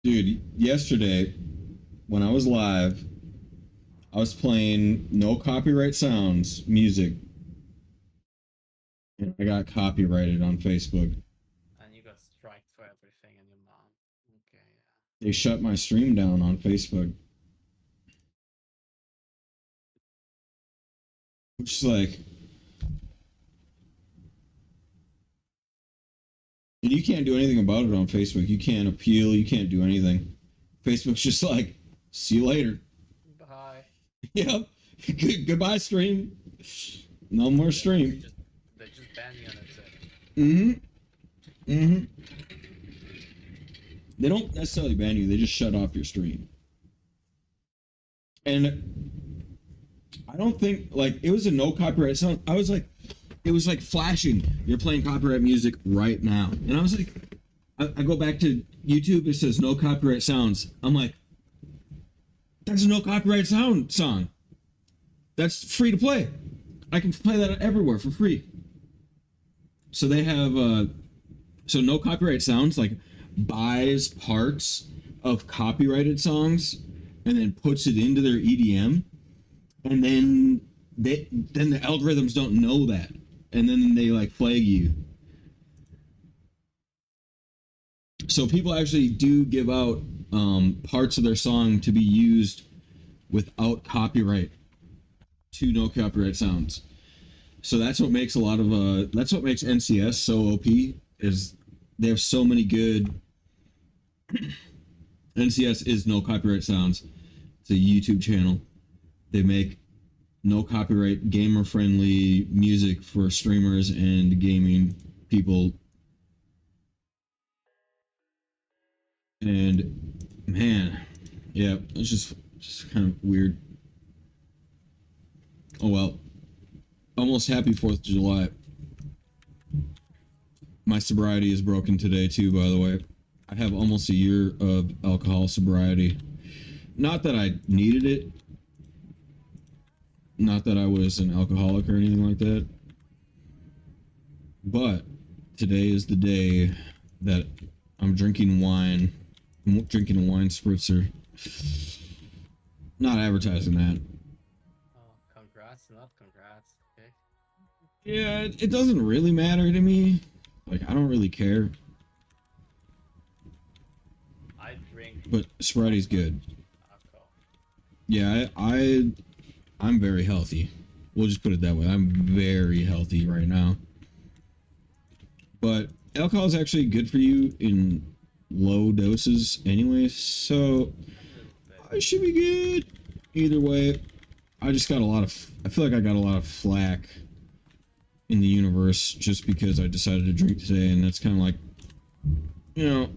Dude, yesterday when I was live, I was playing no copyright sounds music, and I got copyrighted on Facebook. And you got striked for everything and your mom. Okay, yeah. They shut my stream down on Facebook, which is like, and you can't do anything about it on Facebook. You can't appeal. You can't do anything. Facebook's just like, see you later. Bye. Yep. Goodbye, stream. No more stream. They just ban you and that's it. Mm-hmm. They don't necessarily ban you. They just shut off your stream. And I don't think like it was a no copyright sound. I was like, it was like flashing. You're playing copyright music right now, and I was like, I go back to YouTube. It says no copyright sounds. I'm like, that's a no copyright sound song. That's free to play. I can play that everywhere for free. So they have so no copyright sounds like buys parts of copyrighted songs and then puts it into their EDM, and then the algorithms don't know that, and then they like flag you. So people actually do give out parts of their song to be used without copyright to no copyright sounds. So that's what makes a lot of that's what makes NCS so OP is they have so many good. NCS is no copyright sounds. It's a YouTube channel. They make no copyright gamer friendly music for streamers and gaming people. And man, yeah, it's just kind of weird. Oh well. Almost happy 4th of July. My sobriety is broken today too, by the way. I have almost a year of alcohol sobriety. Not that I needed it. Not that I was an alcoholic or anything like that. But today is the day that I'm drinking wine. I'm drinking a wine spritzer. Not advertising that. Oh, congrats, not congrats. Okay. Yeah, it doesn't really matter to me. Like, I don't really care. I drink. But sobriety's good. Alcohol. Yeah, I'm very healthy. We'll just put it that way. I'm very healthy right now. But alcohol is actually good for you in low doses anyway, so I should be good. Either way, I just got I feel like I got a lot of flack in the universe just because I decided to drink today, and that's kind of like, you know,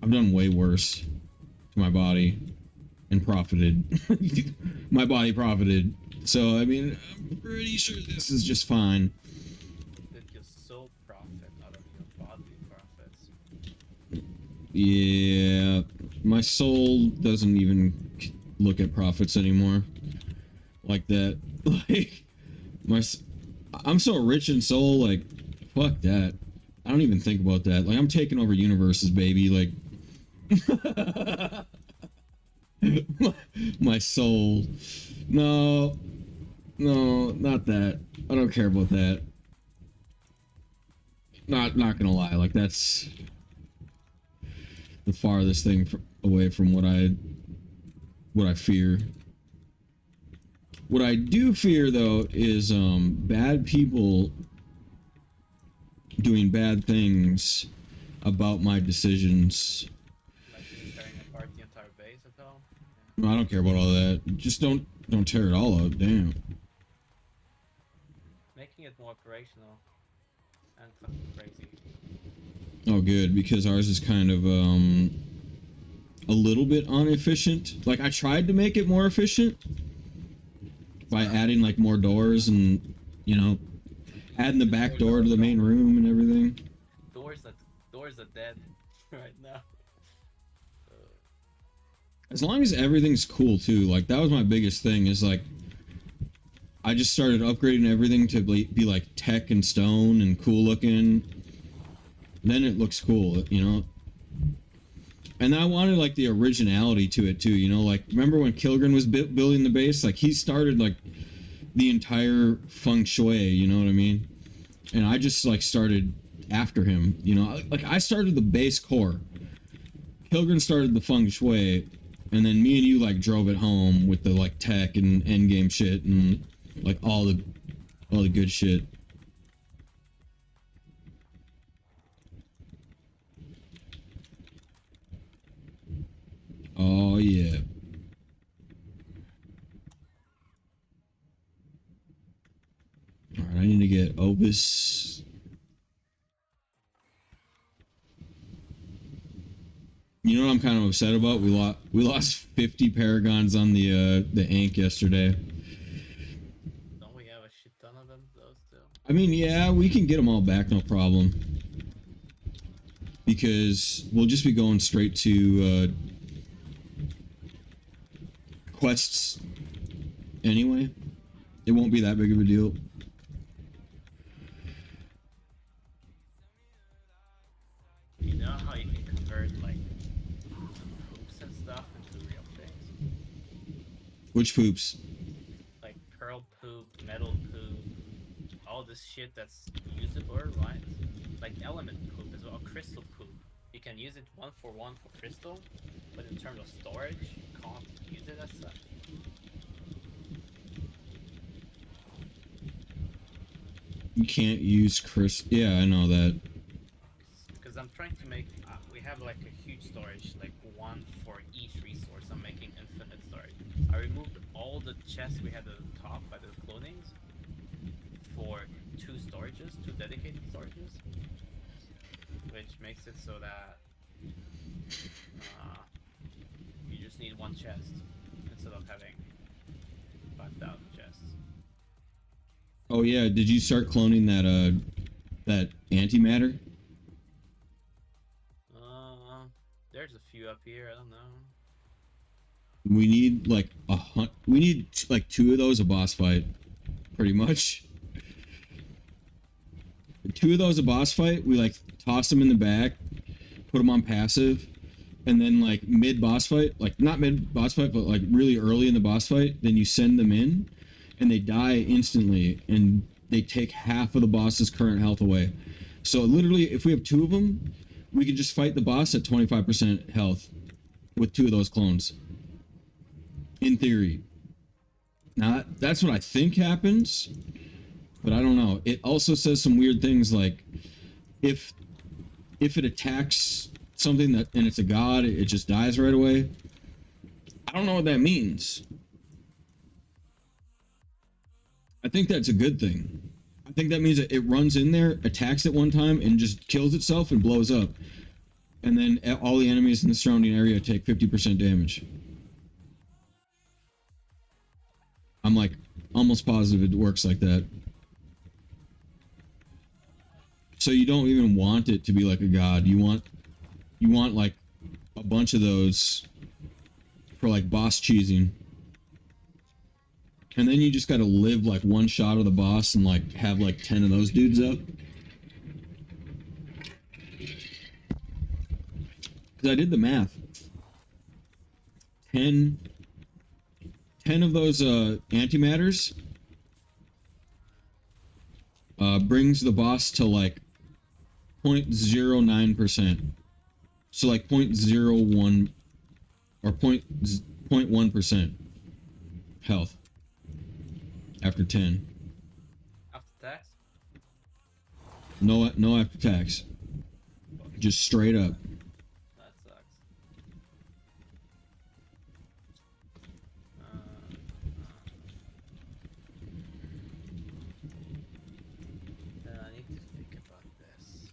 I've done way worse to my body and profited. My body profited. So, I mean, I'm pretty sure this is just fine. Did your soul profit out of your body profits? Yeah, my soul doesn't even look at profits anymore like that. Like, I'm so rich in soul, like, fuck that. I don't even think about that. Like, I'm taking over universes, baby. Like, my soul. No, not that. I don't care about that. Not gonna lie. Like, that's the farthest thing away from what I fear. What I do fear though is bad people doing bad things about my decisions. Like you tearing apart the entire base at home? I don't care about all that. Just don't tear it all up. Damn. Making it more operational and fucking crazy. Oh, good, because ours is kind of a little bit inefficient. Like, I tried to make it more efficient by adding like more doors and, you know, adding the back door to the main room and everything. Doors are dead right now. As long as everything's cool too. Like, that was my biggest thing is like I just started upgrading everything to be like tech and stone and cool looking. Then it looks cool, you know. And I wanted like the originality to it too, you know, like remember when Kilgren was building the base? Like he started like the entire feng shui, you know what I mean? And I just like started after him, you know, like I started the base core. Kilgren started the feng shui, and then me and you like drove it home with the like tech and end game shit and like all the good shit. Oh yeah. All right, I need to get Opus. You know what I'm kind of upset about? We lost 50 paragons on the Ank yesterday. Don't we have a shit ton of them? Those two. I mean, yeah, we can get them all back, no problem. Because we'll just be going straight to quests anyway. It won't be that big of a deal. You know how you can convert like poops and stuff into real things? Which poops? Like pearl poop, metal poop, all this shit that's usable, right? Like element poop as well, crystal poop. You can use it one for one for crystal, but in terms of storage, you can't use it as such. You can't use Chris. Yeah, I know that. Because I'm trying to make, we have like a huge storage, like one for each resource. I'm making infinite storage. I removed all the chests we had at the top by the clothings for two dedicated storages, which makes it so that uh, you just need one chest instead of having 5,000 chests. Oh yeah, did you start cloning that antimatter? There's a few up here. I don't know. We need like we need like two of those a boss fight, pretty much. Two of those a boss fight. We like toss them in the back, put them on passive, and then like mid boss fight, like not mid boss fight, but like really early in the boss fight, then you send them in, and they die instantly, and they take half of the boss's current health away. So literally, if we have two of them, we can just fight the boss at 25% health with two of those clones. In theory. Now that's what I think happens, but I don't know. It also says some weird things like if it attacks something that and it's a god, it just dies right away. I don't know what that means. I think that's a good thing. I think that means that it runs in there, attacks it one time, and just kills itself and blows up. And then all the enemies in the surrounding area take 50% damage. I'm like almost positive it works like that. So you don't even want it to be like a god. You want like a bunch of those for like boss cheesing. And then you just got to live like one shot of the boss and like have like 10 of those dudes up. Because I did the math. 10 of those antimatters brings the boss to like 0.09%. So like 0.01 or 0.1% health after 10. After tax? No after tax. Just straight up. That sucks. I need to think about this.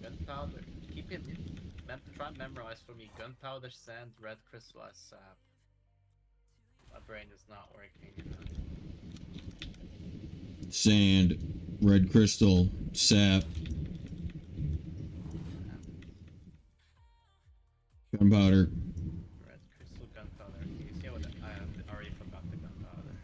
Gunpowder. Keep it. Try and memorize for me. Gunpowder, sand, red crystallized sap. My brain is not working. sand, red crystal, sap, gunpowder. Red crystal gunpowder. You see what I already forgot the gunpowder.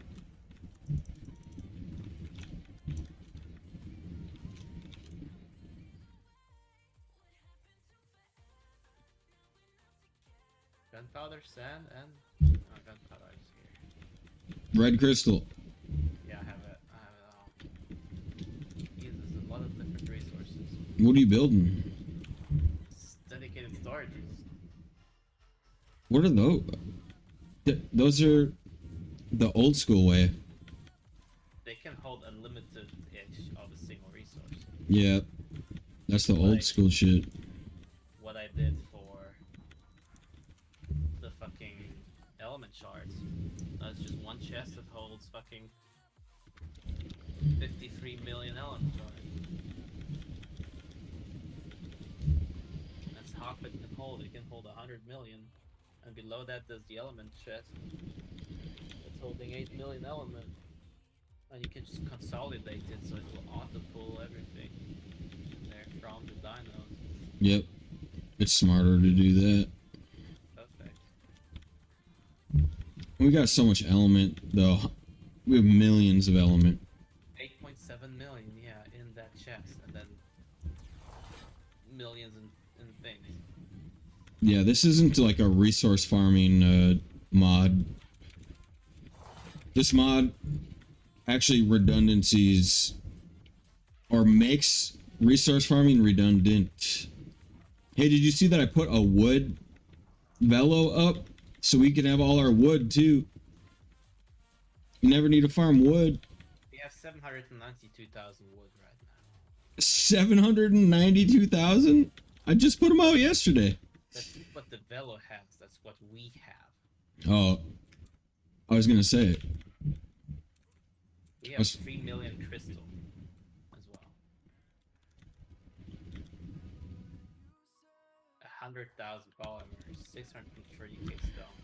Gunpowder, sand, and gunpowder is here. Red crystal. Yeah, I have it. I have it all. There's a lot of different resources. What are you building? Dedicated storages. What are those? Those are the old school way. They can hold unlimited ish of a single resource. Yeah, that's the old school shit. What I did for the fucking element shards. That's just one chest that holds fucking 53 million element shards. That's half it can hold. It can hold 100 million. And below that there's the element chest. It's holding 8 million element. And you can just consolidate it so it will auto-pull everything in there from the dinos. Yep. It's smarter to do that. Perfect. We got so much element, though. We have millions of element. 8.7 million, yeah, in that chest. And then millions in things. Yeah, this isn't like a resource farming mod. This mod actually redundancies or makes resource farming redundant. Hey, did you see that I put a wood velo up so we can have all our wood too? You never need to farm wood. We have 792,000 wood right now. 792,000? I just put them out yesterday. That's what the Velo has. That's what we have. Oh, I was gonna say it. We have 3 million crystal as well. 100,000 polymers, 630k stone.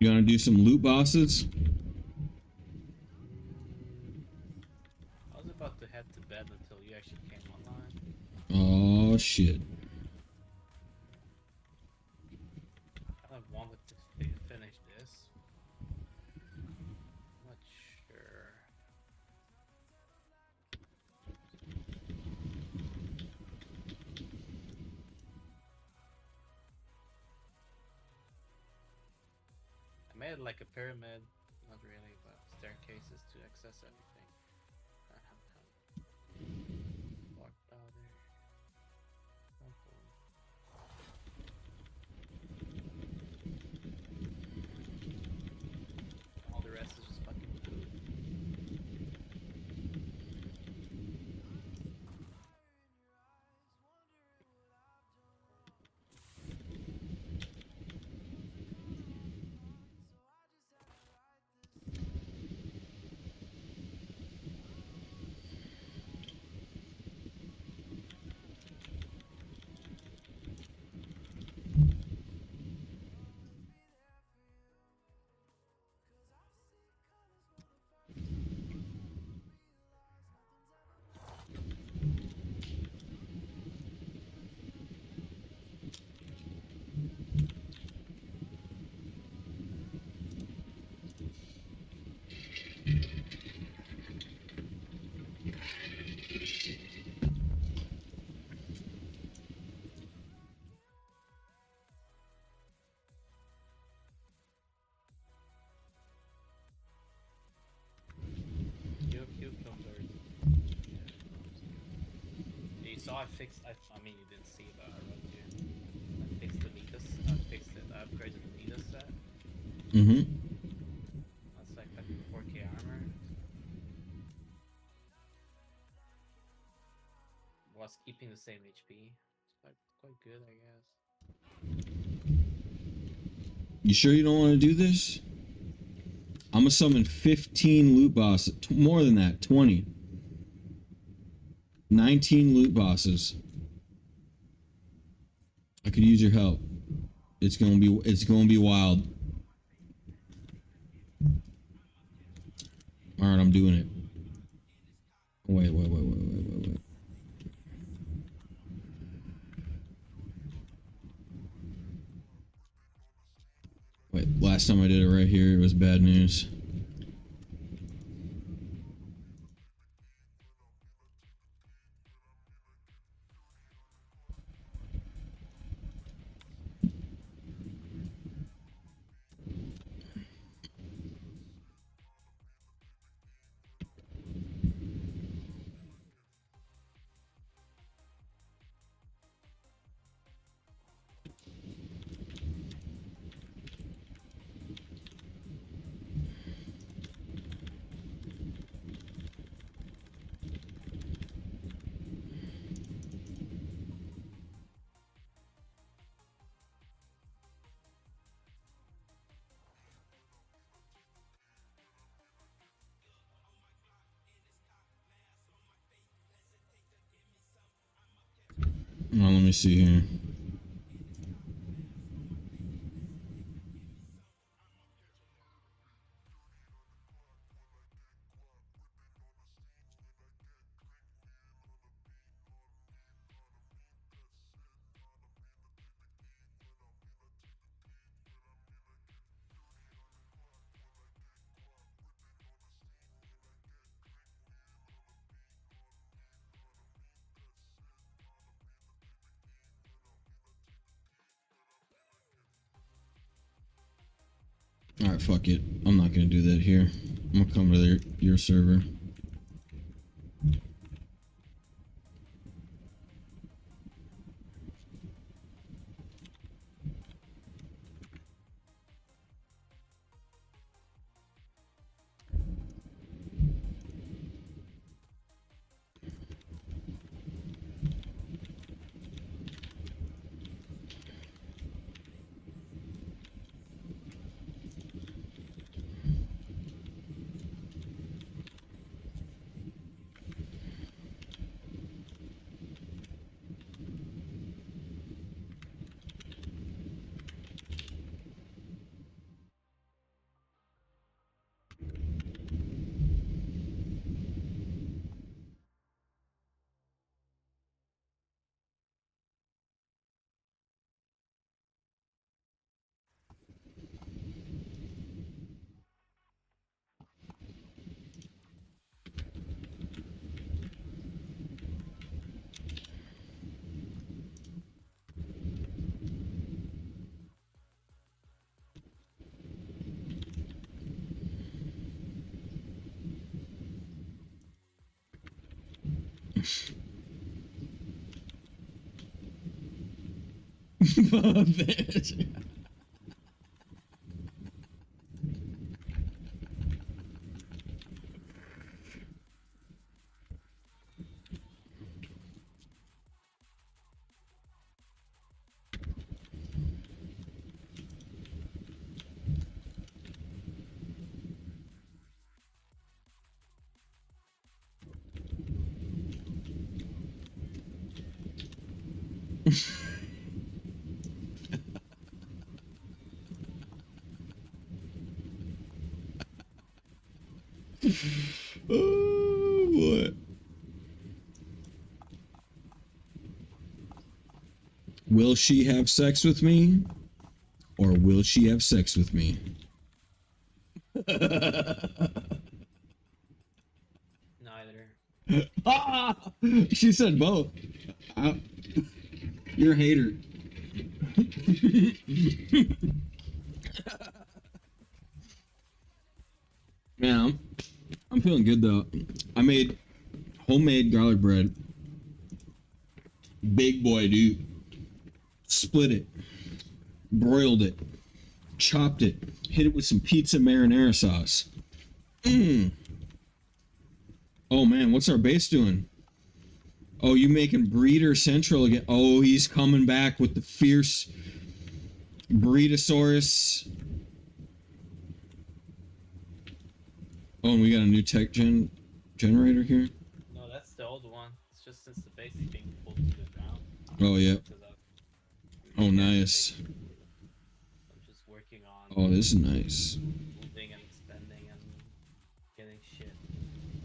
You wanna do some loot bosses? I was about to head to bed until you actually came online. Oh shit. I wanted to finish this. Not sure. I made like a pyramid, not really, but staircases to access everything. Black powder. All the rest is just fucking food. Cucumbers. Yeah, you saw I fixed. I mean, you didn't see, but I wrote you. I fixed the Midas. I fixed it. I upgraded the Midas set. Mm-hmm. That's like fucking 4k armor. Was keeping the same HP. It's quite good, I guess. You sure you don't want to do this? I'm gonna summon 15 loot bosses. More than that, 20. 19 loot bosses. I could use your help. It's gonna be wild. Alright, I'm doing it. Wait. Wait, last time I did it right here, it was bad news. Oh, let me see here. Alright, fuck it. I'm not gonna do that here. I'm gonna come to your server. Oh boy. Will she have sex with me? Or will she have sex with me? Neither. Ah! She said both. I- You're a hater. Man, I'm feeling good though. I made homemade garlic bread. Big boy, dude. Split it, broiled it, chopped it, hit it with some pizza marinara sauce. Mmm. Oh man, what's our base doing? Oh, you making Breeder Central again? Oh, he's coming back with the fierce. Burritosaurus. Oh, and we got a new tech generator here. No, that's the old one. It's just since the base is being pulled to the ground. Oh yeah. Because I've Oh reshared the nice. base. I'm just working on Oh, this is nice. moving and expanding and getting shit.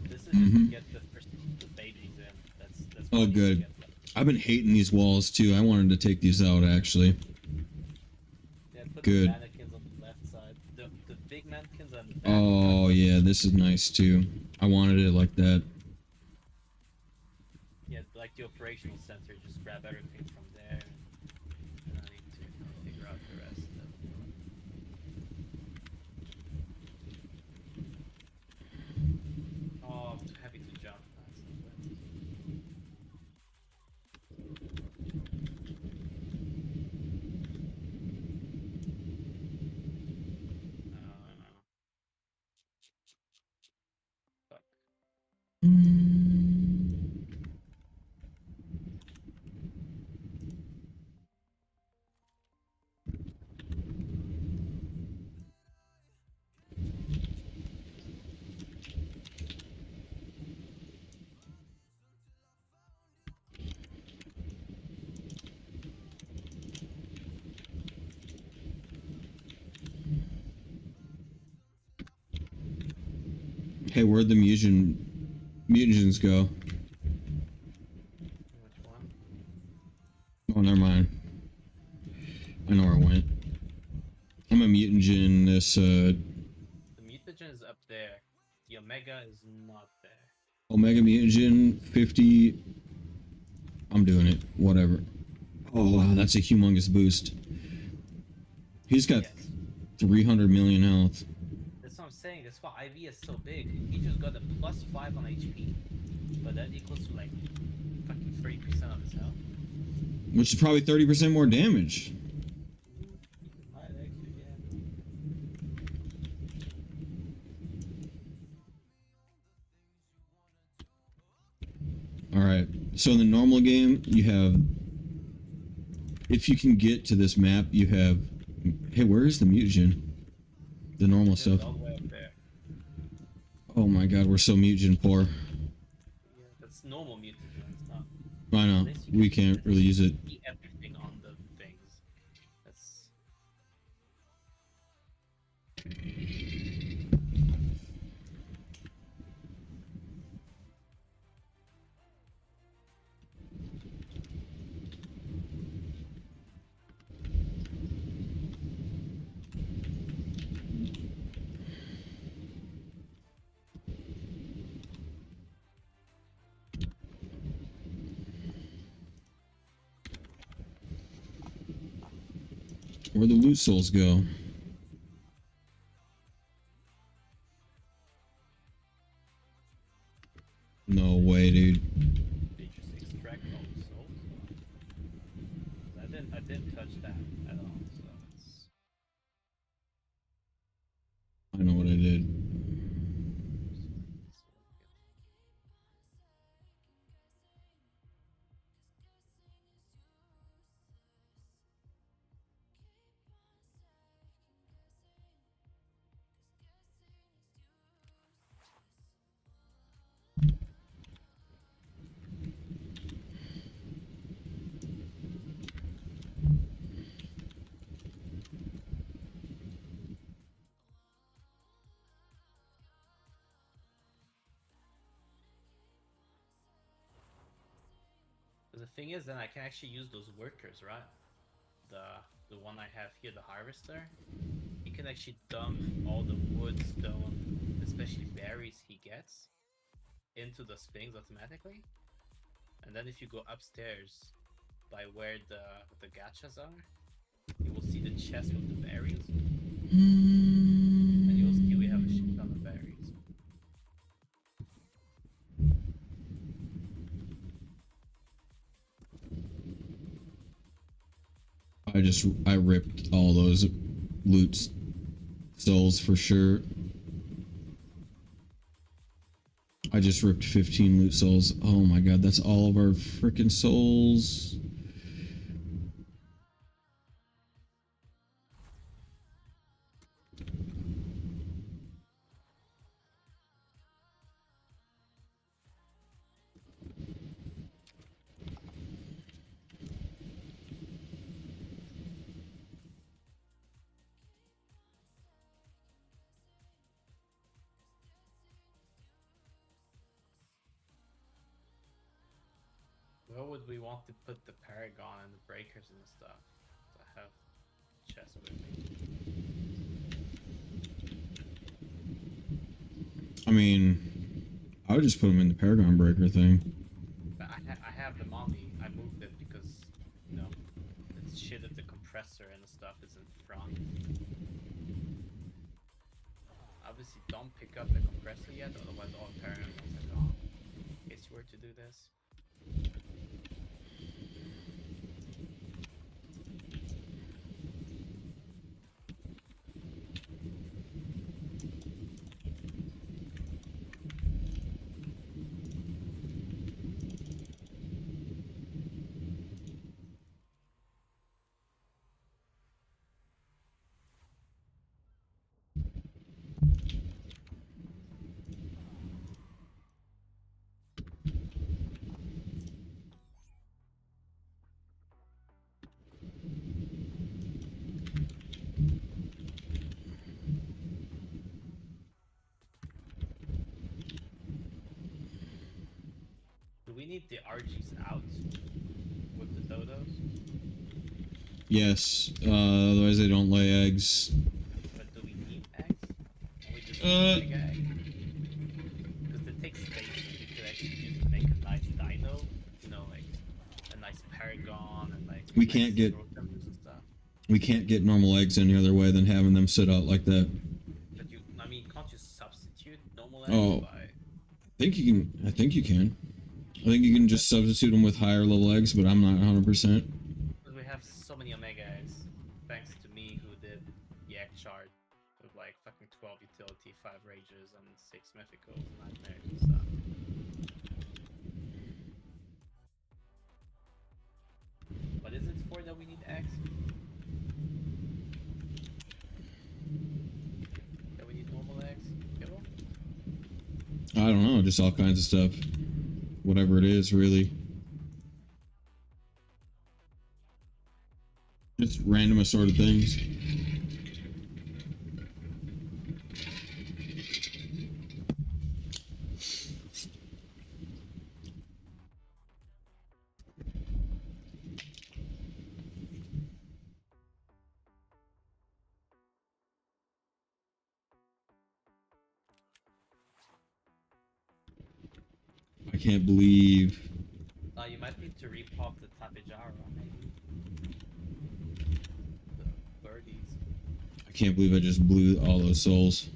This is just to Mm-hmm. get the first the babies in. That's Oh, what I need to good. get. I've been hating these walls too. I wanted to take these out actually. Yeah, put Good. the mannequins on the left side. The big mannequins on the back. Oh yeah, this is nice too. I wanted it like that. Yeah, like the operational center. Just grab everything from there, and I need to figure out the rest. Oh, I'm too heavy to jump. That's not bad. Fuck. Hey, where'd the mutagens go? Which one? Oh, never mind. I know where it went. I'm a mutagen this The mutagen is up there. The omega is not there. Omega mutagen 50. I'm doing it. Whatever. Oh wow, that's a humongous boost. He's got Yes. 300 million health. That's what I'm saying. That's why IV is so big. He just got a +5 on HP, but that equals to like fucking 30% of his health. Which is probably 30% more damage. Might actually, yeah. Alright, so in the normal game, you have... If you can get to this map, you have... Hey, where is the mutagen? The normal It's stuff. all the way up there. Oh my god, we're so mutagen poor. Yeah, that's normal mutagen. It's not. I know, Unless you we can can't really use it. see everything on the things. That's. Where the loot souls go? No way, dude. They just extract all the souls. I didn't touch that at all. So it's. I know what I did. The thing is, then I can actually use those workers, right? The one I have here, the harvester. He can actually dump all the wood, stone, especially berries he gets, into the sphinx automatically. And then if you go upstairs by where the gachas are, you will see the chest with the berries, and you'll see we have a shit ton of berries. I ripped all those loot souls for sure. I just ripped 15 loot souls. Oh my god, that's all of our freaking souls. Where would we want to put the Paragon and the breakers and stuff? To have chest with me. I mean, I would just put them in the Paragon breaker thing. But I have them on me. I moved it because, you know, it's shit if the compressor and the stuff is in front. Obviously, don't pick up the compressor yet, otherwise all Paragon ones are gone. In case you were to do this. Do we need the RGs out with the dodos? Yes. Otherwise they don't lay eggs. But do we need eggs? Can we just use mega egg? Because they take space and we could actually use to make a nice dino. You know, like a nice Paragon and like We nice can't get- and stuff. We can't get normal eggs any other way than having them sit out like that. But you, I mean, can't you substitute normal eggs Oh. by? I think you can. I think you can just substitute them with higher level eggs, but I'm not 100%. Because we have so many omega eggs, thanks to me who did the egg chart with like fucking 12 utility, 5 rages, and 6 mythicals and nightmares and stuff. But is it for that we need eggs? That we need normal eggs? Kibble? I don't know, just all kinds of stuff. Whatever it is, really. Just random assorted things. I can't believe. You might need to repop the Tapejara, maybe. The birdies. I can't believe I just blew all those souls.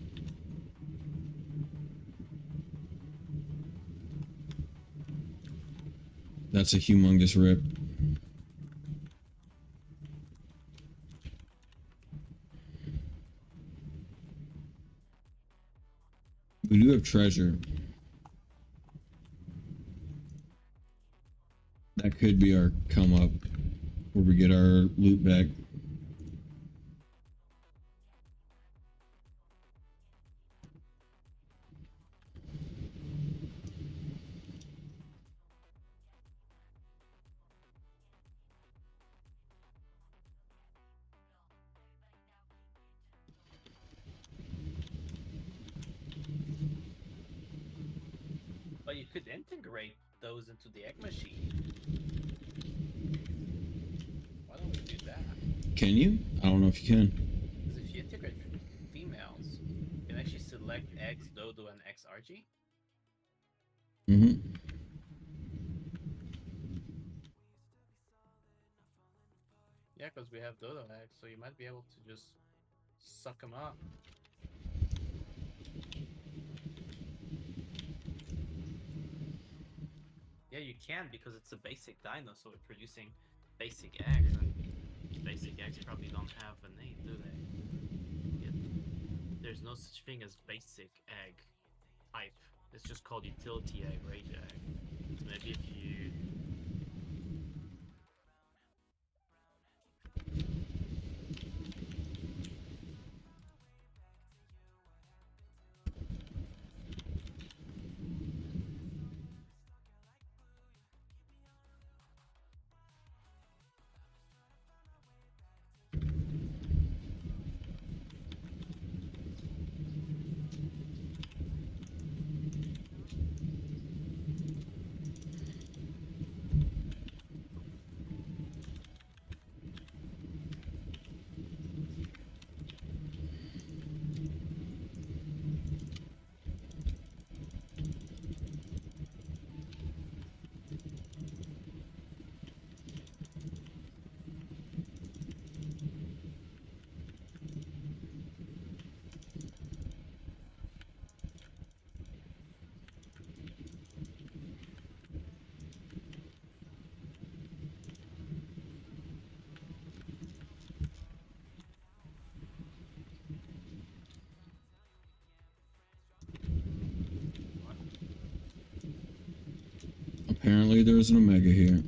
That's a humongous rip. We do have treasure. That could be our come up where we get our loot back. But you could integrate those into the egg machine. Why don't we do that? Can you? I don't know if you can. Because if you integrate females, you can actually select X, Dodo, and XRG. Mm-hmm. Yeah, because we have Dodo eggs, so you might be able to just suck them up. Yeah, you can because it's a basic dino, so we're producing basic eggs, and basic eggs probably don't have a name, do they? Yeah. There's no such thing as basic egg type. It's just called utility egg, rage egg. So maybe if you Apparently, there's an Omega here.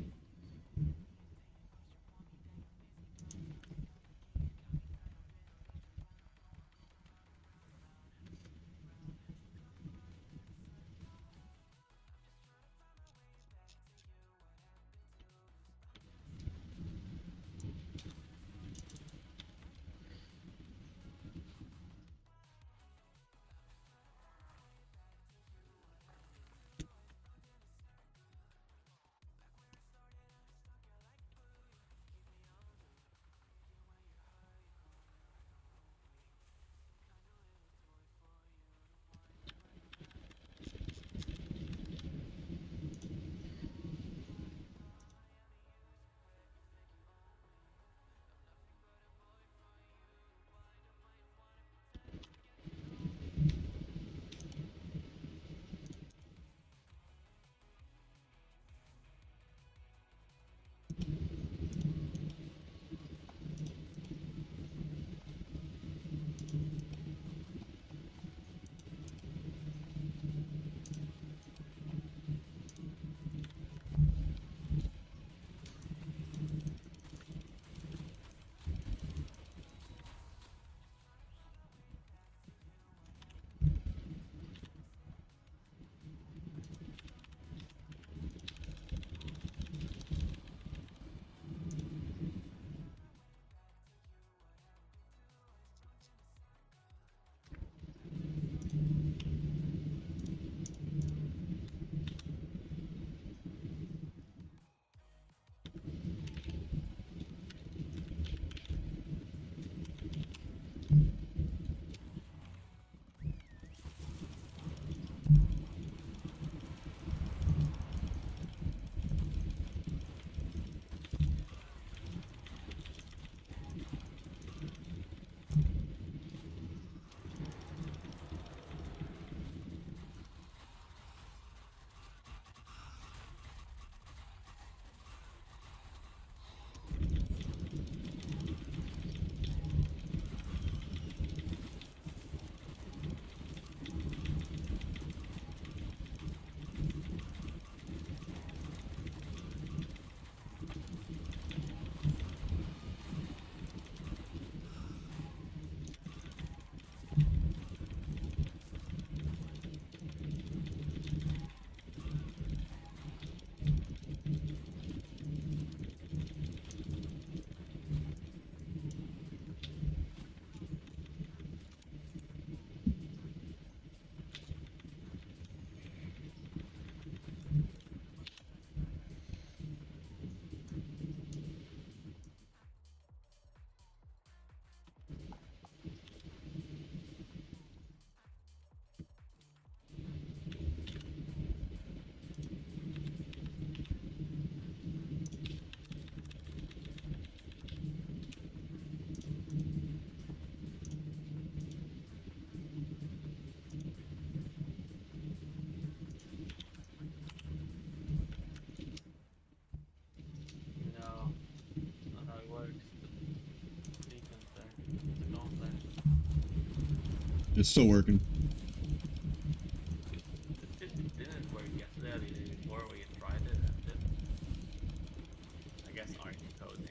No, not how it works. The sequence there. The don't there. It's still working. It didn't work yesterday or the day before we tried it and it, I guess art encoding.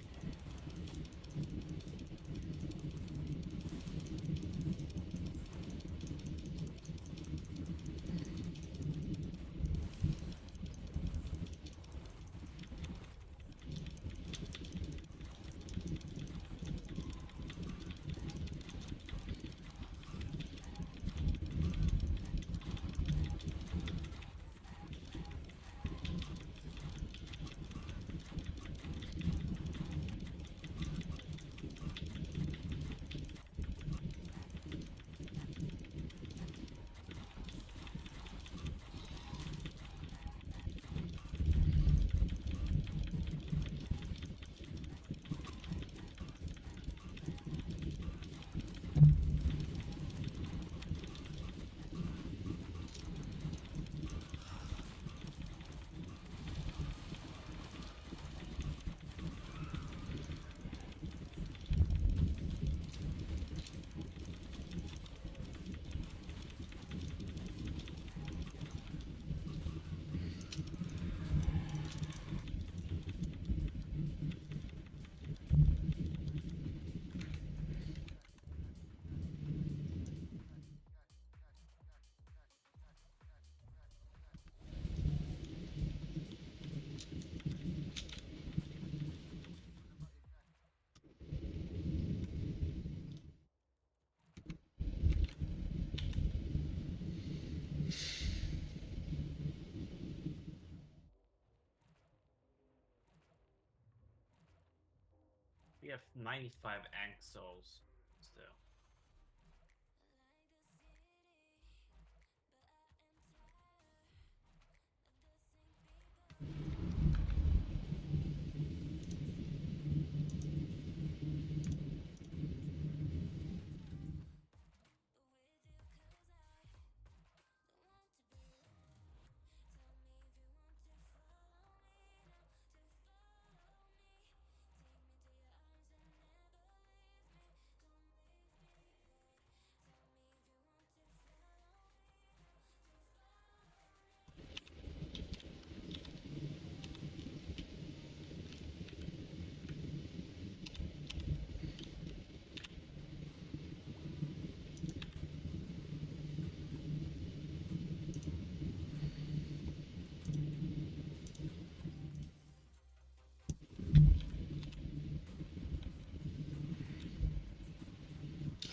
We have 95 Ankh souls still.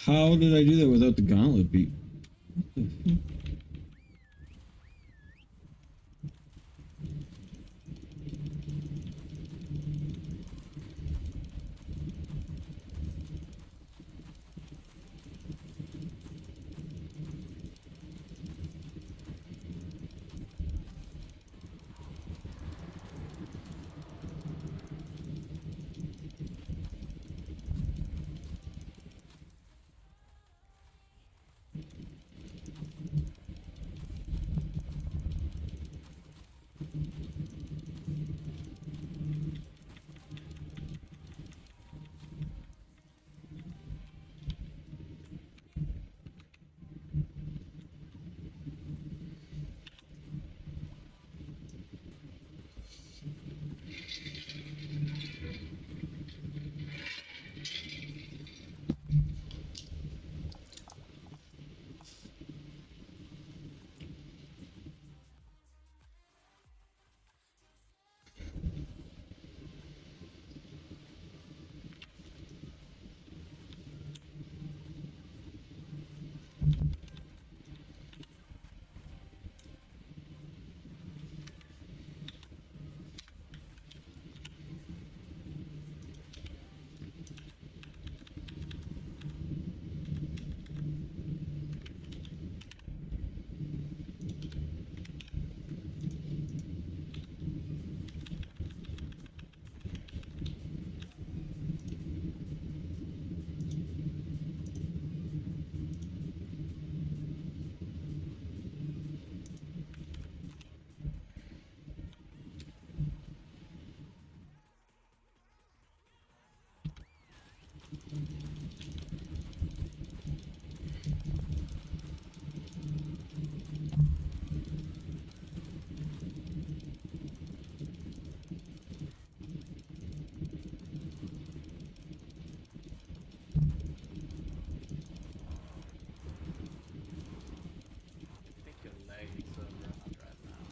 How did I do that without the gauntlet beat? I think your legs are around right now.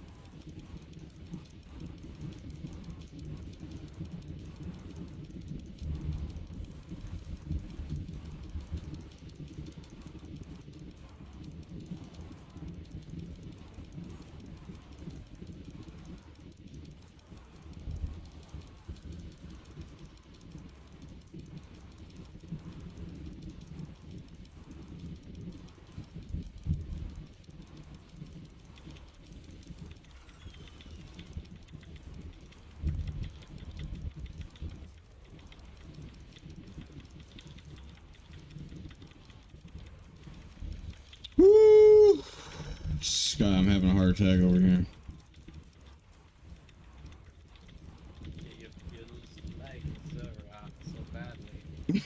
Woo! Scott, I'm having a heart attack over here. Yeah, your legs are so badly. It's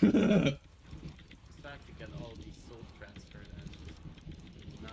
time to get all these souls transferred and just nah.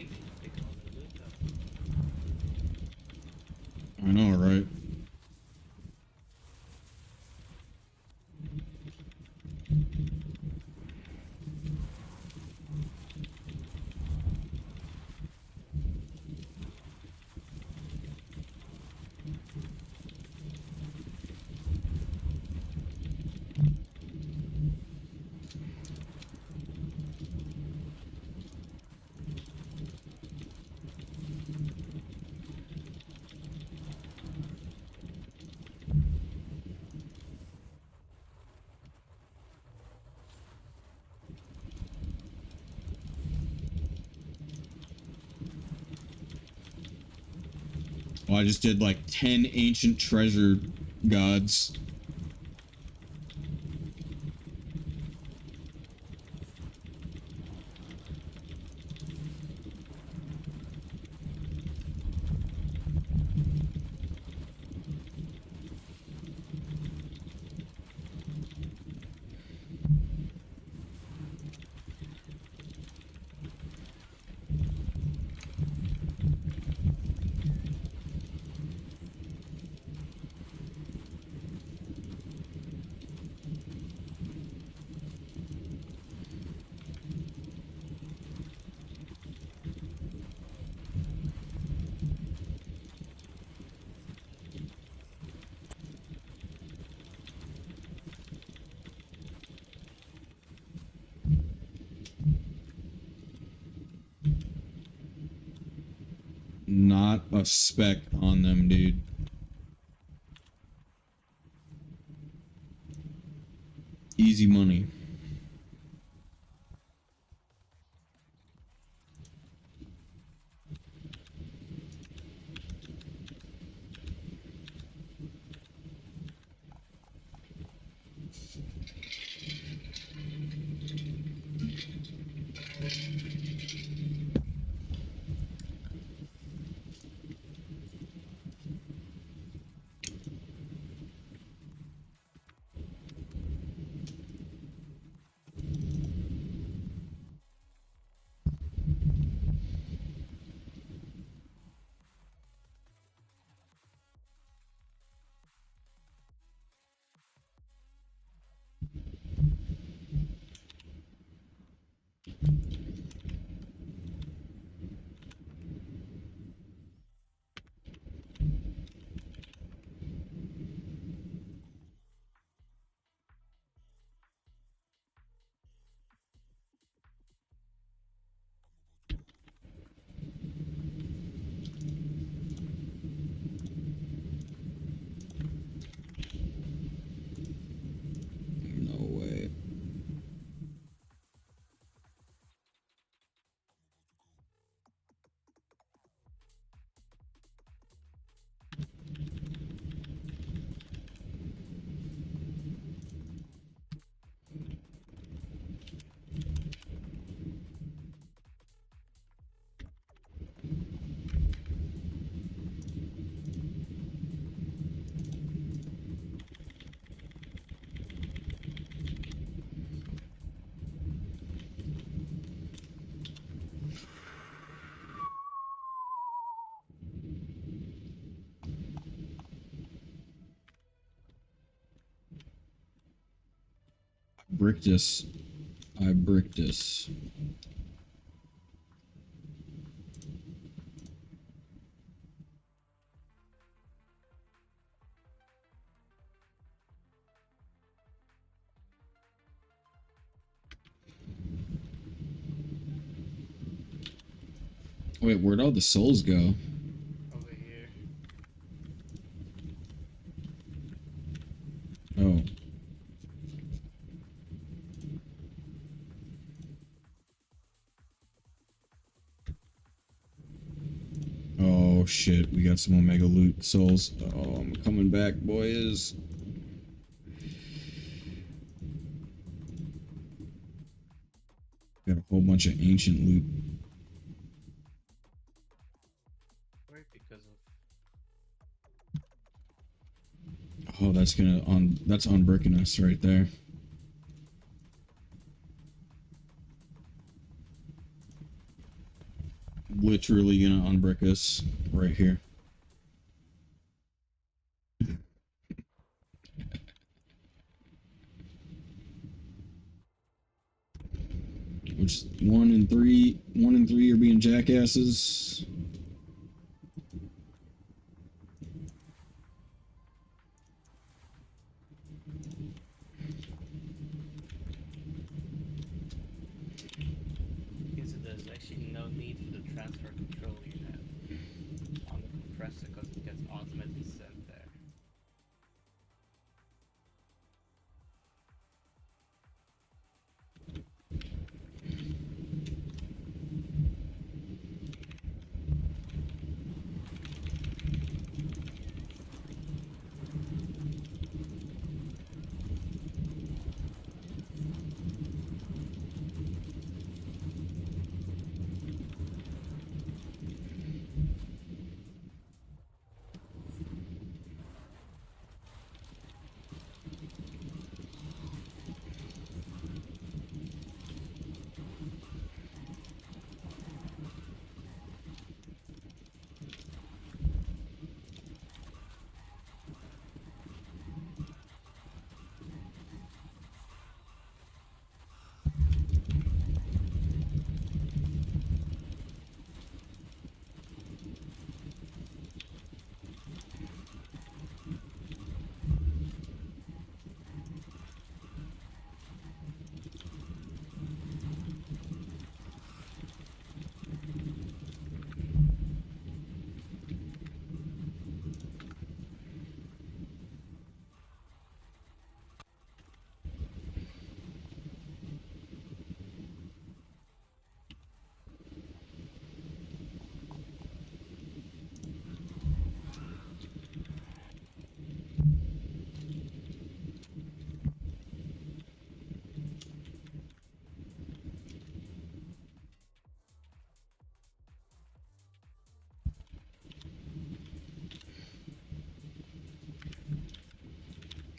taking all the loot though. I know, right? Well, I just did like 10 ancient treasure gods. Not a speck on them, dude. Easy money. No way. Brick this. I bricked this. Wait, where'd all the souls go? Over here. Oh. Oh shit, we got some Omega loot souls. Oh, I'm coming back, boys. Got a whole bunch of ancient loot. Right, because of Oh, that's unbricking us right there. literally gonna unbrick us right here. Which 1 and 3, 1 and 3 are being jackasses. Because there's actually no need for the transfer control unit on the compressor because it gets automatically sent there.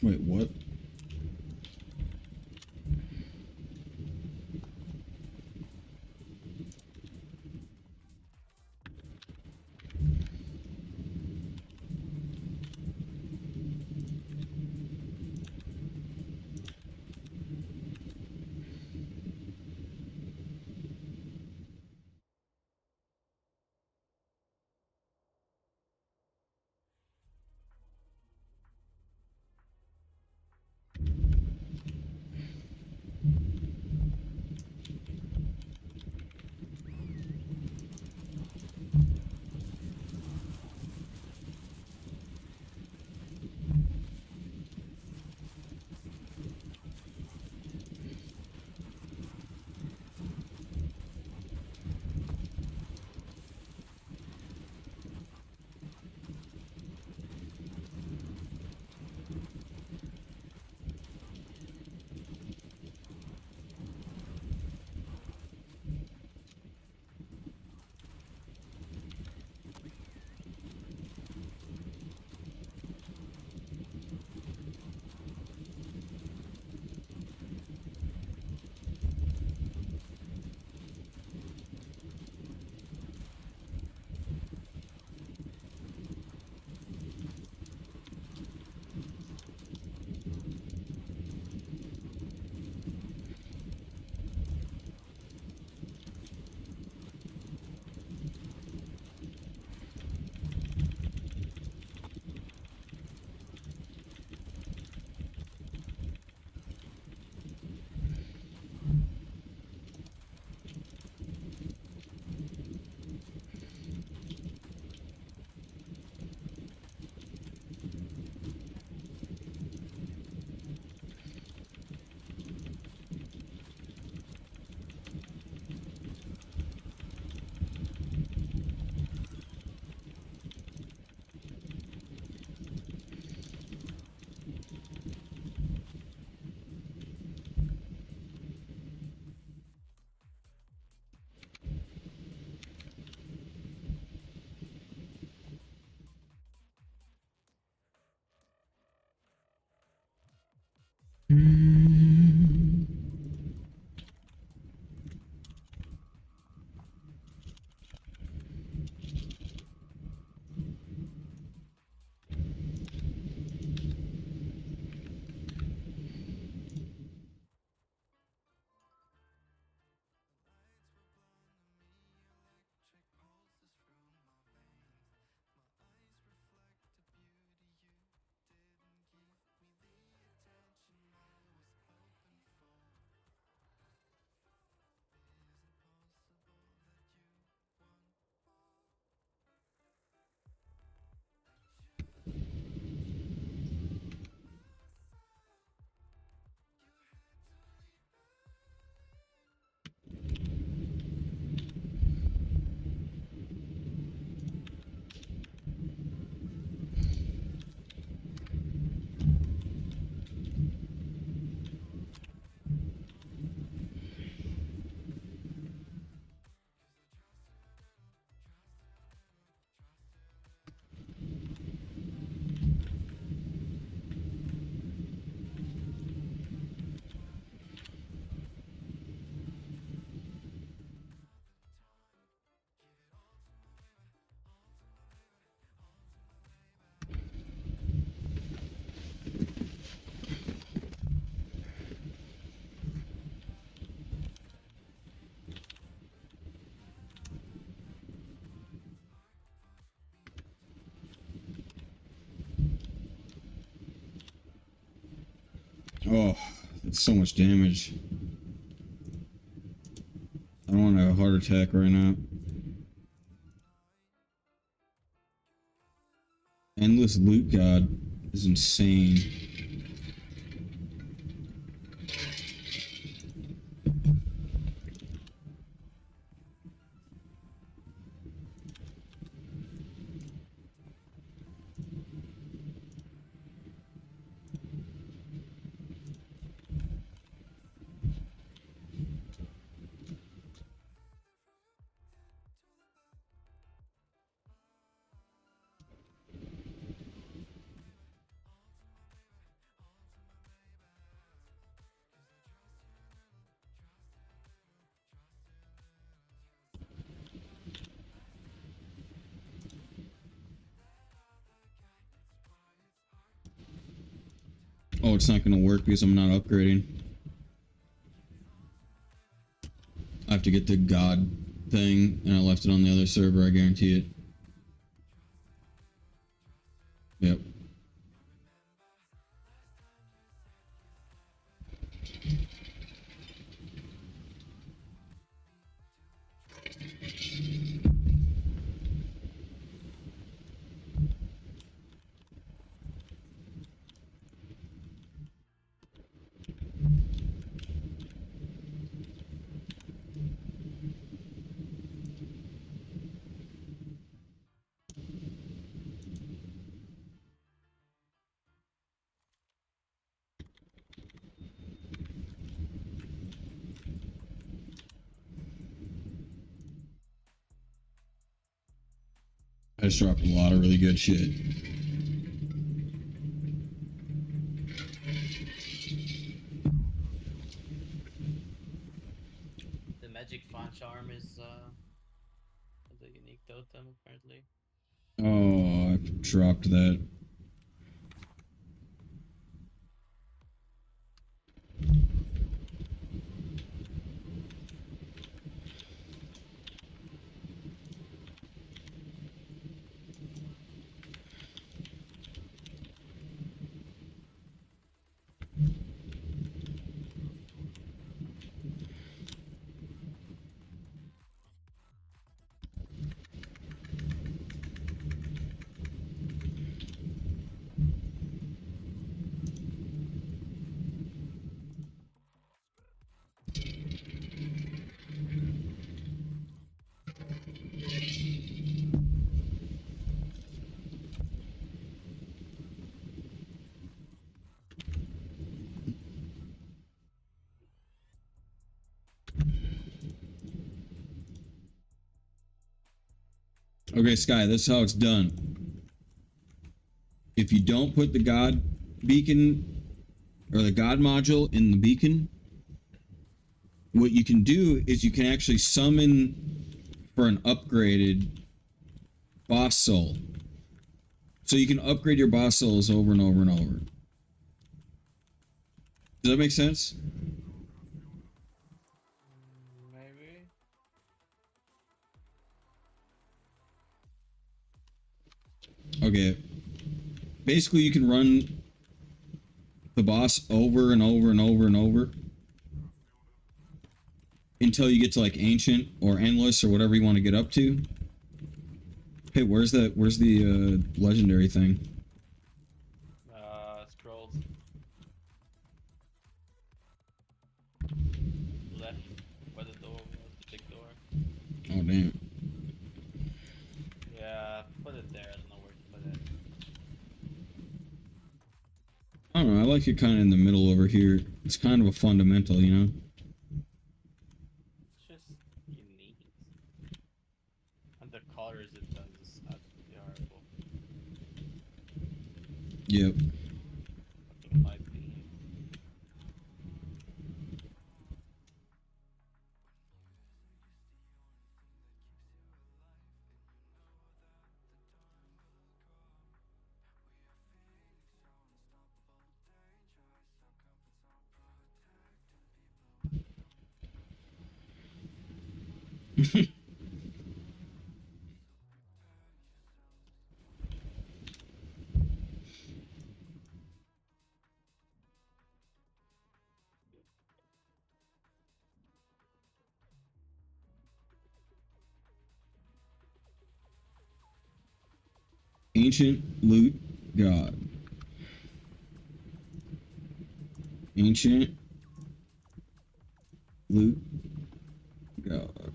Wait, what? Oh, that's so much damage. I don't want to have a heart attack right now. Endless loot god is insane. Oh, it's not going to work because I'm not upgrading. I have to get the god thing, and I left it on the other server, I guarantee it. Yep. I just dropped a lot of really good shit. The magic font charm is a unique totem apparently. Oh, I dropped that. Okay, Sky, this is how it's done. If you don't put the god beacon or the god module in the beacon, what you can do is you can actually summon for an upgraded boss soul. So you can upgrade your boss souls over and over and over. Does that make sense? Maybe. Okay. Basically, you can run the boss over and over and over and over until you get to like ancient or endless or whatever you want to get up to. Hey, where's the legendary thing? Scrolls. Left by the door, the big door. Oh damn. Yeah, put it there. I don't know where to put it. I don't know. I like it kind of in the middle over here. It's kind of a fundamental, you know. It's just unique. And the colors it does is absolutely horrible. Yep. Fucking light beam. Ancient loot god. Ancient loot god.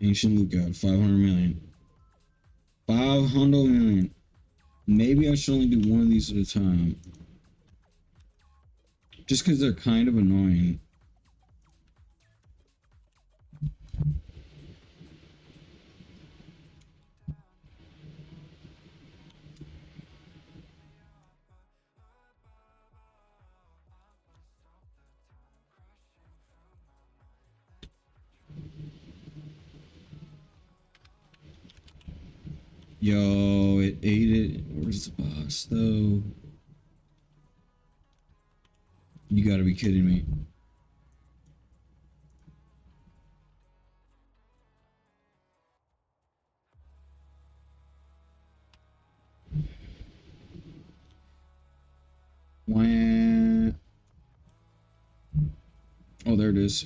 Ancient loot god. 500 million. 500 million. Maybe I should only do one of these at a time. Just because they're kind of annoying. Yo, it ate it. Where's the box, though? You gotta be kidding me. Wah. Oh, there it is.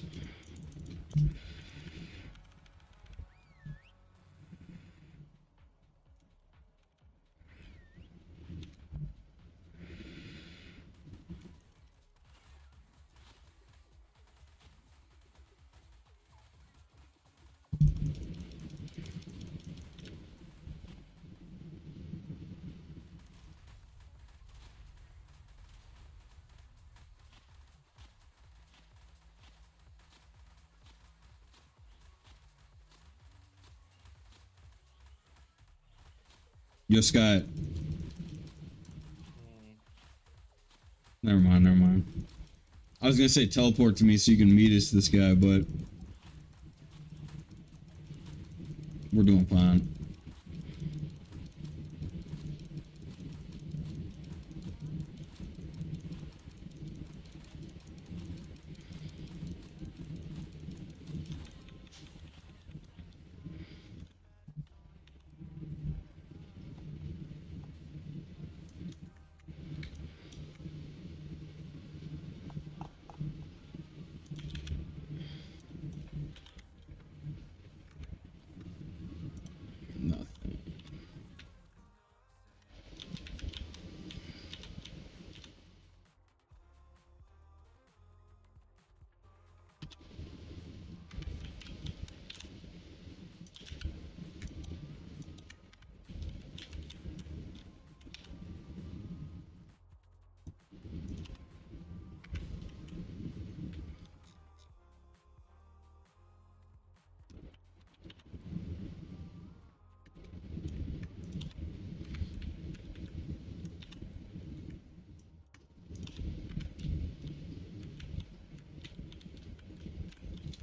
Yo, Scott. Never mind, never mind. I was gonna say teleport to me so you can meet us, this guy, but we're doing fine. Nothing.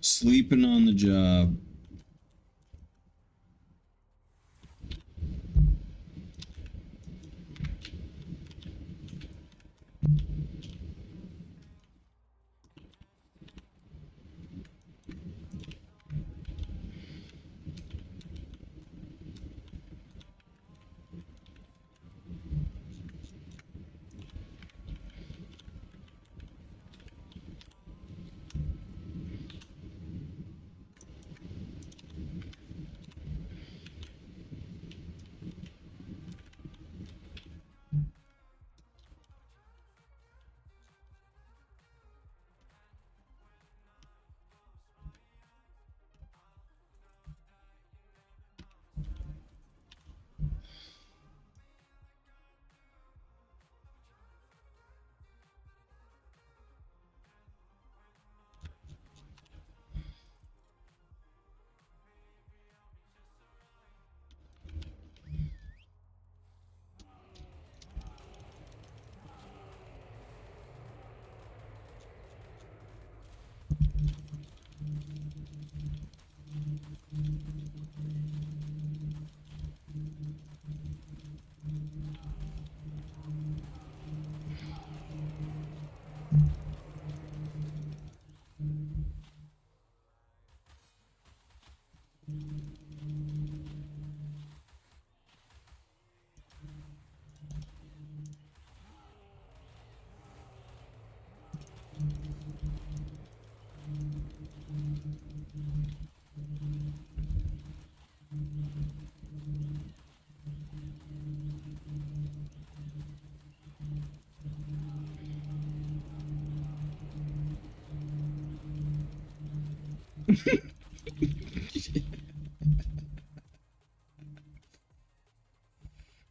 Sleeping on the job.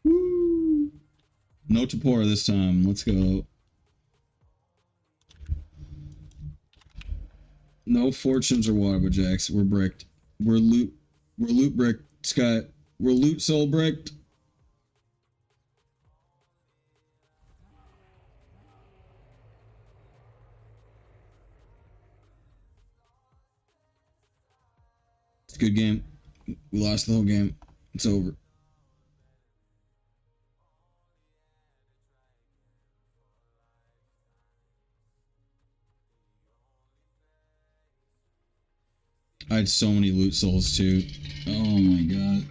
Woo. No Tapora this time. Let's go. No fortunes or water jacks. We're bricked. We're loot. We're loot bricked, Scott. We're loot soul bricked. It's a good game. We lost the whole game. It's over. I had so many loot souls too. Oh my god.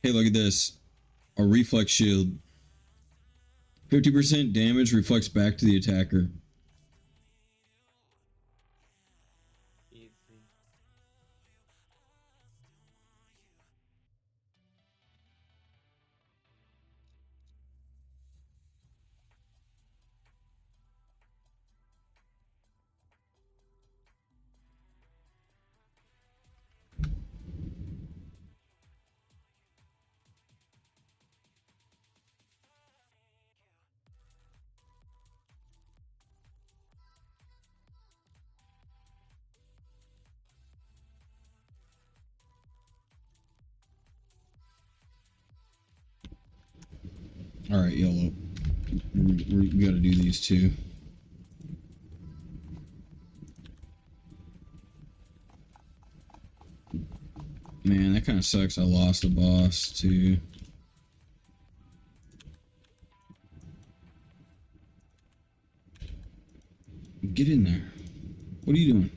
Hey, look at this. A reflex shield. 50% damage reflects back to the attacker. Easy. All right, YOLO. We got to do these two. Man, that kind of sucks. I lost a boss too. Get in there. What are you doing?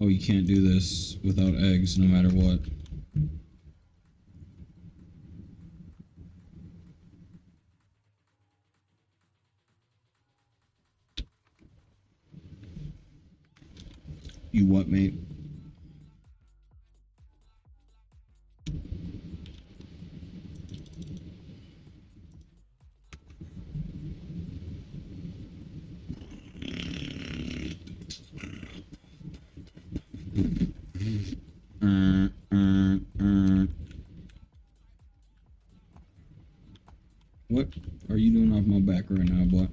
Oh, you can't do this without eggs, no matter what. You what, mate? What are you doing off my back right now, boy?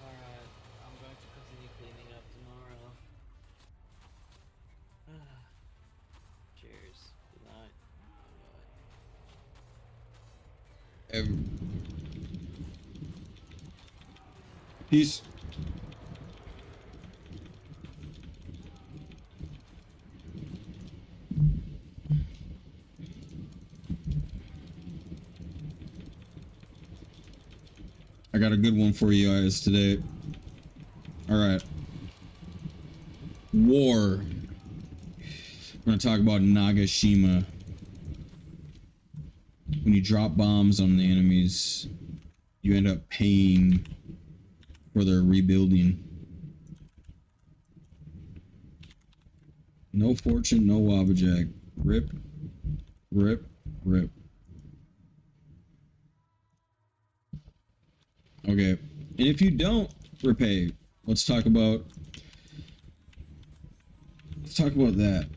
Alright, I'm going to continue cleaning up tomorrow. Cheers. Good night. Bye bye. Ev- Peace. I got a good one for you guys today. All right. War. We're going to talk about Nagashima. When you drop bombs on the enemies, you end up paying for their rebuilding. No fortune, no Wabbajack. Rip, rip, rip. Okay. And if you don't repay, let's talk about that.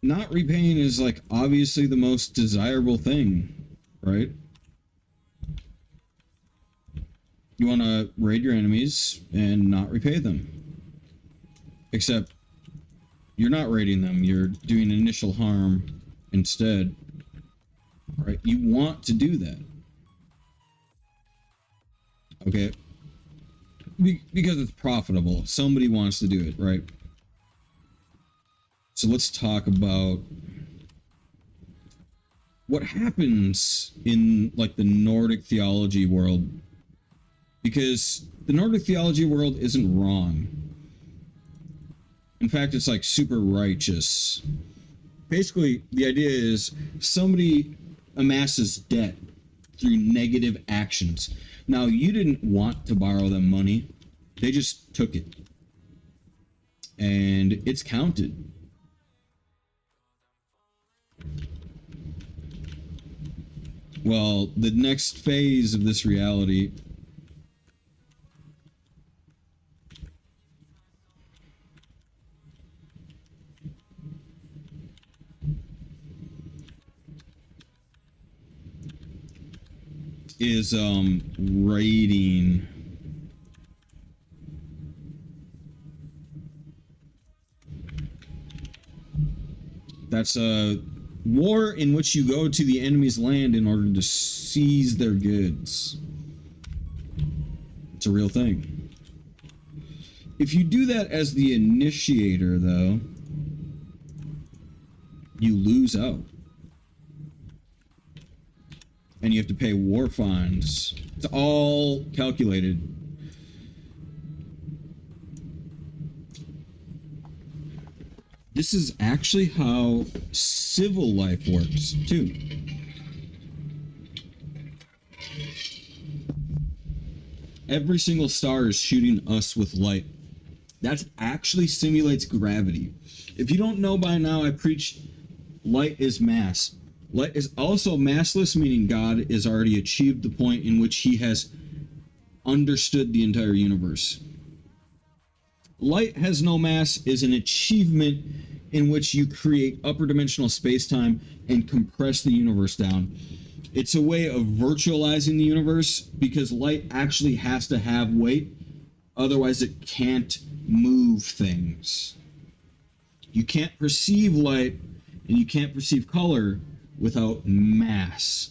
Not repaying is like obviously the most desirable thing, right? You want to raid your enemies and not repay them. Except you're not raiding them, you're doing initial harm instead. Right? You want to do that. Okay? Because it's profitable. Somebody wants to do it, right? So let's talk about what happens in like the Nordic theology world. Because the Nordic theology world isn't wrong. In fact, it's like super righteous. Basically, the idea is somebody amasses debt through negative actions. Now, you didn't want to borrow them money. They just took it. And it's counted. Well, the next phase of this reality is raiding. That's a war in which you go to the enemy's land in order to seize their goods. It's a real thing. If you do that as the initiator, though, you lose out. And you have to pay war fines. It's all calculated. This is actually how civil life works, too. Every single star is shooting us with light. That actually simulates gravity. If you don't know by now, I preach light is mass. Light is also massless, meaning God has already achieved the point in which he has understood the entire universe. Light has no mass is an achievement in which you create upper dimensional space-time and compress the universe down. It's a way of virtualizing the universe because light actually has to have weight, otherwise it can't move things. You can't perceive light and you can't perceive color without mass.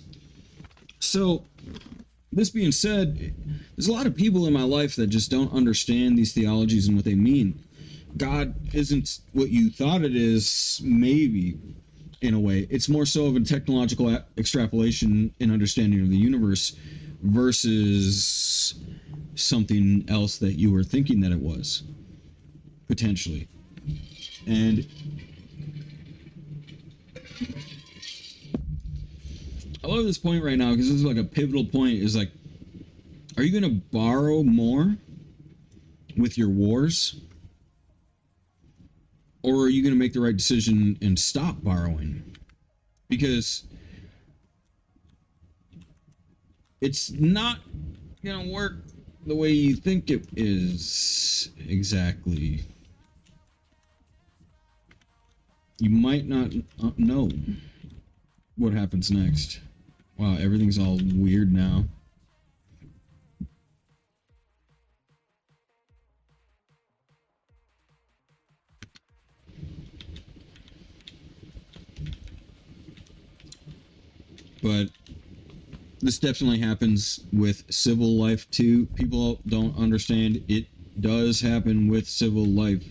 So, this being said, there's a lot of people in my life that just don't understand these theologies and what they mean. God isn't what you thought it is, maybe, in a way. It's more so of a technological extrapolation and understanding of the universe versus something else that you were thinking that it was, potentially. And I love this point right now because this is like a pivotal point. Is like, are you going to borrow more with your wars? Or are you going to make the right decision and stop borrowing? Because it's not going to work the way you think it is exactly. You might not know what happens next. Wow, everything's all weird now. But this definitely happens with civil life too. People don't understand it does happen with civil life.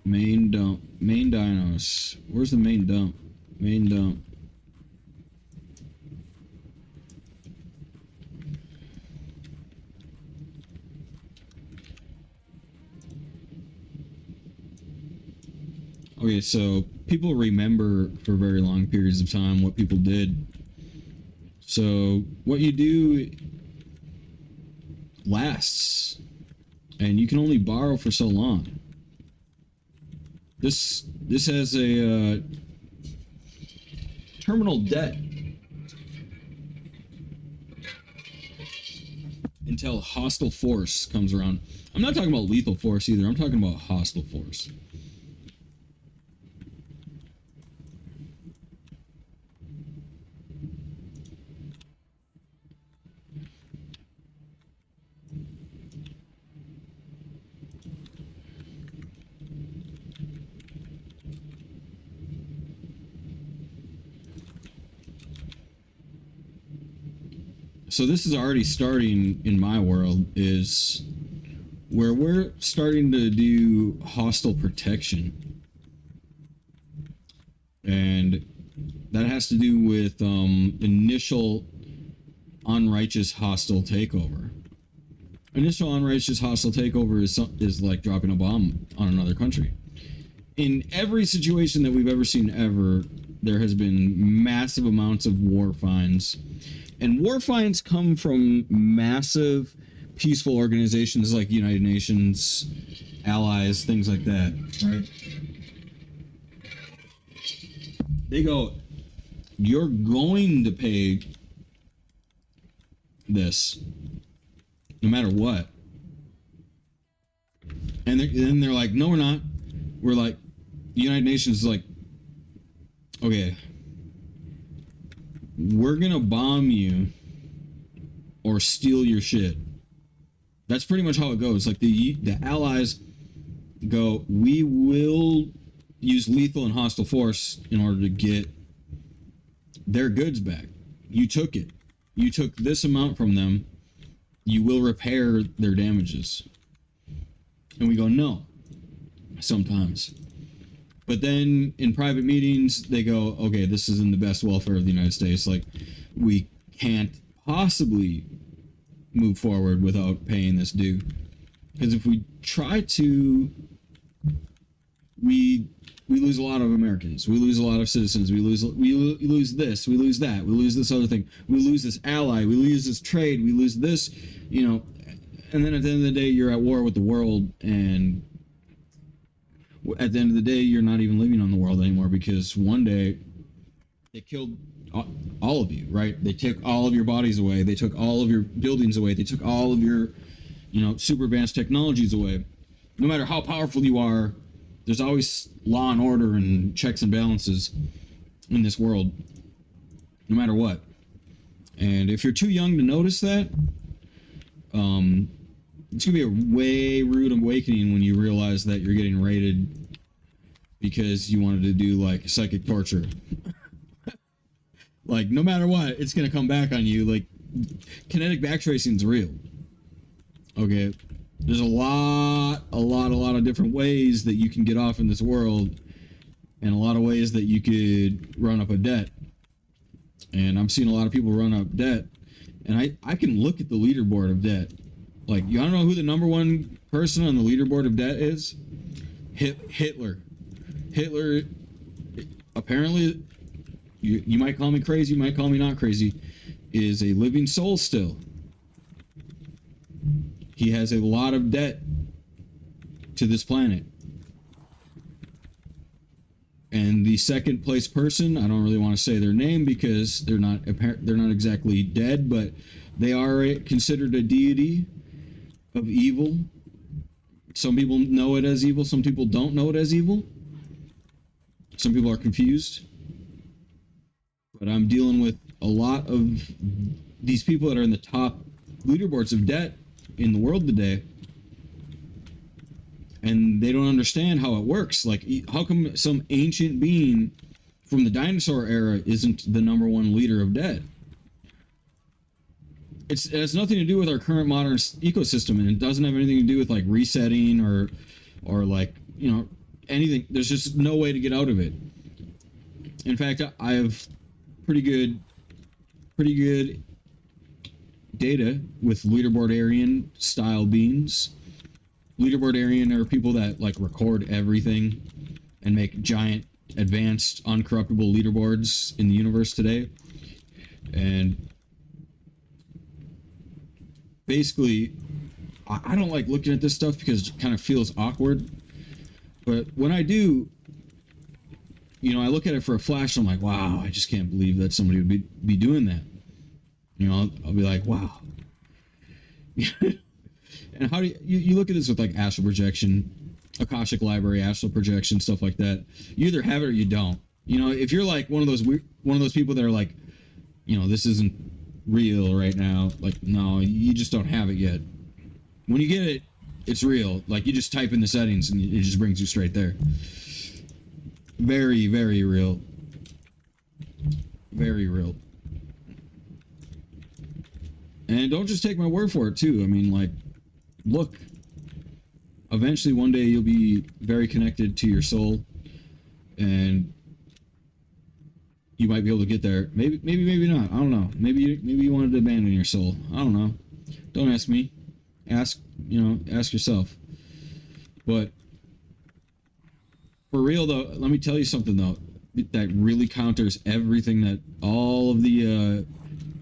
Main dump. Main dinos. Where's the main dump? Main dump. Okay, so people remember for very long periods of time what people did. So what you do lasts, and you can only borrow for so long. This has a terminal debt until hostile force comes around. I'm not talking about lethal force either. I'm talking about hostile force. So this is already starting in my world, is where we're starting to do hostile protection. And that has to do with initial unrighteous hostile takeover. Initial unrighteous hostile takeover is like dropping a bomb on another country. In every situation that we've ever seen ever, there has been massive amounts of war fines. And war fines come from massive peaceful organizations like United Nations, allies, things like that, right? They go, you're going to pay this no matter what. And then they're like, no, we're not. We're like, the United Nations is like, okay, we're gonna bomb you or steal your shit. That's pretty much how it goes. Like the allies go, we will use lethal and hostile force in order to get their goods back. You took it. You took this amount from them. You will repair their damages. And we go, no. Sometimes. But then in private meetings, they go, okay, this is in the best welfare of the United States. Like, we can't possibly move forward without paying this due. Because if we try to, we lose a lot of Americans. We lose a lot of citizens. We lose this. We lose that. We lose this other thing. We lose this ally. We lose this trade. We lose this, And then at the end of the day, you're at war with the world, and at the end of the day, you're not even living on the world anymore, because one day they killed all of you, right? They took all of your bodies away. They took all of your buildings away. They took all of your, super advanced technologies away. No matter how powerful you are, there's always law and order and checks and balances in this world, no matter what. And if you're too young to notice that, it's going to be a way rude awakening when you realize that you're getting raided because you wanted to do, like, psychic torture. Like, no matter what, it's going to come back on you. Like, kinetic backtracing is real. Okay? There's a lot of different ways that you can get off in this world, and a lot of ways that you could run up a debt. And I'm seeing a lot of people run up debt, and I can look at the leaderboard of debt. Like, you want to know who the number one person on the leaderboard of debt is? Hitler. Hitler, apparently, you might call me crazy, you might call me not crazy, is a living soul still. He has a lot of debt to this planet. And the second place person, I don't really want to say their name because they're not exactly dead, but they are considered a deity of evil. Some people know it as evil, some people don't know it as evil. Some people are confused. But I'm dealing with a lot of these people that are in the top leaderboards of debt in the world today. And they don't understand how it works. Like, how come some ancient being from the dinosaur era isn't the number one leader of debt. It has nothing to do with our current modern ecosystem, and it doesn't have anything to do with like resetting or like, you know, anything. There's just no way to get out of it. In fact, I have pretty good data with leaderboardarian style beings. Leaderboardarian are people that like record everything and make giant, advanced, uncorruptible leaderboards in the universe today. And basically, I don't like looking at this stuff because it kind of feels awkward. But when I do, you know, I look at it for a flash and I'm like, wow, I just can't believe that somebody would be doing that. You know, I'll be like, wow. And how do you look at this with like astral projection, Akashic Library, astral projection, stuff like that. You either have it or you don't. You know, if you're like one of those people that are like, you know, this isn't real right now, like, no, you just don't have it yet. When you get it, it's real. Like, you just type in the settings and it just brings you straight there. Very, very real. Very real. And don't just take my word for it, too. I mean, like, look. Eventually, one day, you'll be very connected to your soul. And you might be able to get there. Maybe not. I don't know. Maybe you wanted to abandon your soul. I don't know. Don't ask me. Ask yourself. But for real, though, let me tell you something, though, that really counters everything that all of the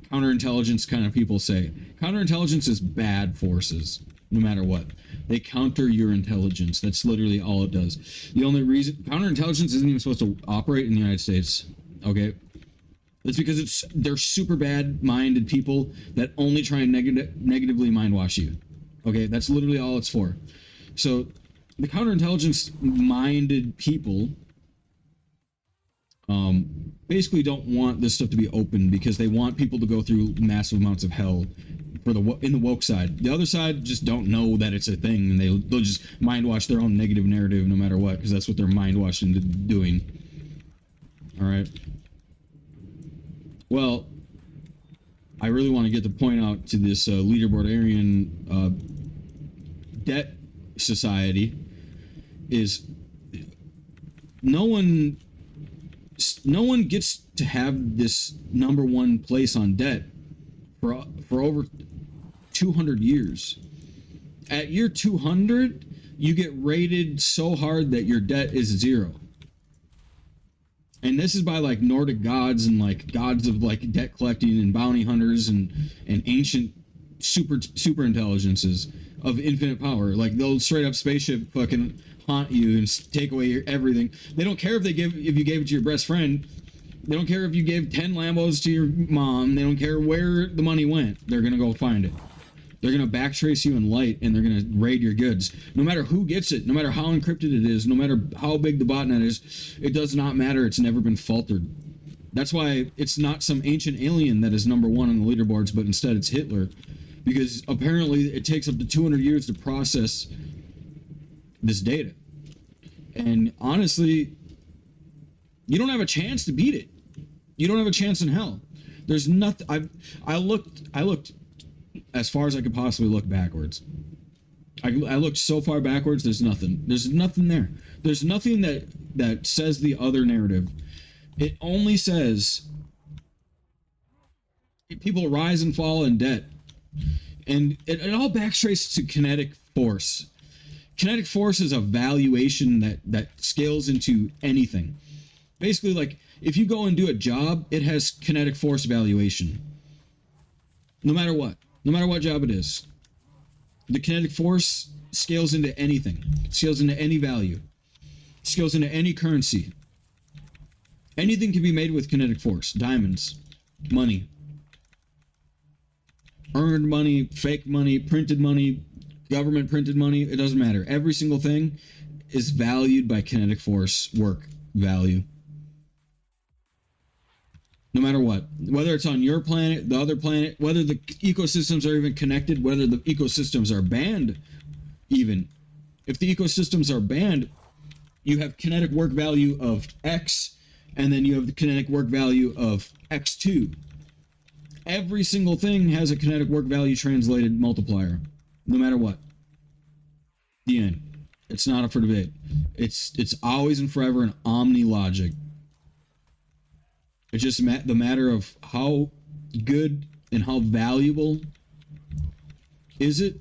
counterintelligence kind of people say. Counterintelligence is bad forces, no matter what. They counter your intelligence. That's literally all it does. The only reason counterintelligence isn't even supposed to operate in the United States, okay? It's because they're super bad-minded people that only try and negatively mind-wash you. Okay, that's literally all it's for. So the counterintelligence-minded people basically don't want this stuff to be open because they want people to go through massive amounts of hell in the woke side. The other side just don't know that it's a thing, and they'll just mind-wash their own negative narrative no matter what, because that's what they're mind-washed into doing. All right? Well, I really want to get the point out to this leaderboardarian debt society is no one gets to have this number one place on debt for over 200 years. At year 200, you get rated so hard that your debt is zero. And this is by like Nordic gods and like gods of like debt collecting and bounty hunters and ancient super intelligences of infinite power. Like they'll straight up spaceship fucking haunt you and take away your everything. They don't care if you gave it to your best friend. They don't care if you gave 10 Lambos to your mom. They don't care where the money went. They're gonna go find it. They're going to backtrace you in light, and they're going to raid your goods. No matter who gets it, no matter how encrypted it is, no matter how big the botnet is, it does not matter. It's never been faltered. That's why it's not some ancient alien that is number one on the leaderboards, but instead it's Hitler. Because apparently it takes up to 200 years to process this data. And honestly, you don't have a chance to beat it. You don't have a chance in hell. There's nothing. I looked as far as I could possibly look backwards. I looked so far backwards, there's nothing. There's nothing there. There's nothing that says the other narrative. It only says people rise and fall in debt. And it all backtraces to kinetic force. Kinetic force is a valuation that scales into anything. Basically, like, if you go and do a job, it has kinetic force valuation. No matter what. No matter what job it is. The kinetic force scales into anything. It scales into any value. It scales into any currency. Anything can be made with kinetic force. Diamonds. Money. Earned money. Fake money. Printed money. Government printed money. It doesn't matter. Every single thing is valued by kinetic force work value. No matter what. Whether it's on your planet, the other planet, whether the ecosystems are even connected, whether the ecosystems are banned, even. If the ecosystems are banned, you have kinetic work value of X, And then you have the kinetic work value of x2. Every single thing has a kinetic work value translated multiplier, no matter what. The end. It's not up for debate. It's always and forever an omni logic. It's just the matter of how good and how valuable is it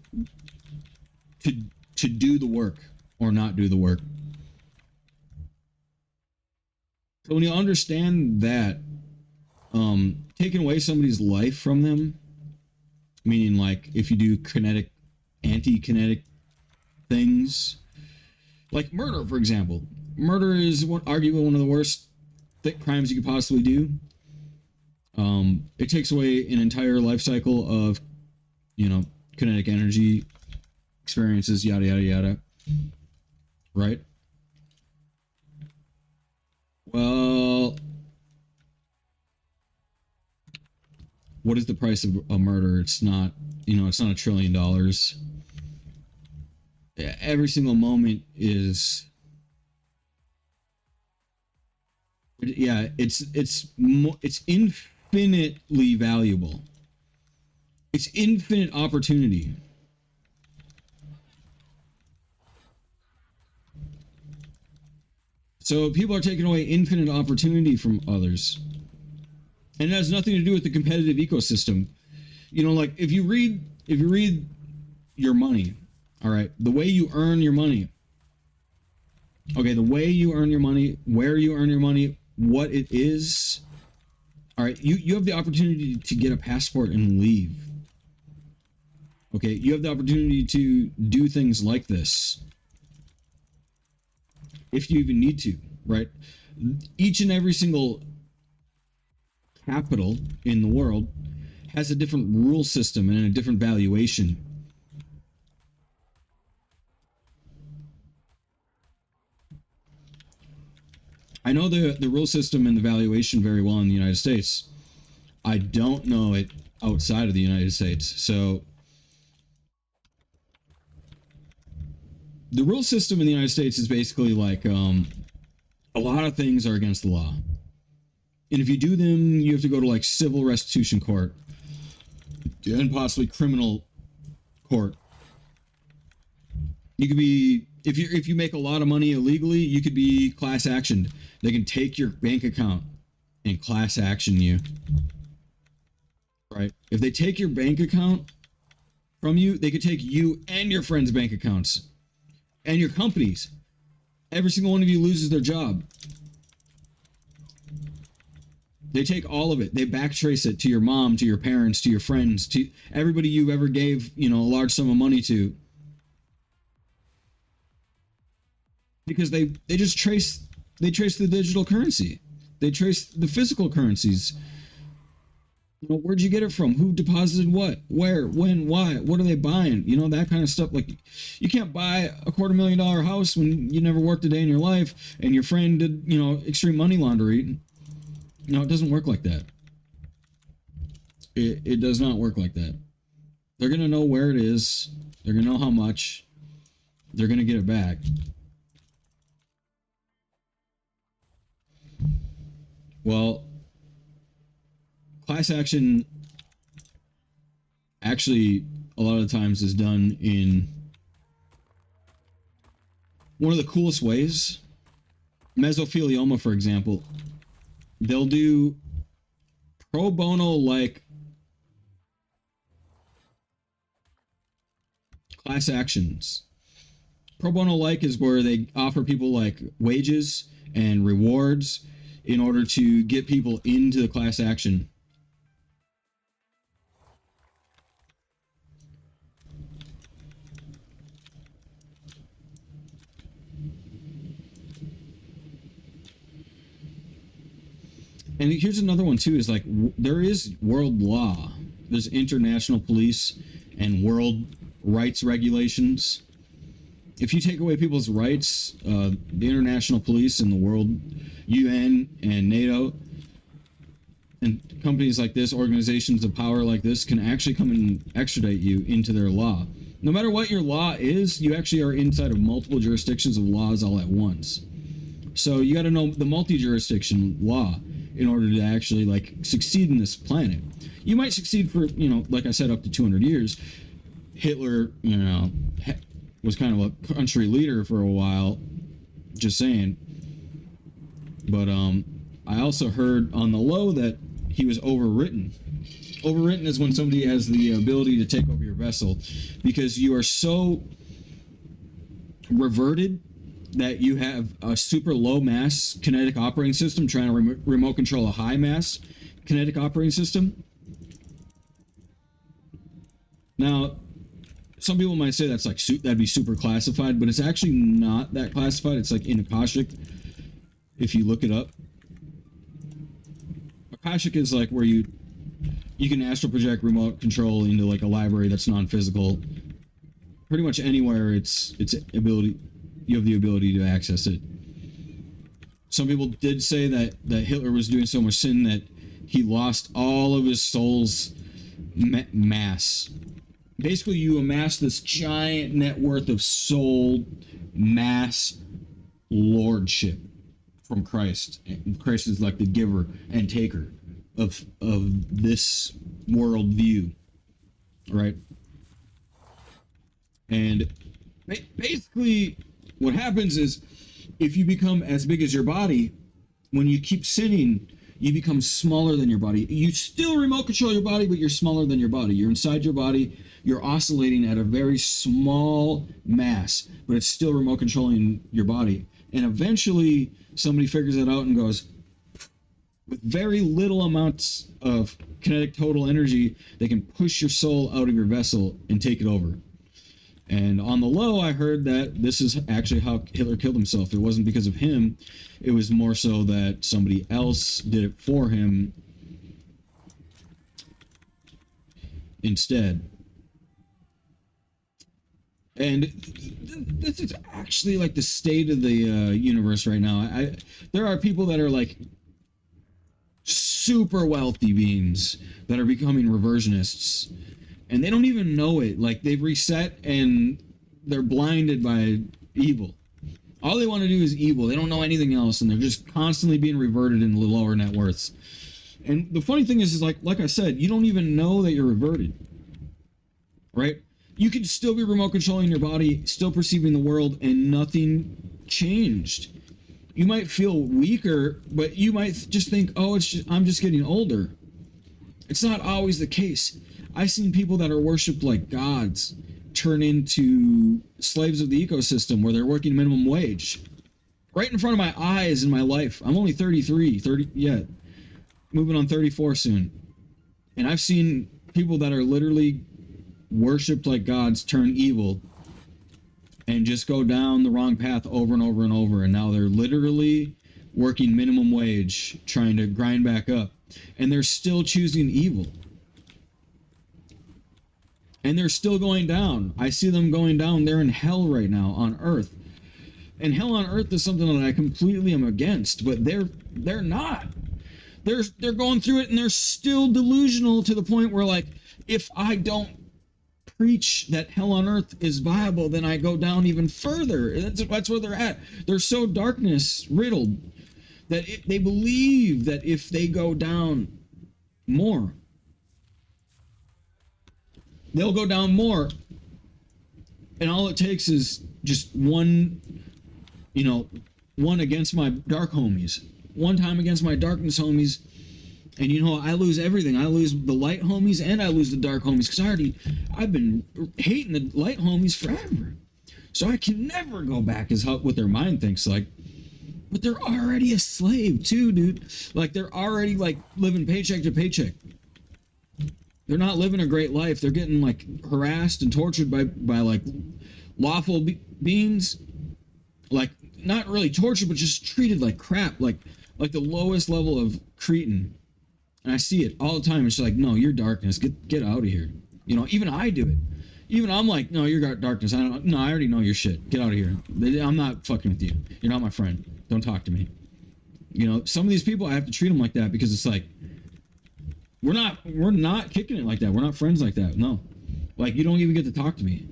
to do the work or not do the work. So when you understand that, taking away somebody's life from them, meaning like if you do kinetic, anti-kinetic things, like murder, for example. Murder is arguably one of the worst crimes you could possibly do. It takes away an entire life cycle of, kinetic energy experiences, yada, yada, yada. Right? Well, what is the price of a murder? It's not, it's not $1 trillion. Every single moment is, it's infinitely valuable. It's infinite opportunity. So people are taking away infinite opportunity from others. And it has nothing to do with the competitive ecosystem. Like if you read your money, all right, the way you earn your money. Okay, the way you earn your money, where you earn your money, what it is. All right, you have the opportunity to get a passport and leave. Okay, you have the opportunity to do things like this. If you even need to, right? Each and every single capital in the world has a different rule system and a different valuation. I know the rule system and the valuation very well in the United States. I don't know it outside of the United States. So the rule system in the United States is basically like a lot of things are against the law. And if you do them, you have to go to like civil restitution court and possibly criminal court. You could be, if you make a lot of money illegally, you could be class actioned. They can take your bank account and class action you. Right? If they take your bank account from you, they could take you and your friends' bank accounts and your companies. Every single one of you loses their job. They take all of it. They backtrace it to your mom, to your parents, to your friends, to everybody you ever gave, a large sum of money to. Because they just trace the digital currency. They trace the physical currencies. Where'd you get it from? Who deposited what? Where? When? Why? What are they buying? That kind of stuff. Like, you can't buy a $250,000 house when you never worked a day in your life and your friend did, extreme money laundering. It doesn't work like that. It does not work like that. They're going to know where it is. They're going to know how much. They're going to get it back. Well, class action actually a lot of the times is done in one of the coolest ways. Mesothelioma, for example. They'll do pro bono like class actions. Pro bono like is where they offer people like wages and rewards in order to get people into the class action. And here's another one too, is like there is world law. There's international police and world rights regulations. If you take away people's rights, the international police and the world UN and NATO and companies like this, organizations of power like this, can actually come and extradite you into their law. No matter what your law is, you actually are inside of multiple jurisdictions of laws all at once. So you got to know the multi-jurisdiction law in order to actually like succeed in this planet. You might succeed for, like I said, up to 200 years. Hitler, was kind of a country leader for a while. Just saying. But I also heard on the low that he was overwritten. Overwritten is when somebody has the ability to take over your vessel because you are so reverted that you have a super low mass kinetic operating system trying to remote control a high mass kinetic operating system. Now, some people might say that's like that'd be super classified, but it's actually not that classified. It's like in Akashic. If you look it up, Akashic is like where you can astral project remote control into like a library that's non-physical. Pretty much anywhere it's ability, you have the ability to access it. Some people did say that Hitler was doing so much sin that he lost all of his soul's mass. Basically, you amass this giant net worth of soul mass lordship from Christ. Christ is like the giver and taker of this world view, right? And basically, what happens is if you become as big as your body, when you keep sinning, you become smaller than your body. You still remote control your body, but you're smaller than your body. You're inside your body. You're oscillating at a very small mass, but it's still remote controlling your body. And eventually, somebody figures it out and goes, with very little amounts of kinetic total energy, they can push your soul out of your vessel and take it over. And on the low, I heard that this is actually how Hitler killed himself. It wasn't because of him. It was more so that somebody else did it for him instead. And this is actually like the state of the universe right now. There are people that are like super wealthy beings that are becoming reversionists. And they don't even know it. Like, they've reset and they're blinded by evil. All they want to do is evil. They don't know anything else, and they're just constantly being reverted into the lower net worths. And the funny thing is like I said, you don't even know that you're reverted. Right? You could still be remote controlling your body, still perceiving the world, and nothing changed. You might feel weaker, but you might just think, oh, I'm just getting older. It's not always the case. I've seen people that are worshipped like gods turn into slaves of the ecosystem where they're working minimum wage. Right in front of my eyes in my life. I'm only 30, moving on 34 soon. And I've seen people that are literally worshipped like gods turn evil and just go down the wrong path over and over and over. And now they're literally working minimum wage, trying to grind back up. And they're still choosing evil. And they're still going down. I see them going down. They're in hell right now on Earth. And hell on Earth is something that I completely am against, but they're not. They're going through it and they're still delusional to the point where, like, if I don't preach that hell on Earth is viable, then I go down even further. That's where they're at. They're so darkness riddled that they believe that if they go down more, they'll go down more. And all it takes is just one against my dark homies. One time against my darkness homies. And I lose everything. I lose the light homies and I lose the dark homies. Because I've been hating the light homies forever. So I can never go back as what their mind thinks like. But they're already a slave too, dude. Like, they're already like living paycheck to paycheck. They're not living a great life. They're getting like harassed and tortured by like lawful beings. Like, not really tortured, but just treated like crap. Like the lowest level of cretin. And I see it all the time. It's like, no, you're darkness. Get out of here. Even I do it. Even I'm like, no, you're darkness. I already know your shit. Get out of here. I'm not fucking with you. You're not my friend. Don't talk to me. Some of these people, I have to treat them like that because it's like, we're not kicking it like that. We're not friends like that. No. Like, you don't even get to talk to me.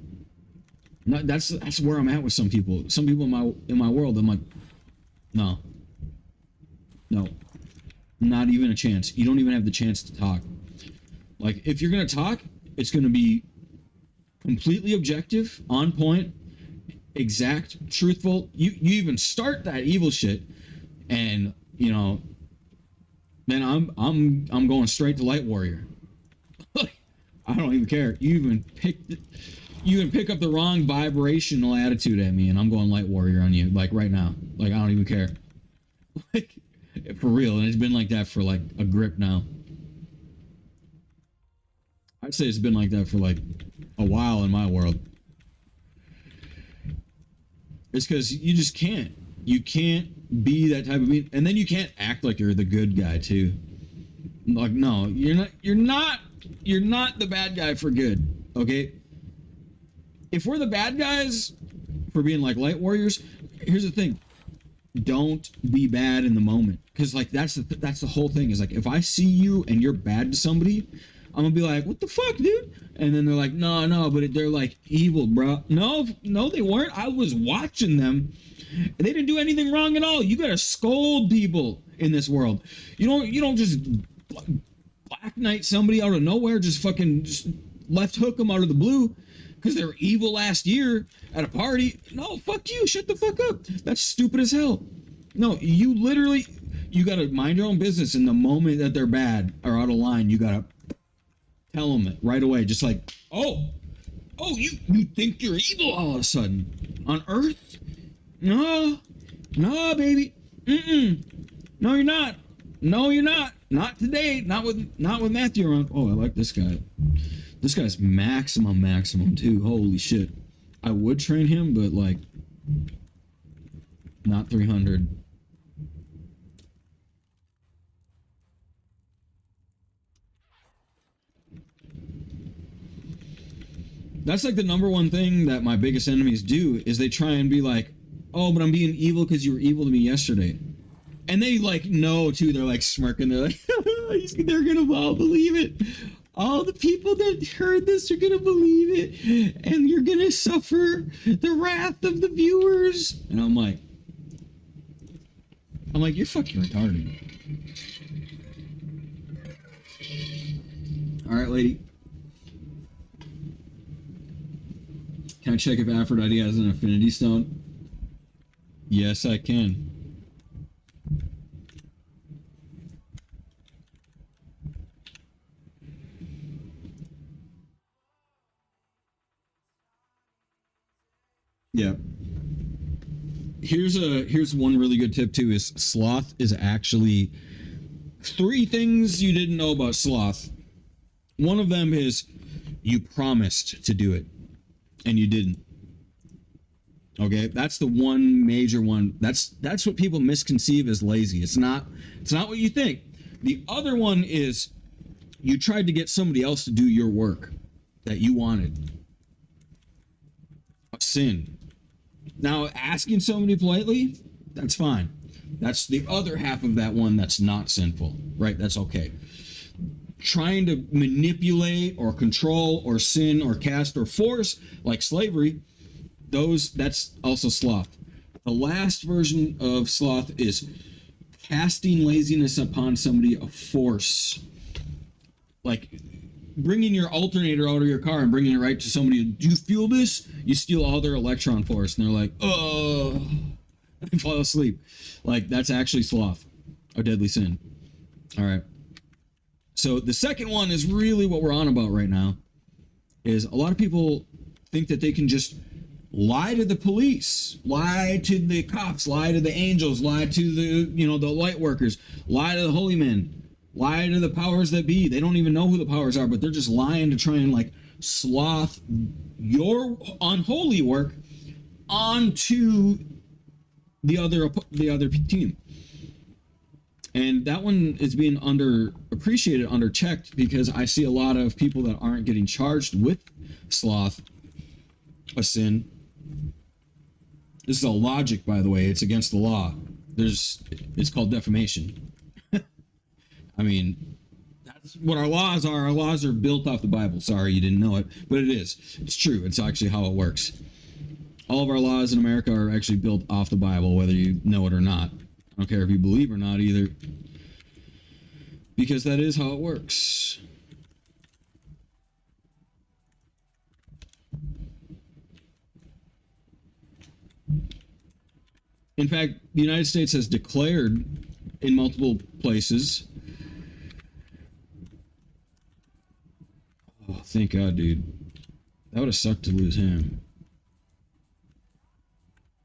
That's where I'm at with some people. Some people in my world, I'm like, No. No. Not even a chance. You don't even have the chance to talk. Like, if you're going to talk, it's going to be completely objective, on point, exact, truthful. You even start that evil shit, and you know, then I'm going straight to light warrior. I don't even care. You even pick up the wrong vibrational attitude at me, and I'm going light warrior on you, like right now. Like, I don't even care. Like, for real, and it's been like that for like a grip now. I'd say it's been like that for like a while in my world. It's because you just can't. You can't be that type of being, and then you can't act like you're the good guy too. Like, no, you're not. You're not the bad guy for good. Okay. If we're the bad guys for being like light warriors, here's the thing: don't be bad in the moment, because like that's the whole thing. Is like, if I see you and you're bad to somebody, I'm gonna be like, what the fuck, dude? And then they're like, no, but they're like evil, bro. No, they weren't. I was watching them. They didn't do anything wrong at all. You gotta scold people in this world. You don't just Black Knight somebody out of nowhere, just left hook them out of the blue because they were evil last year at a party. No, fuck you. Shut the fuck up. That's stupid as hell. No, you gotta mind your own business. In the moment that they're bad or out of line, you gotta tell them it right away. Just like, oh, you think you're evil all of a sudden on Earth? No, baby. No, you're not. No, you're not. Not today. Not with Matthew around. Oh, I like this guy. This guy's maximum too. Holy shit. I would train him, but like, not 300. That's like the number one thing that my biggest enemies do, is they try and be like, oh, but I'm being evil because you were evil to me yesterday. And they like know too. They're like smirking. They're like, they're gonna all believe it. All the people that heard this are gonna believe it, and you're gonna suffer the wrath of the viewers. And I'm like, you're fucking retarded. All right, lady. Can I check if Aphrodite has an affinity stone? Yes, I can. Yeah. Here's one really good tip too, is sloth is actually 3 things you didn't know about sloth. One of them is you promised to do it and you didn't. Okay? That's the one major one. That's what people misconceive as lazy. It's not what you think. The other one is you tried to get somebody else to do your work that you wanted. A sin. Now, asking somebody politely, that's fine. That's the other half of that one that's not sinful, right? That's okay. Trying to manipulate or control or sin or cast or force, like slavery, that's also sloth. The last version of sloth is casting laziness upon somebody of force. Like bringing your alternator out of your car and bringing it right to somebody. Do you feel this? You steal all their electron force, and they're like, oh, and fall asleep. Like, that's actually sloth, a deadly sin. All right. So the second one is really what we're on about right now, is a lot of people think that they can just lie to the police, lie to the cops, lie to the angels, lie to the light workers, lie to the holy men, lie to the powers that be. They don't even know who the powers are, but they're just lying to try and like sloth your unholy work onto the other team. And that one is being underappreciated, underchecked, because I see a lot of people that aren't getting charged with sloth, a sin. This is a logic, by the way. It's against the law. It's called defamation. I mean, that's what our laws are. Our laws are built off the Bible. Sorry you didn't know it, but it is. It's true. It's actually how it works. All of our laws in America are actually built off the Bible, whether you know it or not. I don't care if you believe or not either, because that is how it works. In fact, the United States has declared in multiple places. Oh, thank God, dude. That would have sucked to lose him.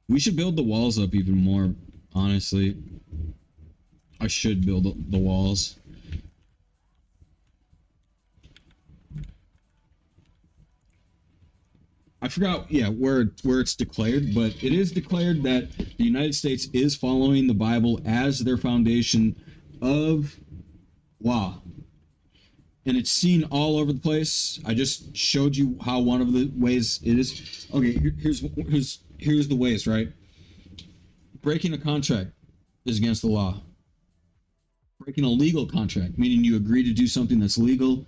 We should build the walls up even more, honestly. I should build the walls. I forgot, yeah, where it's declared, but it is declared that the United States is following the Bible as their foundation of law. And it's seen all over the place. I just showed you how one of the ways it is. Okay, here's the ways, right? Breaking a contract is against the law. Breaking a legal contract, meaning you agree to do something that's legal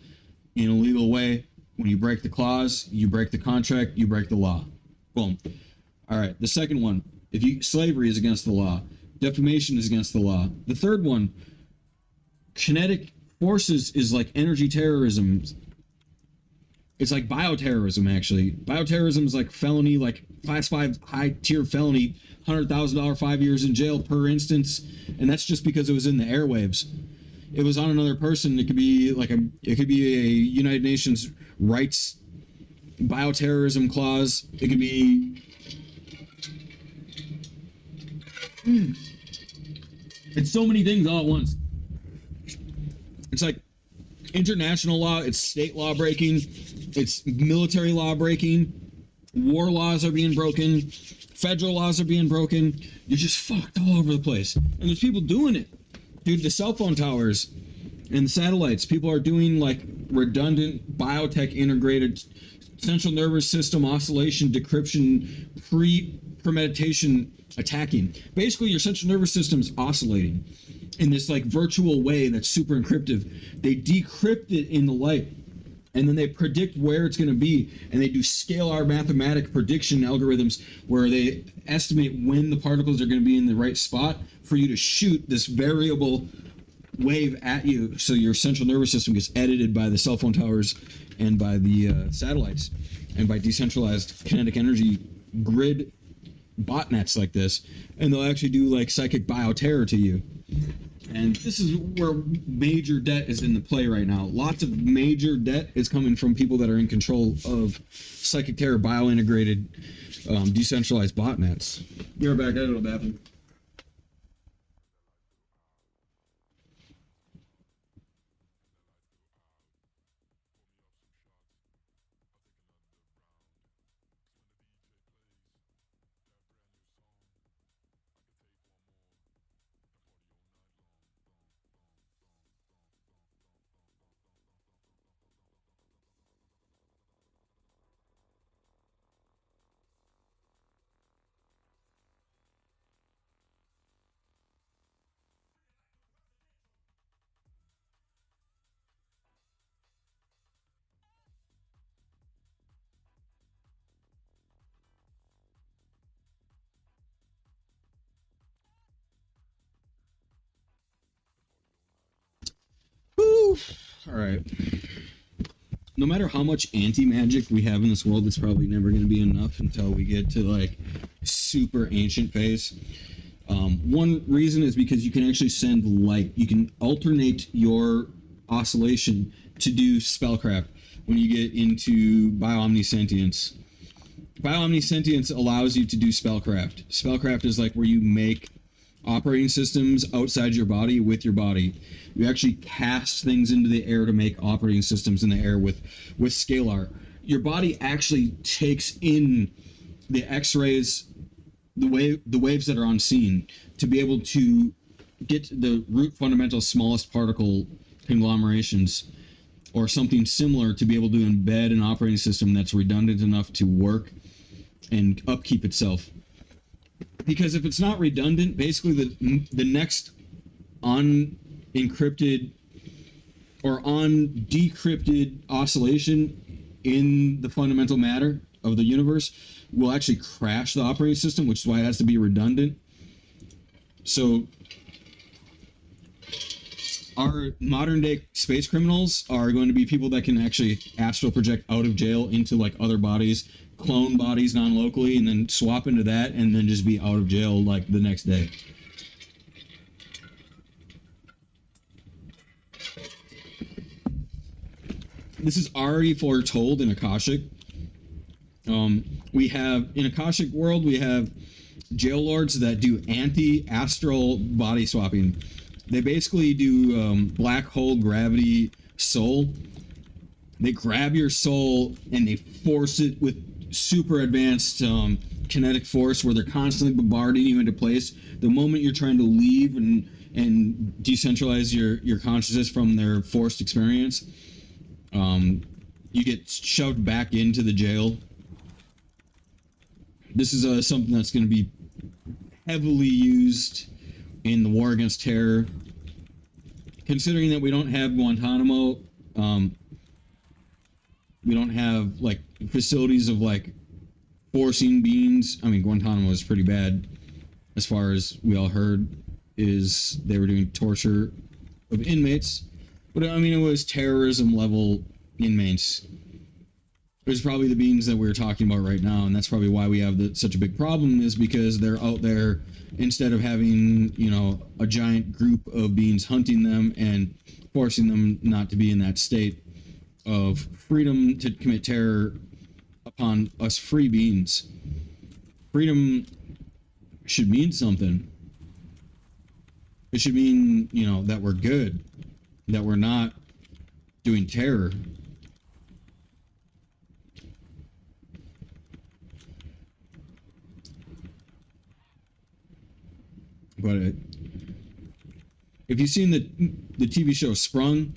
in a legal way. When you break the clause, you break the contract, you break the law. Boom. All right. The second one, slavery is against the law. Defamation is against the law. The third one, kinetic forces is like energy terrorism. It's like bioterrorism, actually. Bioterrorism is like felony, like class 5 high tier felony, $100,000, 5 years in jail per instance, and that's just because it was in the airwaves. It was on another person. It could be a United Nations rights bioterrorism clause. It could be. It's so many things all at once. It's like international law, it's state law breaking, it's military law breaking, war laws are being broken, federal laws are being broken. You're just fucked all over the place. And there's people doing it. Dude, the cell phone towers and the satellites, people are doing like redundant biotech integrated central nervous system oscillation, decryption, premeditation attacking. Basically, your central nervous system is oscillating in this like virtual way that's super encryptive. They decrypt it in the light, and then they predict where it's going to be, and they do scalar mathematic prediction algorithms where they estimate when the particles are going to be in the right spot for you to shoot this variable wave at you, so your central nervous system gets edited by the cell phone towers and by the satellites and by decentralized kinetic energy grid botnets like this, and they'll actually do like psychic bioterror to you. And this is where major debt is in the play right now. Lots of major debt is coming from people that are in control of psychic terror, biointegrated, decentralized botnets. Be right back. I gotta go to the bathroom. Woo! All right. No matter how much anti-magic we have in this world, it's probably never going to be enough until we get to like super ancient phase. One reason is because you can actually send light. You can alternate your oscillation to do spellcraft when you get into bioomniscience. Bioomniscience allows you to do spellcraft. Spellcraft is like where you make operating systems outside your body with your body. You actually cast things into the air to make operating systems in the air with scalar. Your body actually takes in the X-rays, the waves that are unseen, to be able to get the root fundamental smallest particle conglomerations or something similar to be able to embed an operating system that's redundant enough to work and upkeep itself. Because if it's not redundant, basically the next unencrypted or undecrypted oscillation in the fundamental matter of the universe will actually crash the operating system, which is why it has to be redundant. So our modern day space criminals are going to be people that can actually astral project out of jail into like other bodies, clone bodies non-locally, and then swap into that, and then just be out of jail like the next day. This is already foretold in Akashic. We have in Akashic world, we have jail lords that do anti-astral body swapping. They basically do black hole gravity soul. They grab your soul and they force it with super advanced kinetic force, where they're constantly bombarding you into place. The moment you're trying to leave and decentralize your consciousness from their forced experience, you get shoved back into the jail. This is something that's going to be heavily used in the war against terror. Considering that we don't have Guantanamo, we don't have like facilities of like forcing beings. I mean, Guantanamo is pretty bad, as far as we all heard, is they were doing torture of inmates. But I mean, it was terrorism level inmates. It was probably the beings that we were talking about right now, and that's probably why we have such a big problem, is because they're out there, instead of having, you know, a giant group of beings hunting them and forcing them not to be in that state of freedom to commit terror upon us free beings. Freedom should mean something. It should mean, you know, that we're good, that we're not doing terror. But if you've seen the TV show Sprung,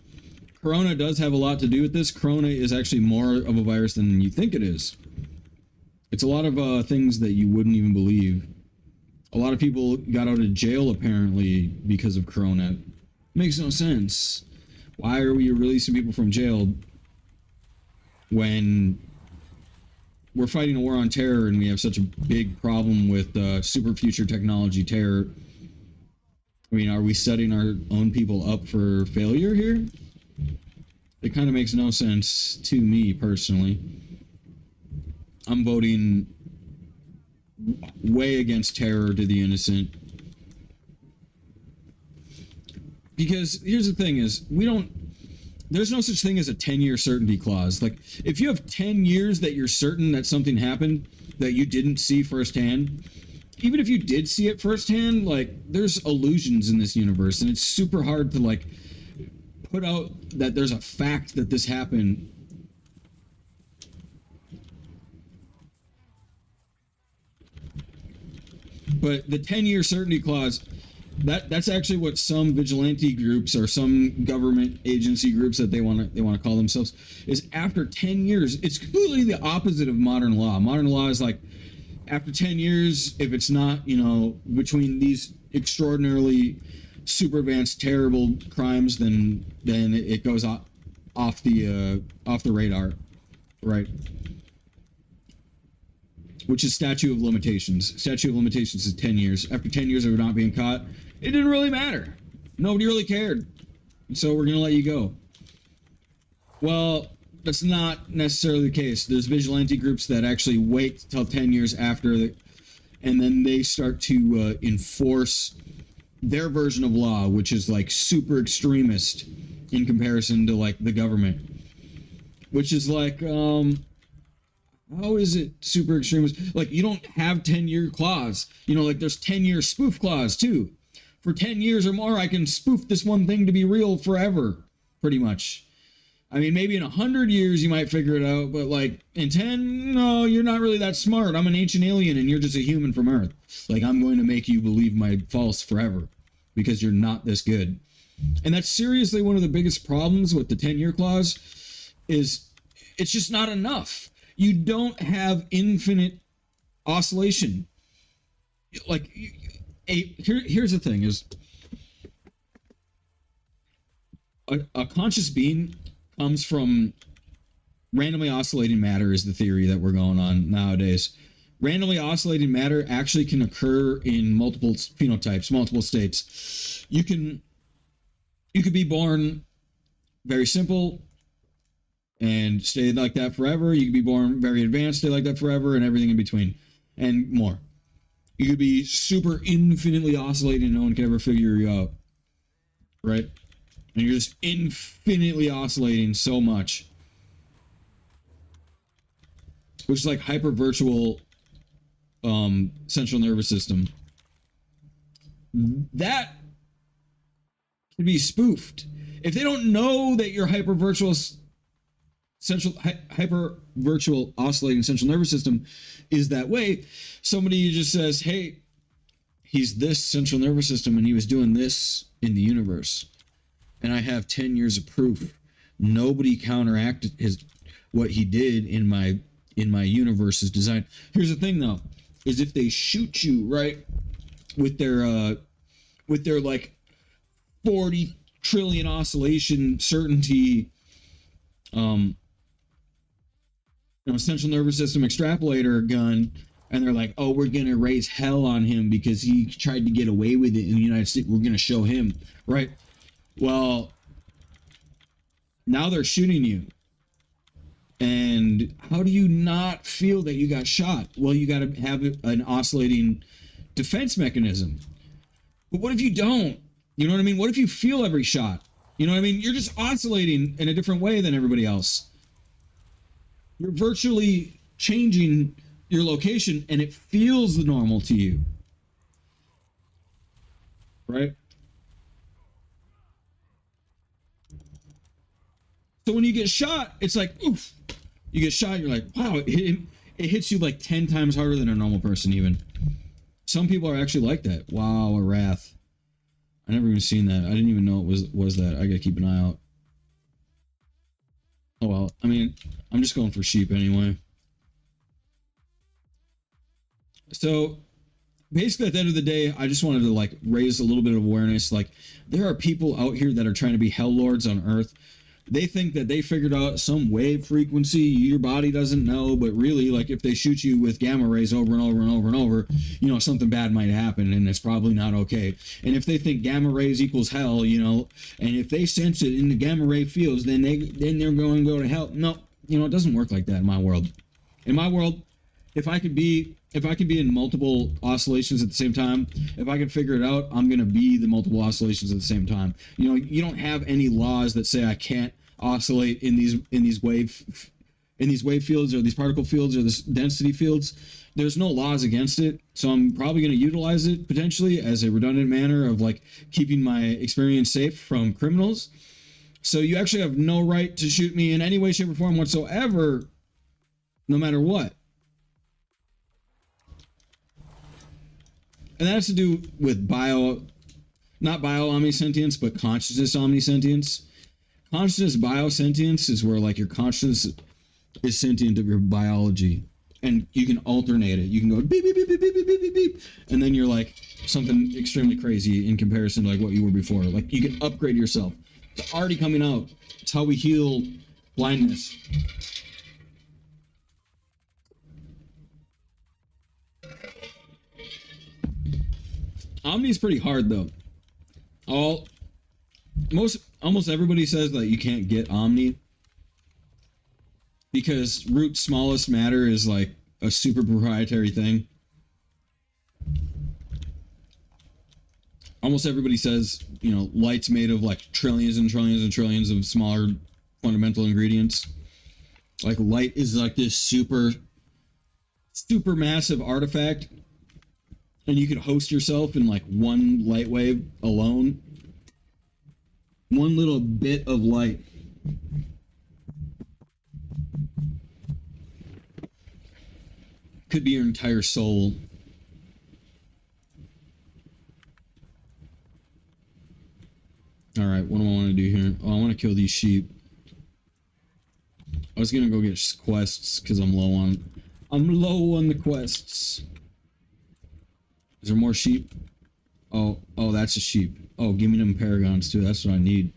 Corona does have a lot to do with this. Corona is actually more of a virus than you think it is. It's a lot of things that you wouldn't even believe. A lot of people got out of jail apparently because of Corona. Makes no sense. Why are we releasing people from jail when we're fighting a war on terror and we have such a big problem with super future technology terror? I mean, are we setting our own people up for failure here? It kind of makes no sense to me personally. I'm voting way against terror to the innocent. Because here's the thing is, there's no such thing as a 10-year certainty clause. Like, if you have 10 years that you're certain that something happened that you didn't see firsthand, even if you did see it firsthand, like, there's illusions in this universe, and it's super hard to, like, put out that there's a fact that this happened. But the 10-year certainty clause, that's actually what some vigilante groups or some government agency groups that they want to call themselves, is after 10 years. It's completely the opposite of modern law. Modern law is like, after 10 years, if it's not, you know, between these extraordinarily super advanced terrible crimes, then it goes off the radar, right? Which is statute of limitations. Statute of limitations is 10 years. After 10 years of not being caught, it didn't really matter. Nobody really cared. So we're going to let you go. Well, that's not necessarily the case. There's vigilante groups that actually wait till 10 years after, and then they start to enforce their version of law, which is like super extremist in comparison to like the government. Which is like, how is it super extremist? Like, you don't have 10-year clause. You know, like, there's 10-year spoof clause, too. For 10 years or more, I can spoof this one thing to be real forever, pretty much. I mean, maybe in 100 years you might figure it out, but, like, in 10, no, you're not really that smart. I'm an ancient alien, and you're just a human from Earth. Like, I'm going to make you believe my false forever, because you're not this good. And that's seriously one of the biggest problems with the 10-year clause, is it's just not enough. You don't have infinite oscillation. Like, here's the thing: is a conscious being comes from randomly oscillating matter. Is the theory that we're going on nowadays? randomly oscillating matter actually can occur in multiple phenotypes, multiple states. You could be born very simple and stay like that forever. You could be born very advanced, stay like that forever, and everything in between, and more. You could be super infinitely oscillating and no one can ever figure you out. Right? And you're just infinitely oscillating so much. Which is like hyper virtual central nervous system. That can be spoofed. If they don't know that your hyper virtual oscillating central nervous system is that way, somebody just says, hey, he's this central nervous system and he was doing this in the universe. And I have 10 years of proof. Nobody counteracted what he did in my universe's design. Here's the thing though, is if they shoot you right with their like 40 trillion oscillation certainty central nervous system extrapolator gun, and they're like, oh, we're gonna raise hell on him because he tried to get away with it in the United States, we're gonna show him, right? Well, now they're shooting you. And how do you not feel that you got shot? Well, you got to have an oscillating defense mechanism. But what if you don't? You know what I mean? What if you feel every shot? You know what I mean? You're just oscillating in a different way than everybody else. You're virtually changing your location and it feels normal to you. Right? So when you get shot, it's like, oof. You get shot, you're like, wow, it hits you like 10 times harder than a normal person even. Some people are actually like that. Wow, a wrath. I never even seen that. I didn't even know it was that. I gotta keep an eye out. Oh well, I mean, I'm just going for sheep anyway. So basically at the end of the day, I just wanted to like raise a little bit of awareness. Like there are people out here that are trying to be hell lords on Earth. They think that they figured out some wave frequency your body doesn't know, but really, like if they shoot you with gamma rays over and over and over and over, you know, something bad might happen and it's probably not okay. And if they think gamma rays equals hell, you know, and if they sense it in the gamma ray fields, then they're going to go to hell. No, you know, it doesn't work like that in my world. In my world, if I could be in multiple oscillations at the same time, if I could figure it out, I'm going to be the multiple oscillations at the same time. You know, you don't have any laws that say I can't oscillate in these wave fields or these particle fields or this density fields. There's no laws against it. So I'm probably going to utilize it potentially as a redundant manner of like keeping my experience safe from criminals. So you actually have no right to shoot me in any way, shape, or form whatsoever, no matter what. And that has to do with not bio omnisentience, but consciousness omnisentience. Consciousness biosentience is where like your consciousness is sentient of your biology. And you can alternate it. You can go beep, beep, beep, beep, beep, beep, beep, beep. And then you're like something extremely crazy in comparison to like what you were before. Like you can upgrade yourself. It's already coming out. It's how we heal blindness. Omni is pretty hard though. Almost everybody says that you can't get Omni because root smallest matter is like a super proprietary thing. Almost everybody says, you know, light's made of like trillions and trillions and trillions of smaller fundamental ingredients. Like light is like this super massive artifact, and you could host yourself in like one light wave alone. One little bit of light. Could be your entire soul. All right, what do I want to do here? Oh, I want to kill these sheep. I was gonna go get quests because I'm low on the quests. Is there more sheep? Oh, that's a sheep. Oh, give me them paragons too. That's what I need.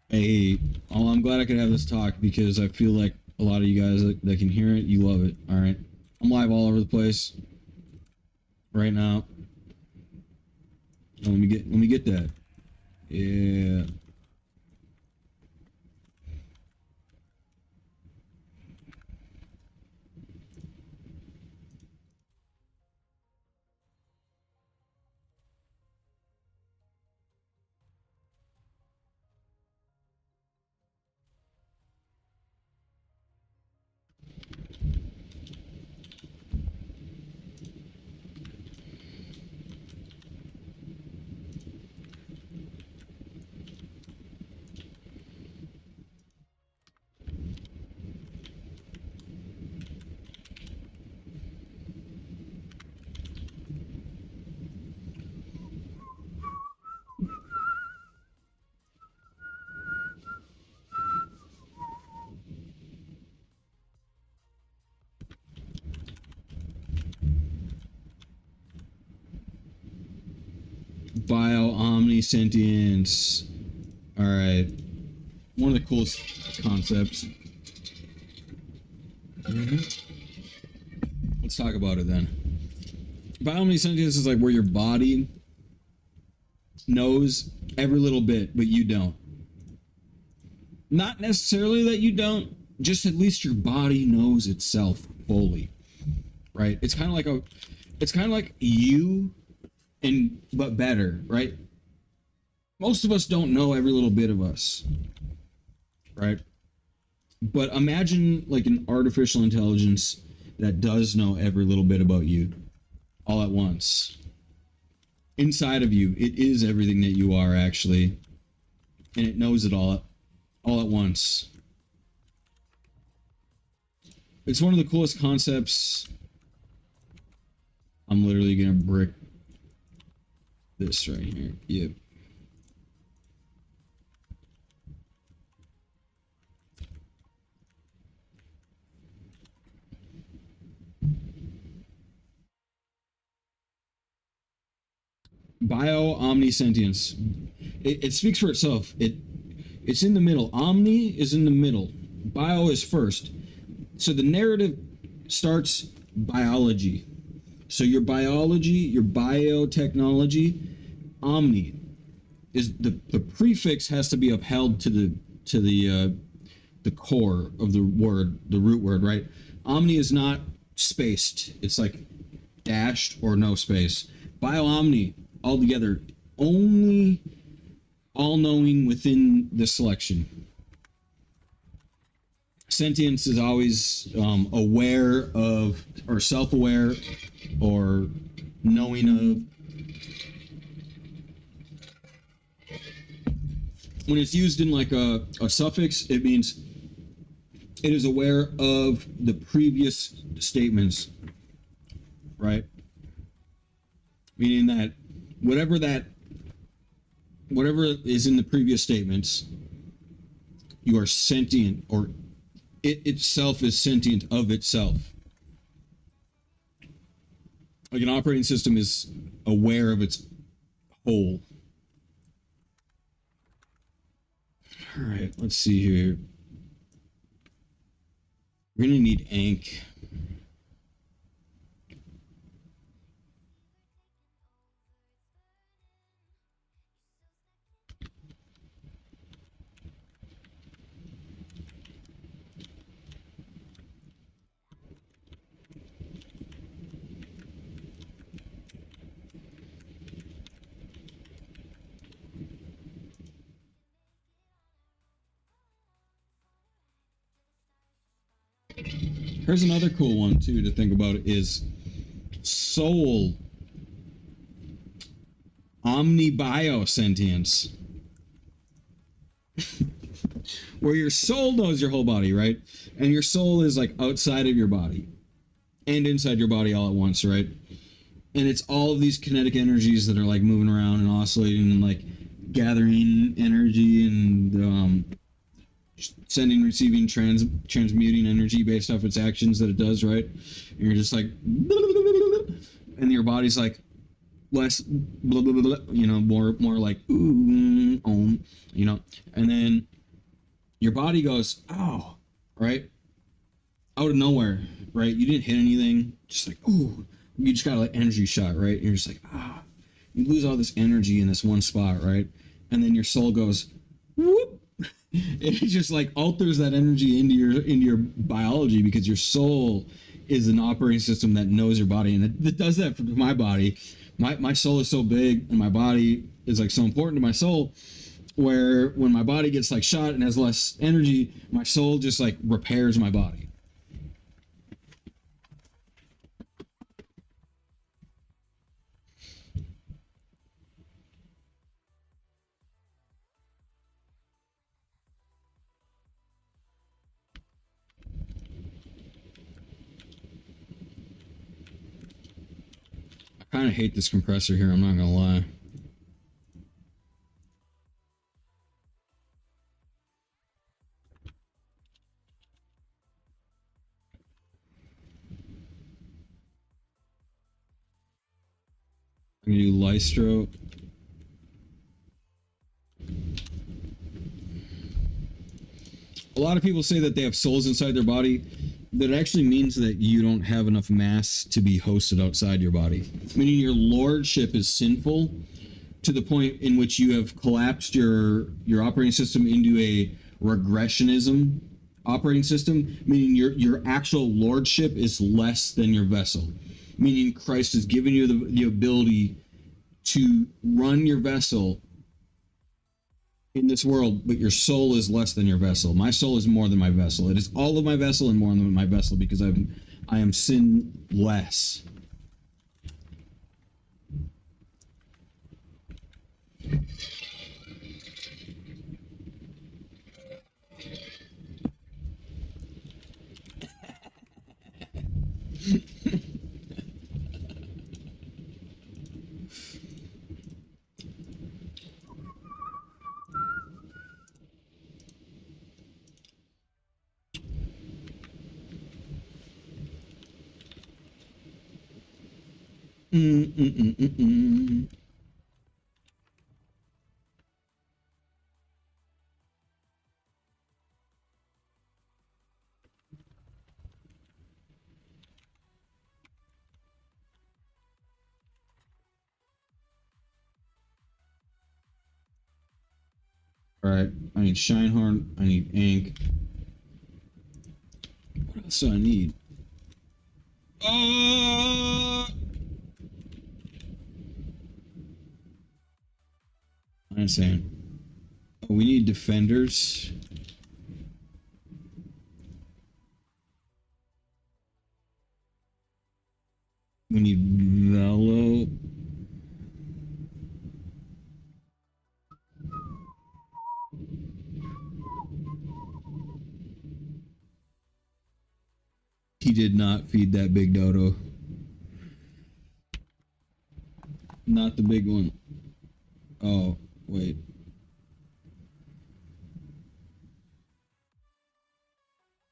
Hey, I'm glad I could have this talk because I feel like a lot of you guys that can hear it, you love it. All right, I'm live all over the place right now. Let me get that. Yeah. Bio omnisentience. All right. One of the coolest concepts. Let's talk about it then. Bio omnisentience is like where your body knows every little bit, but you don't. Not necessarily that you don't, just at least your body knows itself fully. Right? It's kind of like you and but better, right? Most of us don't know every little bit of us. Right? But imagine like an artificial intelligence that does know every little bit about you all at once. Inside of you, it is everything that you are actually, and it knows it all at once. It's one of the coolest concepts. I'm literally gonna brick this right here. Yep. Bio omnisentience. It speaks for itself. It's in the middle. Omni is in the middle. Bio is first. So the narrative starts biology. So your biology, your biotechnology, omni is the prefix has to be upheld to the core of the word, the root word, right? Omni is not spaced. It's like dashed or no space. Bio omni altogether, only all-knowing within the selection. Sentience is always aware of, or self-aware, or knowing of. When it's used in like a suffix, it means it is aware of the previous statements, right? Meaning that whatever is in the previous statements, you are sentient, or it itself is sentient of itself. Like an operating system is aware of its whole. All right, let's see here. We're gonna need ink. Here's another cool one too to think about is soul omnibiosentience. Where your soul knows your whole body, right? And your soul is like outside of your body and inside your body all at once, right? And it's all of these kinetic energies that are like moving around and oscillating and like gathering energy and sending, receiving, transmuting energy based off its actions that it does, right? And you're just like, and your body's like less, blah, blah, blah, you know, more like, ooh, you know, and then your body goes, oh, right? out of nowhere, right? You didn't hit anything, just like, ooh, you just got like energy shot, right? And you're just like, ah, you lose all this energy in this one spot, right? And then your soul goes, whoop. It just like alters that energy into your biology because your soul is an operating system that knows your body, and it does that for my body. My soul is so big, and my body is like so important to my soul. Where when my body gets like shot and has less energy, my soul just like repairs my body. I kind of hate this compressor here. I'm not gonna lie. I'm gonna do Lystro. A lot of people say that they have souls inside their body. That actually means that you don't have enough mass to be hosted outside your body. Meaning your lordship is sinful to the point in which you have collapsed your operating system into a regressionism operating system, meaning your actual lordship is less than your vessel. Meaning Christ has given you the ability to run your vessel in this world, but your soul is less than your vessel. My soul is more than my vessel. It is all of my vessel and more than my vessel because I am sinless. Mm, mm, mm, mm, mm. All right, I need Shinehorn. I need Ink. What else do I need? I understand. Oh, we need defenders. We need Velo. He did not feed that big dodo. Not the big one. Oh, wait.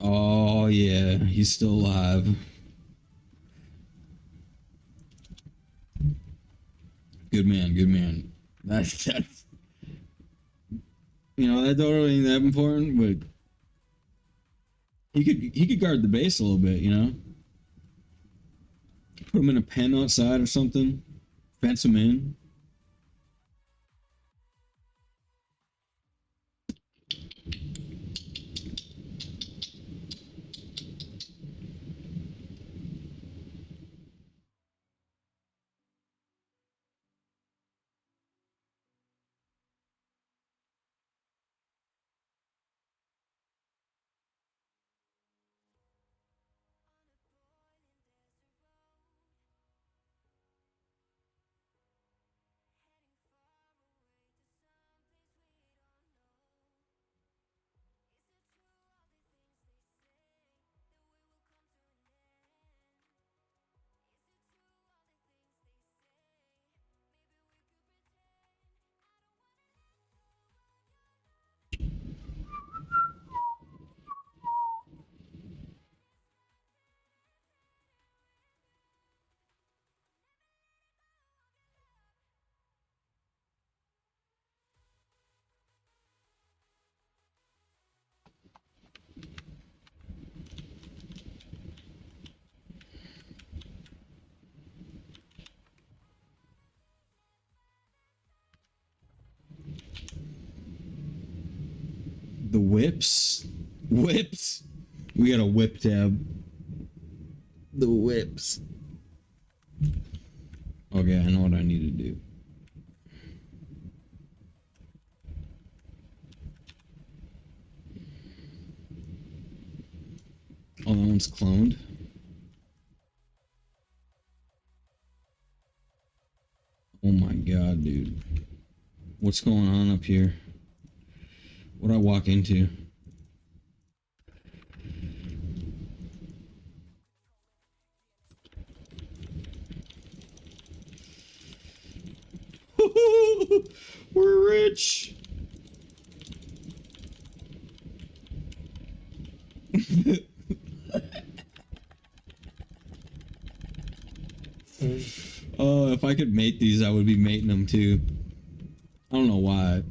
Oh, yeah. He's still alive. Good man, good man. That's that dodo ain't that important, but he could guard the base a little bit. Put him in a pen outside or something. Fence him in. whips. Whips. We got a whip tab. The whips. Okay, I know what I need to do. Oh, that one's cloned. Oh my god, dude. What's going on up here? What'd I walk into? We're rich. Oh, if I could mate these, I would be mating them too. I don't know why.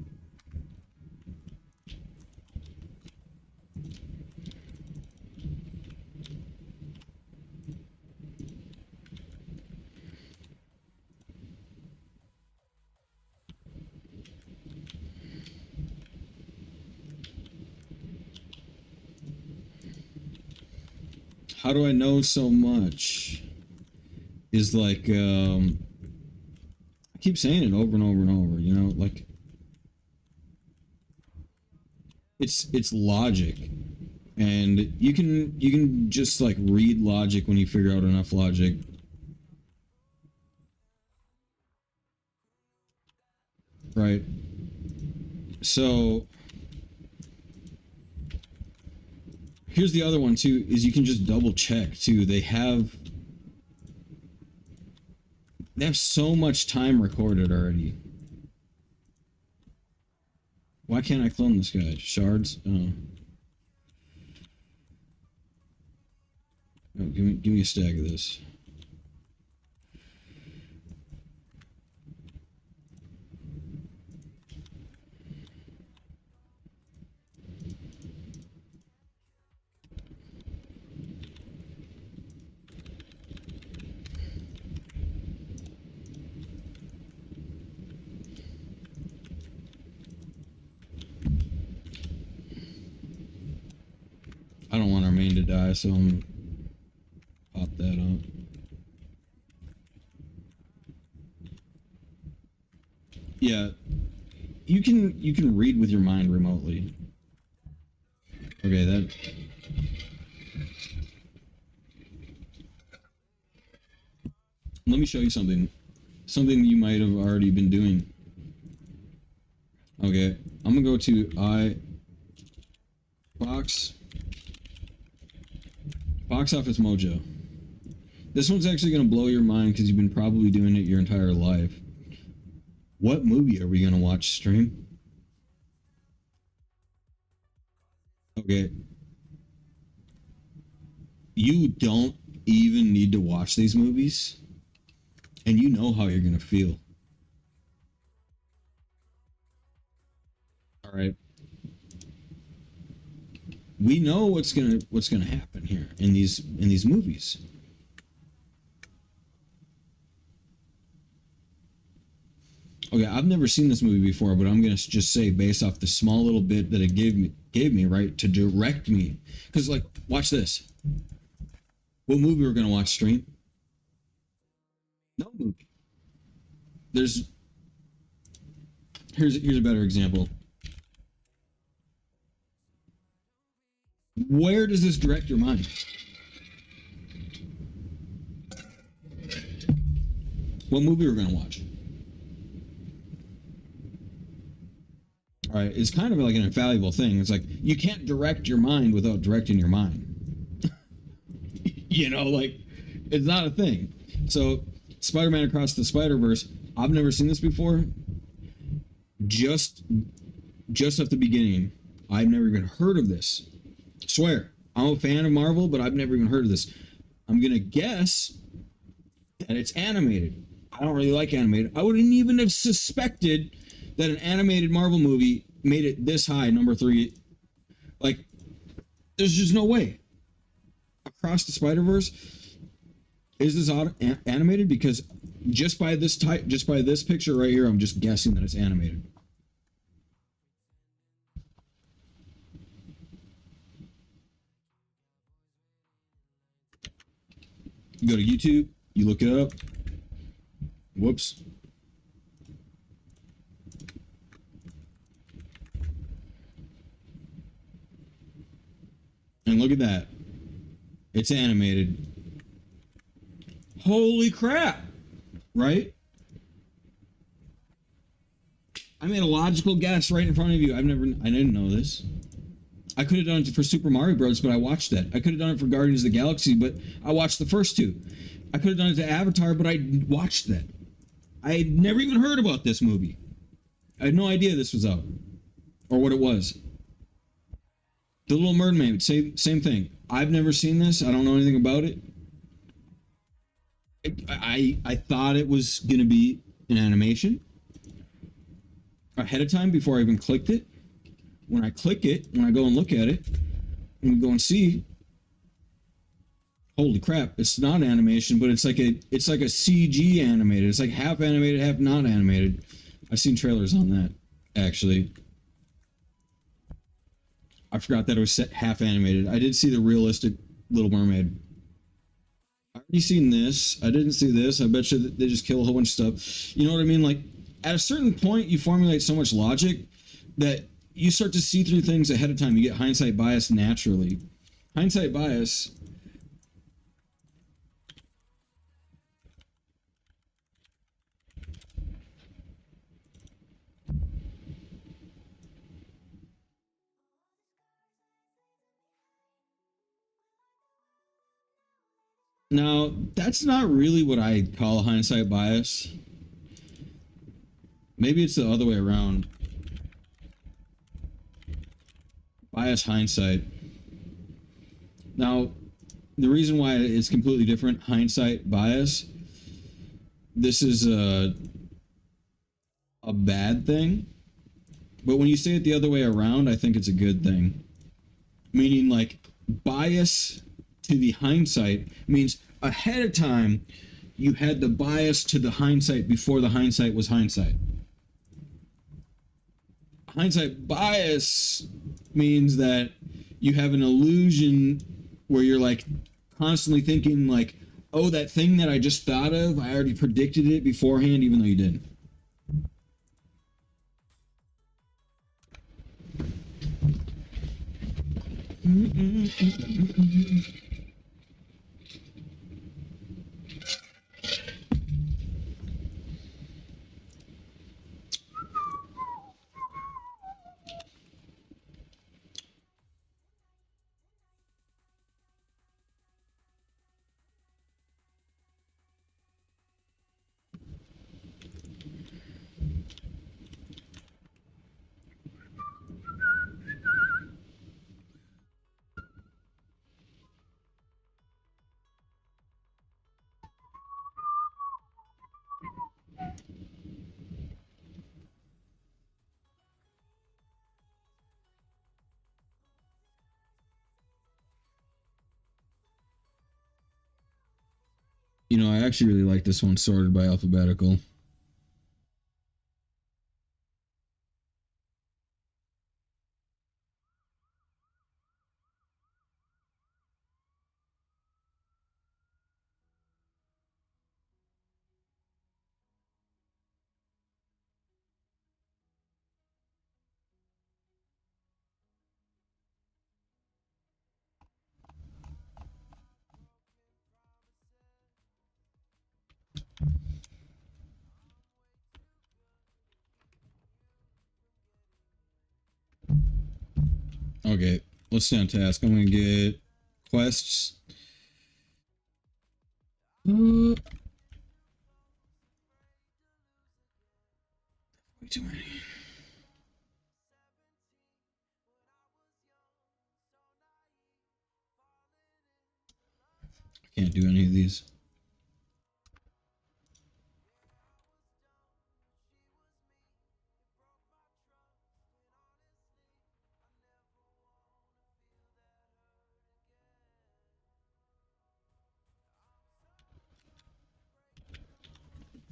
How do I know so much? Is like, I keep saying it over and over and over, you know, like, it's logic. And you can just like read logic when you figure out enough logic. Right. So here's the other one too, is you can just double check too. They have so much time recorded already. Why can't I clone this guy? Shards? Oh. Oh, give me a stack of this. I don't want our main to die, so I'm pop that up. Yeah, you can read with your mind remotely. Okay, that. Let me show you something. Something you might have already been doing. Okay, I'm gonna go to box office mojo. This one's actually gonna blow your mind because you've been probably doing it your entire life. What movie are we gonna watch stream? Okay. You don't even need to watch these movies, and you know how you're gonna feel. All right. We know what's gonna happen here in these movies. Okay, I've never seen this movie before, but I'm gonna just say based off the small little bit that it gave me right to direct me, because like watch this. What movie we're gonna watch stream? No movie. Here's a better example. Where does this direct your mind? What movie we're gonna watch? All right, it's kind of like an infallible thing. It's like you can't direct your mind without directing your mind. You know, like it's not a thing. So, Spider-Man Across the Spider-Verse. I've never seen this before. Just at the beginning, I've never even heard of this. Swear, I'm a fan of Marvel, but I've never even heard of this. I'm gonna guess that it's animated. I don't really like animated. I wouldn't even have suspected that an animated Marvel movie made it this high, number 3. Like, there's just no way. Across the Spider-Verse, is this animated? Because just by this picture right here, I'm just guessing that it's animated. You go to YouTube, you look it up. Whoops. And look at that. It's animated. Holy crap! Right? I made a logical guess right in front of you. I didn't know this. I could have done it for Super Mario Bros., but I watched that. I could have done it for Guardians of the Galaxy, but I watched the first two. I could have done it to Avatar, but I watched that. I had never even heard about this movie. I had no idea this was out or what it was. The Little Mermaid, same thing. I've never seen this. I don't know anything about it. I thought it was gonna be an animation ahead of time before I even clicked it. When I click it, when I go and look at it, and we go and see, holy crap! It's not animation, but it's like a CG animated. It's like half animated, half not animated. I've seen trailers on that actually. I forgot that it was half animated. I did see the realistic Little Mermaid. I already seen this. I didn't see this. I bet you they just kill a whole bunch of stuff. You know what I mean? Like, at a certain point, you formulate so much logic that you start to see through things ahead of time. You get hindsight bias naturally. Hindsight bias. Now, that's not really what I call hindsight bias. Maybe it's the other way around. Bias hindsight. Now, the reason why it's completely different, hindsight bias, this is a bad thing. But when you say it the other way around, I think it's a good thing. Meaning, like, bias to the hindsight means ahead of time you had the bias to the hindsight before the hindsight was hindsight. Hindsight bias means that you have an illusion where you're like constantly thinking like, oh, that thing that I just thought of, I already predicted it beforehand, even though you didn't. You know, I actually really like this one sorted by alphabetical. Okay, let's stay on task. I'm gonna get quests. Way too many. I can't do any of these.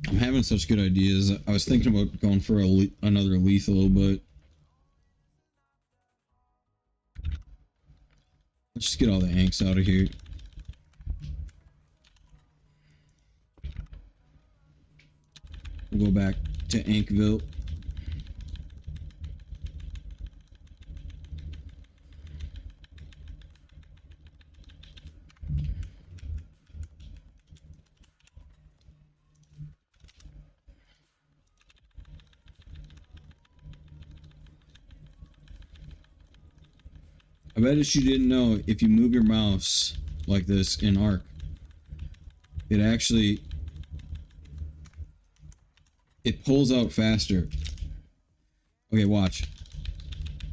I'm having such good ideas. I was thinking about going for another lethal, but let's just get all the angst out of here. We'll go back to Ankville. I bet if you didn't know, if you move your mouse like this in Arc, it actually it pulls out faster. Okay, watch.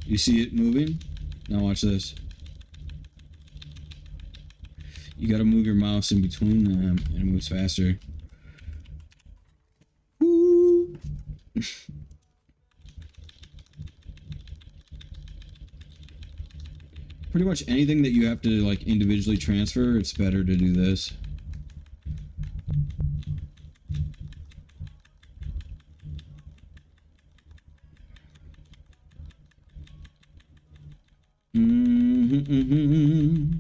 You see it moving? Now watch this. You gotta move your mouse in between them and it moves faster. Woo! Pretty much anything that you have to like individually transfer, it's better to do this. Mm-hmm.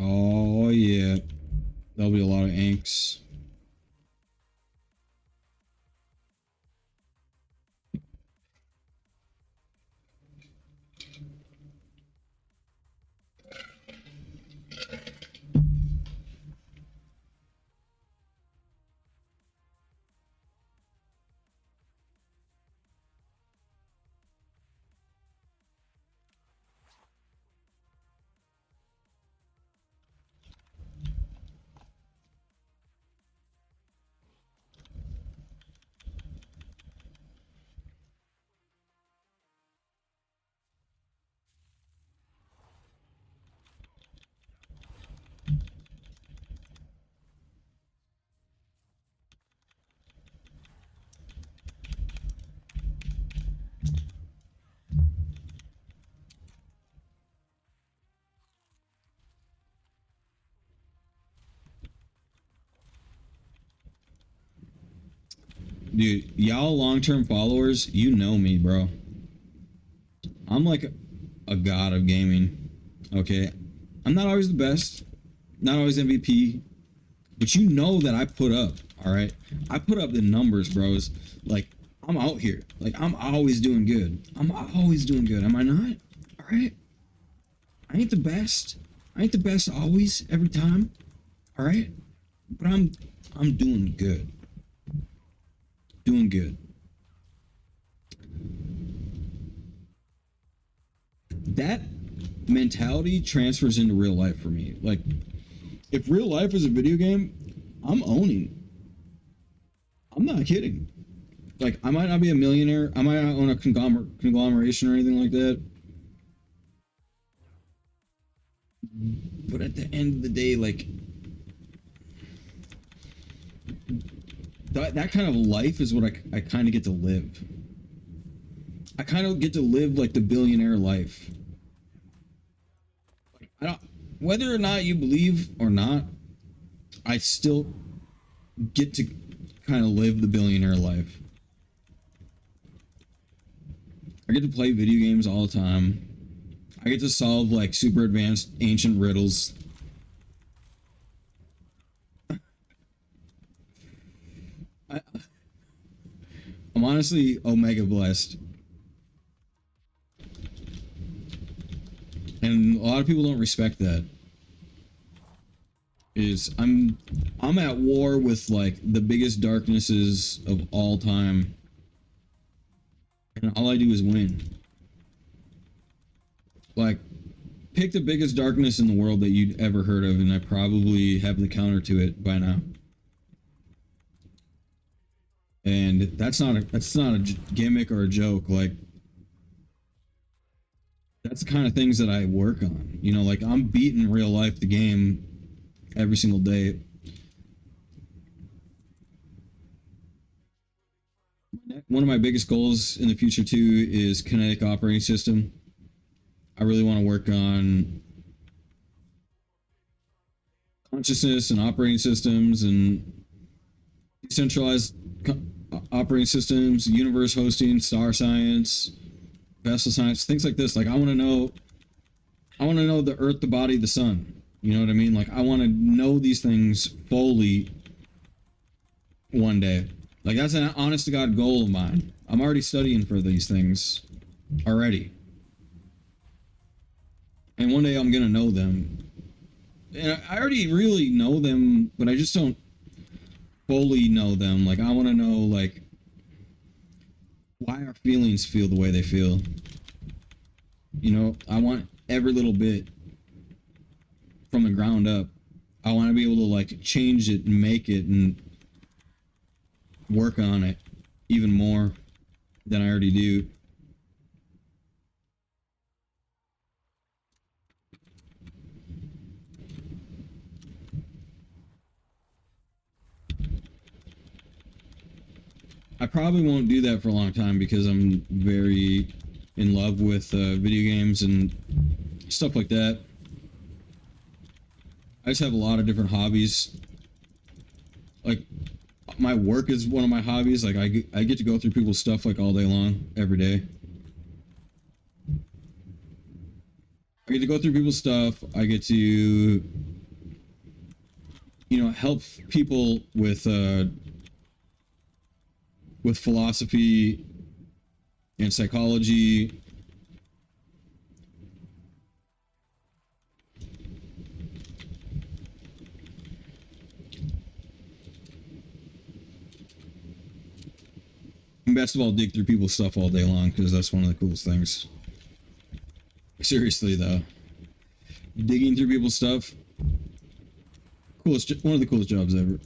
Oh yeah, there'll be a lot of inks. Dude, y'all long-term followers, you know me, bro. I'm like a god of gaming. Okay, I'm not always the best, not always MVP, but you know that I put up. All right, I put up the numbers, bros. Like I'm out here. Like I'm always doing good. I'm always doing good. Am I not? All right. I ain't the best. I ain't the best always, every time. All right, but I'm doing good. Doing good. That mentality transfers into real life for me. Like, if real life is a video game, I'm owning. I'm not kidding. Like, I might not be a millionaire. I might not own a conglomeration or anything like that. But at the end of the day, like, that kind of life is what I kind of get to live. I kind of get to live like the billionaire life. I don't, whether or not you believe or not, I still get to kind of live the billionaire life. I get to play video games all the time. I get to solve like super advanced ancient riddles. I, I'm honestly omega blessed. And a lot of people don't respect that. Is I'm at war with like the biggest darknesses of all time, and all I do is win. Like, pick the biggest darkness in the world that you'd ever heard of, and I probably have the counter to it by now. And that's not a gimmick or a joke. Like, that's the kind of things that I work on. You know, like I'm beating real life the game every single day. One of my biggest goals in the future too is kinetic operating system. I really want to work on consciousness and operating systems and decentralized operating systems, universe hosting, star science, vessel science, things like this. Like I want to know the earth, the body, the sun. You know what I mean? Like I want to know these things fully one day. Like that's an honest to God goal of mine. I'm already studying for these things already. And one day I'm going to know them. And I already really know them, but I just don't fully know them. Like I want to know like why our feelings feel the way they feel. You know, I want every little bit from the ground up. I want to be able to like change it and make it and work on it even more than I already do. I probably won't do that for a long time because I'm very in love with video games and stuff like that. I just have a lot of different hobbies. Like my work is one of my hobbies. Like I get to go through people's stuff like all day long, every day. I get to go through people's stuff. I get to, help people with philosophy and psychology. And best of all, dig through people's stuff all day long because that's one of the coolest things. Seriously though, digging through people's stuff, one of the coolest jobs ever.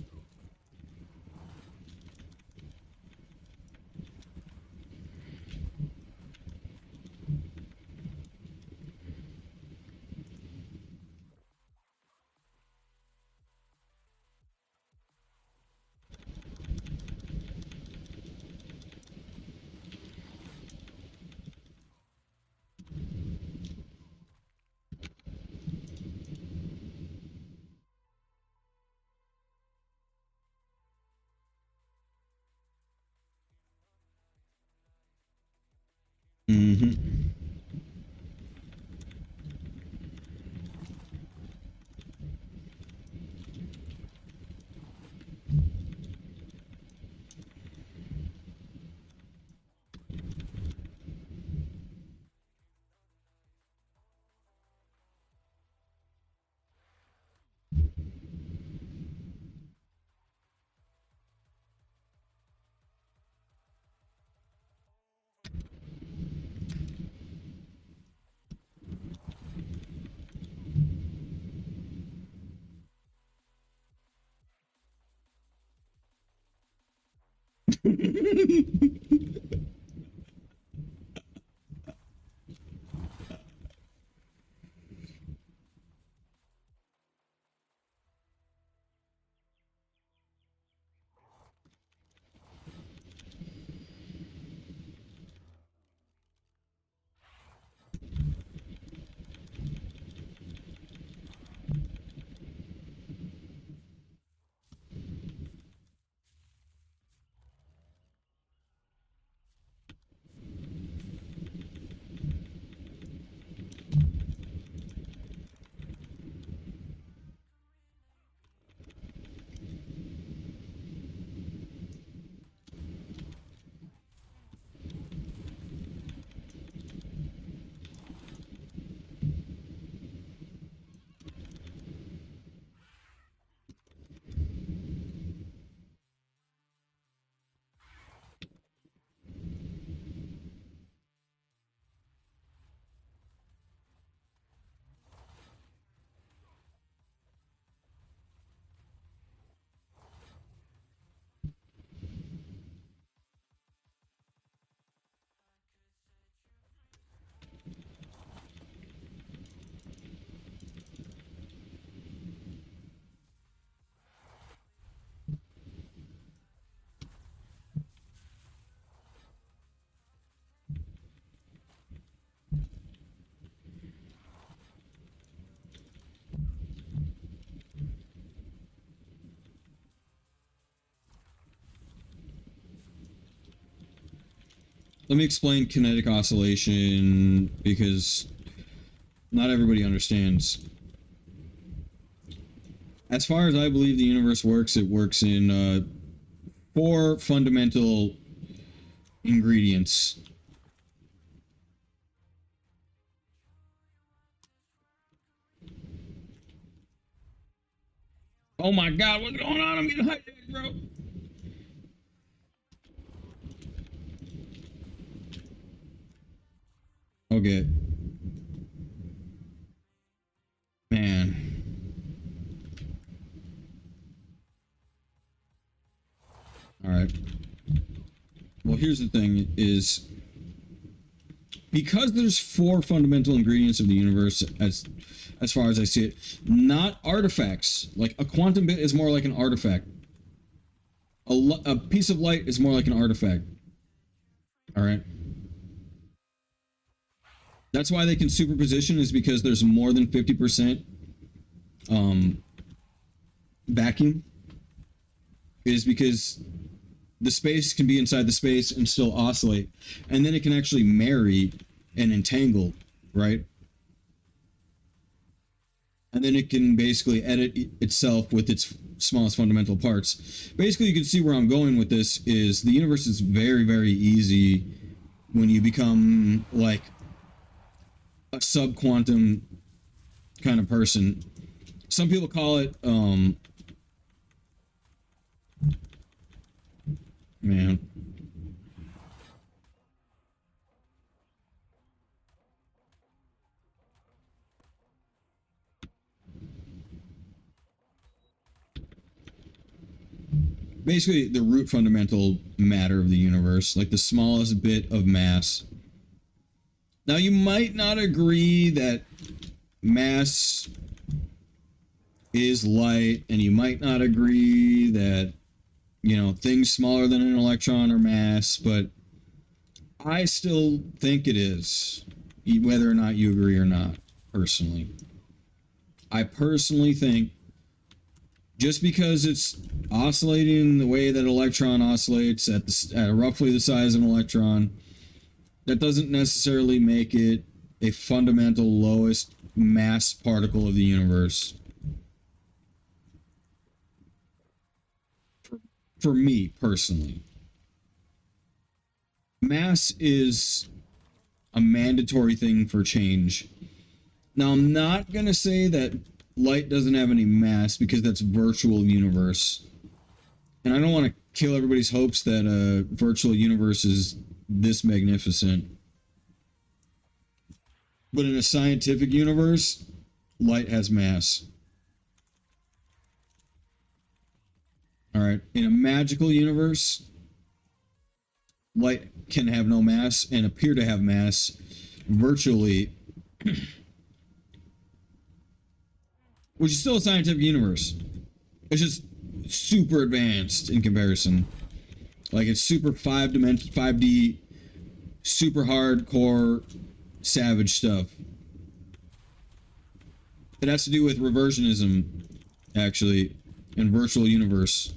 Mm-hmm. let me explain kinetic oscillation because not everybody understands. As far as I believe the universe works, it works in four fundamental ingredients. Oh my god, what's going on? I'm getting hijacked, bro. Okay. Man. Alright. Well, here's the thing is because there's four fundamental ingredients of the universe as far as I see it, not artifacts. Like a quantum bit is more like an artifact. A piece of light is more like an artifact. All right. That's why they can superposition is because there's more than 50% vacuum. It is because the space can be inside the space and still oscillate, and then it can actually marry and entangle, right? And then it can basically edit itself with its smallest fundamental parts. Basically, you can see where I'm going with this is the universe is very, very easy when you become like a subquantum kind of person. Some people call it, man. Basically, the root fundamental matter of the universe, like the smallest bit of mass. Now, you might not agree that mass is light, and you might not agree that, you know, things smaller than an electron are mass, but I still think it is, whether or not you agree or not, personally. I personally think just because it's oscillating the way that an electron oscillates at roughly the size of an electron, that doesn't necessarily make it a fundamental lowest mass particle of the universe. For me, personally. Mass is a mandatory thing for change. Now, I'm not going to say that light doesn't have any mass because that's virtual universe. And I don't want to kill everybody's hopes that a virtual universe is this magnificent. But in a scientific universe, light has mass. All right. In a magical universe, light can have no mass and appear to have mass virtually, which is still a scientific universe. It's just super advanced in comparison. Like it's super 5D, super hardcore, savage stuff. It has to do with reversionism, actually, in virtual universe.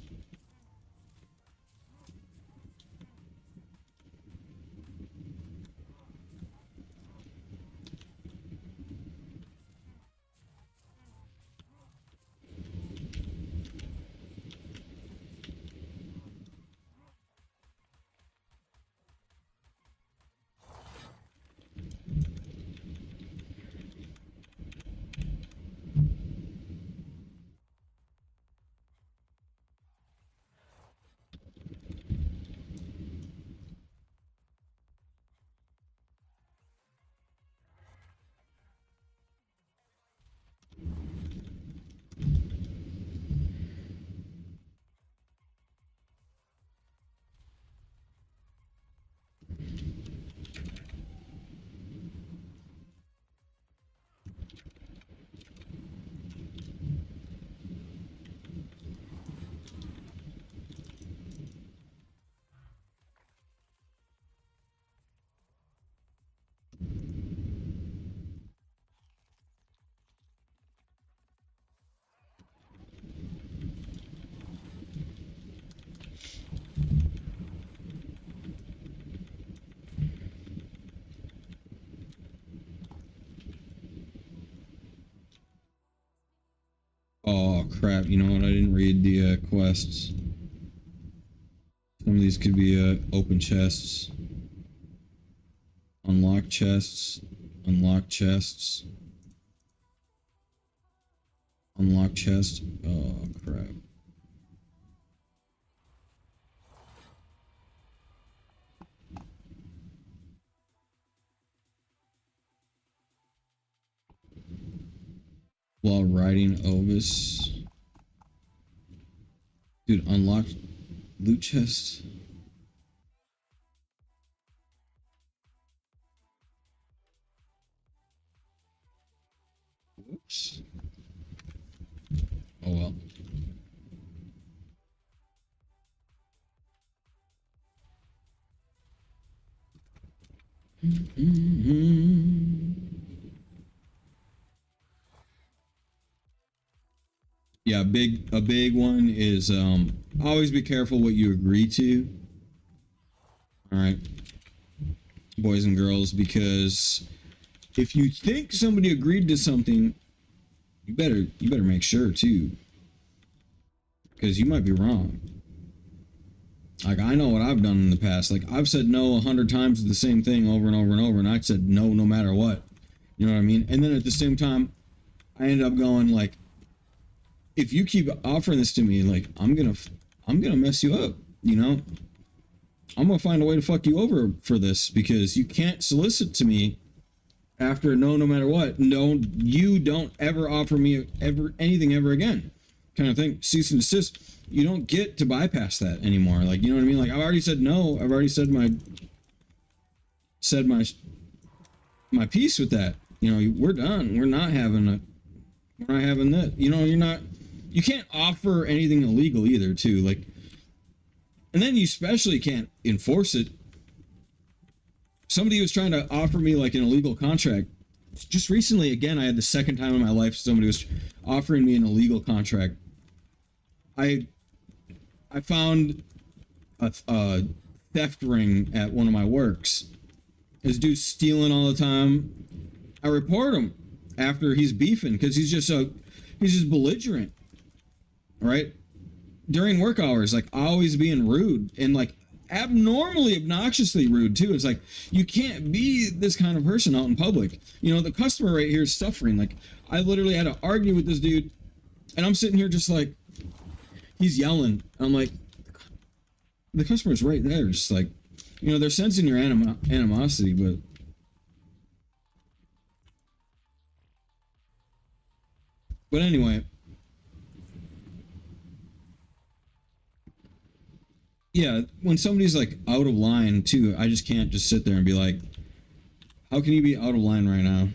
crap. You know what? I didn't read the quests. Some of these could be open chests. Unlock chests. Unlock chests. Unlock chest. Oh, crap. While riding Ovis. Dude, unlock loot chest. Whoops. Oh well. Yeah, a big one is always be careful what you agree to. All right, boys and girls, because if you think somebody agreed to something, you better make sure too, because you might be wrong. Like, I know what I've done in the past. Like, I've said no 100 times to the same thing over and over and over, and I said no matter what. You know what I mean? And then at the same time, I ended up going like, if you keep offering this to me, like, I'm gonna mess you up. You know, I'm gonna find a way to fuck you over for this, because you can't solicit to me after a no matter what. You don't ever offer me ever anything ever again, kind of thing. Cease and desist. You don't get to bypass that anymore. Like, you know what I mean? Like, I've already said no. I've already said my piece with that. You know, we're done. We're not having that. You know, you can't offer anything illegal either, too. Like, and then you especially can't enforce it. Somebody was trying to offer me like an illegal contract. Just recently, again, I had the second time in my life somebody was offering me an illegal contract. I found a theft ring at one of my works. This dude's stealing all the time. I report him after he's beefing, because he's just belligerent, right? During work hours, like, always being rude, and like abnormally obnoxiously rude too. It's like, you can't be this kind of person out in public. You know, the customer right here is suffering. Like, I literally had to argue with this dude, and I'm sitting here just like, he's yelling. I'm like, the customer's right there, just like, you know, they're sensing your animosity, but anyway, yeah, when somebody's like out of line too, I just can't just sit there and be like, how can you be out of line right now?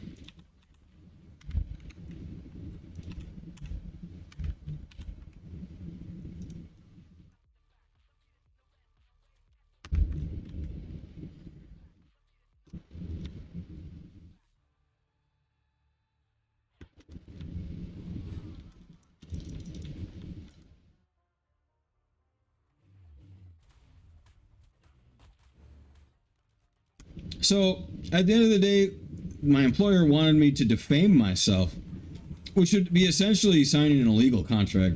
So at the end of the day, my employer wanted me to defame myself, which would be essentially signing an illegal contract,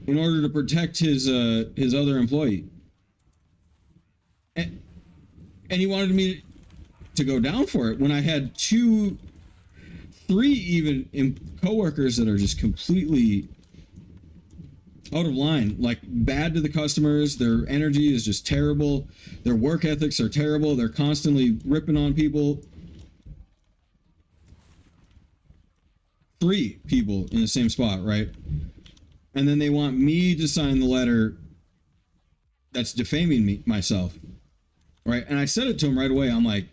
in order to protect his other employee. And he wanted me to go down for it when I had 3 even coworkers that are just completely out of line, like bad to the customers. Their energy is just terrible. Their work ethics are terrible. They're constantly ripping on people. 3 people in the same spot, right? And then they want me to sign the letter that's defaming myself, right? And I said it to him right away. I'm like,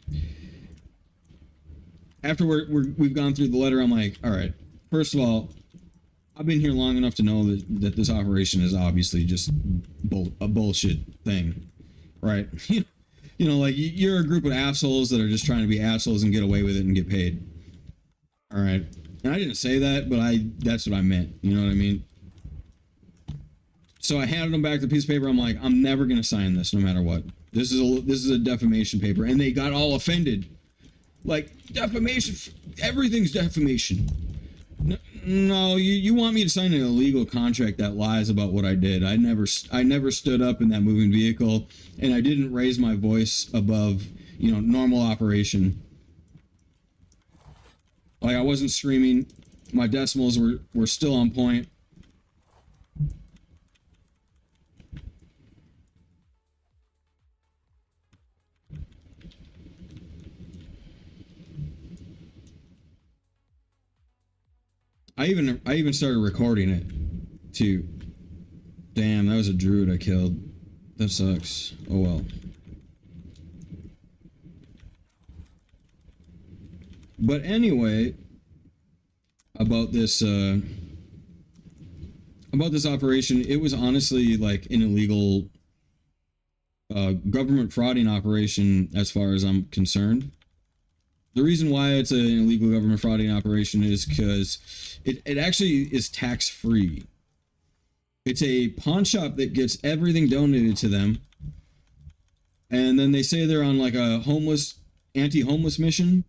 after we've gone through the letter, I'm like, all right, first of all, I've been here long enough to know that this operation is obviously just a bullshit thing, right? You know, like, you're a group of assholes that are just trying to be assholes and get away with it and get paid. All right. And I didn't say that, but that's what I meant. You know what I mean? So I handed them back the piece of paper. I'm like, I'm never going to sign this no matter what. This is a defamation paper. And they got all offended. Like, defamation, everything's defamation. No, you want me to sign an illegal contract that lies about what I did. I never stood up in that moving vehicle, and I didn't raise my voice above normal operation. Like, I wasn't screaming. My decimals were still on point. I even started recording it too. Damn, that was a druid I killed. That sucks. Oh well. But anyway, about this operation, it was honestly like an illegal government frauding operation as far as I'm concerned. The reason why it's an illegal government frauding operation is because it actually is tax free. It's a pawn shop that gets everything donated to them, and then they say they're on like a anti-homeless mission,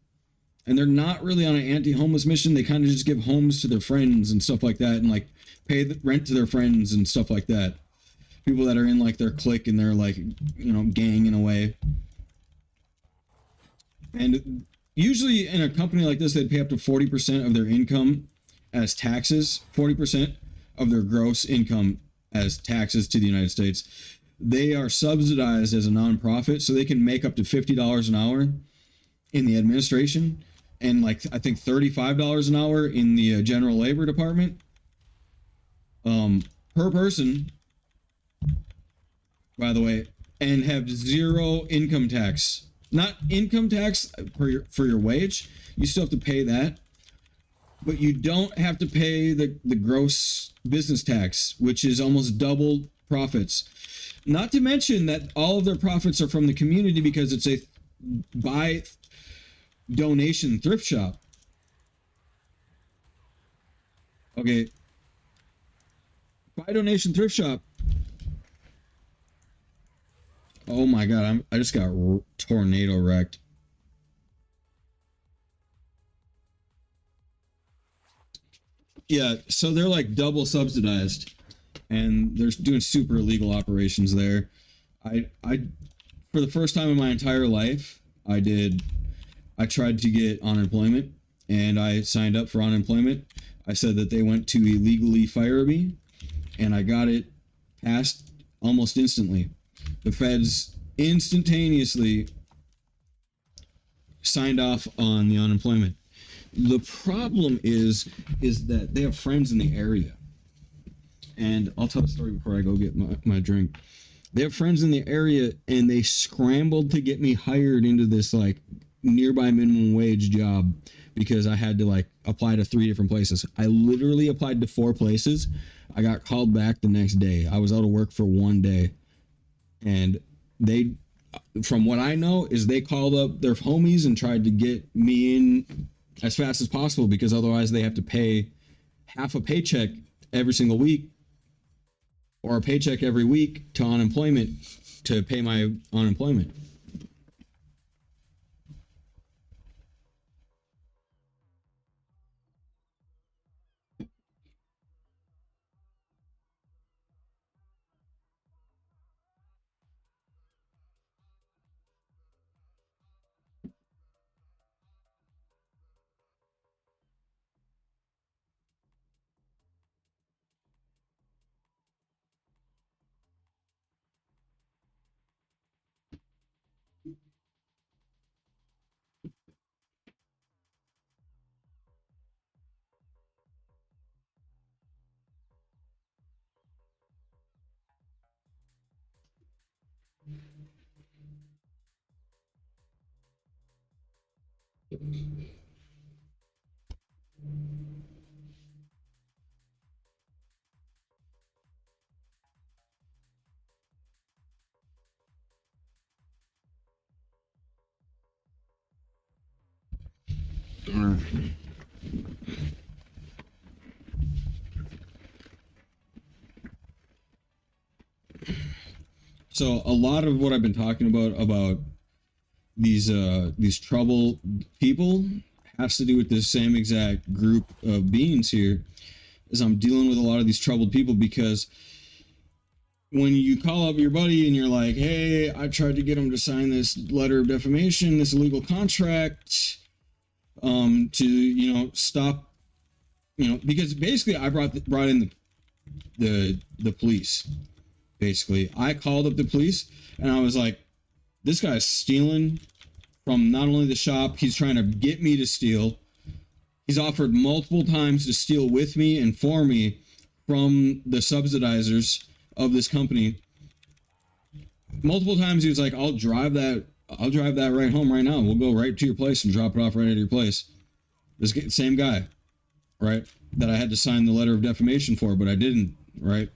and they're not really on an anti-homeless mission. They kind of just give homes to their friends and stuff like that, and like pay the rent to their friends and stuff like that. People that are in like their clique and their like gang in a way. And usually in a company like this, they'd pay up to 40% of their income as taxes, 40% of their gross income as taxes to the United States. They are subsidized as a nonprofit, so they can make up to $50 an hour in the administration, and like I think $35 an hour in the general labor department, per person, by the way, and have zero income tax. Not income tax for your wage. You still have to pay that, but you don't have to pay the gross business tax, which is almost double profits. Not to mention that all of their profits are from the community because it's a by donation thrift shop. Okay, by donation thrift shop. Oh my god, I just got tornado wrecked. Yeah, so they're like double subsidized, and they're doing super illegal operations there. I for the first time in my entire life, I tried to get unemployment, and I signed up for unemployment. I said that they went to illegally fire me, and I got it passed almost instantly. The feds instantaneously signed off on the unemployment. The problem is that they have friends in the area, and I'll tell a story before I go get my drink. They have friends in the area, and they scrambled to get me hired into this like nearby minimum wage job because I had to like apply to 3 different places. I literally applied to 4 places. I got called back the next day. I was out of work for 1 day, and they, from what I know, is they called up their homies and tried to get me in as fast as possible because otherwise they have to pay half a paycheck every single week or a paycheck every week to unemployment to pay my unemployment. So a lot of what I've been talking about these trouble people has to do with this same exact group of beings here. Is I'm dealing with a lot of these troubled people because when you call up your buddy and you're like, hey, I tried to get him to sign this letter of defamation, this illegal contract, to, stop, because basically I brought in the police. Basically, I called up the police and I was like, this guy's stealing from not only the shop, he's trying to get me to steal. He's offered multiple times to steal with me and for me from the subsidizers of this company. Multiple times he was like, I'll drive that right home right now. We'll go right to your place and drop it off right at your place. This same guy, right? That I had to sign the letter of defamation for, but I didn't, right?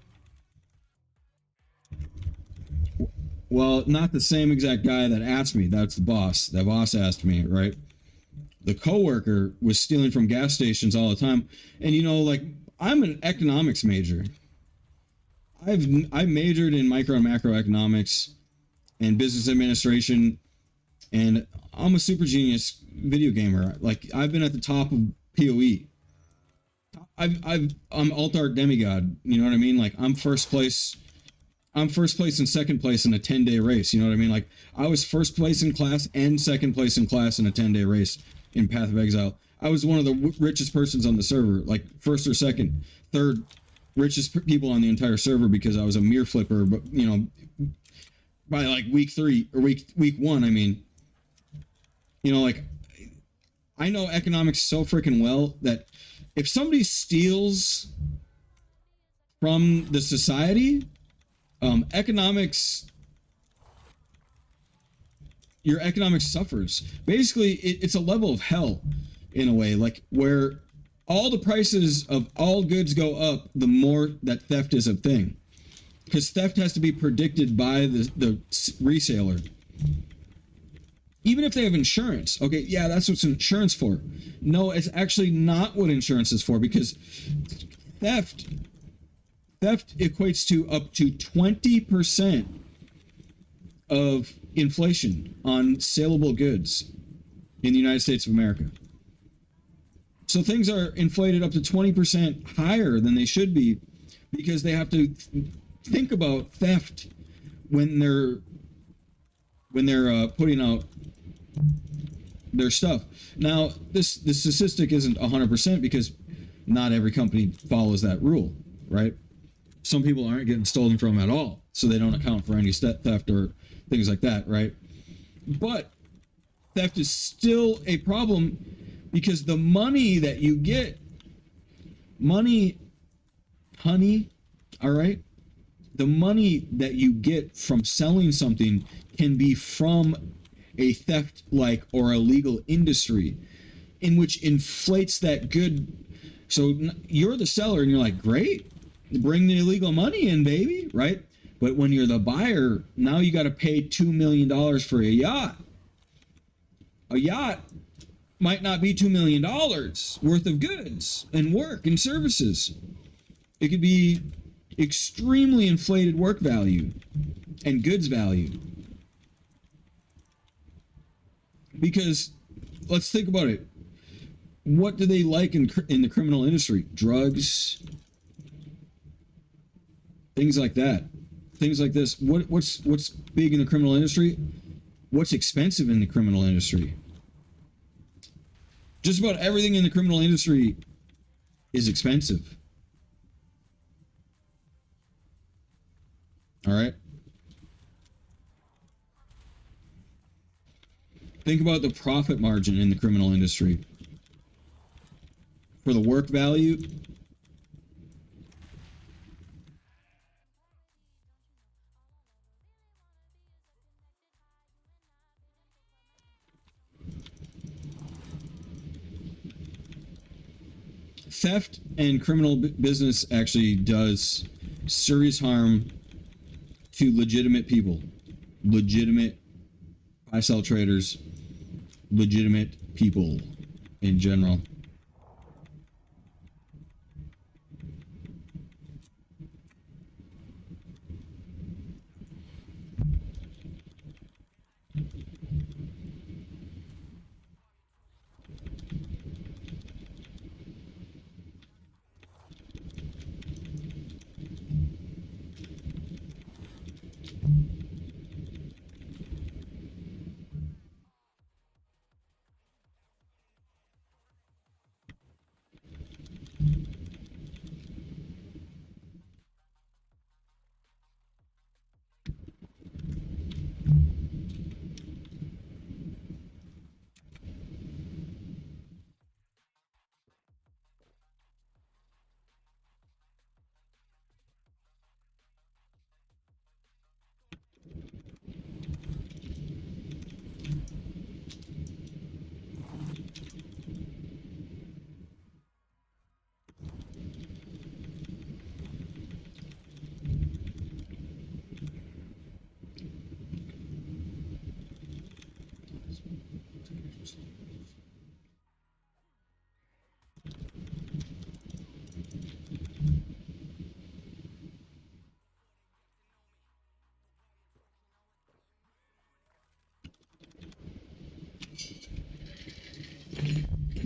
Well, not the same exact guy that asked me. That's the boss. That boss asked me, right? The coworker was stealing from gas stations all the time. And I'm an economics major. I majored in micro and macroeconomics and business administration, and I'm a super genius video gamer. Like, I've been at the top of PoE. I'm alt-art demigod. You know what I mean? Like, I'm first place and second place in a 10-day race. You know what I mean? Like, I was first place in class and second place in class in a 10-day race in Path of Exile. I was one of the richest persons on the server, like first or second, third richest people on the entire server because I was a mirror flipper. But by like week 3 or week 1, I mean, like, I know economics so freaking well that if somebody steals from the society, your economics suffers. Basically, it's a level of hell in a way, like where all the prices of all goods go up, the more that theft is a thing. Because theft has to be predicted by the reseller. Even if they have insurance. Okay, yeah, that's what insurance for. No, it's actually not what insurance is for, because theft equates to up to 20% of inflation on saleable goods in the United States of America. So things are inflated up to 20% higher than they should be because they have to think about theft when they're putting out their stuff. Now, this statistic isn't 100% because not every company follows that rule, right? Some people aren't getting stolen from at all, so they don't account for any theft or things like that, right? But theft is still a problem because the money that you get, honey, all right? The money that you get from selling something can be from a theft-like or illegal industry in which inflates that good. So you're the seller and you're like, great, bring the illegal money in, baby, right? But when you're the buyer, now you got to pay $2 million for a yacht. A yacht might not be $2 million worth of goods and work and services. It could be extremely inflated work value and goods value. Because let's think about it. What do they like in the criminal industry? Drugs, things like that. Things like this. What's big in the criminal industry? What's expensive in the criminal industry? Just about everything in the criminal industry is expensive. All right? Think about the profit margin in the criminal industry. For the work value, theft and criminal business actually does serious harm to legitimate people, legitimate buy-sell traders, legitimate people in general.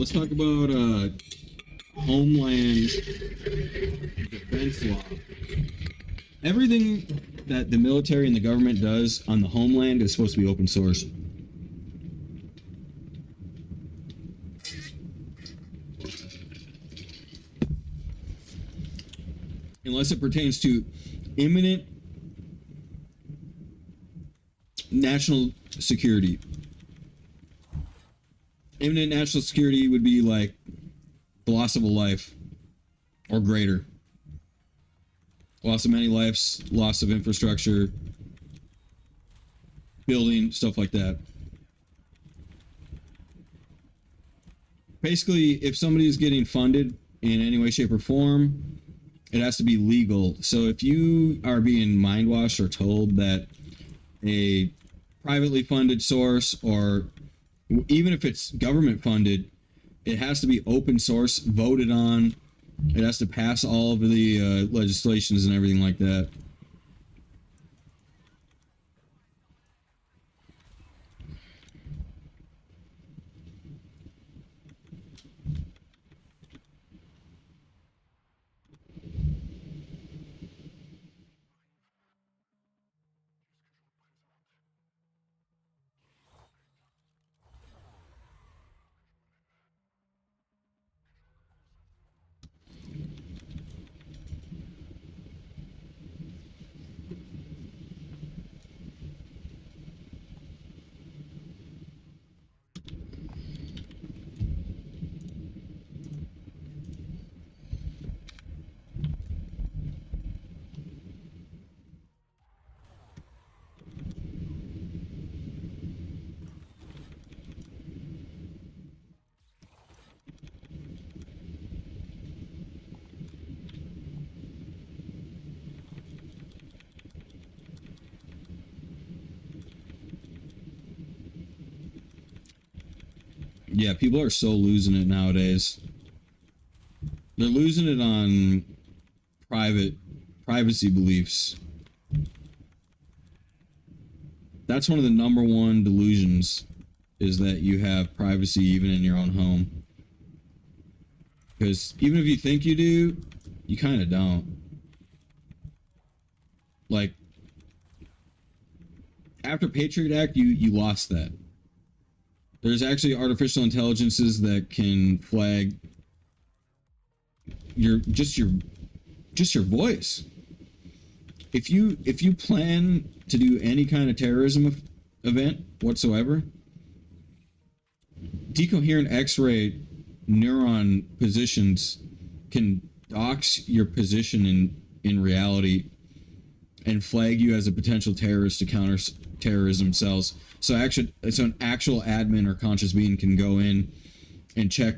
let's talk about homeland defense law. Everything that the military and the government does on the homeland is supposed to be open source. Unless it pertains to imminent national security. Imminent national security would be like the loss of a life or greater. Loss of many lives, loss of infrastructure, building, stuff like that. Basically, if somebody is getting funded in any way, shape, or form, it has to be legal. So if you are being mind washed or told that a privately funded source, or even if it's government funded, it has to be open source, voted on. It has to pass all of the legislations and everything like that. Yeah, people are so losing it nowadays. They're losing it on privacy beliefs. That's one of the number one delusions, is that you have privacy even in your own home. Because even if you think you do, you kind of don't. Like, after Patriot Act, you lost that. There's actually artificial intelligences that can flag your voice. If you plan to do any kind of terrorism event whatsoever, decoherent X-ray neuron positions can dox your position in reality and flag you as a potential terrorist to counter terrorism cells. So an actual admin or conscious being can go in and check.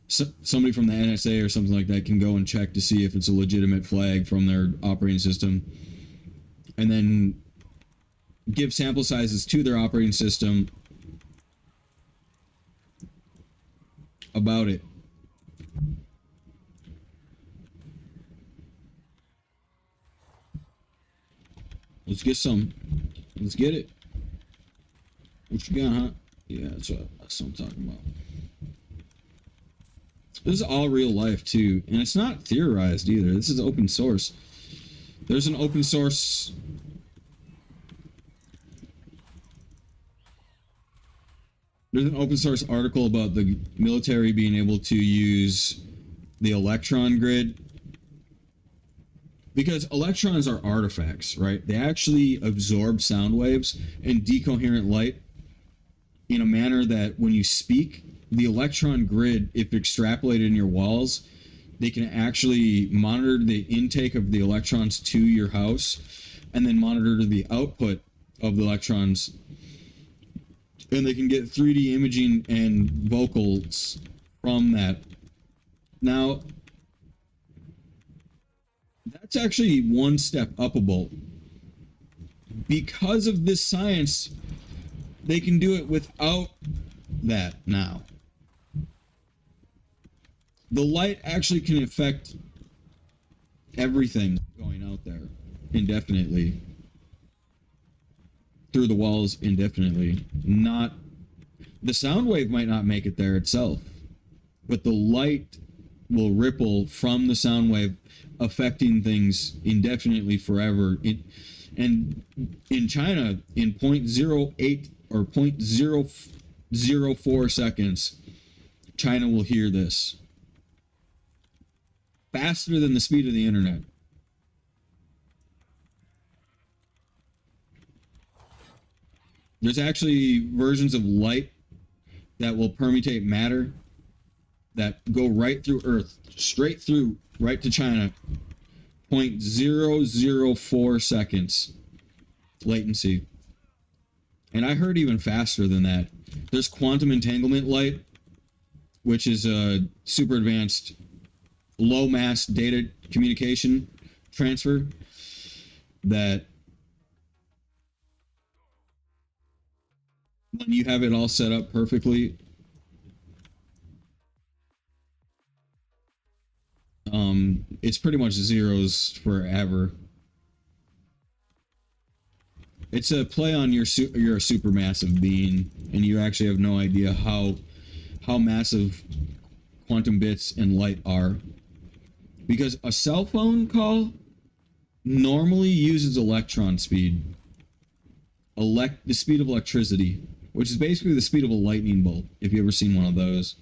Somebody from the NSA or something like that can go and check to see if it's a legitimate flag from their operating system, and then give sample sizes to their operating system about it. Let's get some. Let's get it. What you got, huh? Yeah, that's what I'm talking about. This is all real life too, and it's not theorized either. This is open source. There's an open source. There's an open source article about the military being able to use the electron grid, because electrons are artifacts, right? They actually absorb sound waves and decoherent light in a manner that when you speak, the electron grid, if extrapolated in your walls, they can actually monitor the intake of the electrons to your house and then monitor the output of the electrons. And they can get 3D imaging and vocals from that. Now, that's actually one step upable. Because of this science, they can do it without that now. The light actually can affect everything going out there indefinitely. Through the walls indefinitely. Not... The sound wave might not make it there itself. but the light will ripple from the sound wave, affecting things indefinitely forever. And in China, in point zero 0.08 or 0.004 seconds, China will hear this faster than the speed of the internet. There's actually versions of light that will permutate matter that go right through Earth, straight through, right to China. 0.004 seconds latency. And I heard even faster than that. There's quantum entanglement light, which is a super advanced low mass data communication transfer that when you have it all set up perfectly, it's pretty much zeros forever. It's a play on you're a supermassive being, and you actually have no idea how massive quantum bits and light are. Because a cell phone call normally uses electron speed, the speed of electricity, which is basically the speed of a lightning bolt, if you've ever seen one of those.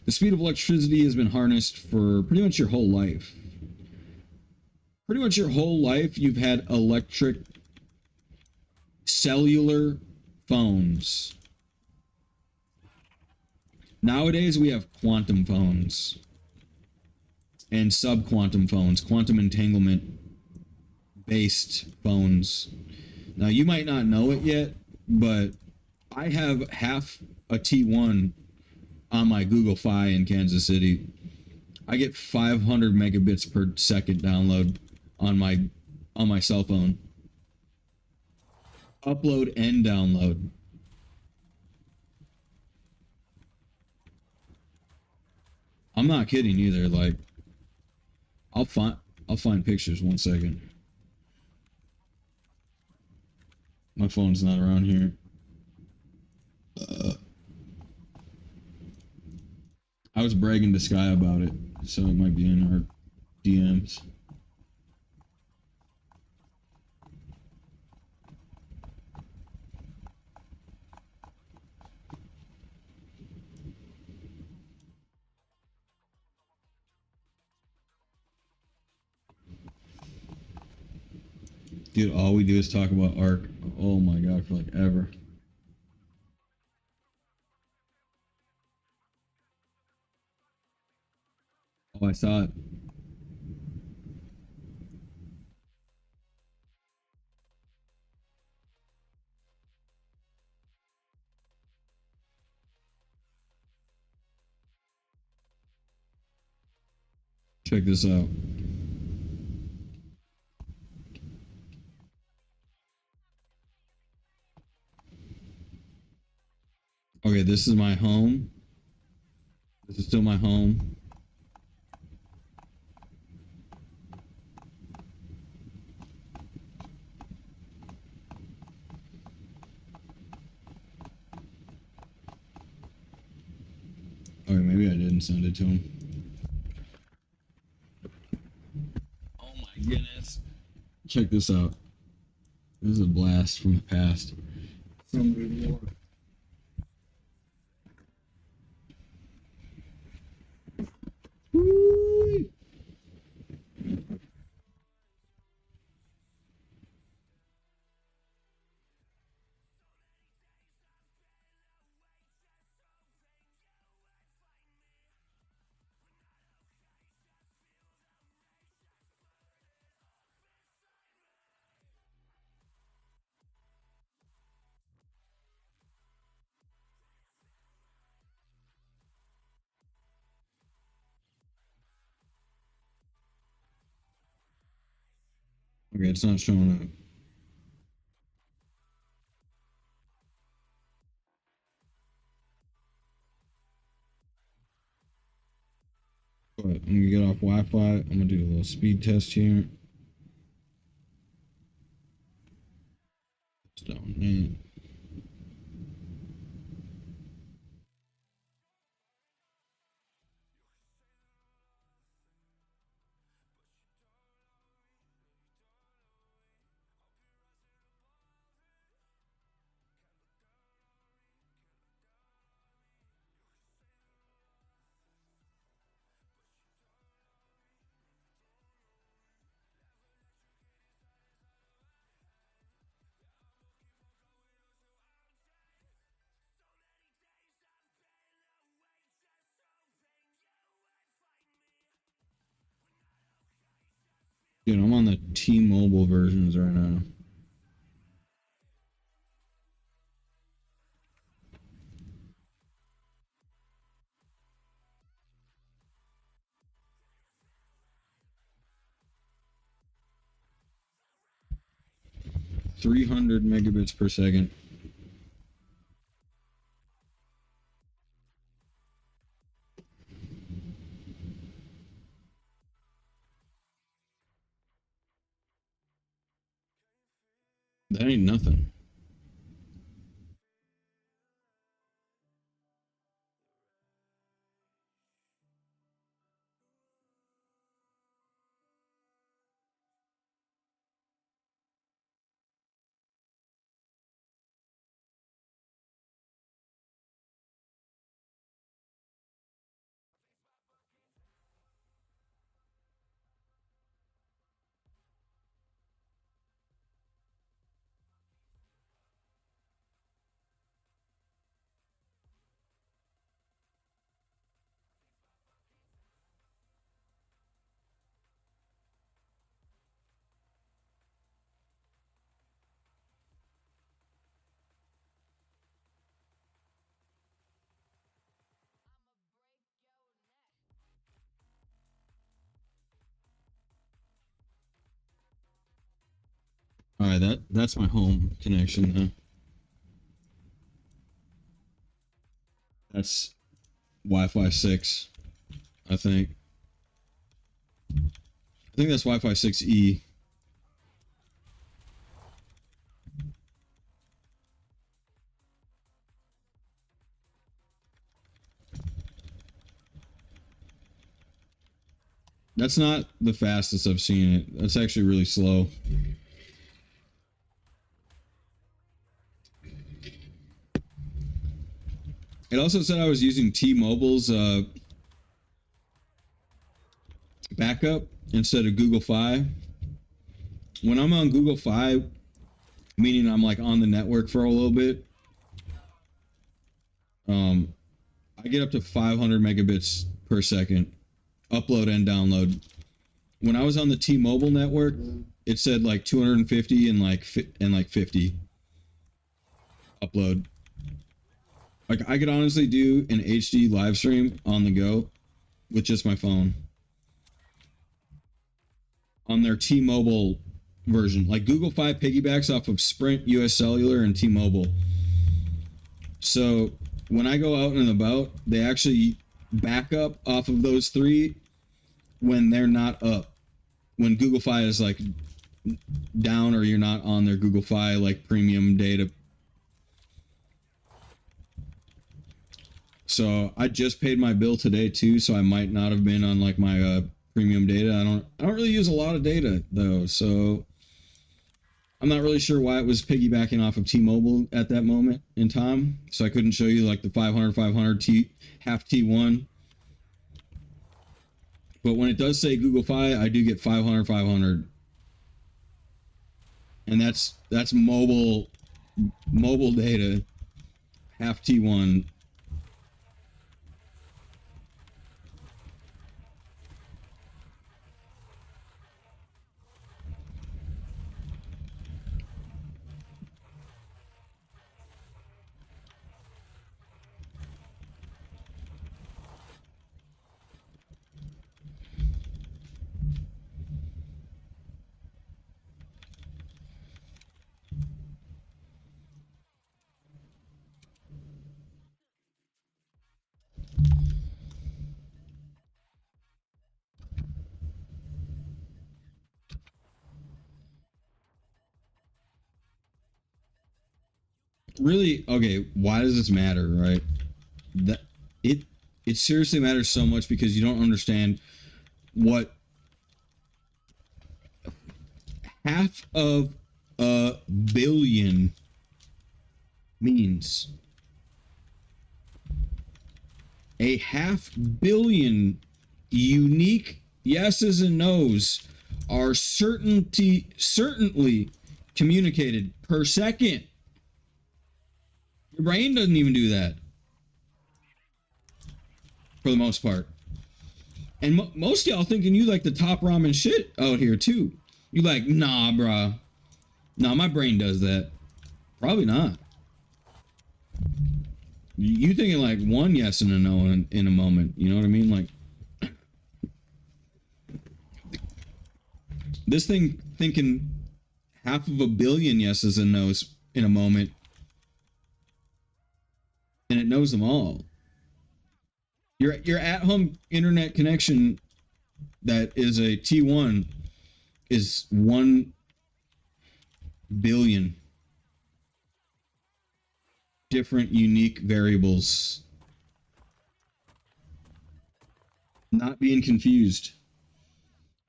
The speed of electricity has been harnessed for pretty much your whole life. Pretty much your whole life, you've had electric cellular phones. Nowadays, we have quantum phones and subquantum phones, quantum entanglement based phones. Now, you might not know it yet, but I have half a T1 on my Google Fi in Kansas City. I get 500 megabits per second download on my cell phone. Upload and download. I'm not kidding either. Like, I'll find pictures. 1 second. My phone's not around here. I was bragging to Sky about it, so it might be in our DMs. Dude, all we do is talk about Ark. Oh my god, for like ever. Oh, I saw it. Check this out. Okay, this is my home. This is still my home. Okay, maybe I didn't send it to him. Oh my goodness. Check this out. This is a blast from the past. Some more. Woo! Okay, it's not showing up. But I'm gonna get off Wi-Fi. I'm gonna do a little speed test here. Down, man. Dude, I'm on the T-Mobile versions right now. .300 megabits per second. That ain't nothing. All right, that's my home connection though. That's Wi-Fi 6, I think. I think that's Wi-Fi 6E. That's not the fastest I've seen it. That's actually really slow. It also said I was using T-Mobile's backup instead of Google Fi. When I'm on Google Fi, meaning I'm like on the network for a little bit, I get up to 500 megabits per second, upload and download. When I was on the T-Mobile network, it said like 250 and like 50 upload. Like I could honestly do an HD live stream on the go with just my phone on their T-Mobile version. Like Google Fi piggybacks off of Sprint, US Cellular, and T-Mobile. So when I go out and about, they actually back up off of those three when they're not up. When Google Fi is like down or you're not on their Google Fi like premium data. So I just paid my bill today too, so I might not have been on like my premium data. I don't really use a lot of data though, so I'm not really sure why it was piggybacking off of T-Mobile at that moment in time. So I couldn't show you like the 500 T half T1. But when it does say Google Fi, I do get 500. And that's mobile data, half T1. Really, okay, why does this matter, right? That it it seriously matters so much because you don't understand what half of a billion means. A half billion unique yeses and nos are certainly communicated per second. Your brain doesn't even do that for the most part. And most of y'all thinking you like the top ramen shit out here too. You like, nah, bruh. Nah, my brain does that. Probably not. You thinking like one yes and a no in a moment. You know what I mean? Like this thing thinking half of a billion yeses and nos in a moment, and it knows them all. Your at-home internet connection that is a T1 is 1 billion different unique variables. Not being confused.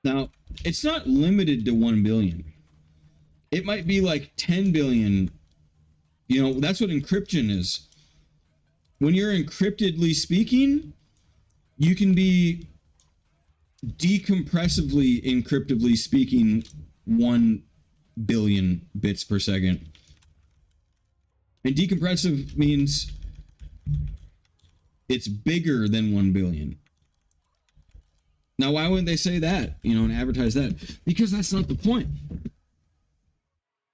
Now, it's not limited to 1 billion. It might be like 10 billion. You know, that's what encryption is. When you're encryptedly speaking, you can be decompressively encryptively speaking 1 billion bits per second. And decompressive means it's bigger than 1 billion. Now, why wouldn't they say that, you know, and advertise that? Because that's not the point.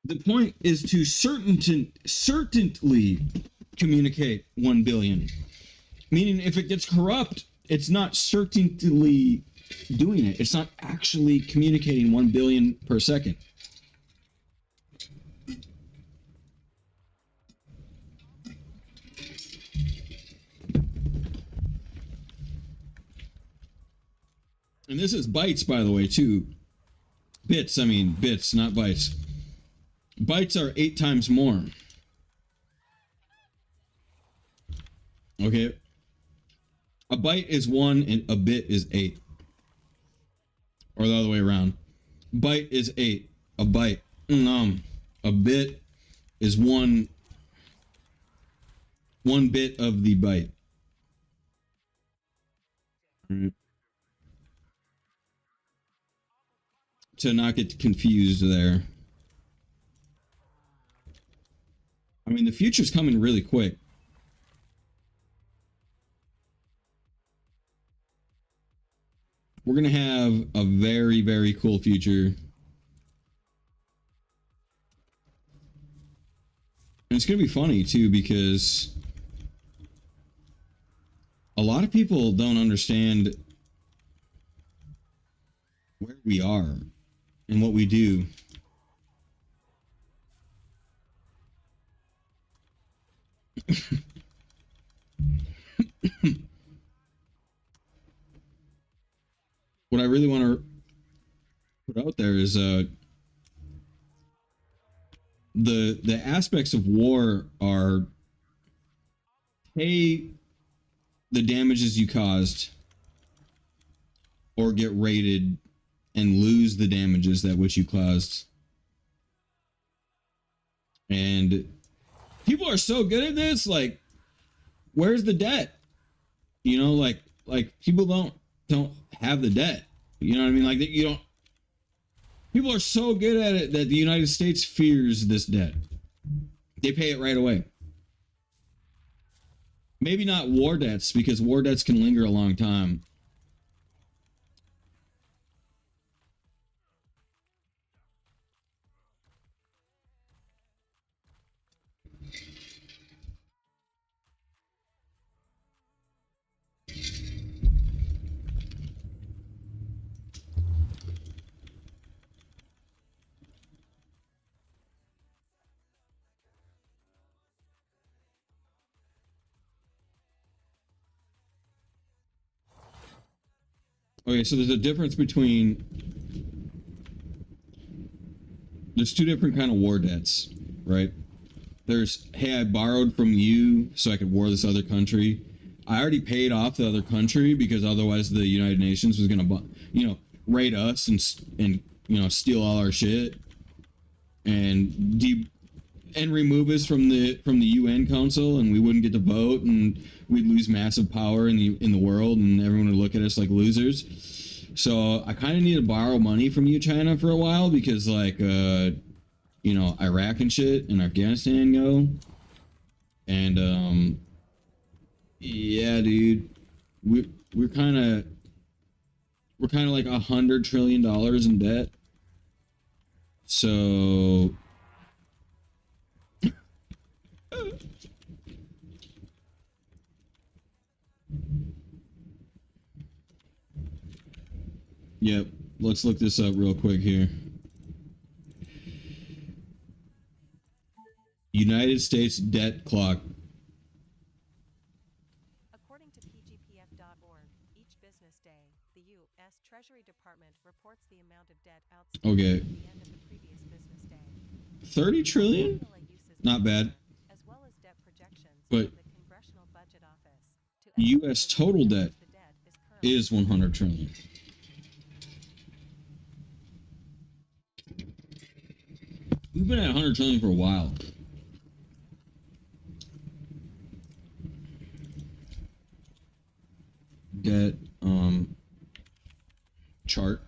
The point is to certainly communicate 1 billion. Meaning if it gets corrupt, it's not certainly doing it. It's not actually communicating 1 billion per second. And this is bytes, by the way, too. Bits, I mean bits, not bytes. Bytes are 8 times more. Okay? A byte is 1 and a bit is 8. Or the other way around. Byte is 8. A byte. A bit is 1 bit of the byte. Right. To not get confused there. I mean, the future's coming really quick. We're going to have a very, very cool future. And it's going to be funny, too, because a lot of people don't understand where we are and what we do. What I really want to put out there is the aspects of war are pay the damages you caused or get raided and lose the damages that which you caused. And people are so good at this, like, where's the debt? You know, like people don't have the debt. You know what I mean? Like that you don't. People are so good at it that the United States fears this debt. They pay it right away. Maybe not war debts, because war debts can linger a long time. Okay, so there's a difference between. There's 2 different kind of war debts, right? There's, hey, I borrowed from you so I could war this other country. I already paid off the other country because otherwise the United Nations was going to, you know, raid us and you know, steal all our shit and remove us from the UN Council, and we wouldn't get to vote, and we'd lose massive power in the world, and everyone would look at us like losers. So I kind of need to borrow money from you, China, for a while, because like you know, Iraq and shit and Afghanistan go, and yeah, dude, we're kind of we're kind of like $100 trillion in debt. So yep, let's look this up real quick here. United States debt clock. According to pgpf.org, each business day, the U.S. Treasury Department reports the amount of debt outstanding Okay. at the end of the previous business day. 30 trillion? Formula uses Not this bad. number, as well as debt projections But from the Congressional Budget Office, to estimate US the total rate at debt which the debt is currently is 100 trillion. We've been at 100 trillion for a while. Debt chart.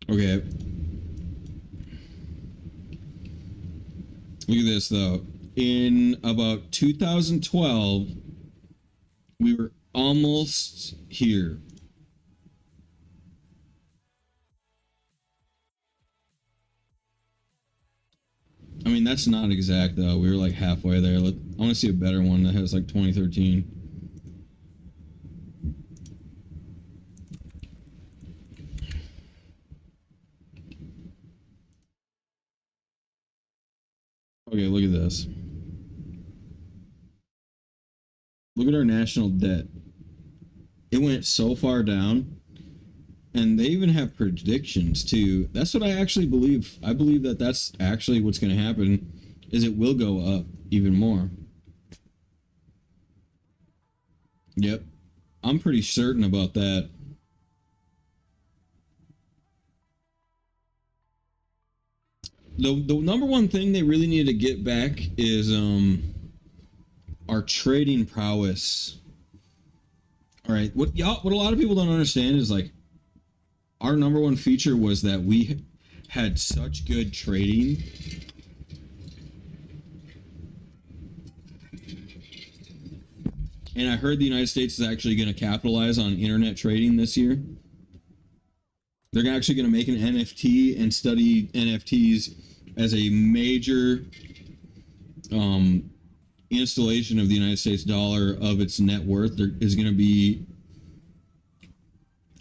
Okay. Look at this though. In about 2012, we were almost here. I mean, that's not exact though. We were like halfway there. Look, I want to see a better one that has like 2013. Okay, look at this. Look at our national debt. It went so far down, and they even have predictions too. That's what I actually believe. I believe that that's actually what's going to happen, is it will go up even more. Yep, I'm pretty certain about that. The number one thing they really need to get back is our trading prowess. All right, what a lot of people don't understand is like our number one feature was that we had such good trading. And I heard the United States is actually going to capitalize on internet trading this year. They're actually going to make an NFT and study NFTs as a major installation of the United States dollar of its net worth. There is going to be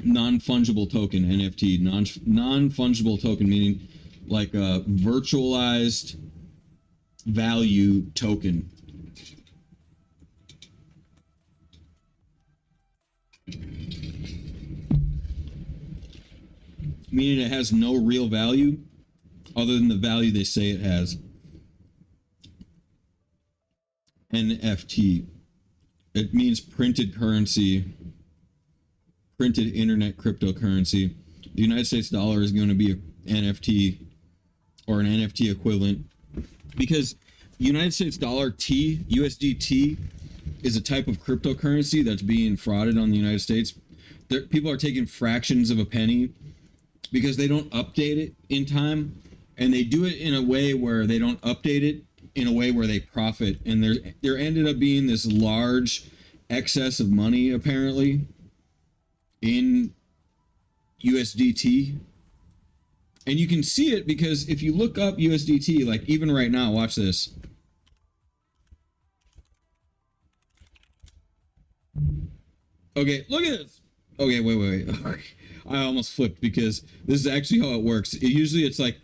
non-fungible token NFT, non-fungible token meaning like a virtualized value token. Meaning it has no real value other than the value they say it has. NFT. It means printed currency, printed internet cryptocurrency. The United States dollar is going to be an NFT or an NFT equivalent because United States dollar T, USDT, is a type of cryptocurrency that's being frauded on the United States. People are taking fractions of a penny because they don't update it in time, and they do it in a way where they don't update it in a way where they profit, and there ended up being this large excess of money apparently in USDT. And you can see it because if you look up USDT, like even right now, watch this. Okay, look at this. Okay, wait. I almost flipped because this is actually how it works. Usually it's like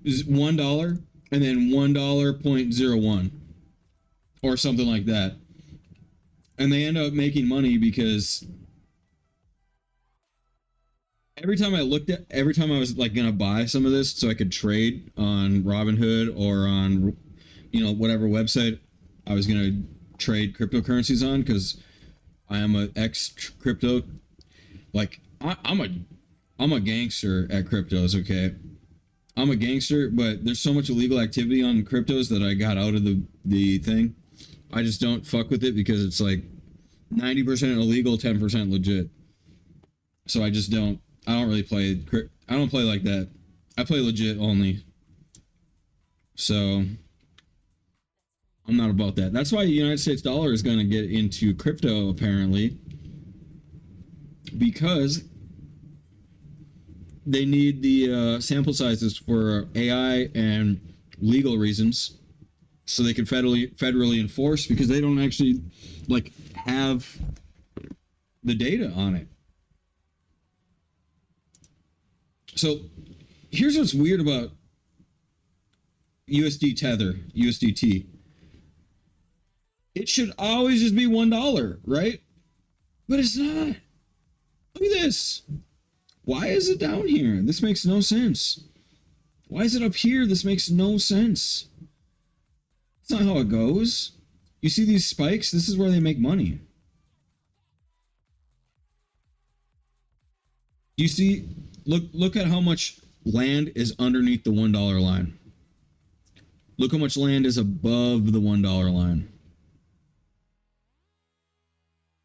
$1 and then $1.01 or something like that. And they end up making money because every time I was like gonna buy some of this so I could trade on Robinhood or on whatever website I was gonna trade cryptocurrencies on, because I am a ex crypto, like I'm a gangster at cryptos. Okay, I'm a gangster, but there's so much illegal activity on cryptos that I got out of the thing. I just don't fuck with it because it's like 90% illegal, 10% legit. So I just don't. I don't really play. I don't play like that. I play legit only. So I'm not about that. That's why the United States dollar is going to get into crypto apparently, because they need the sample sizes for AI and legal reasons, so they can federally enforce, because they don't actually like have the data on it. So here's what's weird about USDT. It should always just be $1, right? But it's not. Look at this. Why is it down here? This makes no sense. Why is it up here? This makes no sense. That's not how it goes. You see these spikes? This is where they make money. You see, look at how much land is underneath the $1 line. Look how much land is above the $1 line.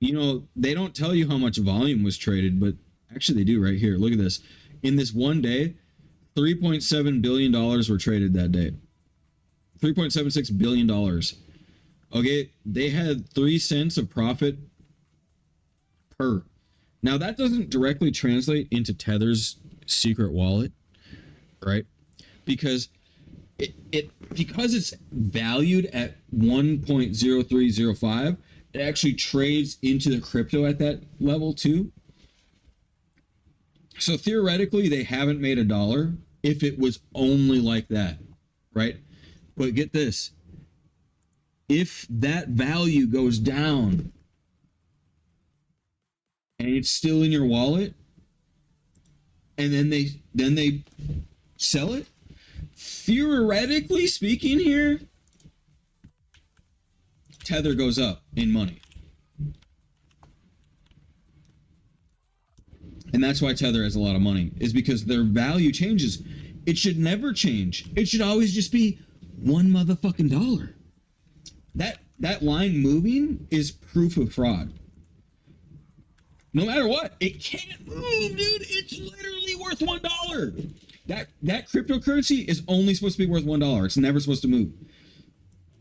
You know, they don't tell you how much volume was traded, but actually they do right here. Look at this. In this one day, $3.7 billion were traded that day. $3.76 billion. Okay, they had 3 cents of profit per. Now, that doesn't directly translate into Tether's secret wallet, right? Because because it's valued at 1.0305, it actually trades into the crypto at that level too. So theoretically, they haven't made $1 if it was only like that, right? But get this. If that value goes down and it's still in your wallet, and then they sell it, theoretically speaking here, Tether goes up in money. And that's why Tether has a lot of money, is because their value changes. It should never change. It should always just be $1 motherfucking dollar. That line moving is proof of fraud. No matter what, it can't move, dude. It's literally worth $1. That cryptocurrency is only supposed to be worth $1. It's never supposed to move.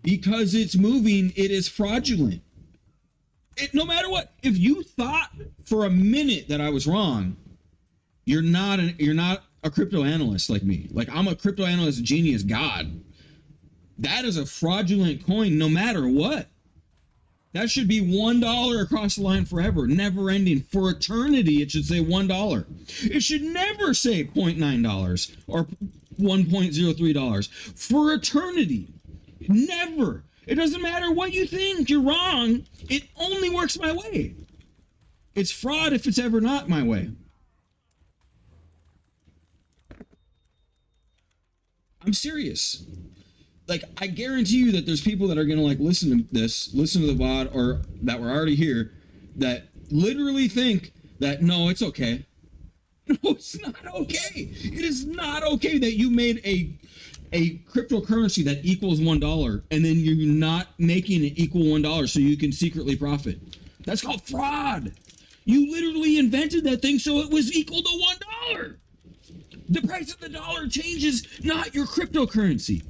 Because it's moving, it is fraudulent. No matter what, if you thought for a minute that I was wrong, you're not a crypto analyst like me. Like, I'm a crypto analyst genius god. That is a fraudulent coin no matter what. That should be $1 across the line forever, never ending. For eternity, it should say $1. It should never say $0.9 or $1.03. For eternity. Never. It doesn't matter what you think. You're wrong. It only works my way. It's fraud if it's ever not my way. I'm serious. Like, I guarantee you that there's people that are going to like listen to the VOD, or that were already here, that literally think that, no, it's okay. No, it's not okay. It is not okay that you made a cryptocurrency that equals $1 and then you're not making it equal $1 so you can secretly profit. That's called fraud. You literally invented that thing so it was equal to $1. The price of the dollar changes, not your cryptocurrency.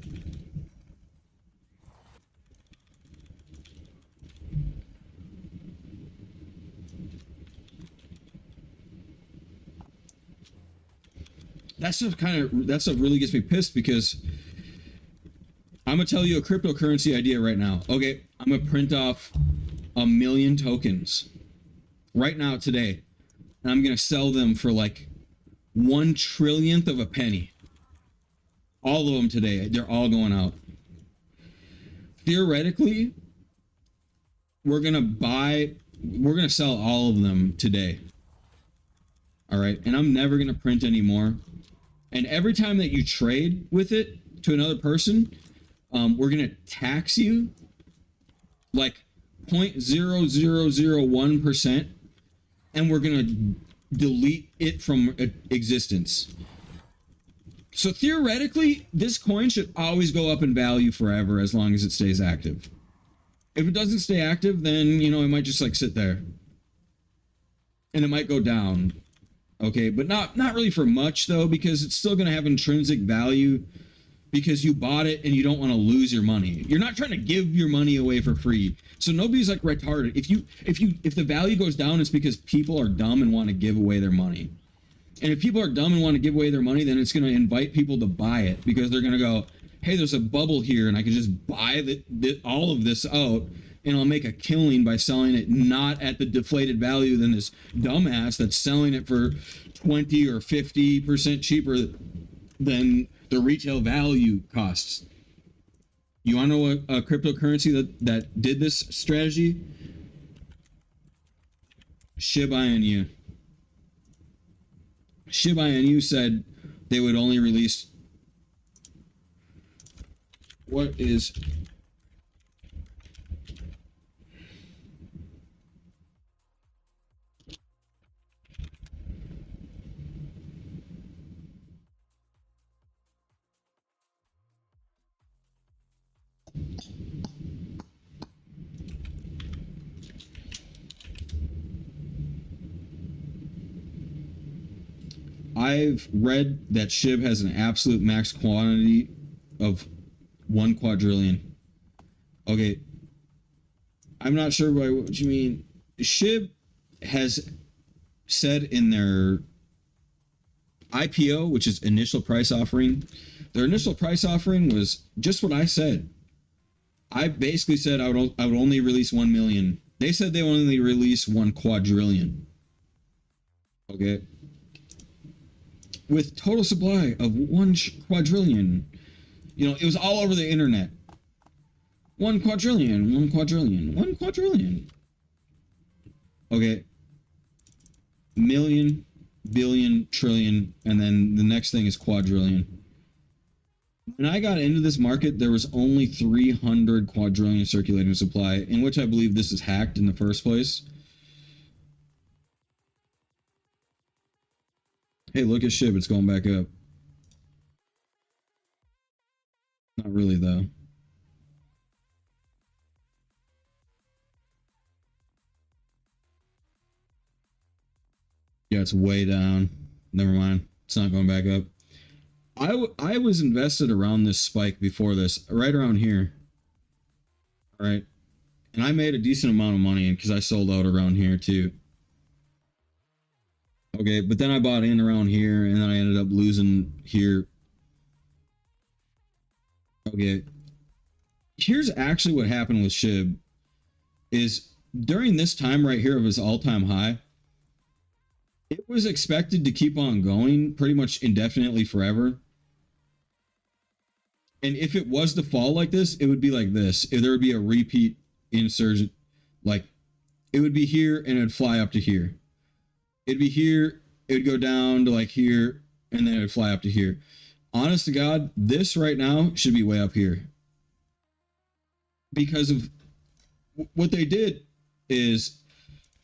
That stuff really gets me pissed, because I'm gonna tell you a cryptocurrency idea right now. Okay, I'm gonna print off 1 million tokens right now today, and I'm gonna sell them for like 1/trillionth of a penny. All of them today. They're all going out. Theoretically, we're gonna sell all of them today. All right, and I'm never gonna print anymore. And every time that you trade with it to another person, we're going to tax you like 0.0001%, and we're going to delete it from existence. So theoretically, this coin should always go up in value forever as long as it stays active. If it doesn't stay active, then, it might just like sit there. And it might go down. Okay, but not really for much, though, because it's still going to have intrinsic value because you bought it and you don't want to lose your money. You're not trying to give your money away for free. So nobody's like retarded. If the value goes down, it's because people are dumb and want to give away their money. And if people are dumb and want to give away their money, then it's going to invite people to buy it because they're going to go, hey, there's a bubble here and I can just buy all of this out and I'll make a killing by selling it not at the deflated value than this dumbass that's selling it for 20 or 50% cheaper than the retail value costs. You want to know a cryptocurrency that did this strategy? Shiba Inu. Shiba Inu said they would only release what is I've read that SHIB has an absolute max quantity of 1 quadrillion. Okay, I'm not sure by what you mean. SHIB has said in their IPO, which is initial price offering, their initial price offering was just what I said. I basically said I would only release 1 million. They said they would only release 1 quadrillion. Okay. With total supply of 1 quadrillion. You know, it was all over the internet. 1 quadrillion, 1 quadrillion, 1 quadrillion. Okay. Million, billion, trillion, and then the next thing is quadrillion. When I got into this market, there was only 300 quadrillion circulating supply, in which I believe this is hacked in the first place. Hey, look at SHIB, it's going back up. Not really, though. Yeah, it's way down. Never mind. It's not going back up. I was invested around this spike before this, right around here. All right. And I made a decent amount of money because I sold out around here too. Okay, but then I bought in around here and then I ended up losing here. Okay. Here's actually what happened with SHIB is during this time right here of his all-time high, it was expected to keep on going pretty much indefinitely forever. And if it was to fall like this, it would be like this. If there would be a repeat insurgent, like it would be here and it would fly up to here. It'd be here, it would go down to like here, and then it would fly up to here. Honest to God, this right now should be way up here. Because of what they did is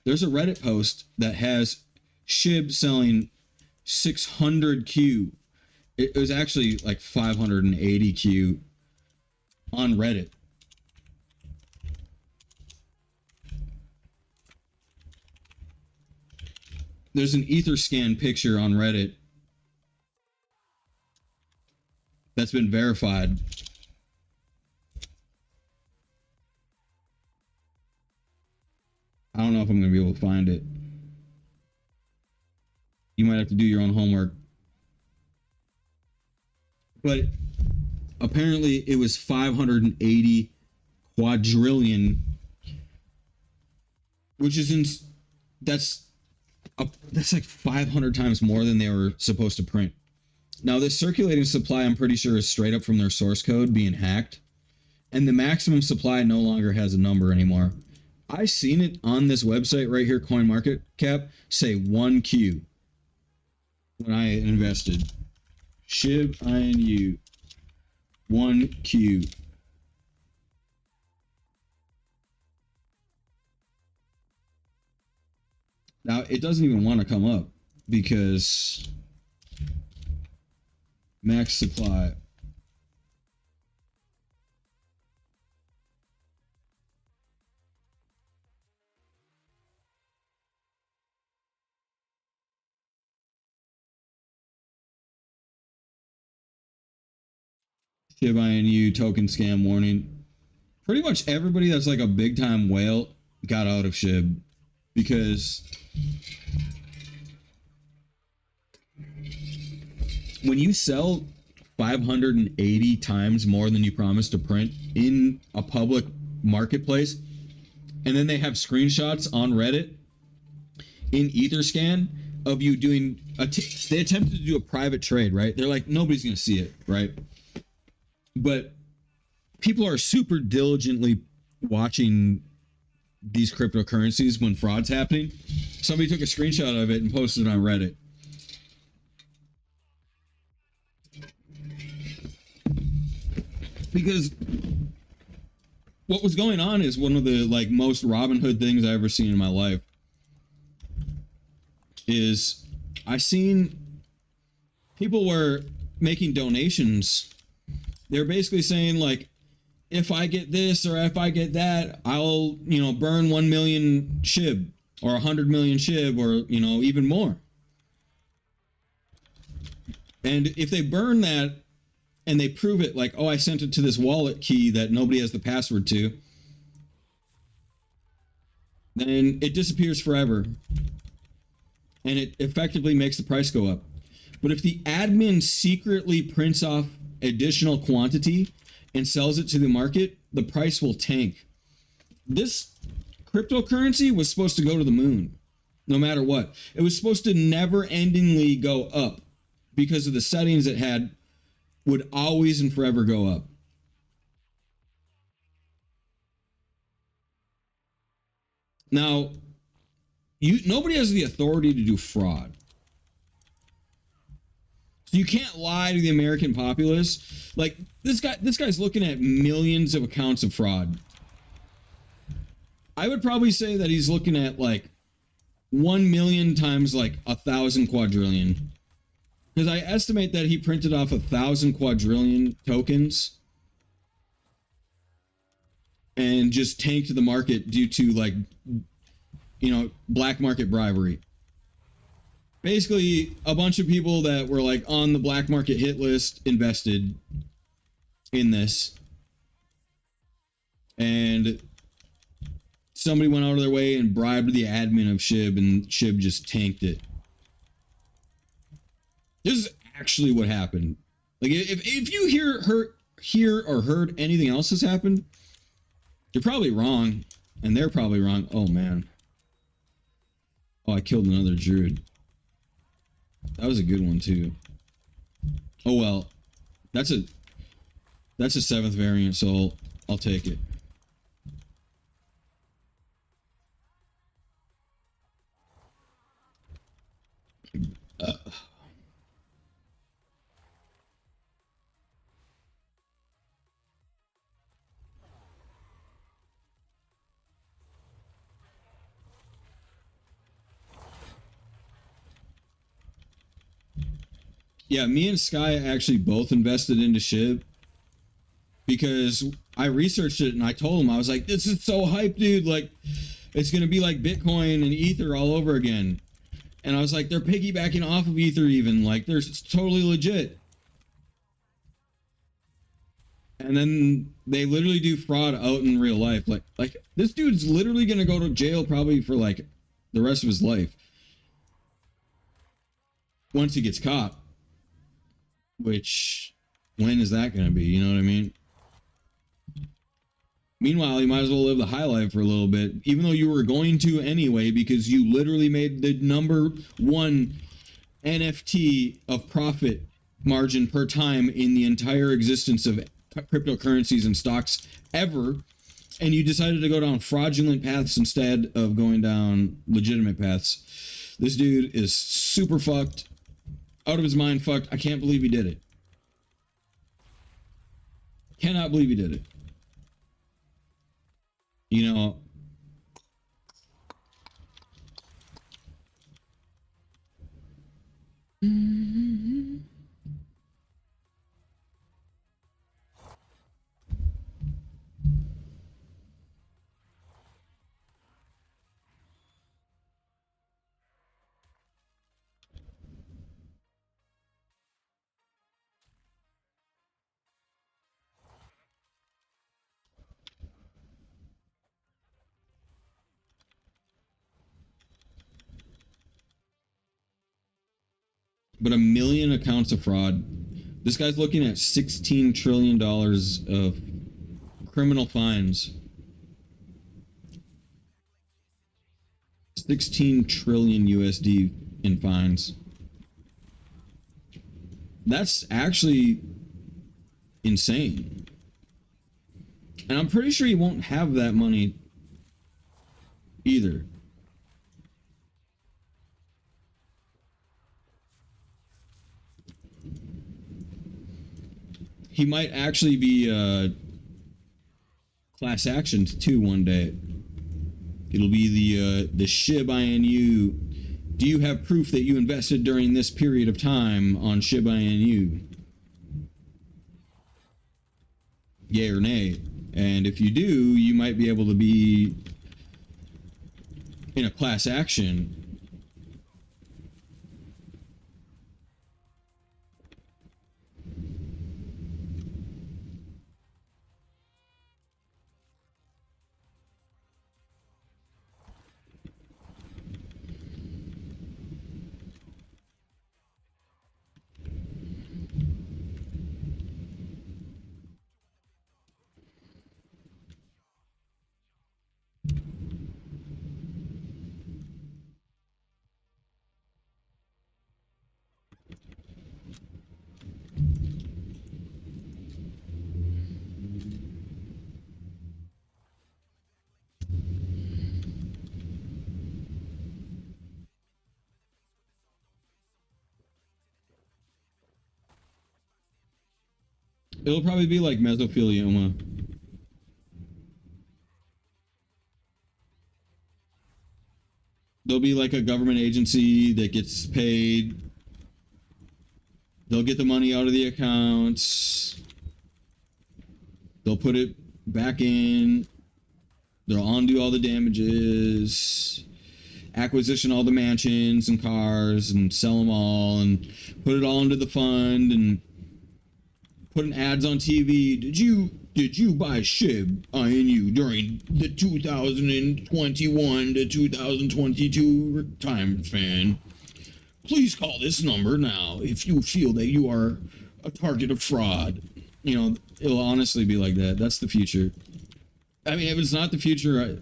there's a Reddit post that has SHIB selling 600Q. It was actually like 580Q on Reddit. There's an Etherscan picture on Reddit that's been verified. I don't know if I'm going to be able to find it. You might have to do your own homework. But apparently it was 580 quadrillion, which is that's like 500 times more than they were supposed to print. Now, this circulating supply, I'm pretty sure, is straight up from their source code being hacked. And the maximum supply no longer has a number anymore. I seen it on this website right here, CoinMarketCap, say 1Q when I invested. SHIB INU 1Q. Now, it doesn't even want to come up because max supply. Shiba Inu token scam warning. Pretty much everybody that's like a big time whale got out of SHIB because when you sell 580 times more than you promised to print in a public marketplace, and then they have screenshots on Reddit in Etherscan of you doing they attempted to do a private trade, right? They're like, nobody's gonna see it, right? But people are super diligently watching these cryptocurrencies when fraud's happening. Somebody took a screenshot of it and posted it on Reddit. Because what was going on is one of the like most Robin Hood things I ever seen in my life. Is I seen people were making donations. They're basically saying like, if I get this or if I get that, I'll, burn 1 million SHIB or 100 million SHIB or, even more. And if they burn that and they prove it like, oh, I sent it to this wallet key that nobody has the password to, then it disappears forever. And it effectively makes the price go up. But if the admin secretly prints off additional quantity and sells it to the market, the price will tank. This cryptocurrency was supposed to go to the moon, no matter what. It was supposed to never-endingly go up because of the settings it had would always and forever go up. Now, nobody has the authority to do fraud. So you can't lie to the American populace. Like this guy's looking at millions of accounts of fraud. I would probably say that he's looking at like 1 million times like 1,000 quadrillion. Because I estimate that he printed off 1,000 quadrillion tokens and just tanked the market due to like, black market bribery. Basically, a bunch of people that were like on the black market hit list invested in this. And somebody went out of their way and bribed the admin of SHIB, and SHIB just tanked it. This is actually what happened. Like, if you hear or heard anything else has happened, you're probably wrong, and they're probably wrong. Oh, man. Oh, I killed another druid. That was a good one, too. Oh, well. That's a 7th variant, so I'll take it. Yeah, me and Sky actually both invested into SHIB because I researched it and I told him, I was like, this is so hype, dude. Like, it's going to be like Bitcoin and Ether all over again. And I was like, they're piggybacking off of Ether even. Like, they're totally legit. And then they literally do fraud out in real life. Like this dude's literally going to go to jail probably for like the rest of his life. Once he gets caught. Which, when is that going to be? You know what I mean? Meanwhile, you might as well live the high life for a little bit, even though you were going to anyway, because you literally made the #1 NFT of profit margin per time in the entire existence of cryptocurrencies and stocks ever, and you decided to go down fraudulent paths instead of going down legitimate paths. This dude is super fucked. Out of his mind fucked. I can't believe he did it. Cannot believe he did it. You know, but 1 million accounts of fraud. This guy's looking at $16 trillion of criminal fines. 16 trillion USD in fines. That's actually insane. And I'm pretty sure he won't have that money either. He might actually be class actioned too one day. It'll be the SHIB INU. Do you have proof that you invested during this period of time on SHIB INU? Yay or nay? And if you do, you might be able to be in a class action. It'll probably be like mesothelioma. There'll be like a government agency that gets paid. They'll get the money out of the accounts. They'll put it back in. They'll undo all the damages. Acquisition all the mansions and cars and sell them all and put it all into the fund and putting ads on TV. Did you buy SHIB INU during the 2021 to 2022 time span? Please call this number now if you feel that you are a target of fraud. You know, it'll honestly be like that. That's the future. I mean, if it's not the future, I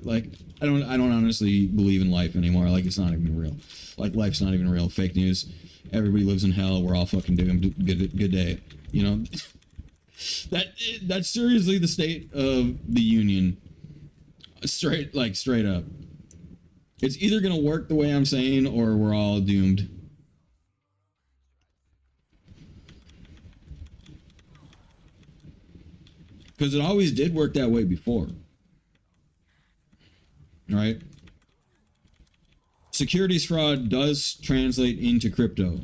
don't honestly believe in life anymore. Like, it's not even real. Like, life's not even real. Fake news. Everybody lives in hell. We're all fucking doomed. Good day. You know, that's seriously the state of the union. Straight up. It's either gonna work the way I'm saying, or we're all doomed. Because it always did work that way before. Right? Securities fraud does translate into crypto.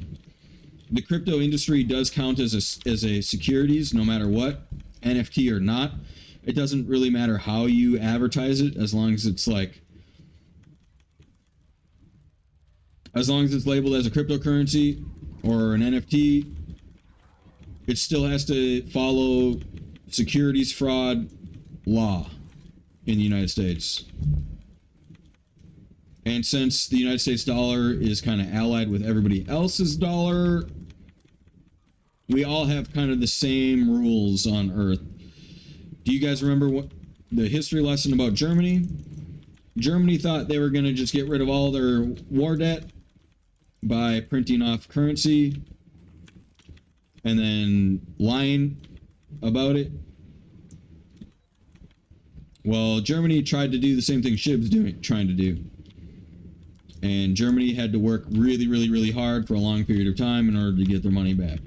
The crypto industry does count as a securities, no matter what, NFT or not. It doesn't really matter how you advertise it, as long as it's labeled as a cryptocurrency or an NFT. It still has to follow securities fraud law in the United States. And since the United States dollar is kind of allied with everybody else's dollar, we all have kind of the same rules on Earth. Do you guys remember what the history lesson about Germany? Germany thought they were going to just get rid of all their war debt by printing off currency and then lying about it. Well, Germany tried to do the same thing SHIB's trying to do. And Germany had to work really, really, really hard for a long period of time in order to get their money back.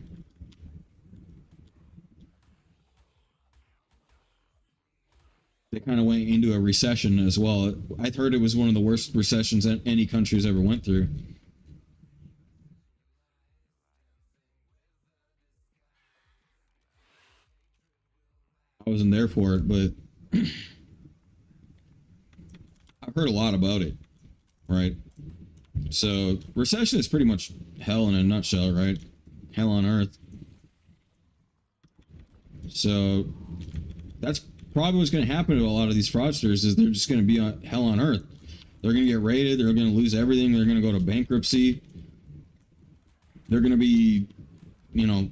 They kind of went into a recession as well. I heard it was one of the worst recessions that any country's ever went through. I wasn't there for it, but I've heard a lot about it, right? So recession is pretty much hell in a nutshell, right? Hell on earth. So that's probably what's going to happen to a lot of these fraudsters, is they're just going to be on hell on earth. They're going to get raided. They're going to lose everything. They're going to go to bankruptcy. They're going to be, you know,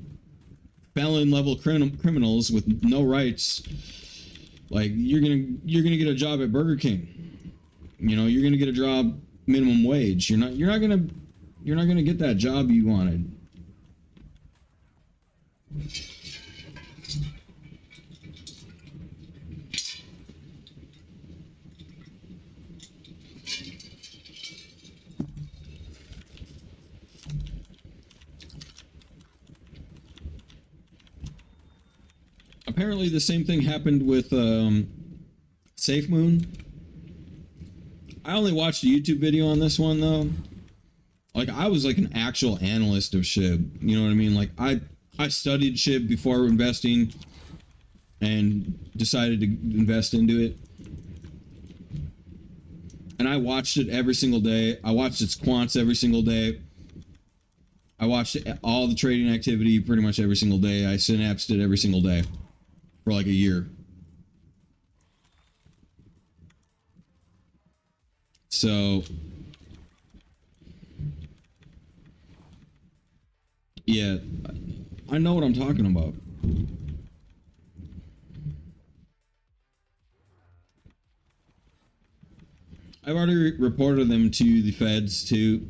felon level criminals with no rights. Like you're gonna get a job at Burger King. You know, you're gonna get a job minimum wage. You're not gonna get that job you wanted. Apparently, the same thing happened with Safe Moon. I only watched a YouTube video on this one though. Like I was like an actual analyst of SHIB. You know what I mean? Like I studied SHIB before investing and decided to invest into it. And I watched it every single day. I watched its quants every single day. I watched all the trading activity pretty much every single day. I synapsed it every single day for like a year. So, yeah, I know what I'm talking about. I've already reported them to the feds too.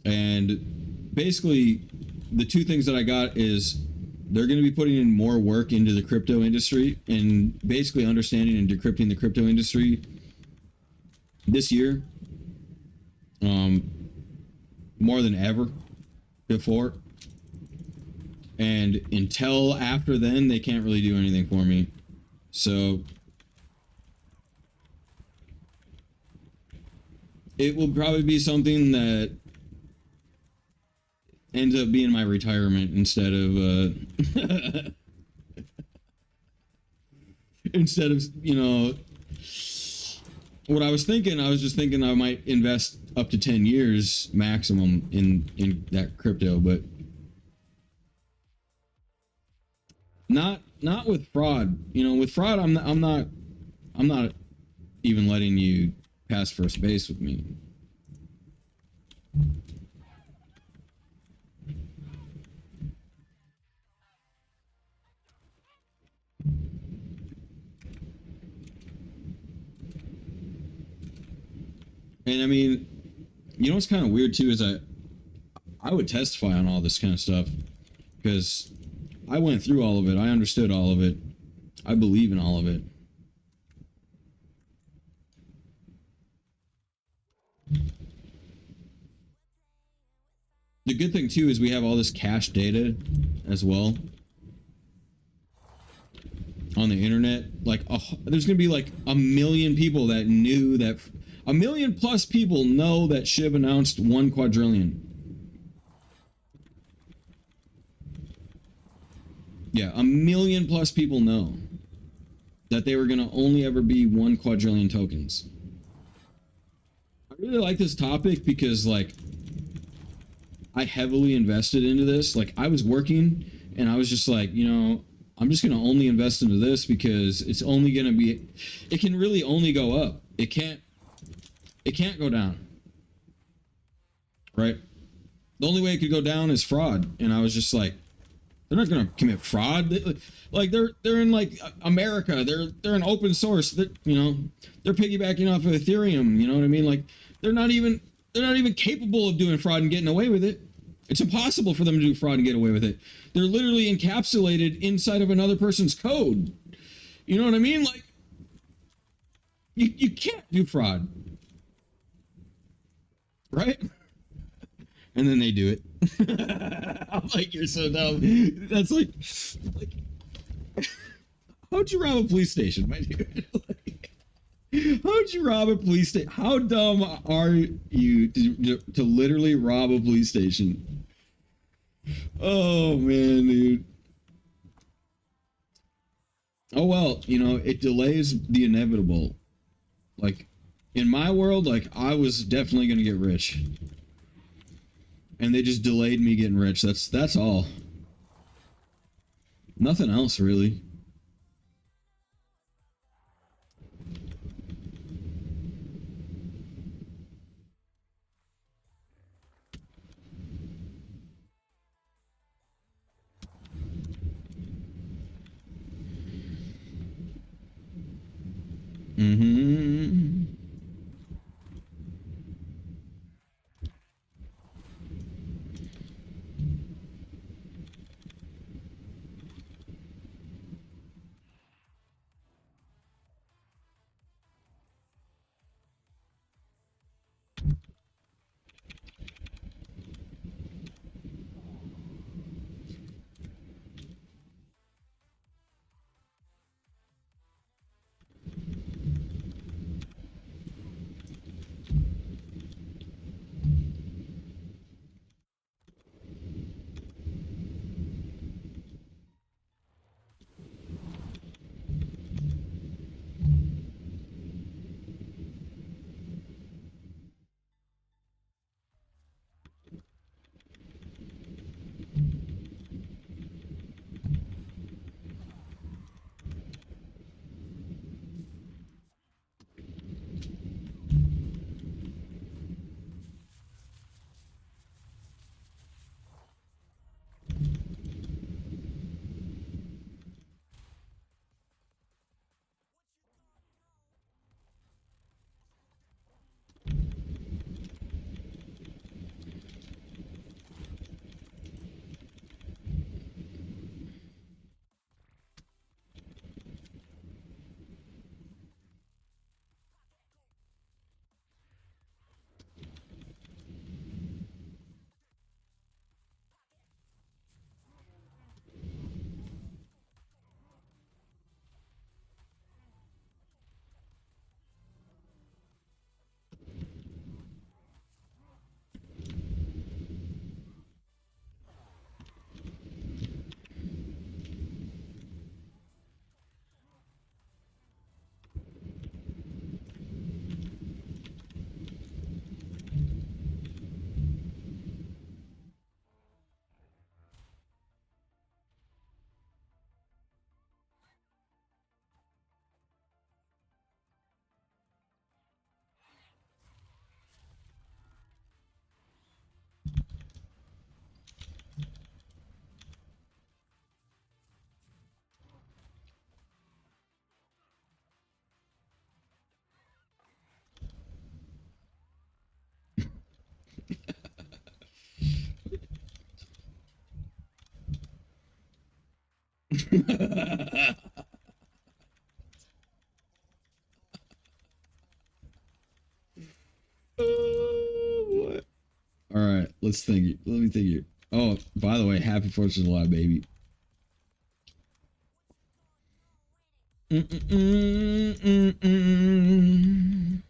And basically, the two things that I got is they're going to be putting in more work into the crypto industry and basically understanding and decrypting the crypto industry this year, more than ever before. And until after then, they can't really do anything for me. So it will probably be something that ends up being my retirement instead of instead of, you know, what I was thinking. I was just thinking I might invest up to 10 years maximum in that crypto, but not with fraud. You know, with fraud, I'm not even letting you pass first base with me. And I mean, you know what's kind of weird too is I would testify on all this kind of stuff because I went through all of it. I understood all of it. I believe in all of it. The good thing too is we have all this cache data as well on the internet. Like there's gonna be like 1 million people that knew that 1 million plus people know that SHIB announced 1 quadrillion. Yeah, 1 million plus people know that they were gonna only ever be 1 quadrillion tokens. I really like this topic because like I heavily invested into this. Like I was working and I was just like, you know, I'm just going to only invest into this because it's only going to be, it can really only go up. It can't go down. Right? The only way it could go down is fraud. And I was just like, they're not going to commit fraud. Like they're in like America. They're an open source. You know, they're piggybacking off of Ethereum. You know what I mean? Like they're not even capable of doing fraud and getting away with it. It's impossible for them to do fraud and get away with it. They're literally encapsulated inside of another person's code. You know what I mean? Like, you can't do fraud. Right? And then they do it. I'm like, you're so dumb. That's like how'd you rob a police station, my dude? How'd you rob a police station? How dumb are you to literally rob a police station? Oh, man, dude. Oh, well, you know, it delays the inevitable. Like, in my world, like, I was definitely going to get rich. And they just delayed me getting rich. That's all. Nothing else, really. Mm-hmm. What? All right, let's think. Let me think here. Oh, by the way, happy 4th of July, baby. Mm-mm-mm-mm-mm.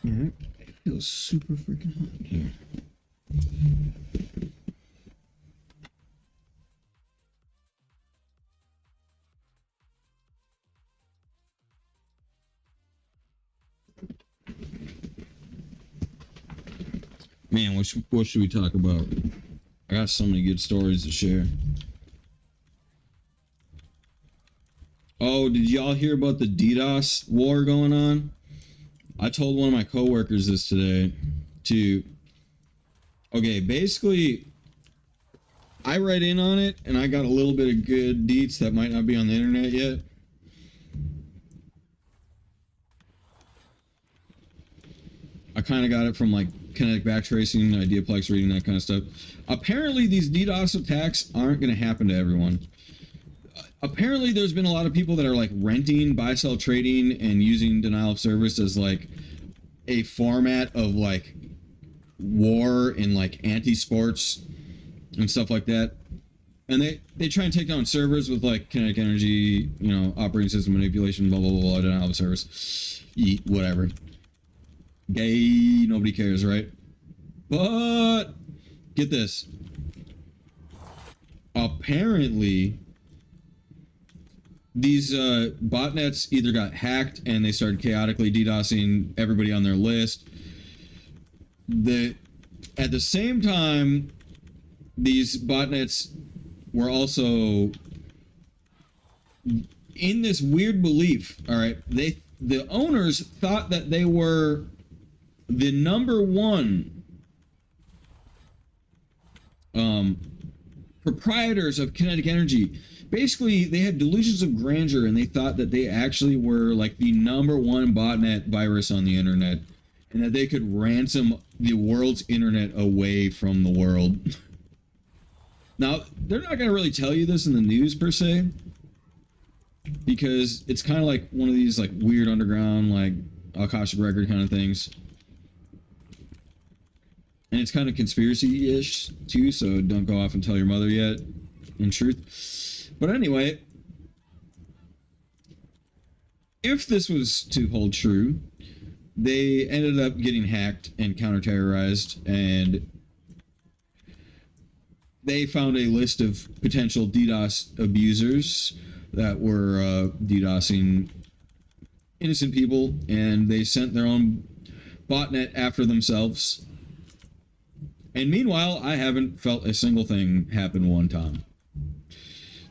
Man, it feels super freaking hot here. Man, what should we talk about? I got so many good stories to share. Oh, did y'all hear about the DDoS war going on? I told one of my coworkers this today. Okay, basically, I read in on it, and I got a little bit of good deets that might not be on the internet yet. I kind of got it from like kinetic backtracing, Ideaplex reading, that kind of stuff. Apparently, these DDoS attacks aren't going to happen to everyone. Apparently, there's been a lot of people that are like renting buy-sell trading and using denial of service as like a format of like war and like anti-sports and stuff like that. And they try and take down servers with like kinetic energy, operating system manipulation, blah, blah, blah, blah, denial of service, whatever. Gay, nobody cares, right? But get this. Apparently, these botnets either got hacked and they started chaotically DDoSing everybody on their list. At the same time, these botnets were also in this weird belief. All right, the owners thought that they were the number one proprietors of kinetic energy. Basically, they had delusions of grandeur, and they thought that they actually were like the number one botnet virus on the internet, and that they could ransom the world's internet away from the world. Now, they're not going to really tell you this in the news per se, because it's kind of like one of these like weird underground, like Akashic record kind of things. And it's kind of conspiracy-ish too, so don't go off and tell your mother yet, in truth. But anyway, if this was to hold true, they ended up getting hacked and counter-terrorized, and they found a list of potential DDoS abusers that were DDoSing innocent people, and they sent their own botnet after themselves. And meanwhile, I haven't felt a single thing happen one time.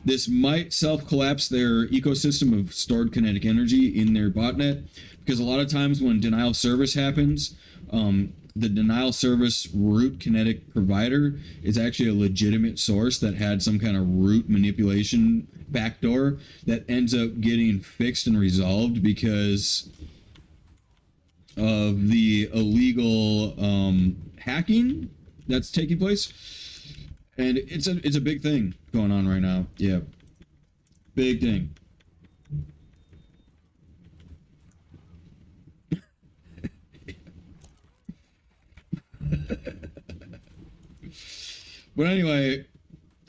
This might self-collapse their ecosystem of stored kinetic energy in their botnet, because a lot of times when denial of service happens, the denial of service root kinetic provider is actually a legitimate source that had some kind of root manipulation backdoor that ends up getting fixed and resolved because of the illegal hacking that's taking place. And it's a big thing going on right now. Yeah. Big thing. But anyway,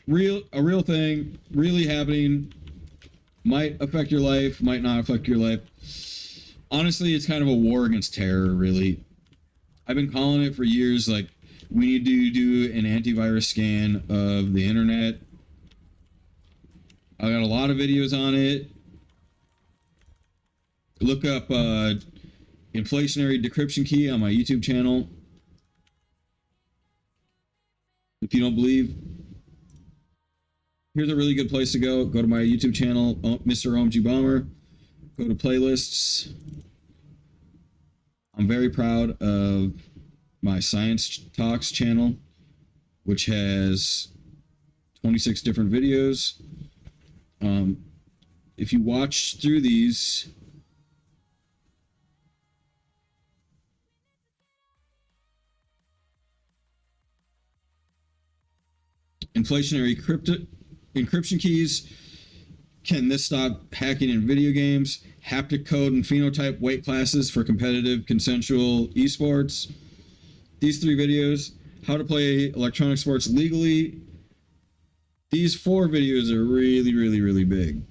a real thing, really happening, might affect your life, might not affect your life. Honestly, it's kind of a war against terror, really. I've been calling it for years, like, we need to do an antivirus scan of the internet. I got a lot of videos on it. Look up inflationary decryption key on my YouTube channel. If you don't believe, here's a really good place to go. Go to my YouTube channel, Mr. Omgbomber. Go to playlists. I'm very proud of my Science Talks channel, which has 26 different videos. If you watch through these, inflationary encryption keys, can this stop hacking in video games, haptic code and phenotype weight classes for competitive consensual esports. These 3 videos, how to play electronic sports legally. These 4 videos are really, really, really big.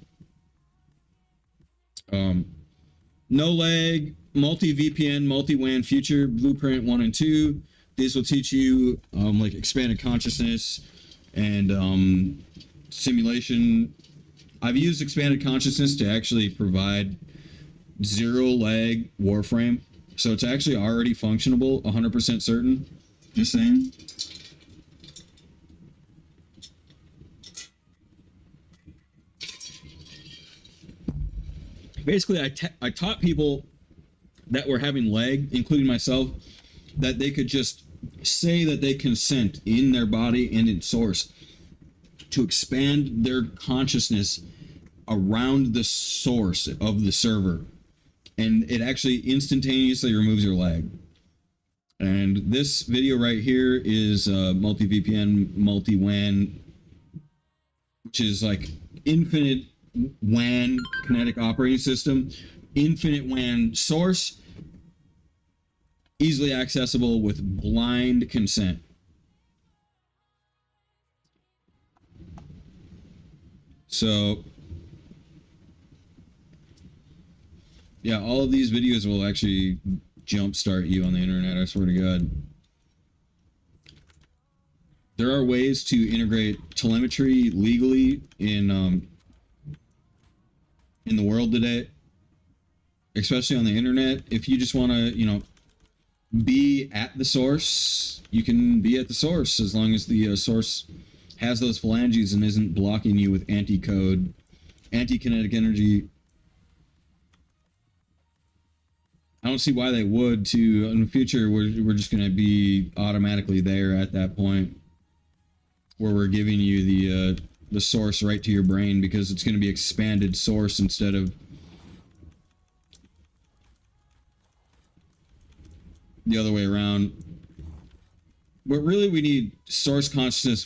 No lag, multi-VPN, multi-WAN future blueprint 1 and 2. These will teach you like expanded consciousness and simulation. I've used expanded consciousness to actually provide zero lag Warframe. So it's actually already functionable, 100% certain. Just saying. Basically, I taught people that were having lag, including myself, that they could just say that they consent in their body and in source to expand their consciousness around the source of the server. And it actually instantaneously removes your lag. And this video right here is multi-VPN, multi-WAN, which is like infinite WAN kinetic operating system, infinite WAN source, easily accessible with blind consent. So, yeah, all of these videos will actually jumpstart you on the internet, I swear to God. There are ways to integrate telemetry legally in the world today, especially on the internet. If you just want to, be at the source, you can be at the source as long as the source has those phalanges and isn't blocking you with anti-code, anti-kinetic energy. I don't see why they would. In the future, we're just going to be automatically there at that point where we're giving you the source right to your brain, because it's going to be expanded source instead of the other way around. But really, we need source consciousness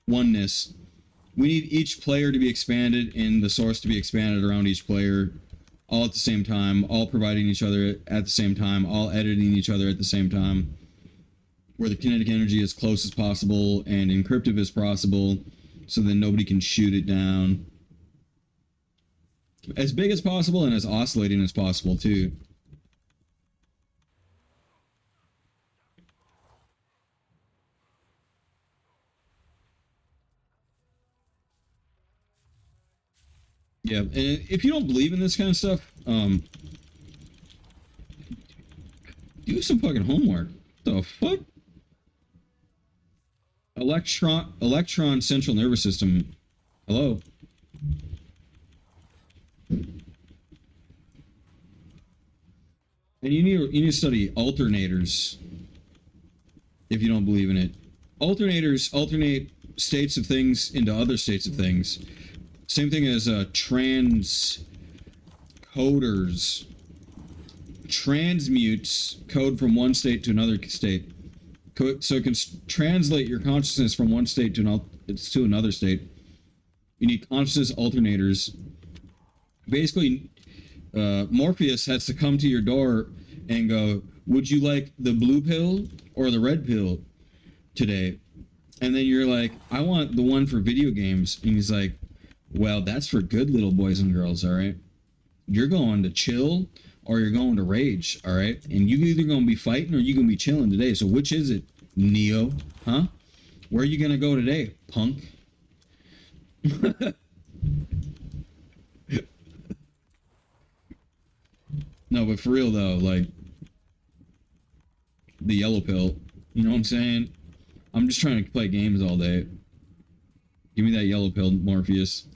oneness. We need each player to be expanded and the source to be expanded around each player, all at the same time, all providing each other at the same time, all editing each other at the same time, where the kinetic energy is close as possible and encryptive as possible, so that nobody can shoot it down. As big as possible and as oscillating as possible, too. Yeah, and if you don't believe in this kind of stuff, do some fucking homework. The fuck? Electron central nervous system. Hello? And you need to study alternators if you don't believe in it. Alternators alternate states of things into other states of things. Same thing as transcoders. Transmutes code from one state to another state. So it can translate your consciousness from one state to another state. You need consciousness alternators. Basically, Morpheus has to come to your door and go, would you like the blue pill or the red pill today? And then you're like, I want the one for video games. And he's like, well, that's for good little boys and girls, all right? You're going to chill or you're going to rage, all right? And you either going to be fighting or you're going to be chilling today. So which is it, Neo? Huh? Where are you going to go today, punk? No, but for real, though, like, the yellow pill, you know what I'm saying? I'm just trying to play games all day. Give me that yellow pill, Morpheus.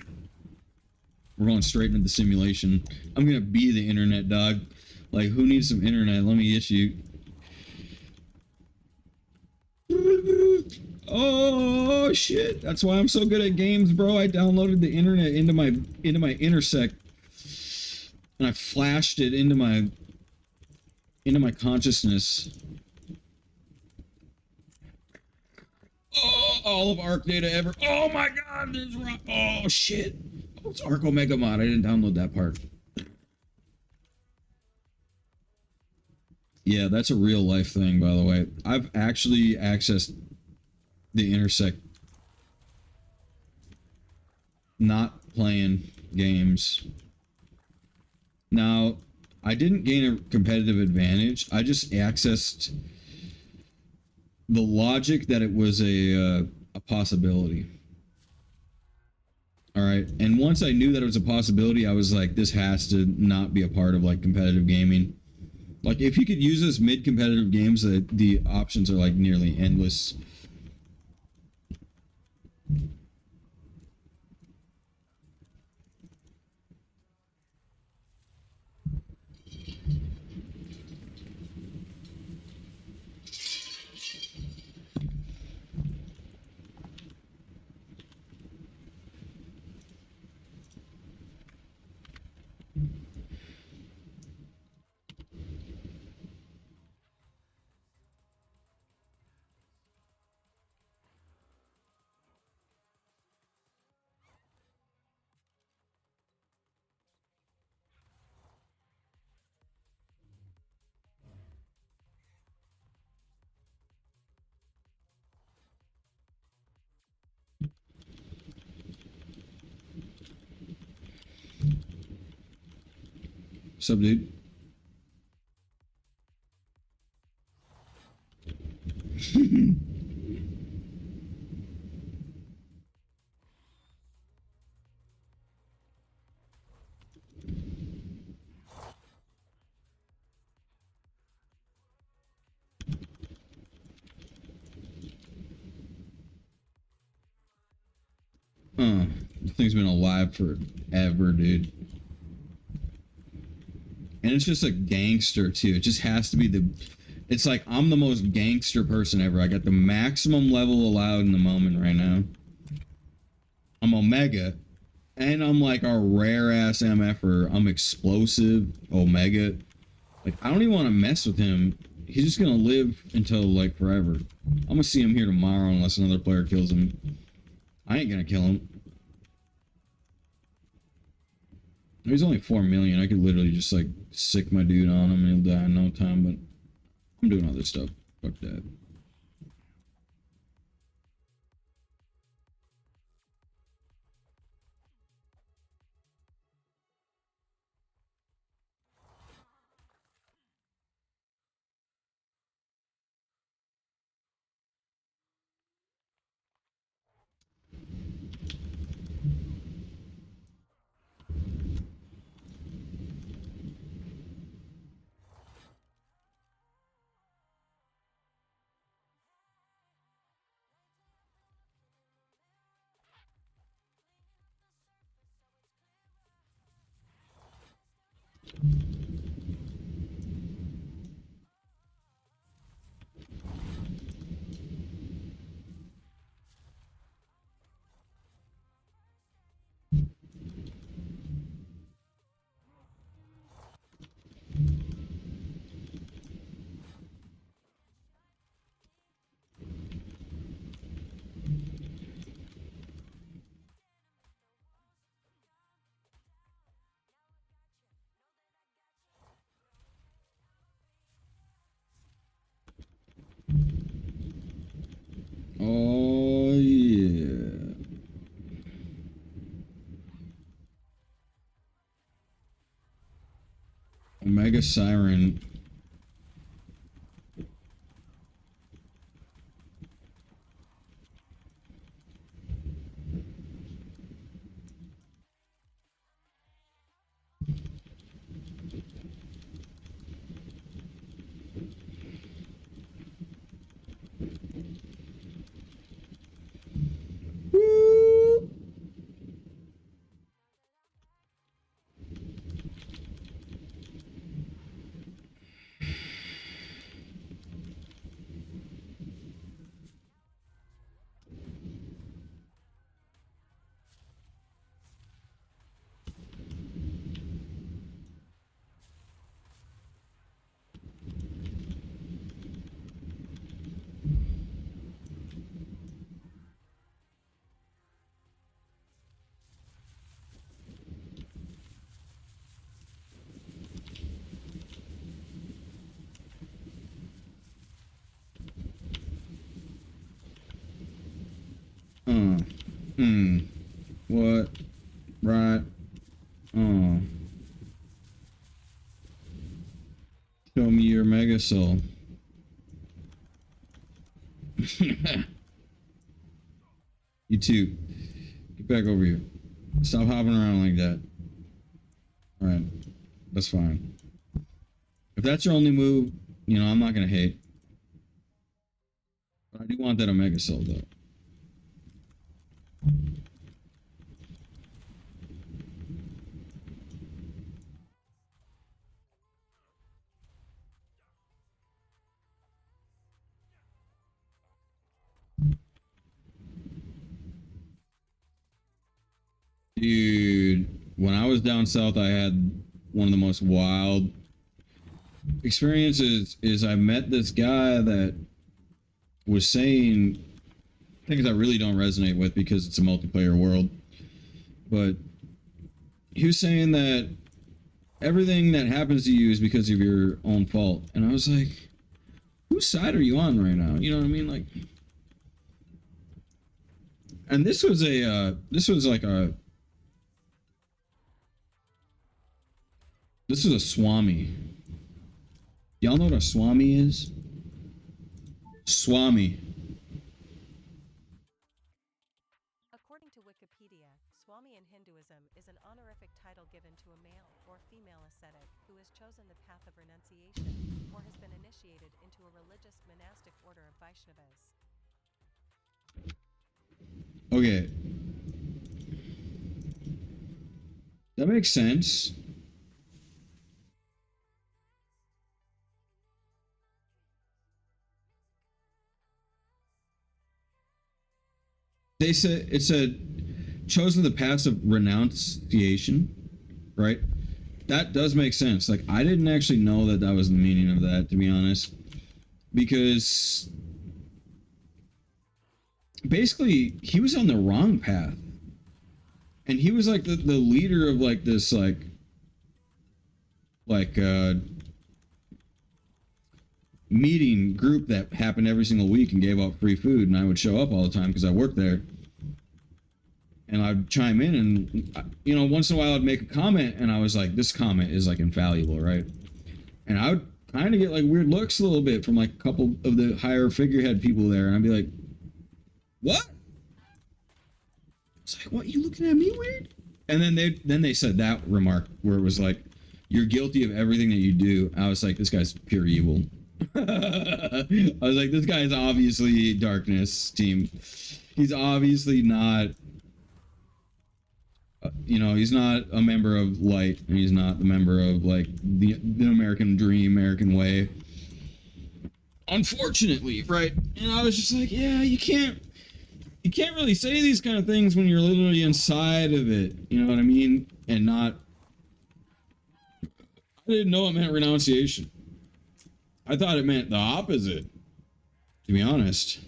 We're going straight into the simulation. I'm gonna be the internet, dog. Like, who needs some internet? Let me get you. Oh shit! That's why I'm so good at games, bro. I downloaded the internet into my intersect, and I flashed it into my consciousness. Oh, all of Arc data ever. Oh my god, there's rock. Oh shit. Oh, it's Arc Omega Mod. I didn't download that part. Yeah, that's a real life thing, by the way. I've actually accessed the intersect, not playing games. Now, I didn't gain a competitive advantage. I just accessed the logic that it was a possibility. All right, and once I knew that it was a possibility, I was like, this has to not be a part of like competitive gaming. Like, if you could use this mid-competitive games, the options are like nearly endless. What's up, dude? The thing's been alive forever, dude. And it's just a gangster too. It just has to be the. It's like I'm the most gangster person ever. I got the maximum level allowed in the moment right now. I'm Omega, and I'm like a rare ass MFer. I'm explosive Omega. Like, I don't even want to mess with him. He's just gonna live until like forever. I'm gonna see him here tomorrow unless another player kills him. I ain't gonna kill him. He's only 4 million. I could literally just like sick my dude on him and he'll die in no time, but I'm doing other stuff. Fuck that. Oh yeah. Omega Siren. Woo! Uh, hmm. What? Right. Uh. Mega Soul. You too. Get back over here. Stop hopping around like that. Alright. That's fine. If that's your only move, you know, I'm not gonna hate. But I do want that Omega Soul though. Dude, when I was down south, I had one of the most wild experiences. Is I met this guy that was saying things I really don't resonate with because it's a multiplayer world. But he was saying that everything that happens to you is because of your own fault. And I was like, whose side are you on right now? You know what I mean? Like, and this was a Swami. Y'all know what a Swami is? Swami. According to Wikipedia, Swami in Hinduism is an honorific title given to a male or female ascetic who has chosen the path of renunciation or has been initiated into a religious monastic order of Vaishnavas. Okay. That makes sense. They said it said chosen the path of renunciation, right? That does make sense. Like I didn't actually know that that was the meaning of that, to be honest, because basically he was on the wrong path, and he was like the leader of like this meeting group that happened every single week and gave out free food, and I would show up all the time because I worked there, and I'd chime in, and you know, once in a while I'd make a comment, and I was like, this comment is like infallible, right? And I would kind of get like weird looks a little bit from like a couple of the higher figurehead people there, and I'd be like, what? It's like, what, you looking at me weird? And then they said that remark where it was like, you're guilty of everything that you do. I was like, this guy's pure evil. I was like, this guy's obviously darkness team. He's obviously not, you know, he's not a member of light, and he's not the member of like the American dream, American way. Unfortunately, right? And I was just like, yeah, you can't really say these kind of things when you're literally inside of it. You know what I mean? And not. I didn't know it meant renunciation. I thought it meant the opposite, to be honest.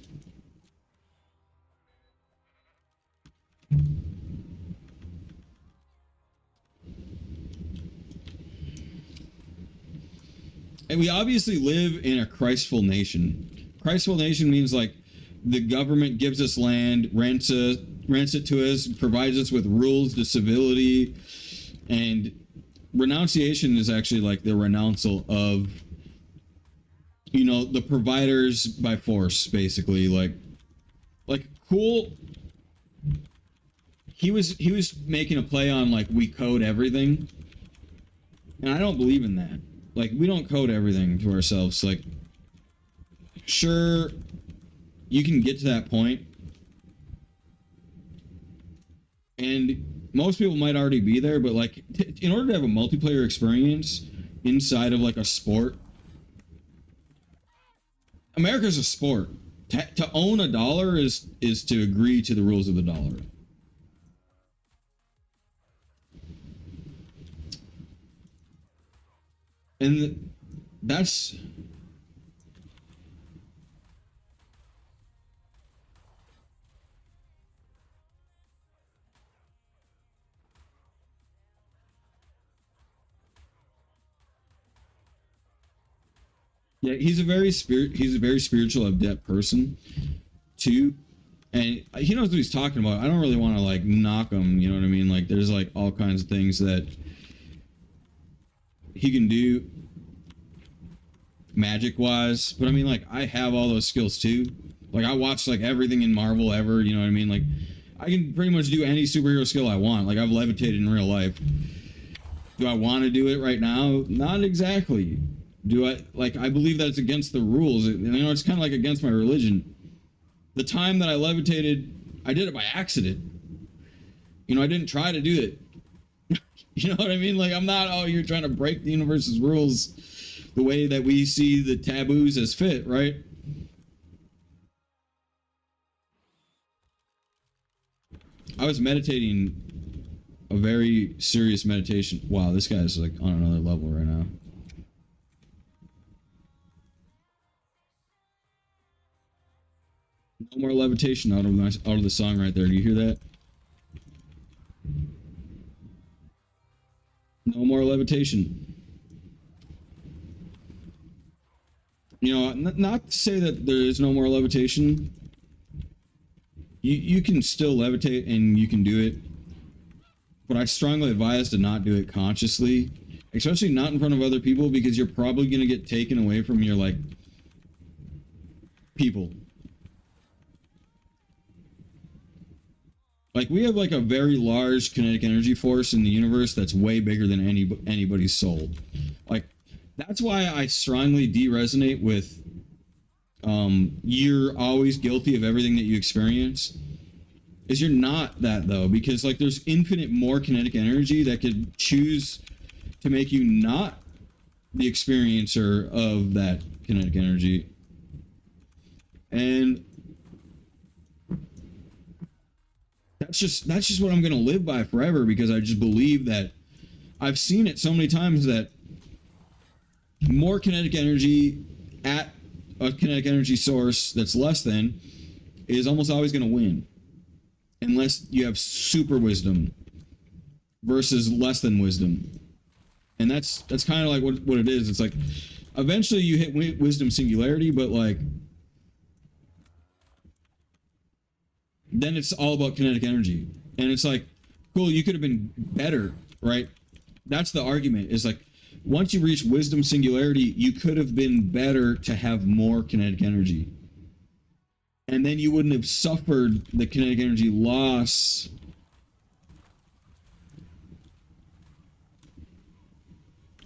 And we obviously live in a Christful nation. Christful nation means like the government gives us land, rents it to us, provides us with rules to civility, and renunciation is actually like the renouncal of, you know, the providers by force, basically. Like cool. He was making a play on like we code everything, and I don't believe in that. Like we don't code everything to ourselves. Like, sure, you can get to that point, and most people might already be there, but like in order to have a multiplayer experience inside of like a sport, America's a sport. To own a dollar is to agree to the rules of the dollar. And that's yeah, he's a very spiritual adept person too, and he knows what he's talking about. I don't really want to like knock him, you know what I mean? Like there's like all kinds of things that he can do. magic wise, but I mean, like, I have all those skills too. Like, I watch like everything in Marvel ever, you know what I mean? Like, I can pretty much do any superhero skill I want. Like, I've levitated in real life. Do I want to do it right now? Not exactly. Do I, like, I believe that's against the rules. You know, it's kind of like against my religion. The time that I levitated, I did it by accident. You know, I didn't try to do it. You know what I mean? Like, I'm not, oh, you're trying to break the universe's rules the way that we see the taboos as fit, right? I was meditating a very serious meditation. Wow, this guy's like on another level right now. No more levitation out of the song right there. Do you hear that? No more levitation. You know, not to say that there is no more levitation. You can still levitate and you can do it, but I strongly advise to not do it consciously, especially not in front of other people, because you're probably going to get taken away from your, like, people. Like, we have, like, a very large kinetic energy force in the universe that's way bigger than anybody's soul. Like, that's why I strongly de-resonate with you're always guilty of everything that you experience. Is you're not that, though, because, like, there's infinite more kinetic energy that could choose to make you not the experiencer of that kinetic energy. And that's just what I'm going to live by forever, because I just believe that I've seen it so many times that more kinetic energy at a kinetic energy source that's less than is almost always going to win, unless you have super wisdom versus less than wisdom. And that's kind of like what it is. It's like eventually you hit wisdom singularity, but like then it's all about kinetic energy. And it's like, cool, you could have been better, right? That's the argument, is like, once you reach wisdom singularity, you could have been better to have more kinetic energy. And then you wouldn't have suffered the kinetic energy loss.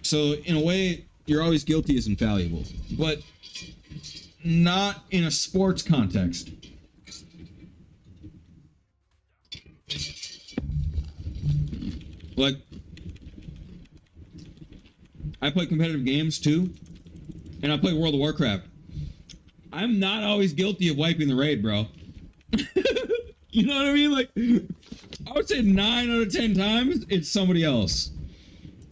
So, in a way, you're always guilty as infallible. But not in a sports context. Like, I play competitive games too, and I play World of Warcraft. I'm not always guilty of wiping the raid, bro. You know what I mean? Like, I would say 9 out of 10 times, it's somebody else.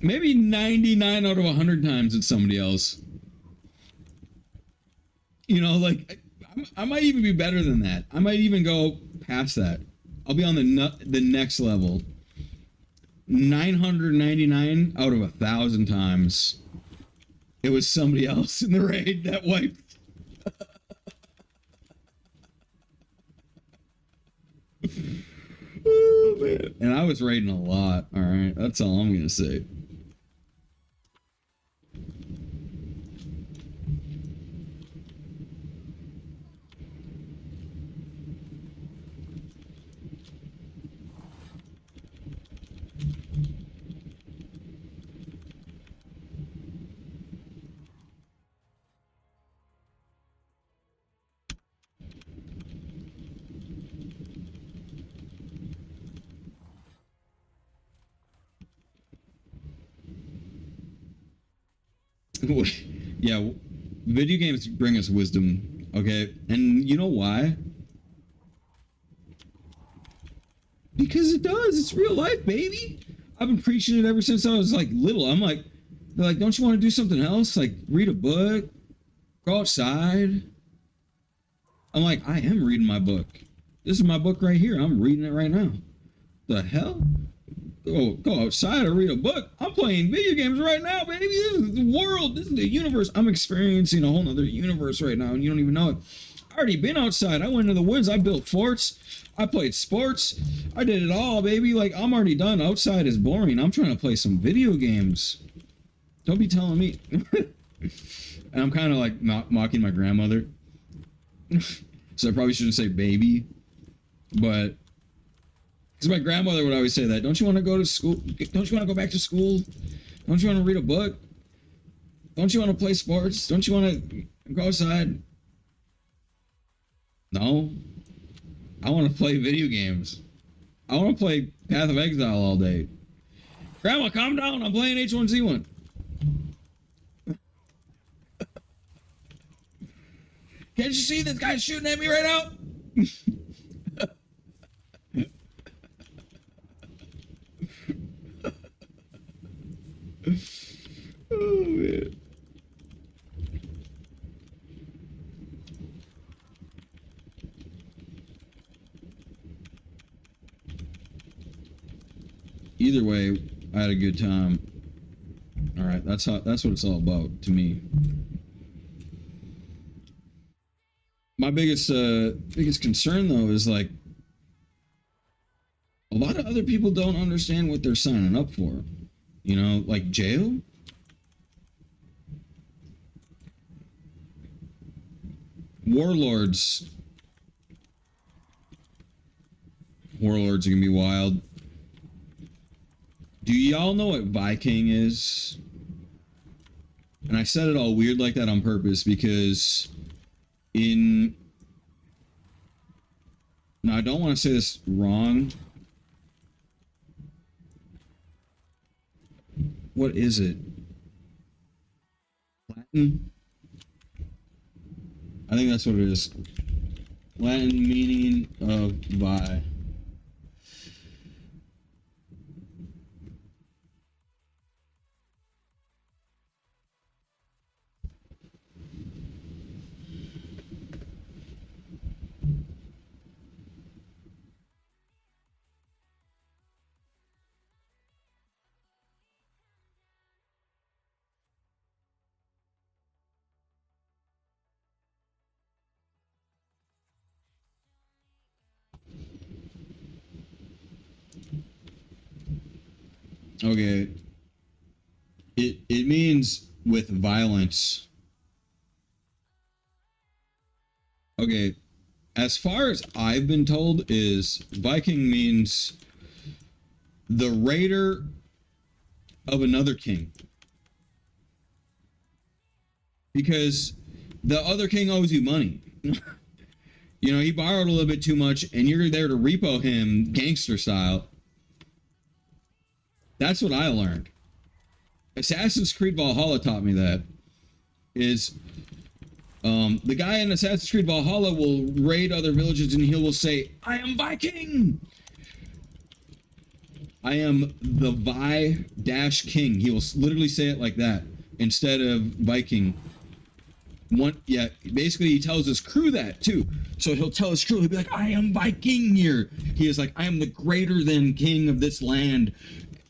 Maybe 99 out of 100 times, it's somebody else. You know, like, I might even be better than that. I might even go past that. I'll be on the next level. 999 out of 1,000 times, it was somebody else in the raid that wiped. Oh, man. And I was raiding a lot, alright? That's all I'm gonna say. Yeah, video games bring us wisdom, okay? And you know why? Because it does. It's real life, baby. I've been preaching it ever since I was, like, little. I'm like, they're like, don't you want to do something else? Like, read a book, go outside. I'm like, I am reading my book. This is my book right here. I'm reading it right now. The hell? Go outside or read a book. I'm playing video games right now, baby. This is the world. This is the universe. I'm experiencing a whole nother universe right now, and you don't even know it. I already been outside. I went into the woods. I built forts. I played sports. I did it all, baby. Like, I'm already done. Outside is boring. I'm trying to play some video games. Don't be telling me. and I'm kind of like mocking my grandmother. So I probably shouldn't say baby, but because my grandmother would always say that. Don't you want to go to school? Don't you want to go back to school? Don't you want to read a book? Don't you want to play sports? Don't you want to go outside? No. I want to play video games. I want to play Path of Exile all day. Grandma, calm down. I'm playing H1Z1. Can't you see this guy's shooting at me right now? Oh, man. Either way, I had a good time. All right, that's what it's all about to me. My biggest concern though is like a lot of other people don't understand what they're signing up for. You know, like jail. Warlords are gonna be wild. Do y'all know what Viking is? And I said it all weird like that on purpose because now I don't want to say this wrong. What is it? Latin? I think that's what it is. Latin meaning of vi. Okay. It means with violence. Okay. As far as I've been told is Viking means the raider of another king. Because the other king owes you money. You know, he borrowed a little bit too much and you're there to repo him gangster style. That's what I learned. Assassin's Creed Valhalla taught me that. Is the guy in Assassin's Creed Valhalla will raid other villages and he will say, I am Viking! I am the Vi-King. He will literally say it like that instead of Viking. Basically he tells his crew that too. So he'll tell his crew, he'll be like, I am Viking here. He is like, I am the greater than king of this land.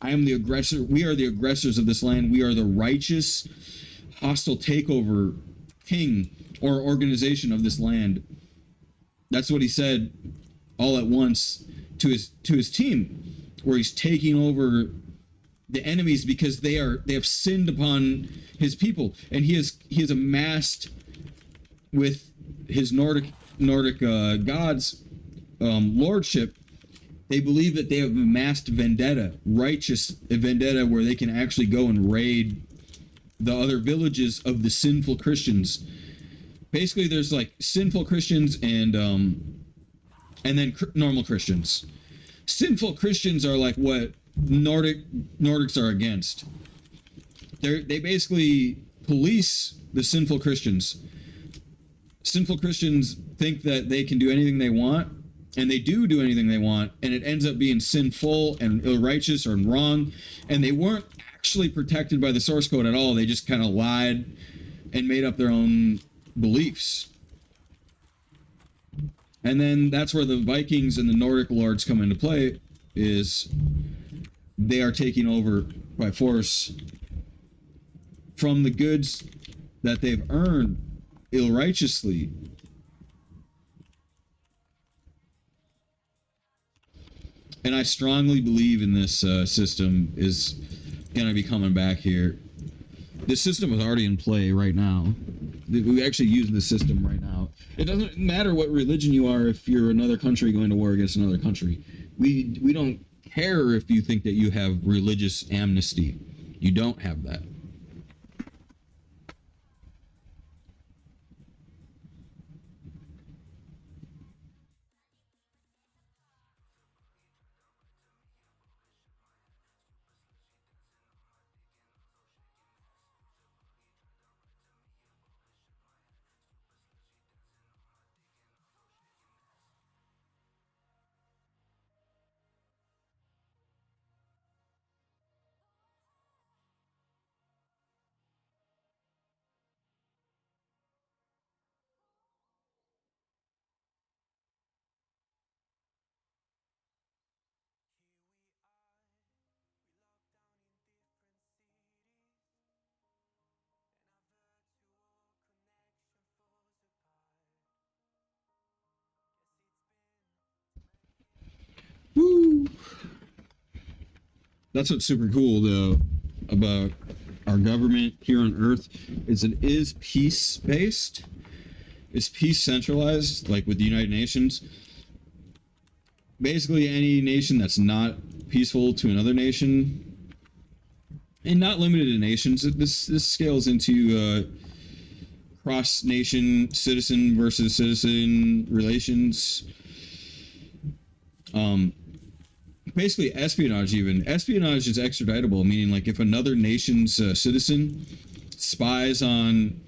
I am the aggressor. We are the aggressors of this land. We are the righteous, hostile takeover king or organization of this land. That's what he said all at once to his team, where he's taking over the enemies because they have sinned upon his people, and he has amassed with his Nordic gods lordship. They believe that they have amassed vendetta, righteous vendetta, where they can actually go and raid the other villages of the sinful Christians. Basically, there's like sinful Christians and then normal Christians. Sinful Christians are like what Nordics are against. They basically police the sinful Christians. Sinful Christians think that they can do anything they want. And they do anything they want, and it ends up being sinful and ill-righteous or wrong. And they weren't actually protected by the source code at all. They just kind of lied and made up their own beliefs. And then that's where the Vikings and the Nordic lords come into play, is they are taking over by force from the goods that they've earned ill-righteously. And I strongly believe in this system is going to be coming back here. The system is already in play right now. We actually use the system right now. It doesn't matter what religion you are if you're another country going to war against another country. We don't care if you think that you have religious amnesty. You don't have that. Woo! That's what's super cool though about our government here on Earth is it is peace based. It's peace centralized, like with the United Nations. Basically, any nation that's not peaceful to another nation, and not limited to nations. This scales into cross nation citizen versus citizen relations. Basically espionage. Even espionage is extraditable, meaning like if another nation's citizen spies on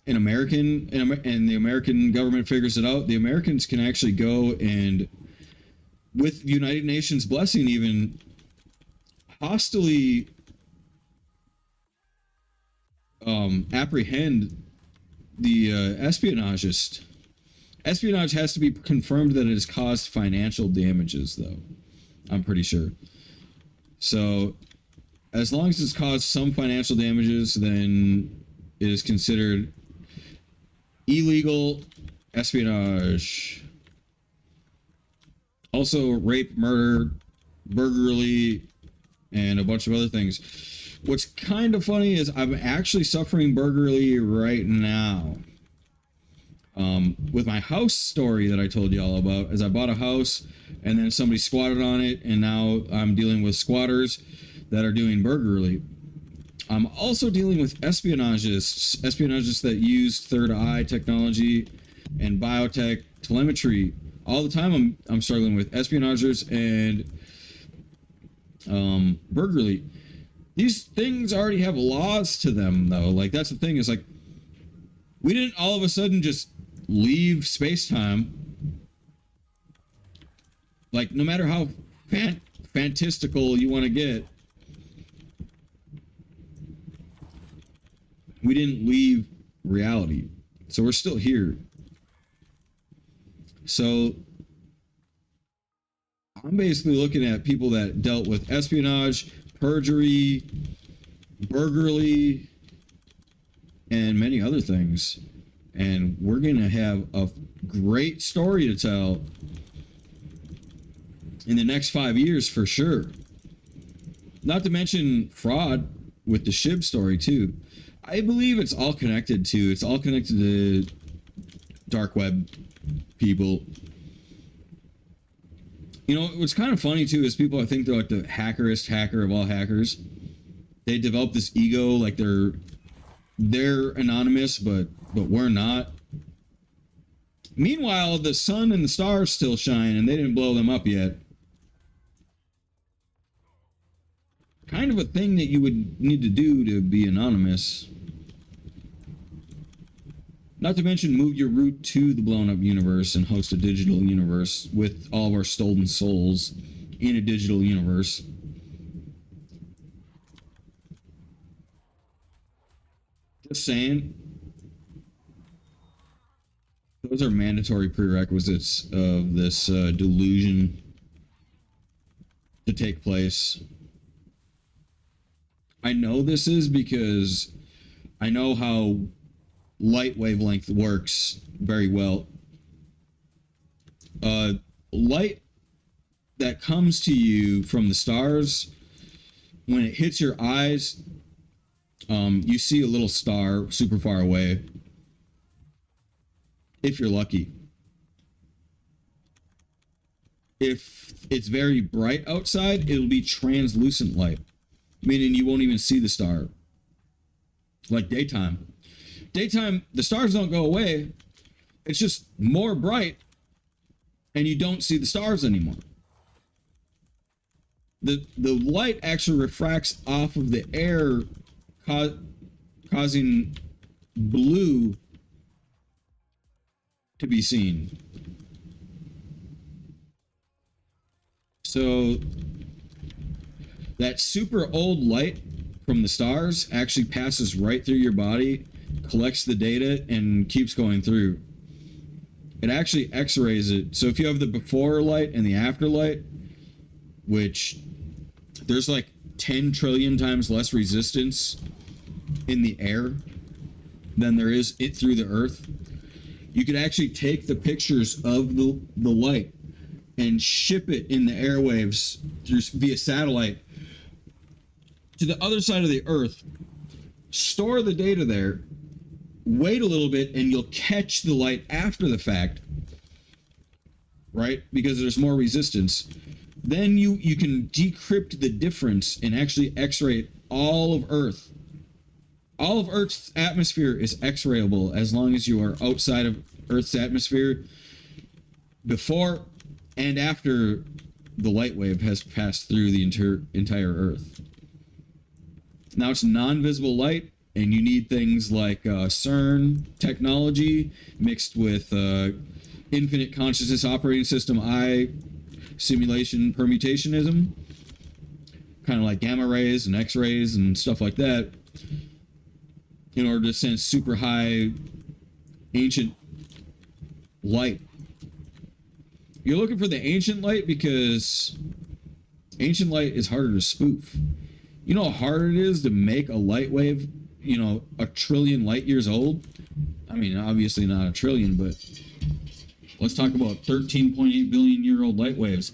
an American and the American government figures it out, the Americans can actually go and, with United Nations blessing, even hostily apprehend the espionagist. Espionage has to be confirmed that it has caused financial damages, though. I'm pretty sure. So, as long as it's caused some financial damages, then it is considered illegal espionage. Also, rape, murder, burglary, and a bunch of other things. What's kind of funny is I'm actually suffering burglary right now. With my house story that I told you all about, as I bought a house and then somebody squatted on it, and now I'm dealing with squatters that are doing burglary. I'm also dealing with espionagists that use third eye technology and biotech telemetry. All the time I'm struggling with espionagers and burglary. These things already have laws to them, though. Like, that's the thing, is like, we didn't all of a sudden just leave space-time. Like, no matter how fantastical you want to get, we didn't leave reality. So we're still here. So I'm basically looking at people that dealt with espionage, perjury, burglary, and many other things. And we're going to have a great story to tell in the next 5 years for sure. Not to mention fraud with the SHIB story too. I believe it's all connected to dark web people. You know, what's kind of funny too is people, I think they're like the hacker of all hackers. They develop this ego, like they're anonymous, but we're not. Meanwhile, the sun and the stars still shine, and they didn't blow them up yet. Kind of a thing that you would need to do to be anonymous. Not to mention move your root to the blown up universe and host a digital universe with all of our stolen souls in a digital universe. Just saying. Those are mandatory prerequisites of this delusion to take place. I know this is because I know how light wavelength works very well. Light that comes to you from the stars, when it hits your eyes, You see a little star super far away, if you're lucky. If it's very bright outside, it'll be translucent light, meaning you won't even see the star. Like daytime. Daytime, the stars don't go away. It's just more bright, and you don't see the stars anymore. The light actually refracts off of the air, causing blue to be seen. So that super old light from the stars actually passes right through your body, collects the data, and keeps going through. It actually X-rays it. So if you have the before light and the after light, which there's like 10 trillion times less resistance in the air than there is it through the earth, you could actually take the pictures of the light and ship it in the airwaves via satellite to the other side of the earth, store the data there, wait a little bit, and you'll catch the light after the fact, right? Because there's more resistance. Then you can decrypt the difference and actually X-ray all of Earth. All of Earth's atmosphere is X-rayable as long as you are outside of Earth's atmosphere before and after the light wave has passed through the entire Earth. Now it's non-visible light, and you need things like CERN technology mixed with infinite consciousness operating system I simulation permutationism, kind of like gamma rays and X-rays and stuff like that, in order to sense super high ancient light. You're looking for the ancient light because ancient light is harder to spoof. You know how hard it is to make a light wave, 1 trillion light years old? I mean, obviously not 1 trillion, but let's talk about 13.8 billion year old light waves.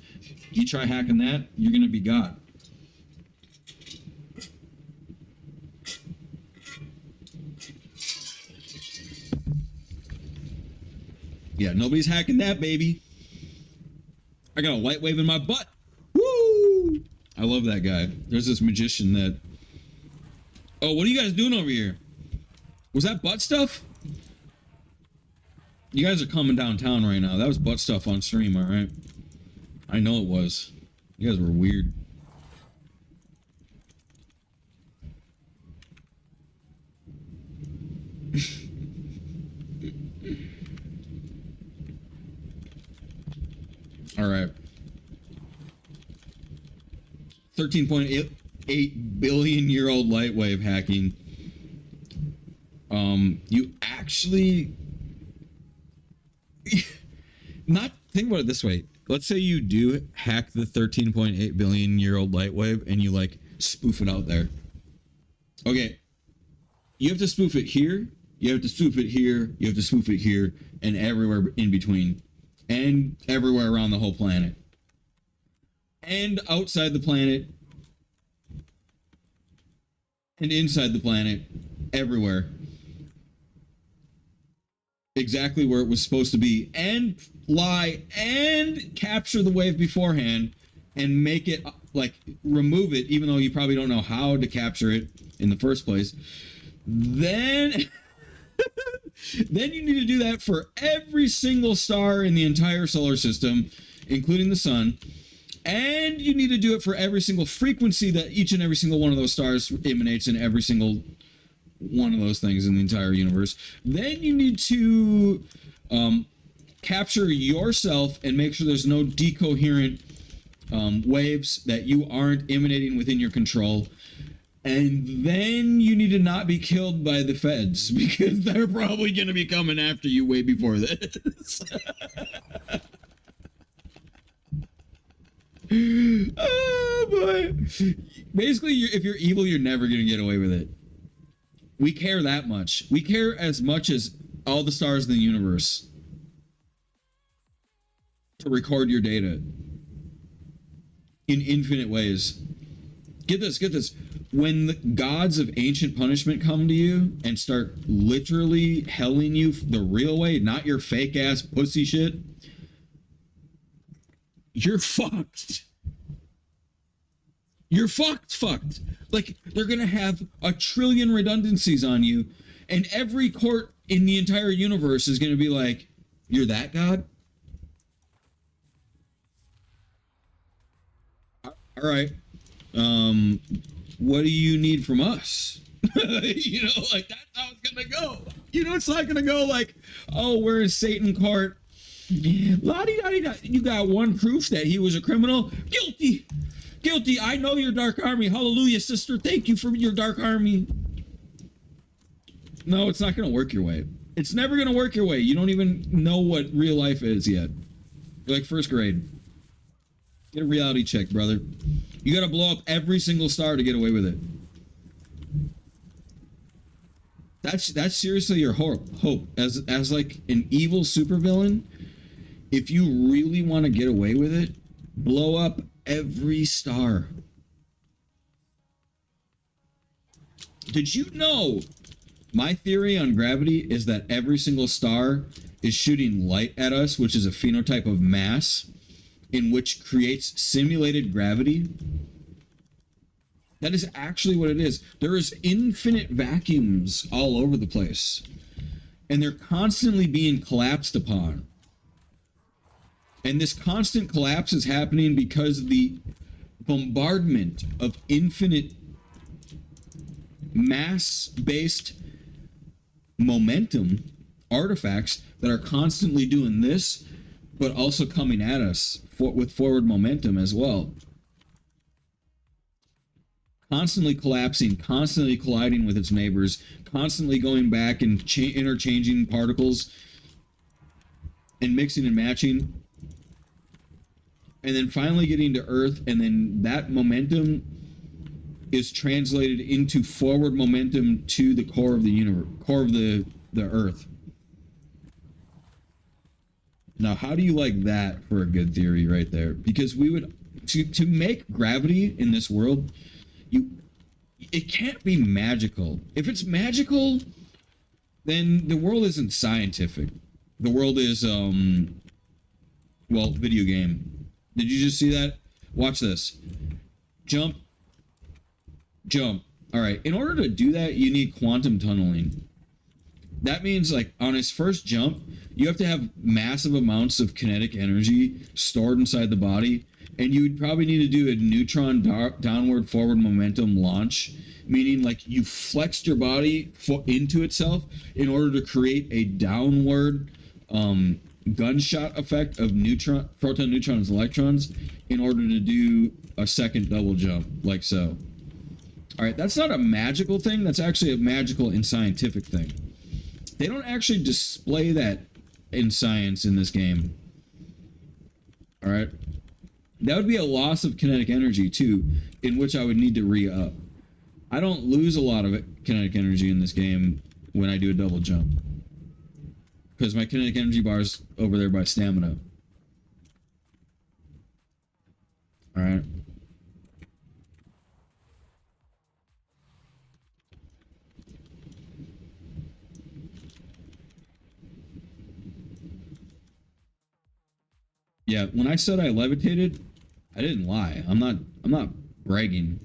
You try hacking that, you're going to be God. Yeah, nobody's hacking that, baby. I got a light wave in my butt. Woo! I love that guy. There's this magician that... Oh, what are you guys doing over here? Was that butt stuff? You guys are coming downtown right now. That was butt stuff on stream, alright? I know it was. You guys were weird. Alright. 13.8 billion year old light wave hacking. You actually not think about it this way. Let's say you do hack the 13.8 billion year old light wave and you like spoof it out there. Okay. You have to spoof it here, you have to spoof it here, you have to spoof it here, and everywhere in between. And everywhere around the whole planet. And outside the planet. And inside the planet. Everywhere. Exactly where it was supposed to be. And lie and capture the wave beforehand. And make it, like, remove it, even though you probably don't know how to capture it in the first place. Then... Then you need to do that for every single star in the entire solar system, including the sun. And you need to do it for every single frequency that each and every single one of those stars emanates in every single one of those things in the entire universe. Then you need to capture yourself and make sure there's no decoherent waves that you aren't emanating within your control. And then you need to not be killed by the feds, because they're probably going to be coming after you way before this. Oh, boy. Basically, if you're evil, you're never going to get away with it. We care that much. We care as much as all the stars in the universe to record your data in infinite ways. Get this. When the gods of ancient punishment come to you and start literally helling you the real way, not your fake ass pussy shit, you're fucked. You're fucked. Like, they're gonna have a trillion redundancies on you, and every court in the entire universe is gonna be like, you're that god? All right. What do you need from us? You know, like, that's how it's gonna go. You know, it's not gonna go like, oh, we're in Satan court. La-di-da-di-da. You got one proof that he was a criminal. Guilty. I know your dark army. Hallelujah, sister. Thank you for your dark army. No, it's not gonna work your way. It's never gonna work your way. You don't even know what real life is yet. You're like first grade. Get a reality check, brother. You gotta blow up every single star to get away with it. That's seriously your hope. As like an evil supervillain, if you really want to get away with it, blow up every star. Did you know my theory on gravity is that every single star is shooting light at us, which is a phenotype of mass, in which creates simulated gravity? That is actually what it is. There is infinite vacuums all over the place, and they're constantly being collapsed upon. And this constant collapse is happening because of the bombardment of infinite mass-based momentum artifacts that are constantly doing this, but also coming at us with forward momentum as well. Constantly collapsing, constantly colliding with its neighbors, constantly going back and interchanging particles and mixing and matching, and then finally getting to Earth, and then that momentum is translated into forward momentum to the core of the universe, core of the Earth. Now, how do you like that for a good theory right there? Because we would, to make gravity in this world, it can't be magical. If it's magical, then the world isn't scientific. The world is, video game. Did you just see that? Watch this. Jump. All right. In order to do that, you need quantum tunneling. That means, like, on his first jump, you have to have massive amounts of kinetic energy stored inside the body, and you would probably need to do a neutron downward forward momentum launch, meaning, like, you flexed your body into itself in order to create a downward gunshot effect of proton, neutrons, electrons in order to do a second double jump, like so. All right, that's not a magical thing. That's actually a magical and scientific thing. They don't actually display that in science in this game. All right. That would be a loss of kinetic energy, too, in which I would need to re-up. I don't lose a lot of kinetic energy in this game when I do a double jump, because my kinetic energy bar is over there by stamina. All right. Yeah, when I said I levitated, I didn't lie. I'm not bragging.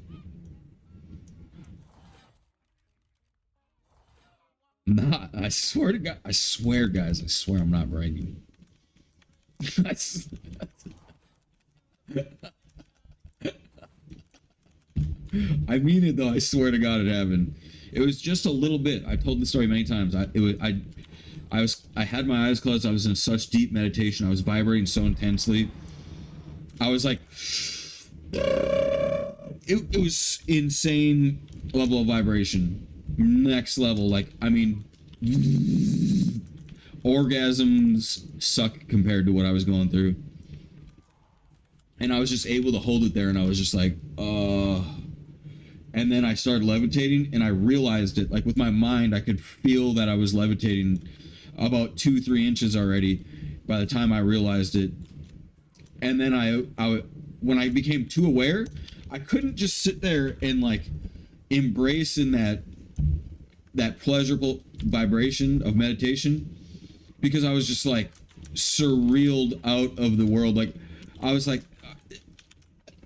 Nah, I swear to God, guys, I swear I'm not bragging. I mean it though. I swear to God, it happened. It was just a little bit. I told the story many times. I had my eyes closed. I was in such deep meditation. I was vibrating so intensely. I was like, it was insane level of vibration. Next level. Like, I mean, orgasms suck compared to what I was going through. And I was just able to hold it there, and I was just like, and then I started levitating, and I realized it. Like, with my mind, I could feel that I was levitating about 2-3 inches already by the time I realized it. And then I when I became too aware, I couldn't just sit there and like embrace in that pleasurable vibration of meditation, because I was just like surrealed out of the world. Like I was like,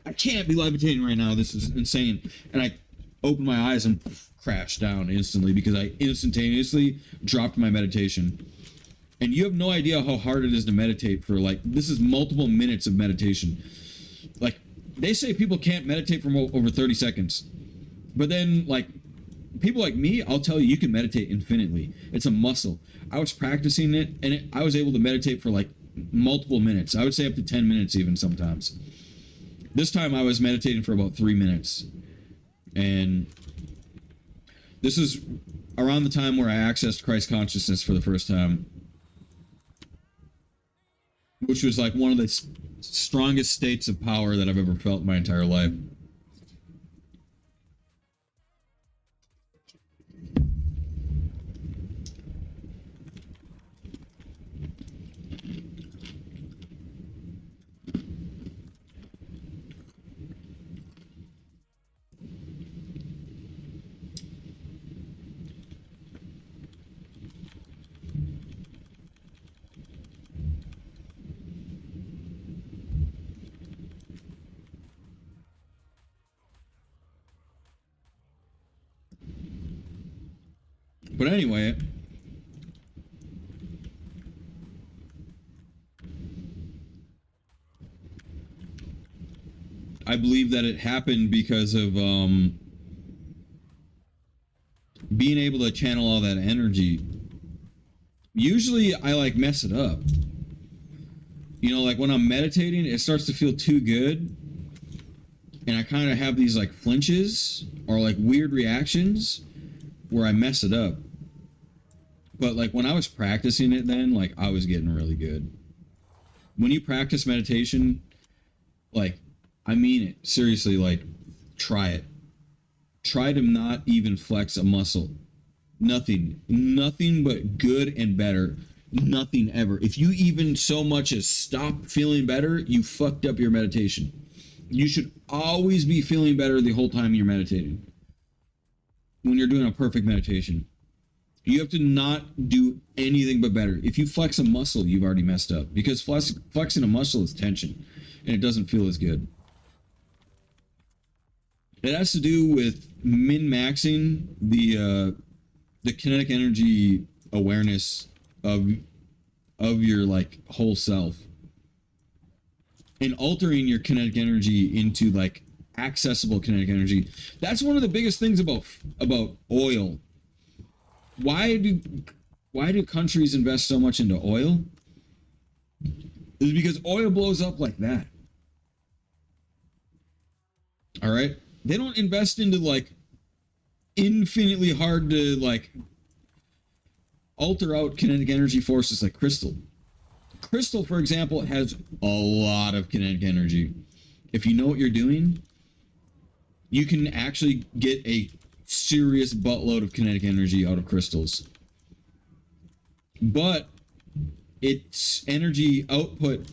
I can't be levitating right now. This is insane. And I opened my eyes and crashed down instantly because I instantaneously dropped my meditation. And you have no idea how hard it is to meditate for like, this is multiple minutes of meditation. Like they say people can't meditate for over 30 seconds. But then like people like me, I'll tell you, you can meditate infinitely. It's a muscle. I was practicing it and I was able to meditate for like multiple minutes. I would say up to 10 minutes even sometimes. This time I was meditating for about 3 minutes. And this is around the time where I accessed Christ consciousness for the first time, which was like one of the strongest states of power that I've ever felt in my entire life. But anyway, I believe that it happened because of being able to channel all that energy. Usually I like mess it up. You know, like when I'm meditating, it starts to feel too good. And I kind of have these like flinches or like weird reactions where I mess it up. But like when I was practicing it then, like I was getting really good. When you practice meditation, like I mean it, seriously, like try it. Try to not even flex a muscle. Nothing but good and better. Nothing ever. If you even so much as stop feeling better, you fucked up your meditation. You should always be feeling better the whole time you're meditating. When you're doing a perfect meditation. You have to not do anything but better. If you flex a muscle, you've already messed up. Because flexing a muscle is tension. And it doesn't feel as good. It has to do with min-maxing the kinetic energy awareness of your like whole self. And altering your kinetic energy into like accessible kinetic energy. That's one of the biggest things about oil. Why do countries invest so much into oil? It's because oil blows up like that. All right? They don't invest into like infinitely hard to like alter out kinetic energy forces like crystal. Crystal, for example, has a lot of kinetic energy. If you know what you're doing, you can actually get a serious buttload of kinetic energy out of crystals. But its energy output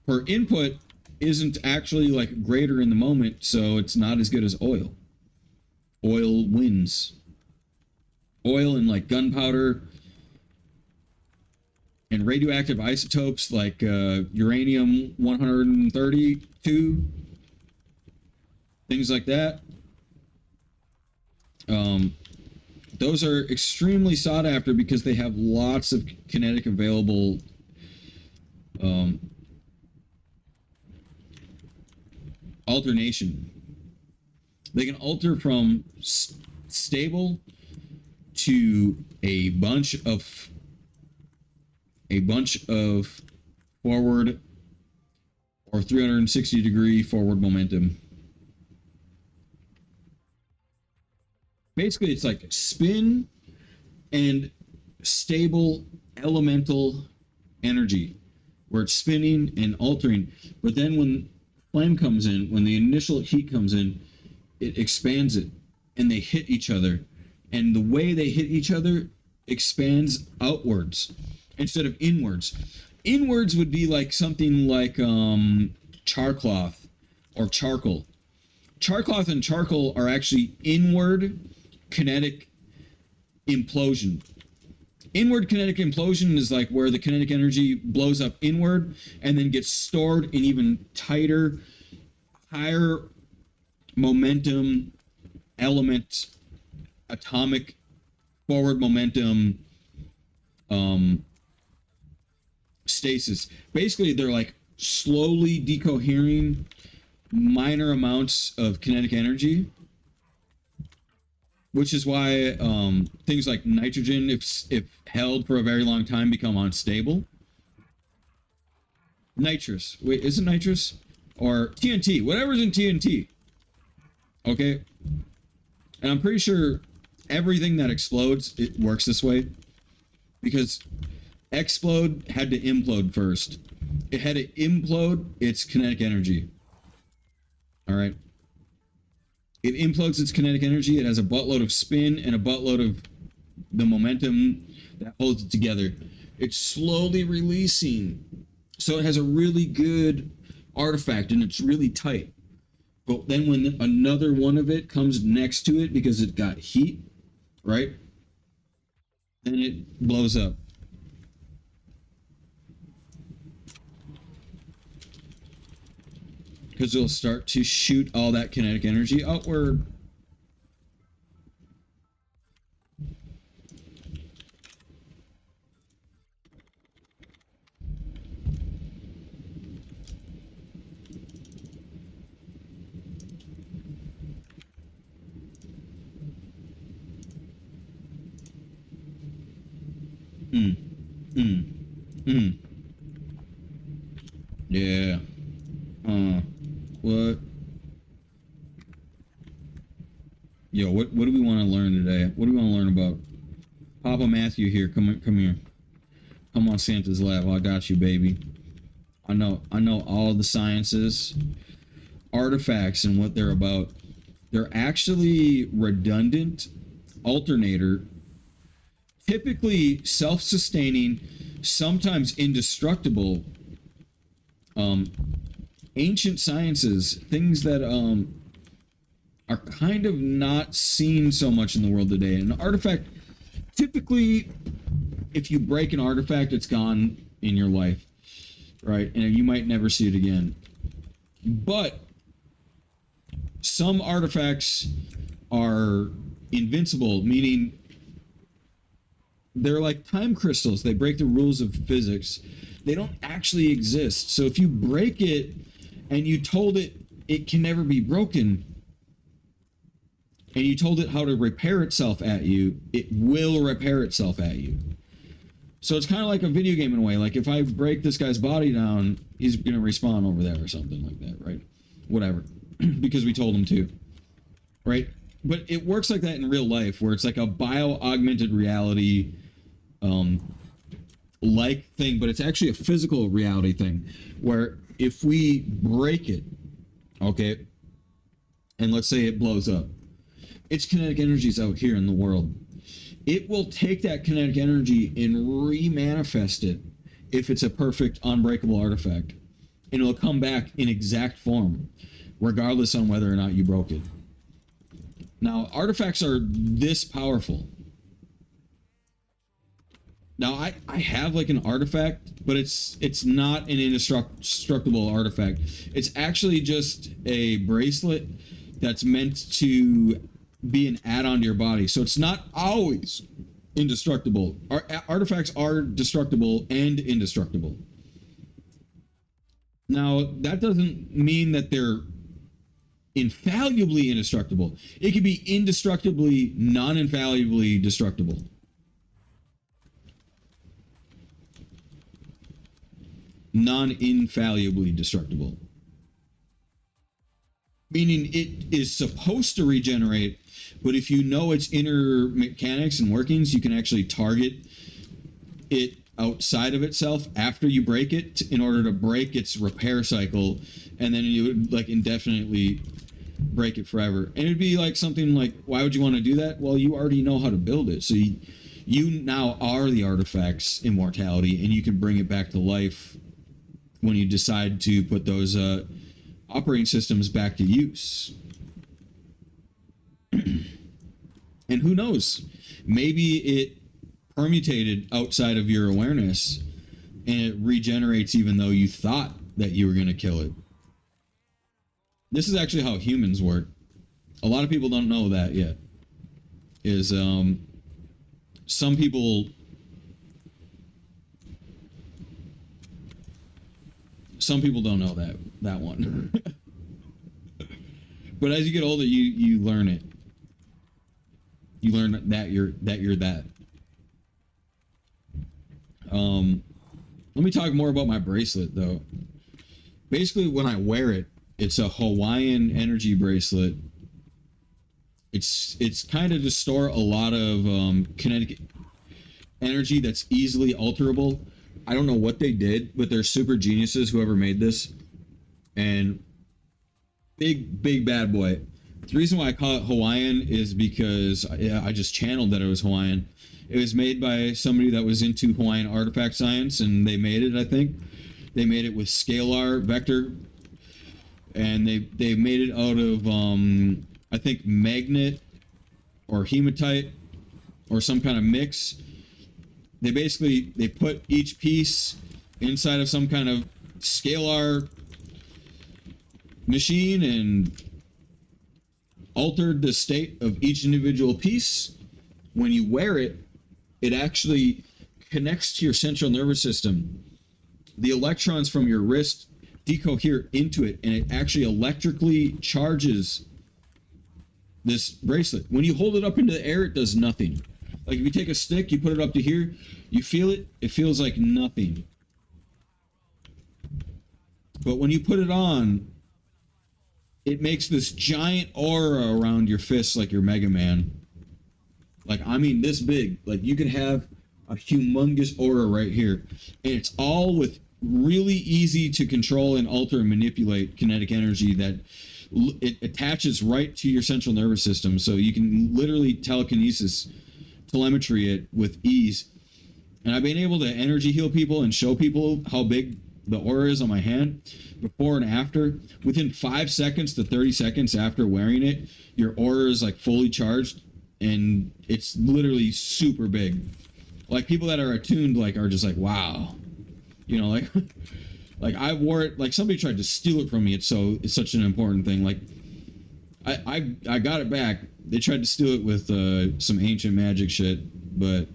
per input isn't actually like greater in the moment, so it's not as good as oil. Oil wins. Oil and like gunpowder and radioactive isotopes like uranium 132, things like that. Those are extremely sought after because they have lots of kinetic available alternation. They can alter from stable to a bunch of forward or 360 degree forward momentum. Basically, it's like spin and stable elemental energy where it's spinning and altering. But then when flame comes in, when the initial heat comes in, it expands it and they hit each other. And the way they hit each other expands outwards instead of inwards. Inwards would be like something like charcloth or charcoal. Charcloth and charcoal are actually inward kinetic implosion. Inward kinetic implosion is like where the kinetic energy blows up inward and then gets stored in even tighter, higher momentum element, atomic forward momentum stasis. Basically, they're like slowly decohering minor amounts of kinetic energy, which is why things like nitrogen, if held for a very long time, become unstable. Nitrous. Wait, is it nitrous? Or TNT. Whatever's in TNT. Okay? And I'm pretty sure everything that explodes, it works this way. Because explode had to implode first. It had to implode its kinetic energy. Alright? It implodes its kinetic energy. It has a buttload of spin and a buttload of the momentum that holds it together. It's slowly releasing. So it has a really good artifact and it's really tight. But then when another one of it comes next to it because it got heat, right? Then it blows up. Because it'll start to shoot all that kinetic energy outward. Yeah. What? Yo, what do we want to learn today? What do we want to learn about? Papa Matthew here. Come here. Come on Santa's lap. I got you, baby. I know all the sciences, artifacts, and what they're about. They're actually redundant, alternator, typically self-sustaining, sometimes indestructible, ancient sciences, things that are kind of not seen so much in the world today. An artifact, typically, if you break an artifact, it's gone in your life, right? And you might never see it again. But some artifacts are invincible, meaning they're like time crystals. They break the rules of physics. They don't actually exist. So if you break it and you told it it can never be broken, and you told it how to repair itself at you, it will repair itself at you. So it's kind of like a video game in a way. Like if I break this guy's body down, he's going to respawn over there or something like that, right? Whatever. Because we told him to. Right? But it works like that in real life, where it's like a bio-augmented reality like thing, but it's actually a physical reality thing, where if we break it, okay, and let's say it blows up, its kinetic energy is out here in the world. It will take that kinetic energy and re-manifest it if it's a perfect unbreakable artifact. And it'll come back in exact form, regardless on whether or not you broke it. Now, artifacts are this powerful. Now, I have like an artifact, but it's not an indestructible artifact. It's actually just a bracelet that's meant to be an add-on to your body. So it's not always indestructible. Artifacts are destructible and indestructible. Now, that doesn't mean that they're infallibly indestructible. It can be indestructibly, non-infallibly destructible. Non-infallibly destructible. Meaning it is supposed to regenerate, but if you know its inner mechanics and workings, you can actually target it outside of itself after you break it in order to break its repair cycle, and then you would like indefinitely break it forever. And it'd be like something like, why would you want to do that? Well, you already know how to build it, so you now are the artifact's immortality, and you can bring it back to life when you decide to put those operating systems back to use. And who knows? Maybe it permutated outside of your awareness and it regenerates even though you thought that you were going to kill it. This is actually how humans work. A lot of people don't know that yet. Is some people don't know that one. But as you get older, you learn it. You learn that you're that. Let me talk more about my bracelet though. Basically, when I wear it, it's a Hawaiian energy bracelet. It's kind of to store a lot of kinetic energy that's easily alterable. I don't know what they did, but they're super geniuses, whoever made this. And big bad boy. The reason why I call it Hawaiian is because I just channeled that it was Hawaiian. It was made by somebody that was into Hawaiian artifact science, and they made it, I think. They made it with scalar vector. And they made it out of, I think, magnet or hematite or some kind of mix. They put each piece inside of some kind of scalar machine and altered the state of each individual piece. When you wear it, it actually connects to your central nervous system. The electrons from your wrist decohere into it, and it actually electrically charges this bracelet. When you hold it up into the air, it does nothing. Like if you take a stick, you put it up to here, you feel it, it feels like nothing. But when you put it on, it makes this giant aura around your fists like you're Mega Man. Like, I mean, this big. Like, you could have a humongous aura right here. And it's all with really easy to control and alter and manipulate kinetic energy that it attaches right to your central nervous system. So you can literally telemetry it with ease. And I've been able to energy heal people and show people how big the aura is on my hand before and after. Within 5 seconds to 30 seconds after wearing it, your aura is like fully charged, and it's literally super big. Like people that are attuned are just like, wow, you know, like I wore it, like somebody tried to steal it from me. It's such an important thing. Like I got it back. They tried to steal it with some ancient magic shit, but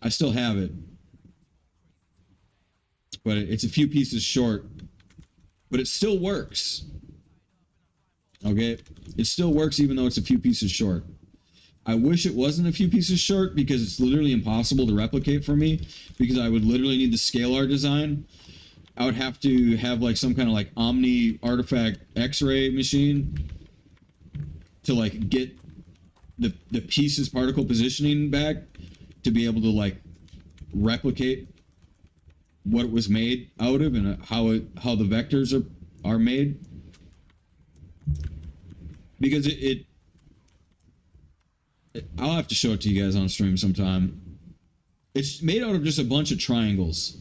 I still have it. But it's a few pieces short, but it still works. Okay? It still works even though it's a few pieces short. I wish it wasn't a few pieces short because it's literally impossible to replicate for me, because I would literally need the scalar design. I would have to have like some kind of like Omni artifact X-ray machine to like get the pieces particle positioning back to be able to like replicate what it was made out of and how the vectors are made, because I'll have to show it to you guys on stream sometime. It's made out of just a bunch of triangles.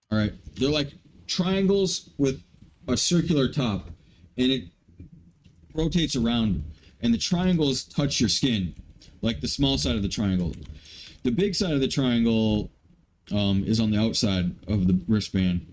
All right, they're like triangles with a circular top, and it rotates around, and the triangles touch your skin, like the small side of the triangle. The big side of the triangle is on the outside of the wristband.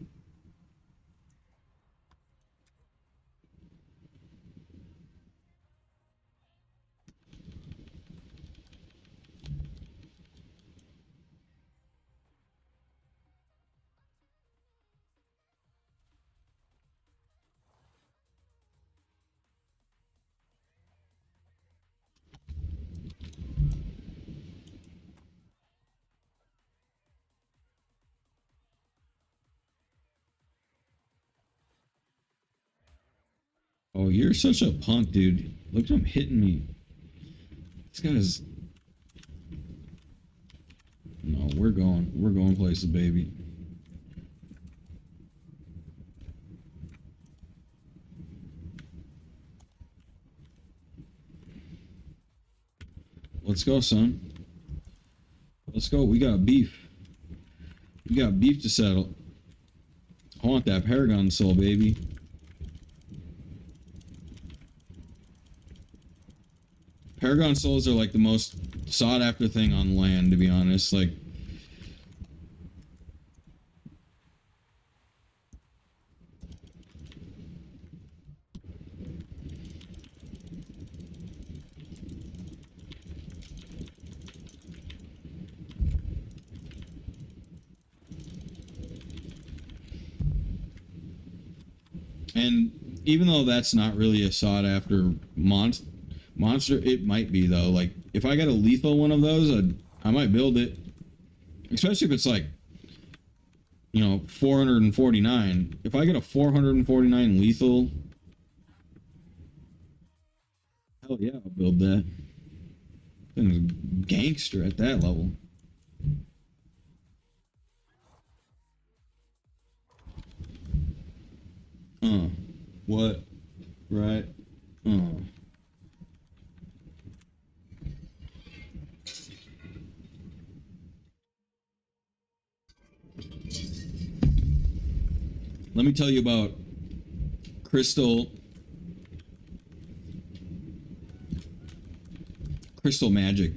Oh, you're such a punk, dude. Look at him hitting me. This guy's... No, we're going places, baby. Let's go, son. Let's go. We got beef. We got beef to settle. want that Paragon Soul, baby. Paragon Souls are like the most sought after thing on land, to be honest. Like, and even though that's not really a sought after monster, it might be though. Like, if I got a lethal one of those, I might build it. Especially if it's like, 449. If I get a 449 lethal, hell yeah, I'll build that. Thing's a gangster at that level. What? Right? Let me tell you about crystal magic.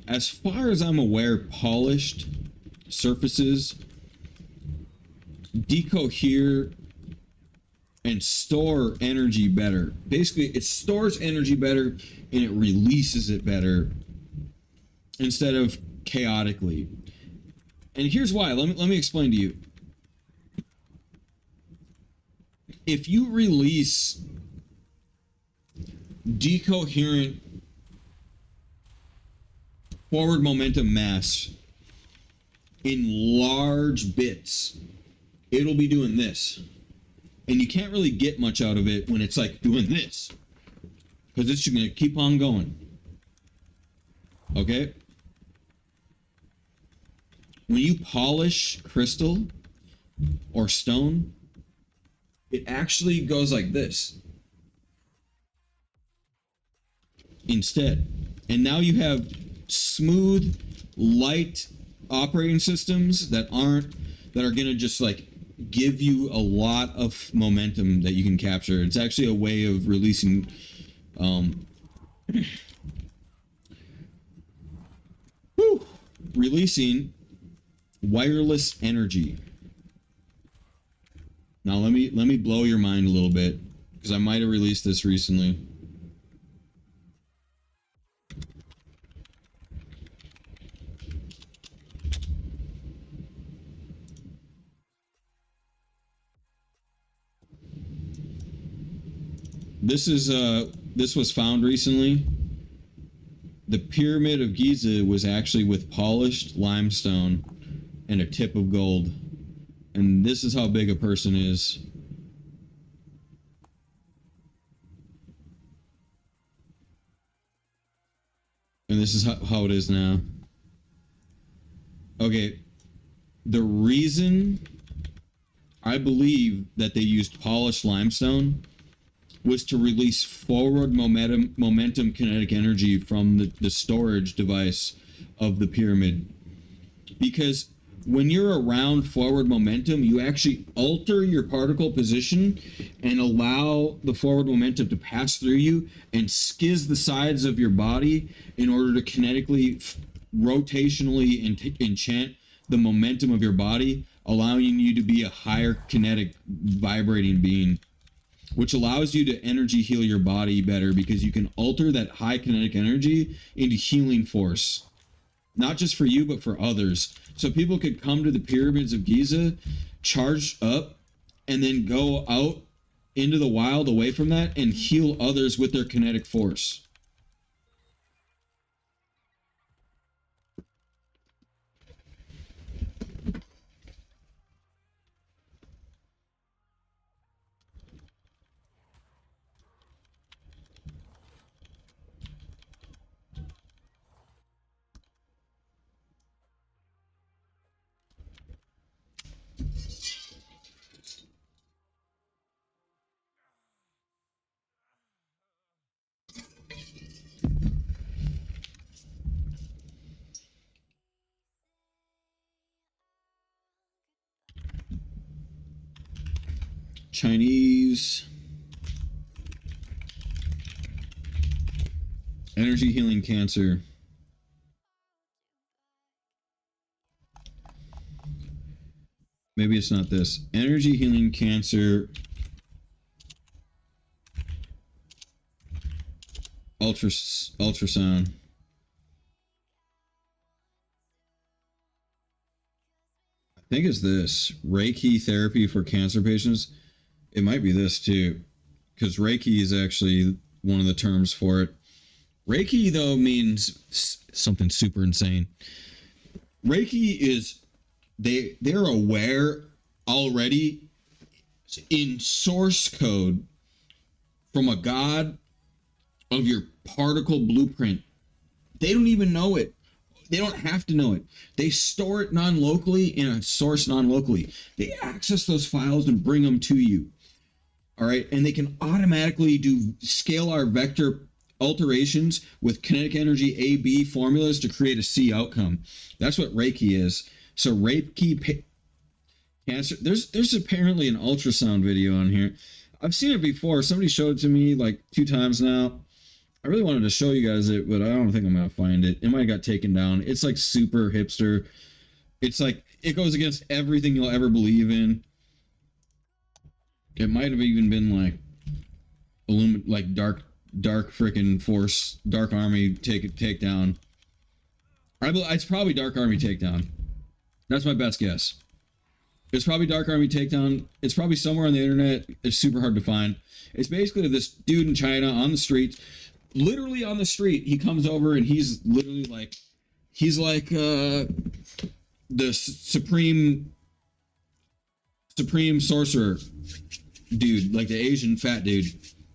As far as I'm aware, polished surfaces decohere and store energy better. Basically, it stores energy better and it releases it better instead of chaotically. And here's why. Let me explain to you. If you release decoherent forward momentum mass in large bits, it'll be doing this. And you can't really get much out of it when it's like doing this, because it's just going to keep on going. Okay? When you polish crystal or stone, it actually goes like this instead. And now you have smooth, light operating systems that are going to just like give you a lot of momentum that you can capture. It's actually a way of releasing releasing wireless energy. Now let me blow your mind a little bit, because I might have released this recently. This was found recently. The Pyramid of Giza was actually with polished limestone and a tip of gold. And this is how big a person is. And this is how it is now. Okay. The reason I believe that they used polished limestone was to release forward momentum kinetic energy from the storage device of the pyramid. Because when you're around forward momentum, you actually alter your particle position and allow the forward momentum to pass through you and skiz the sides of your body in order to kinetically, rotationally enchant the momentum of your body, allowing you to be a higher kinetic vibrating being, which allows you to energy heal your body better, because you can alter that high kinetic energy into healing force. Not just for you, but for others. So people could come to the pyramids of Giza, charge up, and then go out into the wild away from that and heal others with their kinetic force. Chinese energy healing cancer. Maybe it's not this. Energy healing cancer ultrasound. I think it's this. Reiki therapy for cancer patients. It might be this too, because Reiki is actually one of the terms for it. Reiki, though, means something super insane. Reiki is they're aware already in source code from a god of your particle blueprint. They don't even know it. They don't have to know it. They store it non-locally in a source non-locally. They access those files and bring them to you. All right. And they can automatically do scalar vector alterations with kinetic energy AB formulas to create a C outcome. That's what Reiki is. So Reiki cancer. There's apparently an ultrasound video on here. I've seen it before. Somebody showed it to me like 2 times now. I really wanted to show you guys it, but I don't think I'm gonna find it. It might have got taken down. It's like super hipster. It's like it goes against everything you'll ever believe in. It might have even been like like dark freaking force, dark army takedown. It's probably dark army takedown. That's my best guess. It's probably dark army takedown. It's probably somewhere on the internet. It's super hard to find. It's basically this dude in China on the street, literally on the street. He comes over and he's literally like, the supreme sorcerer dude, like the Asian fat dude.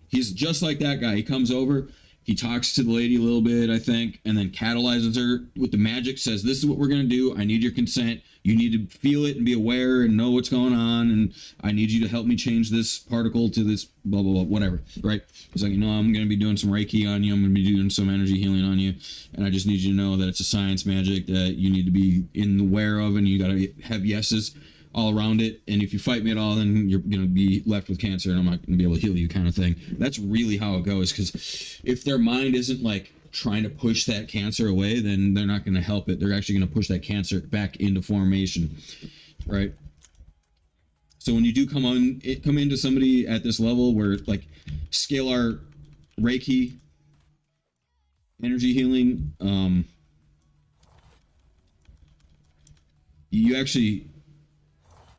He's just like that guy. He comes over, he talks to the lady a little bit, I think, and then catalyzes her with the magic, says, this is what we're going to do. I need your consent. You need to feel it and be aware and know what's going on. And I need you to help me change this particle to this blah, blah, blah, whatever, right? He's like, I'm going to be doing some Reiki on you. I'm going to be doing some energy healing on you. And I just need you to know that it's a science magic that you need to be aware of, and you got to have yeses all around it. And if you fight me at all, then you're going to be left with cancer and I'm not going to be able to heal you, kind of thing. That's really how it goes, because if their mind isn't like trying to push that cancer away, then they're not going to help it. They're actually going to push that cancer back into formation, right? So when you do come into somebody at this level where like scalar Reiki, energy healing,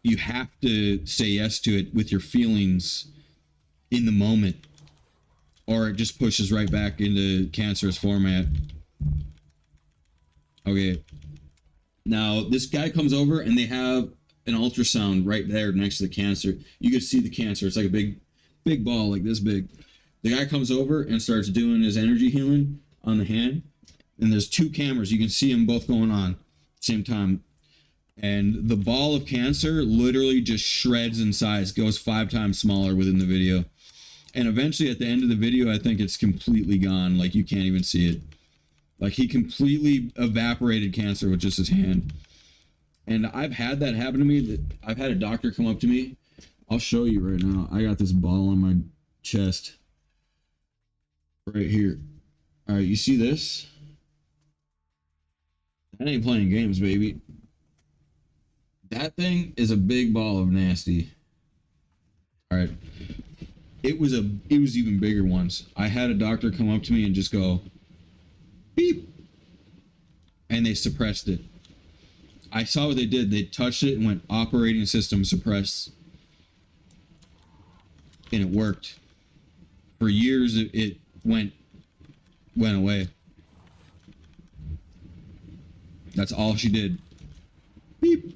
you have to say yes to it with your feelings in the moment, or it just pushes right back into cancerous format. Okay. Now, this guy comes over and they have an ultrasound right there next to the cancer. You can see the cancer. It's like a big ball, like this big. The guy comes over and starts doing his energy healing on the hand. And there's 2 cameras. You can see them both going on at the same time. And the ball of cancer literally just shreds in size, goes 5 times smaller within the video. And eventually at the end of the video, I think it's completely gone. Like you can't even see it. Like he completely evaporated cancer with just his hand. And I've had that happen to me. I've had a doctor come up to me. I'll show you right now. I got this ball on my chest. Right here. All right, you see this? That ain't playing games, baby. That thing is a big ball of nasty. All right. It was even bigger once. I had a doctor come up to me and just go, beep. And they suppressed it. I saw what they did. They touched it and went operating system suppress. And it worked. For years, it went away. That's all she did. Beep.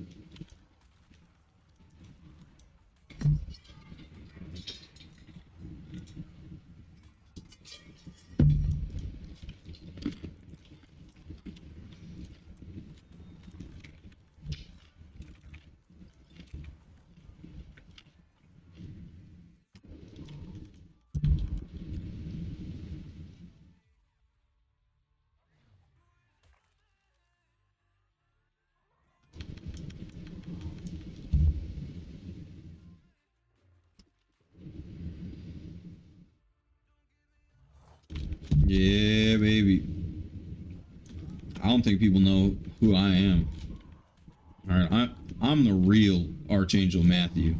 Yeah, baby. I don't think people know who I am. All right, I'm the real Archangel Matthew.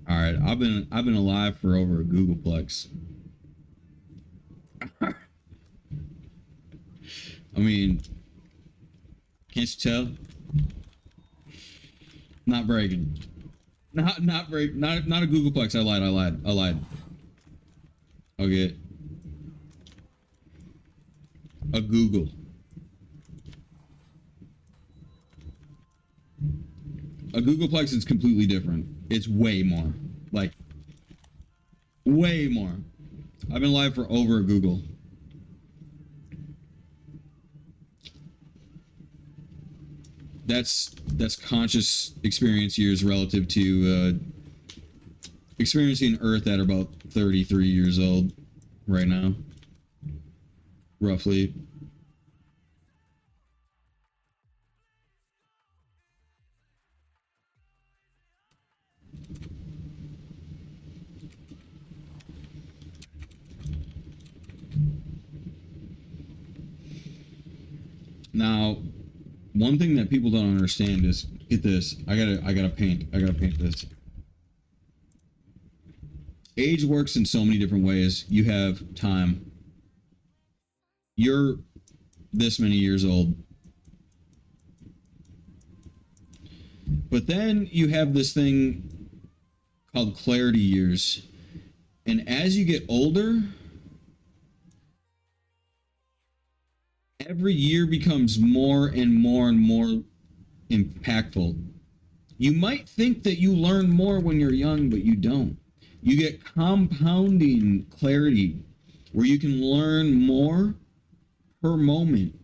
All right, I've been alive for over a Googleplex. I mean, can't you tell? Not bragging. Not Not a Googleplex. I lied. Okay. A Google. A Googleplex is completely different. It's way more. Like, way more. I've been alive for over a Google. That's conscious experience years relative to experiencing Earth at about 33 years old right now, roughly. Now, one thing that people don't understand is, get this. I gotta paint this. Age works in so many different ways. You have time. You're this many years old. But then you have this thing called clarity years. And as you get older, every year becomes more and more and more impactful. You might think that you learn more when you're young, but you don't. You get compounding clarity where you can learn more per moment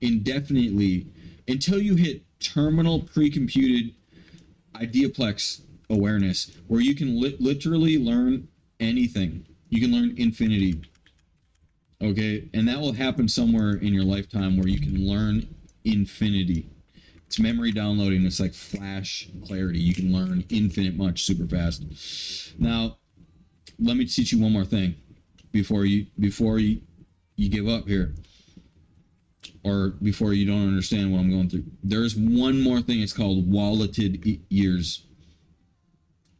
indefinitely until you hit terminal pre-computed ideaplex awareness, where you can literally learn anything. You can learn infinity. Okay, and that will happen somewhere in your lifetime where you can learn infinity. It's memory downloading. It's like flash clarity. You can learn infinite much super fast. Now, let me teach you one more thing before you give up here, or before you don't understand what I'm going through. There's one more thing. It's called walleted years.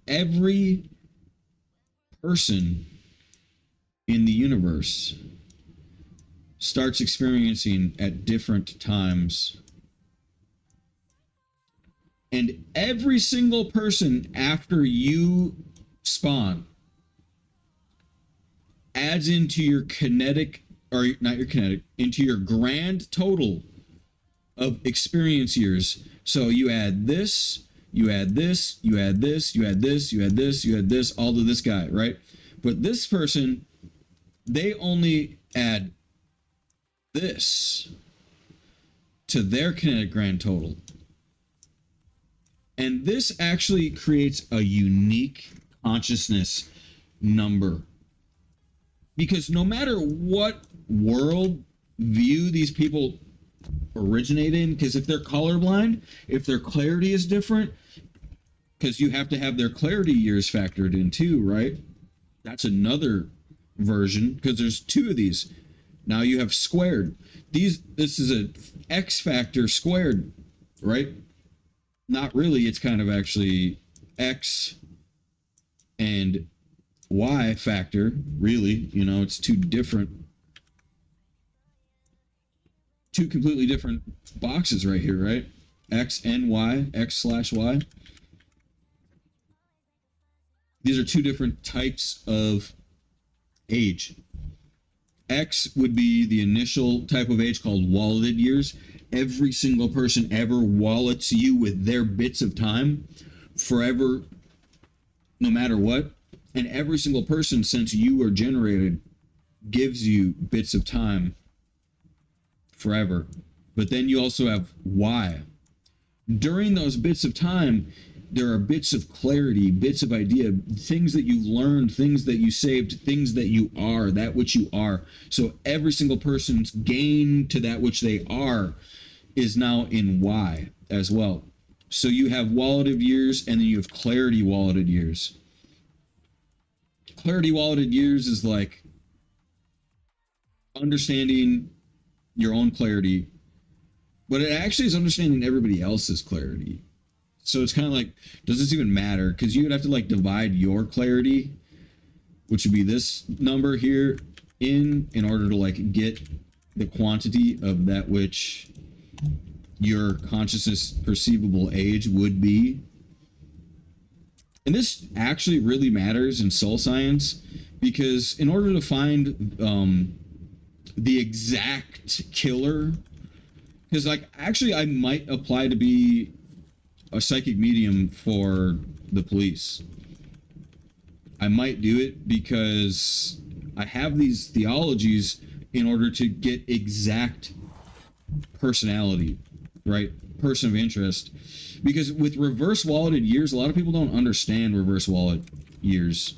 Every person in the universe starts experiencing at different times. And every single person after you spawn adds into your kinetic, or not your kinetic, into your grand total of experience years. So you add this, you add this, you add this, you add this, you add this, you add this, all to this guy, right? But this person, they only add this to their kinetic grand total. And this actually creates a unique consciousness number. Because no matter what world view these people originate in, because if they're colorblind, if their clarity is different, because you have to have their clarity years factored in too, right? That's another version, because there's two of these. Now you have squared. This is a X factor squared, right? Not really. It's kind of actually X and Y factor, really. You know, it's two completely different boxes right here, right? X and Y, X/Y. These are two different types of age. X would be the initial type of age called walleted years. Every single person ever wallets you with their bits of time forever, no matter what. And every single person since you were generated gives you bits of time forever. But then you also have Y. During those bits of time, there are bits of clarity, bits of idea, things that you've learned, things that you saved, things that you are, that which you are. So every single person's gain to that which they are is now in Y as well. So you have walleted years, and then you have clarity walleted years. Clarity walleted years is like understanding your own clarity, but it actually is understanding everybody else's clarity. So it's kind of like, does this even matter? Because you would have to like divide your clarity, which would be this number here, in order to like get the quantity of that which your consciousness perceivable age would be. And this actually really matters in soul science, because in order to find the exact killer, because like actually I might apply to be a psychic medium for the police. I might do it because I have these theologies in order to get exact personality, right? Person of interest. Because with reverse walleted years, a lot of people don't understand reverse wallet years.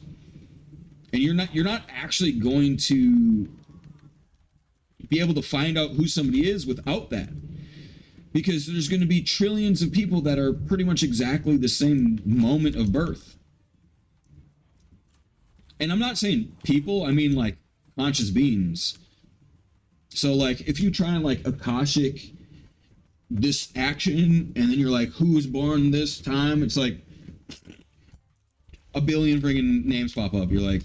And you're not actually going to be able to find out who somebody is without that. Because there's going to be trillions of people that are pretty much exactly the same moment of birth. And I'm not saying people, I mean like conscious beings. So like if you try and like Akashic this action and then you're like, who was born this time? It's like a billion friggin' names pop up. You're like,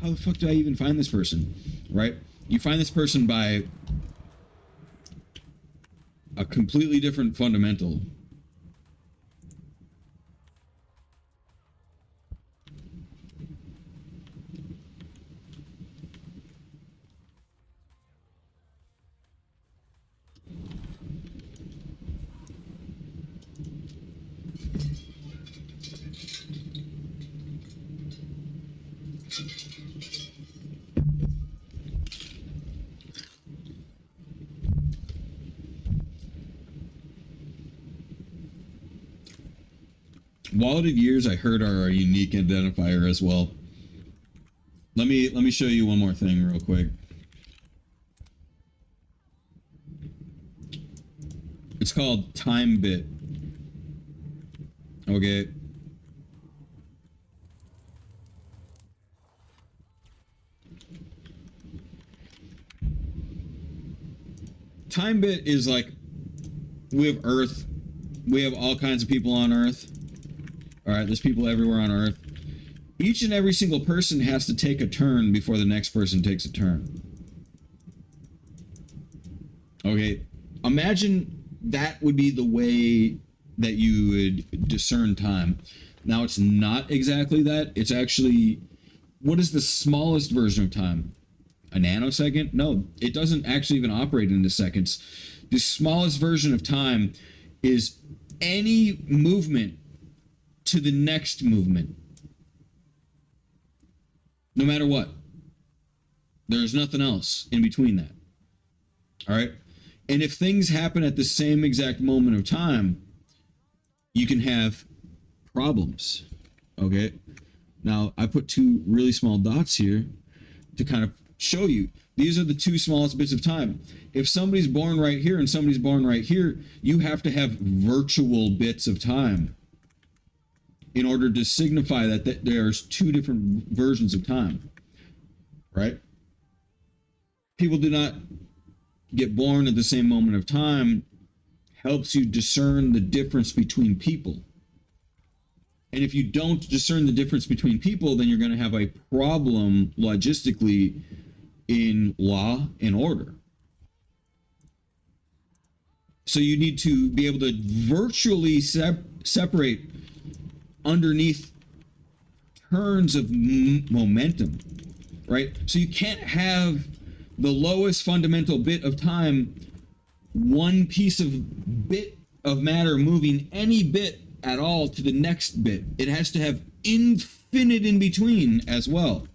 how the fuck do I even find this person? Right? You find this person by a completely different fundamental. Walleted years, I heard, are a unique identifier as well. Let me show you one more thing real quick. It's called time bit. Okay. Time bit is like, we have Earth. We have all kinds of people on Earth. All right, there's people everywhere on Earth. Each and every single person has to take a turn before the next person takes a turn. Okay, imagine that would be the way that you would discern time. Now, it's not exactly that. It's actually, what is the smallest version of time? A nanosecond? No, it doesn't actually even operate into seconds. The smallest version of time is any movement to the next movement. No matter what. There's nothing else in between that. All right? And if things happen at the same exact moment of time, you can have problems. Okay? Now, I put two really small dots here to kind of show you. These are the two smallest bits of time. If somebody's born right here and somebody's born right here, you have to have virtual bits of time in order to signify that there's two different versions of time, right? People do not get born at the same moment of time. Helps you discern the difference between people. And if you don't discern the difference between people, then you're going to have a problem logistically in law and order. So you need to be able to virtually separate underneath turns of momentum, right? So you can't have the lowest fundamental bit of time, one piece of bit of matter moving any bit at all to the next bit. It has to have infinite in between as well.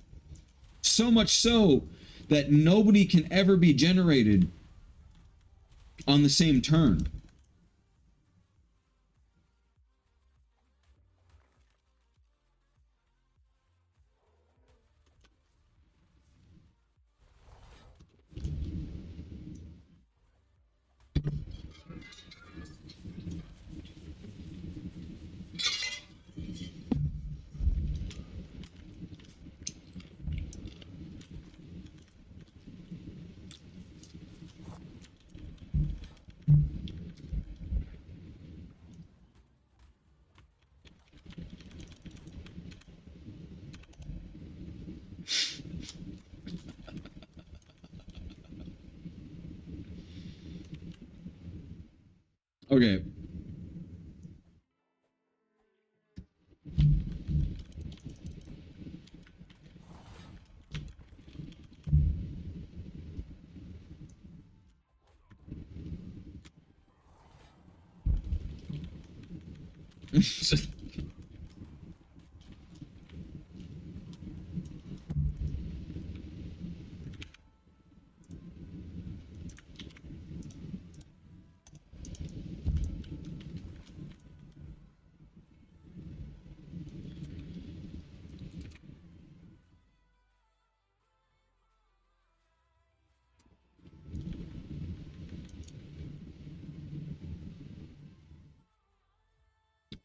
So much so that nobody can ever be generated on the same turn. Okay.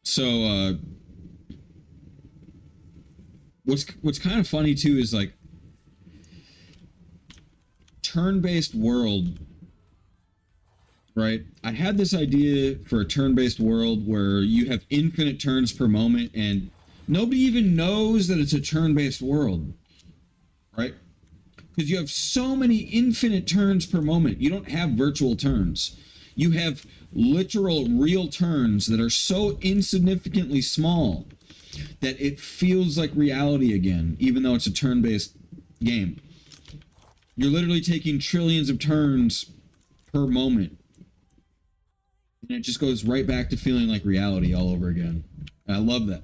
So what's kind of funny too is like turn-based world, right? I had this idea for a turn-based world where you have infinite turns per moment and nobody even knows that it's a turn-based world, right? Because you have so many infinite turns per moment. You don't have virtual turns. You have literal real turns that are so insignificantly small that it feels like reality again, even though it's a turn-based game. You're literally taking trillions of turns per moment. And it just goes right back to feeling like reality all over again. And I love that.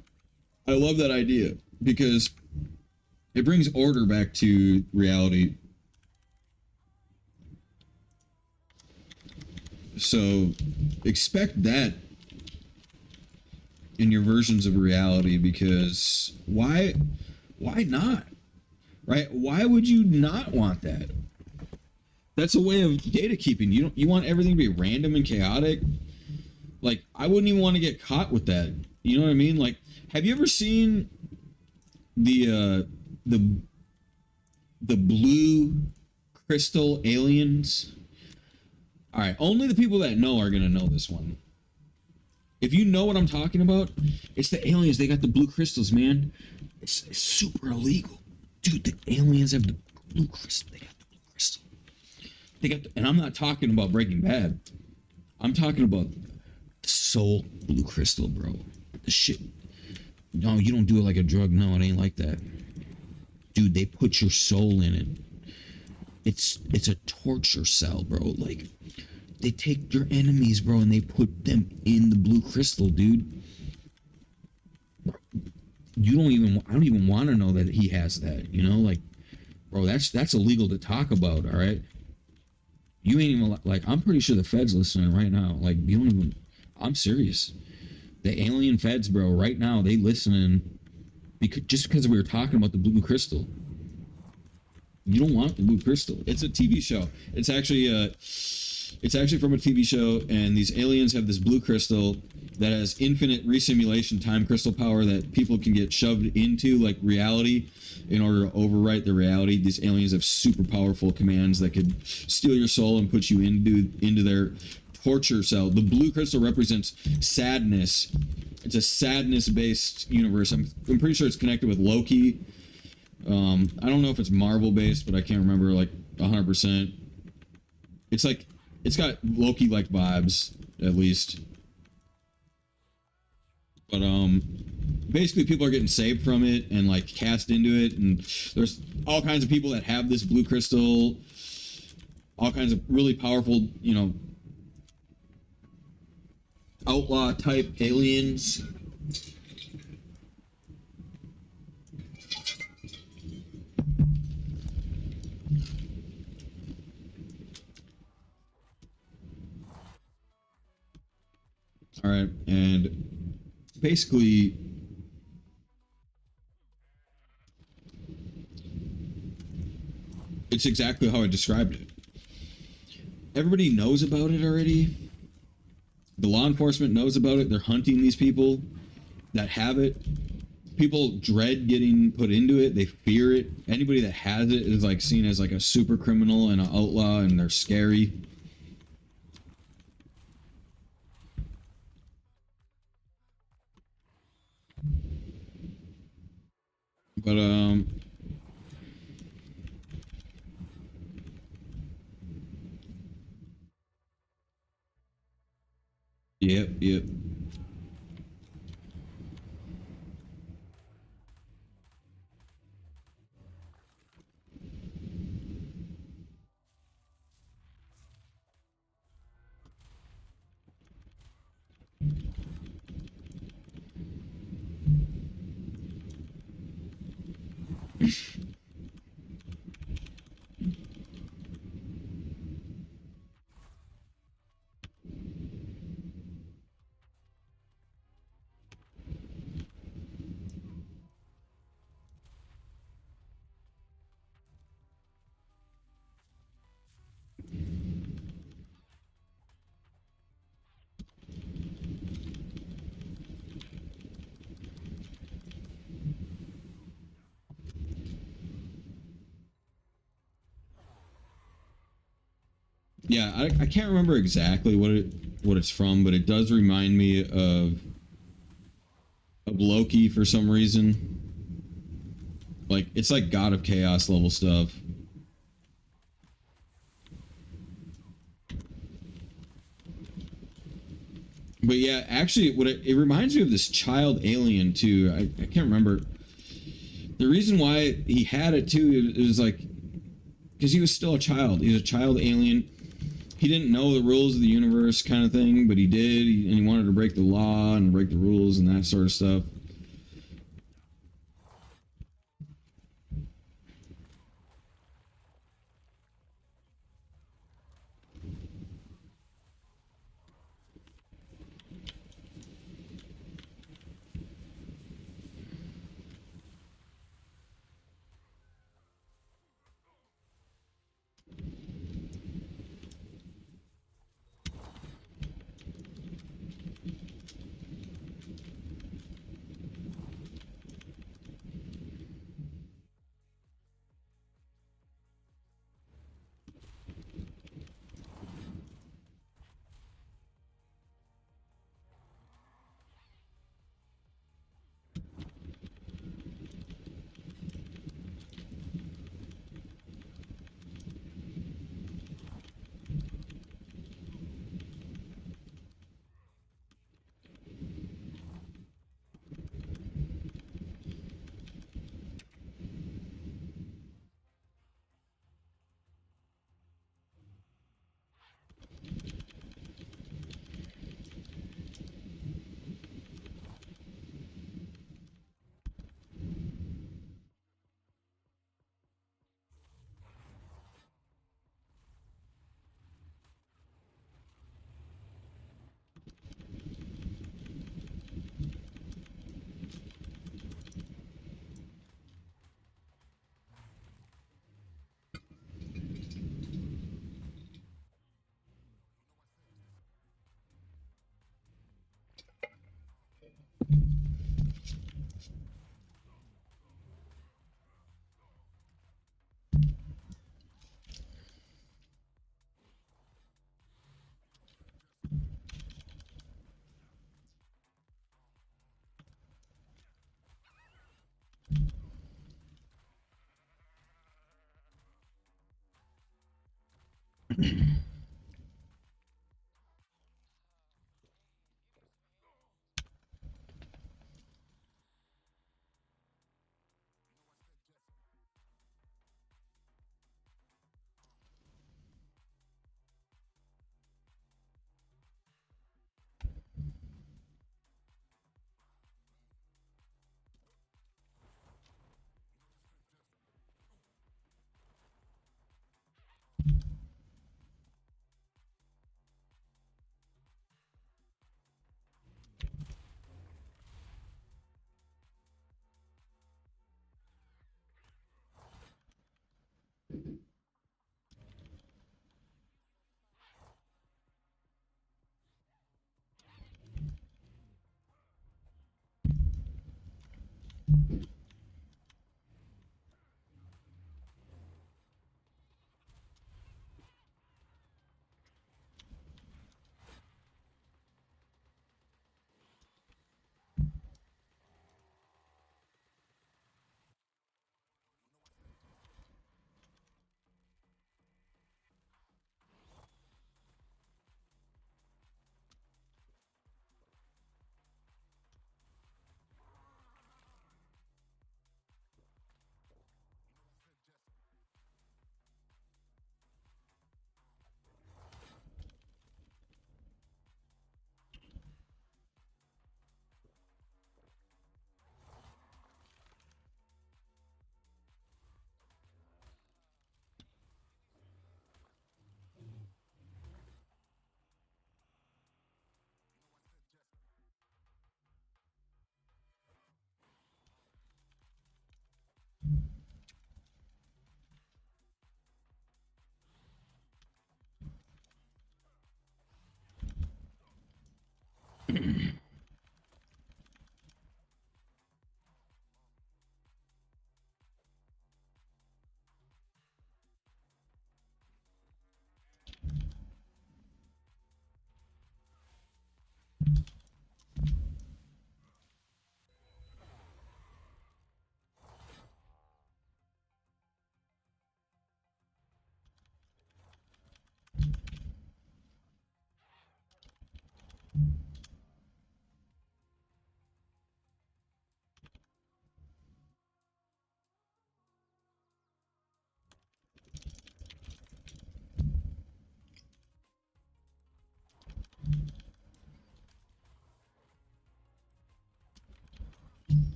I love that idea because it brings order back to reality. So expect that in your versions of reality, because why not? Right? Why would you not want that? That's a way of data keeping. You want everything to be random and chaotic. Like, I wouldn't even want to get caught with that. You know what I mean? Like, have you ever seen the blue crystal aliens? All right, only the people that know are gonna know this one. If you know what I'm talking about, it's the aliens. They got the blue crystals, man. It's super illegal, dude. The aliens have the blue crystal. They got the blue crystal. And I'm not talking about Breaking Bad. I'm talking about the soul blue crystal, bro. The shit. No, you don't do it like a drug. No, it ain't like that, dude. They put your soul in it. It's a torture cell, bro. Like, they take your enemies, bro, and they put them in the blue crystal, dude. I don't even want to know that he has that, you know? Like, bro, that's illegal to talk about, all right? You ain't even, like, I'm pretty sure the Fed's listening right now. Like, you don't even, I'm serious. The alien Feds, bro, right now, they listening just because we were talking about the blue crystal. You don't want the blue crystal. It's a TV show. It's actually from a TV show, and these aliens have this blue crystal that has infinite resimulation time crystal power that people can get shoved into, like, reality in order to overwrite the reality. These aliens have super powerful commands that could steal your soul and put you into their torture cell. The blue crystal represents sadness. It's a sadness-based universe. I'm pretty sure it's connected with Loki. I don't know if it's Marvel based, but I can't remember like 100%. It's like, it's got Loki like vibes, at least. But basically people are getting saved from it and like cast into it, and there's all kinds of people that have this blue crystal, all kinds of really powerful, you know, outlaw type aliens. All right, and basically it's exactly how I described it. Everybody knows about it already. The law enforcement knows about it. They're hunting these people that have it. People dread getting put into it. They fear it. Anybody that has it is like seen as like a super criminal and an outlaw, and they're scary. But Yep. Yeah, I can't remember exactly what it's from, but it does remind me of Loki for some reason. Like it's like God of Chaos level stuff. But yeah, actually, it reminds me of this child alien too. I can't remember the reason why he had it too. It was like because he was still a child. He was a child alien. He didn't know the rules of the universe, kind of thing, but he did, and he wanted to break the law and break the rules and that sort of stuff.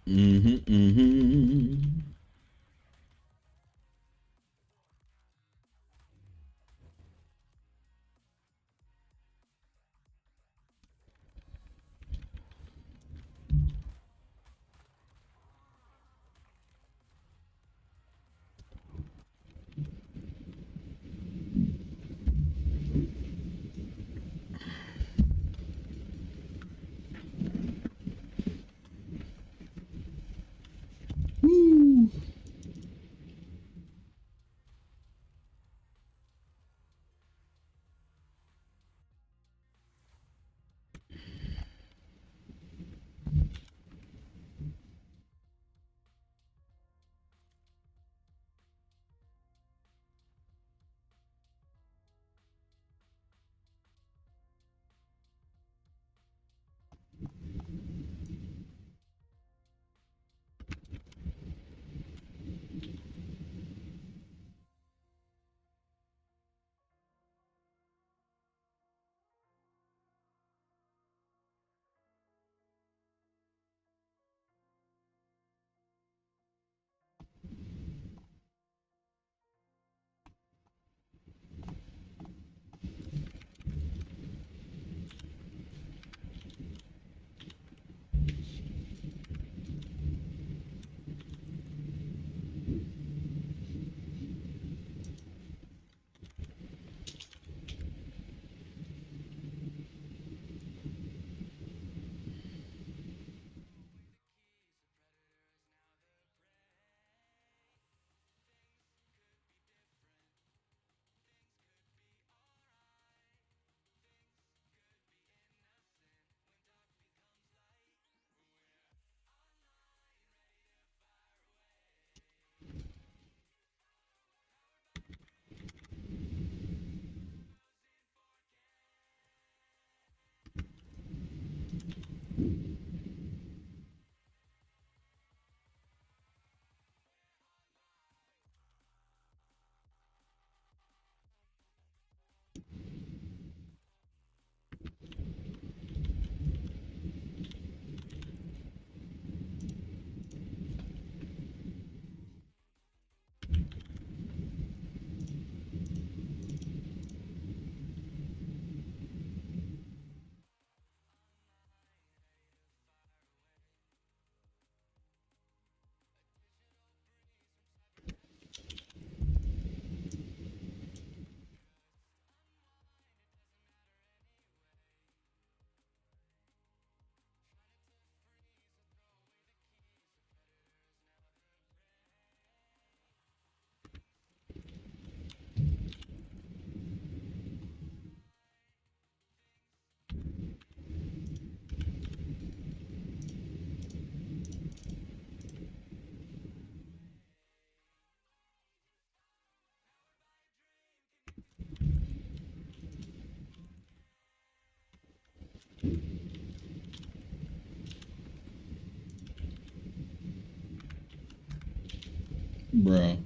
Mm-hmm, mm-hmm. Woo. Bro.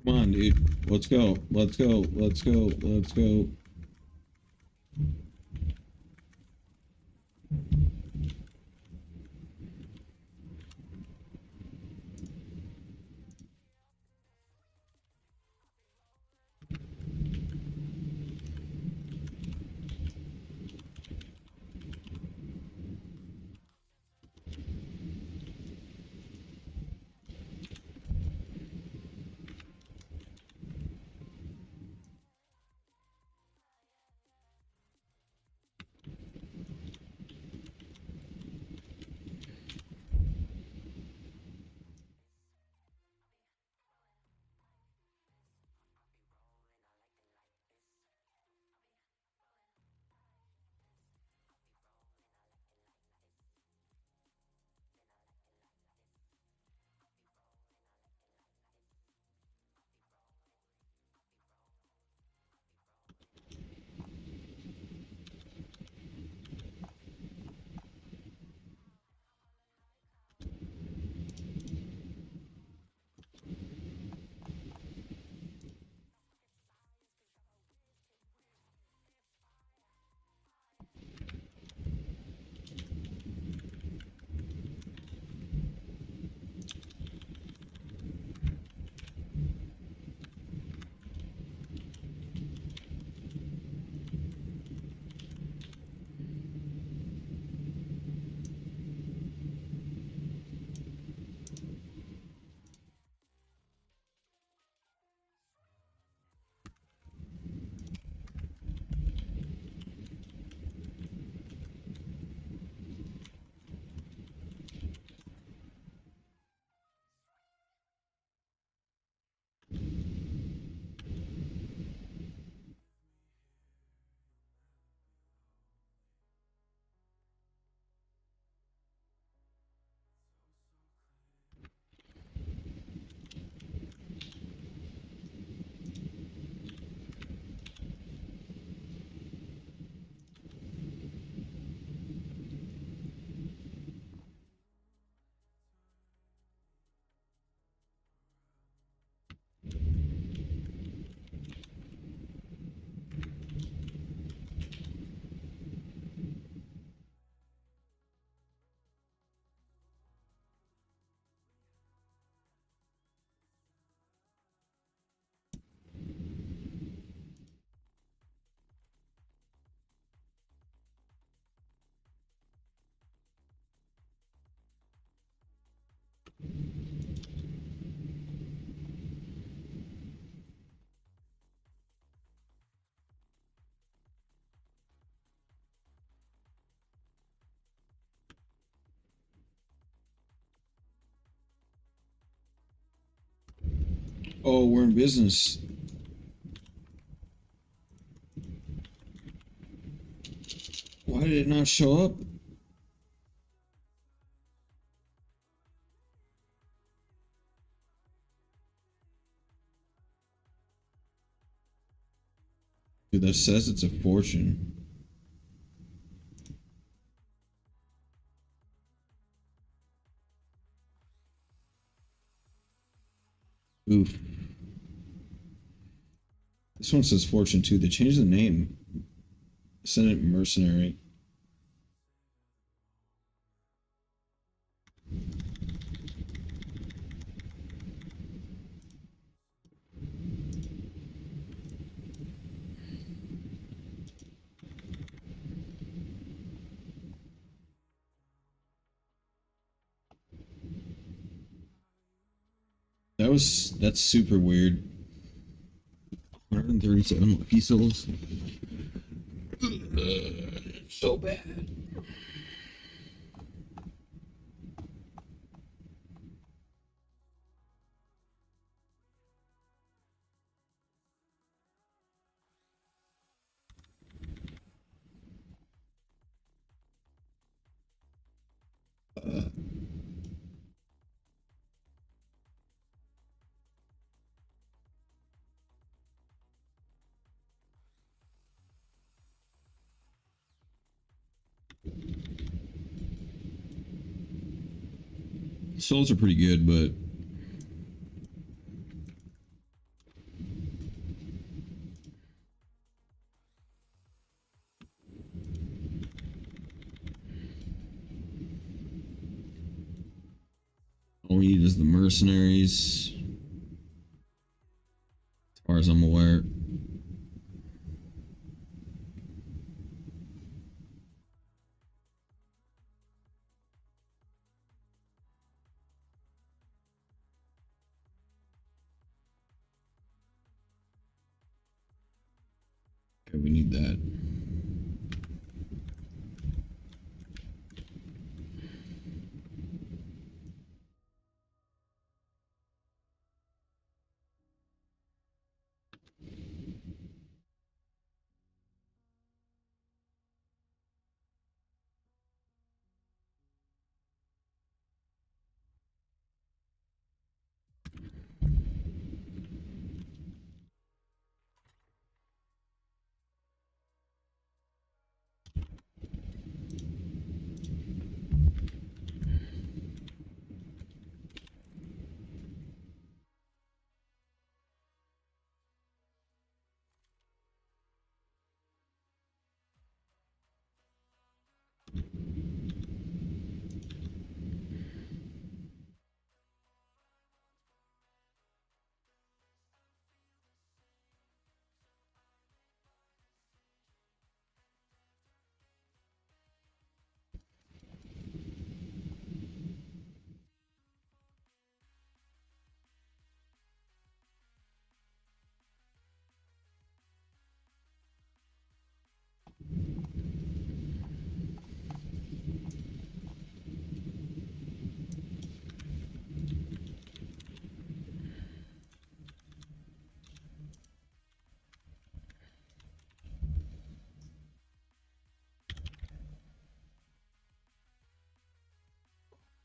Come on, dude. Let's go. Let's go. Let's go. Let's go. Oh, we're in business. Why did it not show up? Dude, that says it's a fortune. Oof. This one says fortune too. They changed the name. Senate mercenary. That's super weird. 137 lucky souls. So bad. Souls are pretty good, but all we need is the mercenaries, as far as I'm aware. Okay, we need that.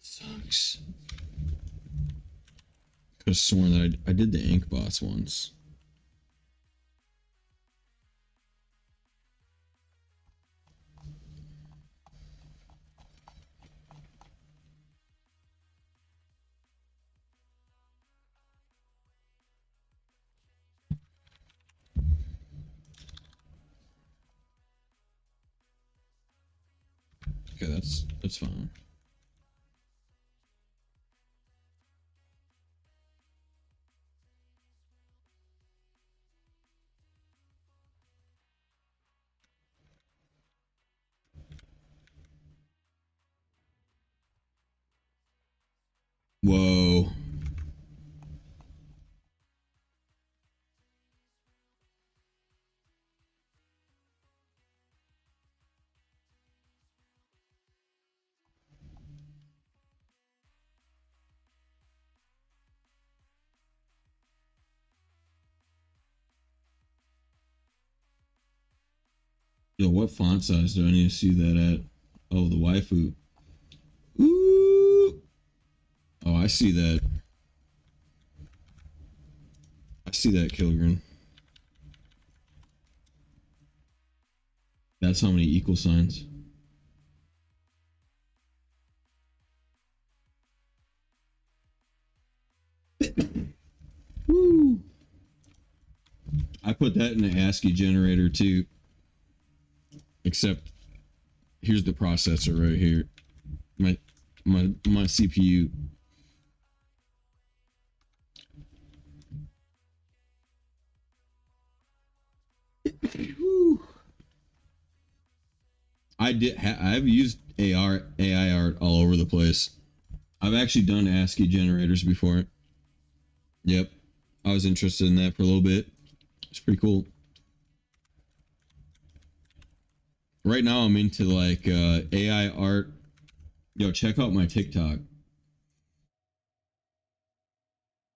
Sucks. Could have sworn that I did the ink boss once. Okay, that's fine. Whoa. Yo, what font size do I need to see that at? Oh, the waifu. Ooh. Oh, I see that. I see that, Kilgren. That's how many equal signs. Woo. I put that in the ASCII generator too. Except here's the processor right here. My my CPU. Woo. I've used AI art all over the place. I've actually done ASCII generators before. Yep. I was interested in that for a little bit. It's pretty cool. Right now I'm into like AI art. Yo, check out my TikTok.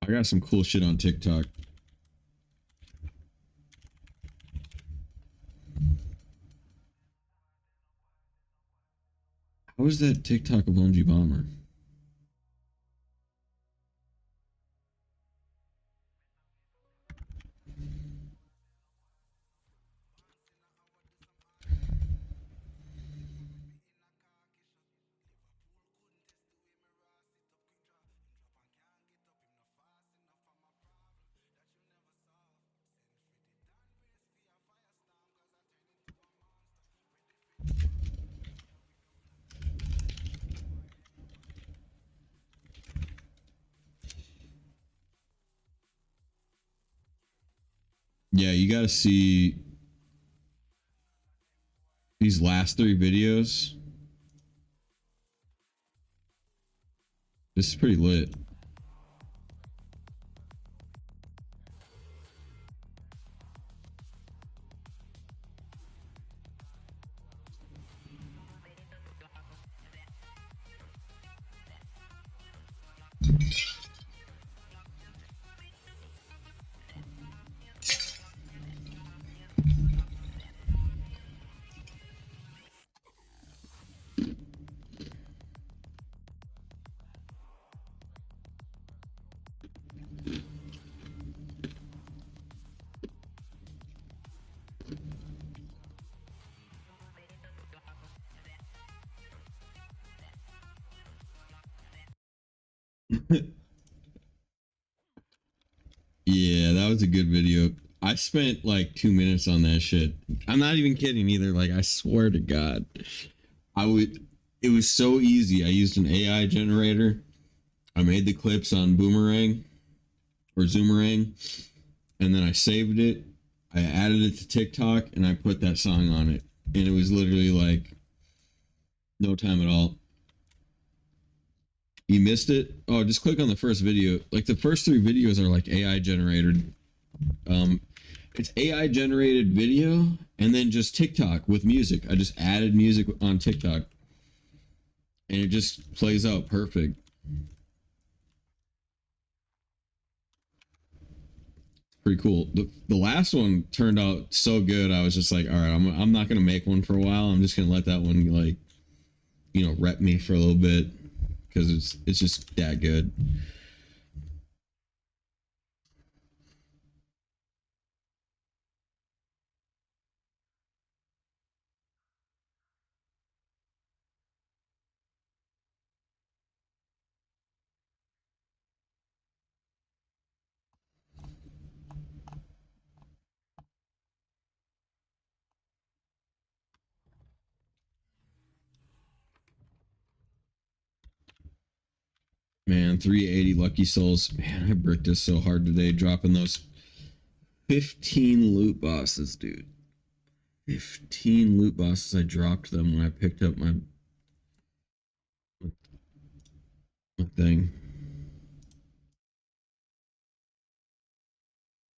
I got some cool shit on TikTok. How is that TikTok of Omgbomber? Yeah, you got to see these last three videos. This is pretty lit. Yeah, that was a good video. I spent like 2 minutes on that shit. I'm not even kidding either. Like, I swear to God, I would. It was so easy. I used an AI generator. I made the clips on Boomerang or Zoomerang, and then I saved it. I added it to TikTok, and I put that song on it, and it was literally like no time at all. You missed it? Oh, just click on the first video. Like the first three videos are like AI generated. Um, it's AI generated video and then just TikTok with music. I just added music on TikTok and it just plays out perfect. Pretty cool. The last one turned out so good. I was just like, all right, I'm not gonna make one for a while. I'm just gonna let that one like rep me for a little bit because it's just that good. Man, 380 lucky souls. Man, I bricked this so hard today, dropping those 15 loot bosses, dude. 15 loot bosses. I dropped them when I picked up my thing.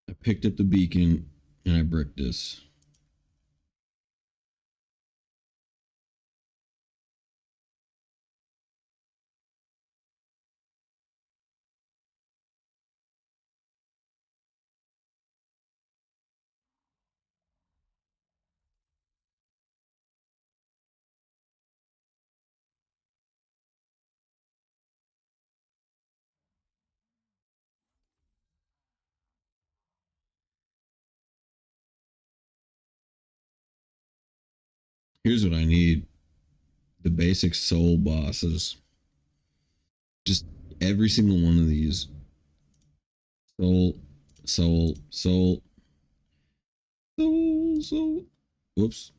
I picked up the beacon and I bricked this. Here's what I need: the basic soul bosses. Just every single one of these. Soul, soul, soul, soul, soul. Whoops.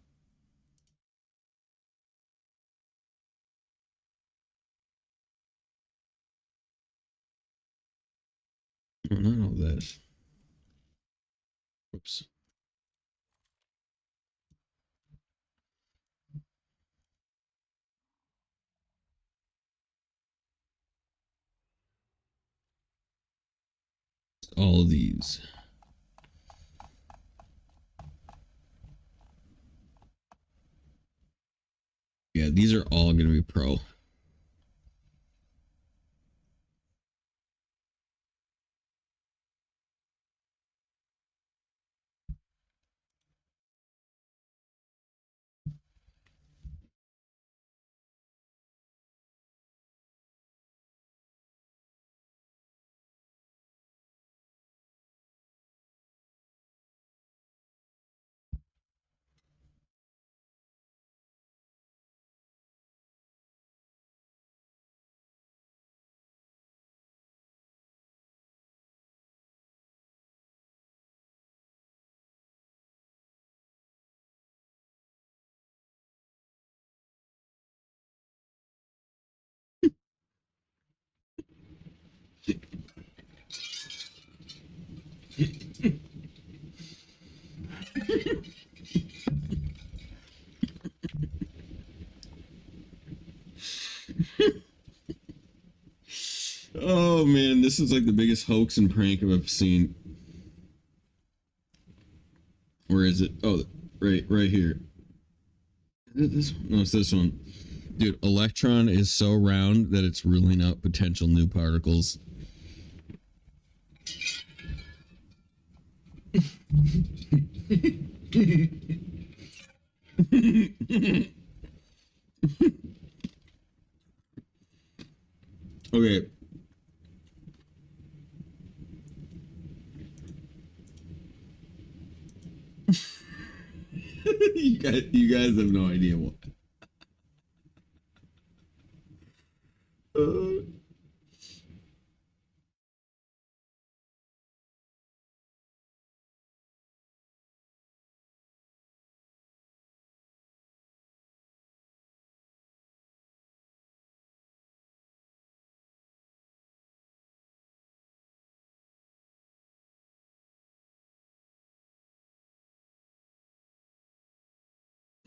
Oh, not all this. Whoops. All of these. Yeah, these are all going to be pro. Oh man, this is like the biggest hoax and prank I've ever seen. Where is it? Oh, right here. This no, it's this one. Dude, electron is so round that it's ruling out potential new particles. Okay. You guys have no idea what. Uh,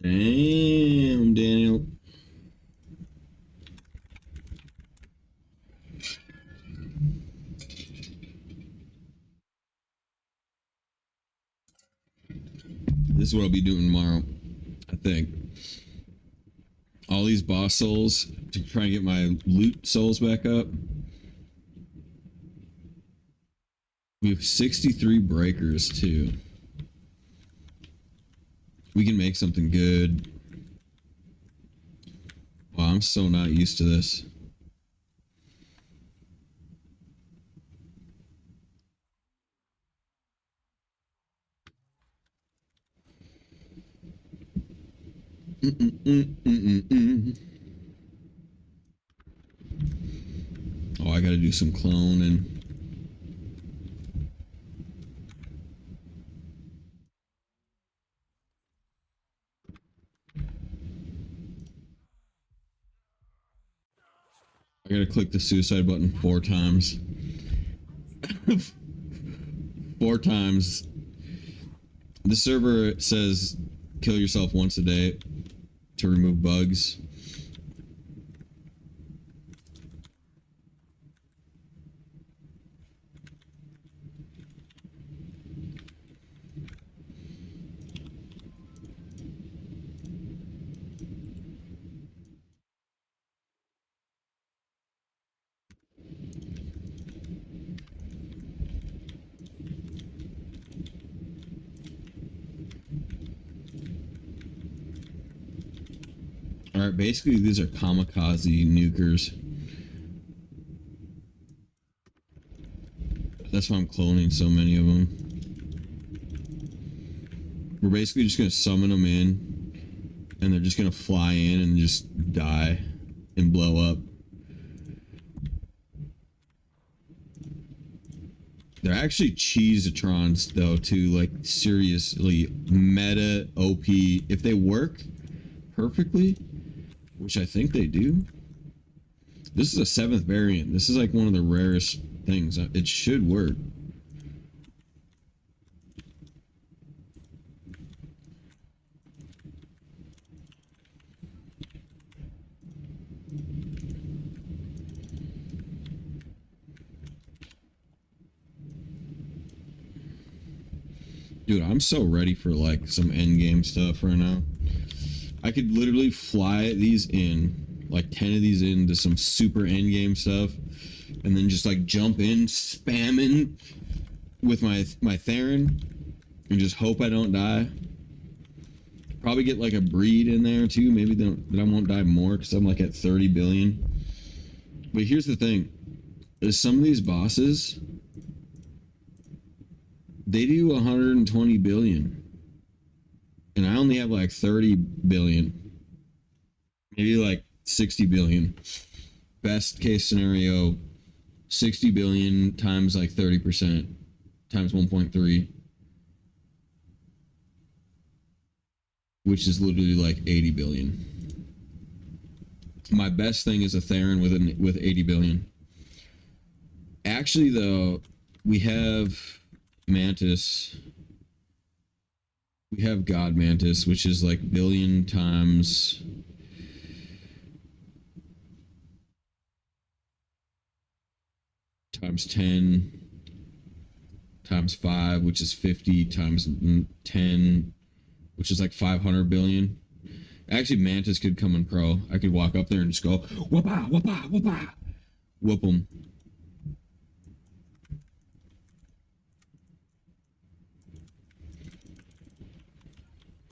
damn, Daniel. This is what I'll be doing tomorrow, I think. All these boss souls to try and get my loot souls back up. We have 63 breakers too. We can make something good. Wow, I'm so not used to this. Oh, I gotta do some cloning. I gotta click the suicide button 4 times. 4 times. The server says kill yourself once a day to remove bugs. Alright, basically these are kamikaze nukers. That's why I'm cloning so many of them. We're basically just gonna summon them in and they're just gonna fly in and just die and blow up. They're actually cheeseatrons though too, like seriously meta OP. If they work perfectly, which I think they do. This is a 7th variant. This is like one of the rarest things. It should work. Dude, I'm so ready for like some end game stuff right now. I could literally fly these in, like 10 of these into some super end game stuff, and then just like jump in, spamming with my Theron, and just hope I don't die. Probably get like a breed in there too. Maybe that I won't die more because I'm like at 30 billion. But here's the thing: is some of these bosses, they do 120 billion, and I only have like 30 billion, maybe like 60 billion. Best case scenario, 60 billion times like 30% times 1.3, which is literally like 80 billion. My best thing is a Theron with 80 billion. Actually, though, we have Mantis. We have God Mantis, which is like billion times times 10 times 5, which is 50 times 10, which is like 500 billion. Actually, Mantis could come in pro. I could walk up there and just go, whoop-ah, whoop-ah, whoop-ah. Whoop them.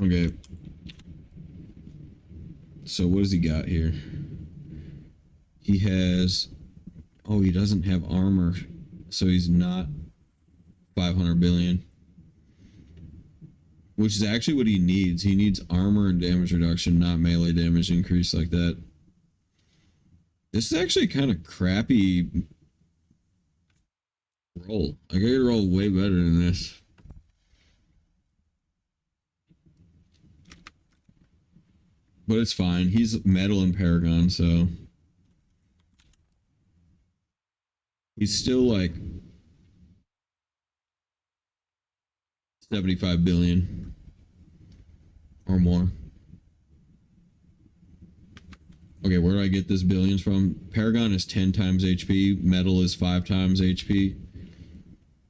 Okay. So what does he got here? He has... Oh, he doesn't have armor. So he's not 500 billion. Which is actually what he needs. He needs armor and damage reduction, not melee damage increase like that. This is actually kind of crappy roll. I gotta roll way better than this. But it's fine. He's metal and Paragon, so he's still like 75 billion or more. Okay, where do I get this billions from? Paragon is 10 times HP. Metal is 5 times HP.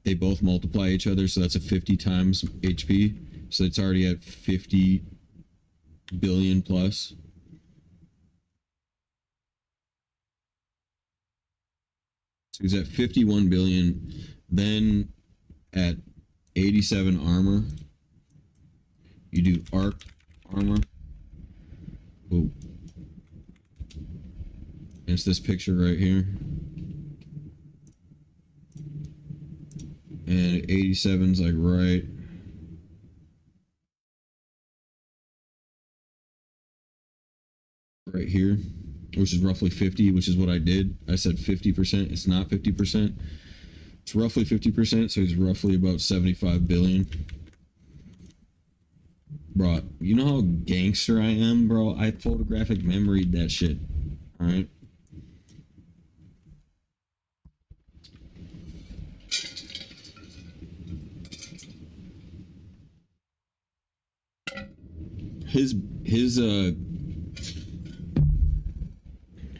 They both multiply each other, so that's a 50 times HP. So it's already at 50 billion plus. So he's at 51 billion. Then at 87 armor, you do arc armor. Oh. It's this picture right here. And 87's like right here, which is roughly 50, which is what I did. I said 50%. It's not 50%. It's roughly 50%, so he's roughly about 75 billion. Bro, you know how gangster I am, bro? I photographic memoried that shit. Alright?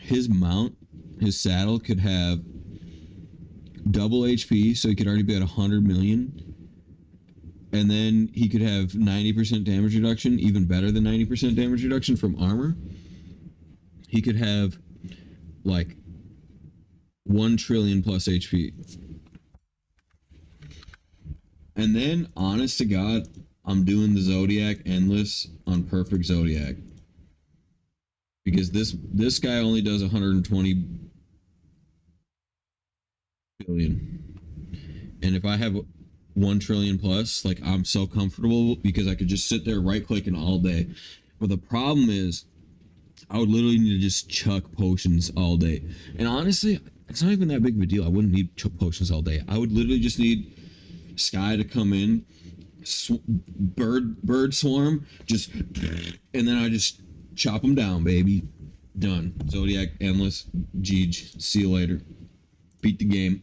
His mount, his saddle could have double HP, so he could already be at 100 million. And then he could have 90% damage reduction, even better than 90% damage reduction from armor. He could have like 1 trillion plus HP. And then, honest to God, I'm doing the Zodiac Endless on Perfect Zodiac. Because this guy only does 120 billion. And if I have 1 trillion plus, like, I'm so comfortable because I could just sit there right clicking all day. But the problem is, I would literally need to just chuck potions all day. And honestly, it's not even that big of a deal. I wouldn't need chuck potions all day. I would literally just need Sky to come in, bird swarm, just, and then I just chop them down, baby. Done. Zodiac, endless, Jeej. See you later. Beat the game.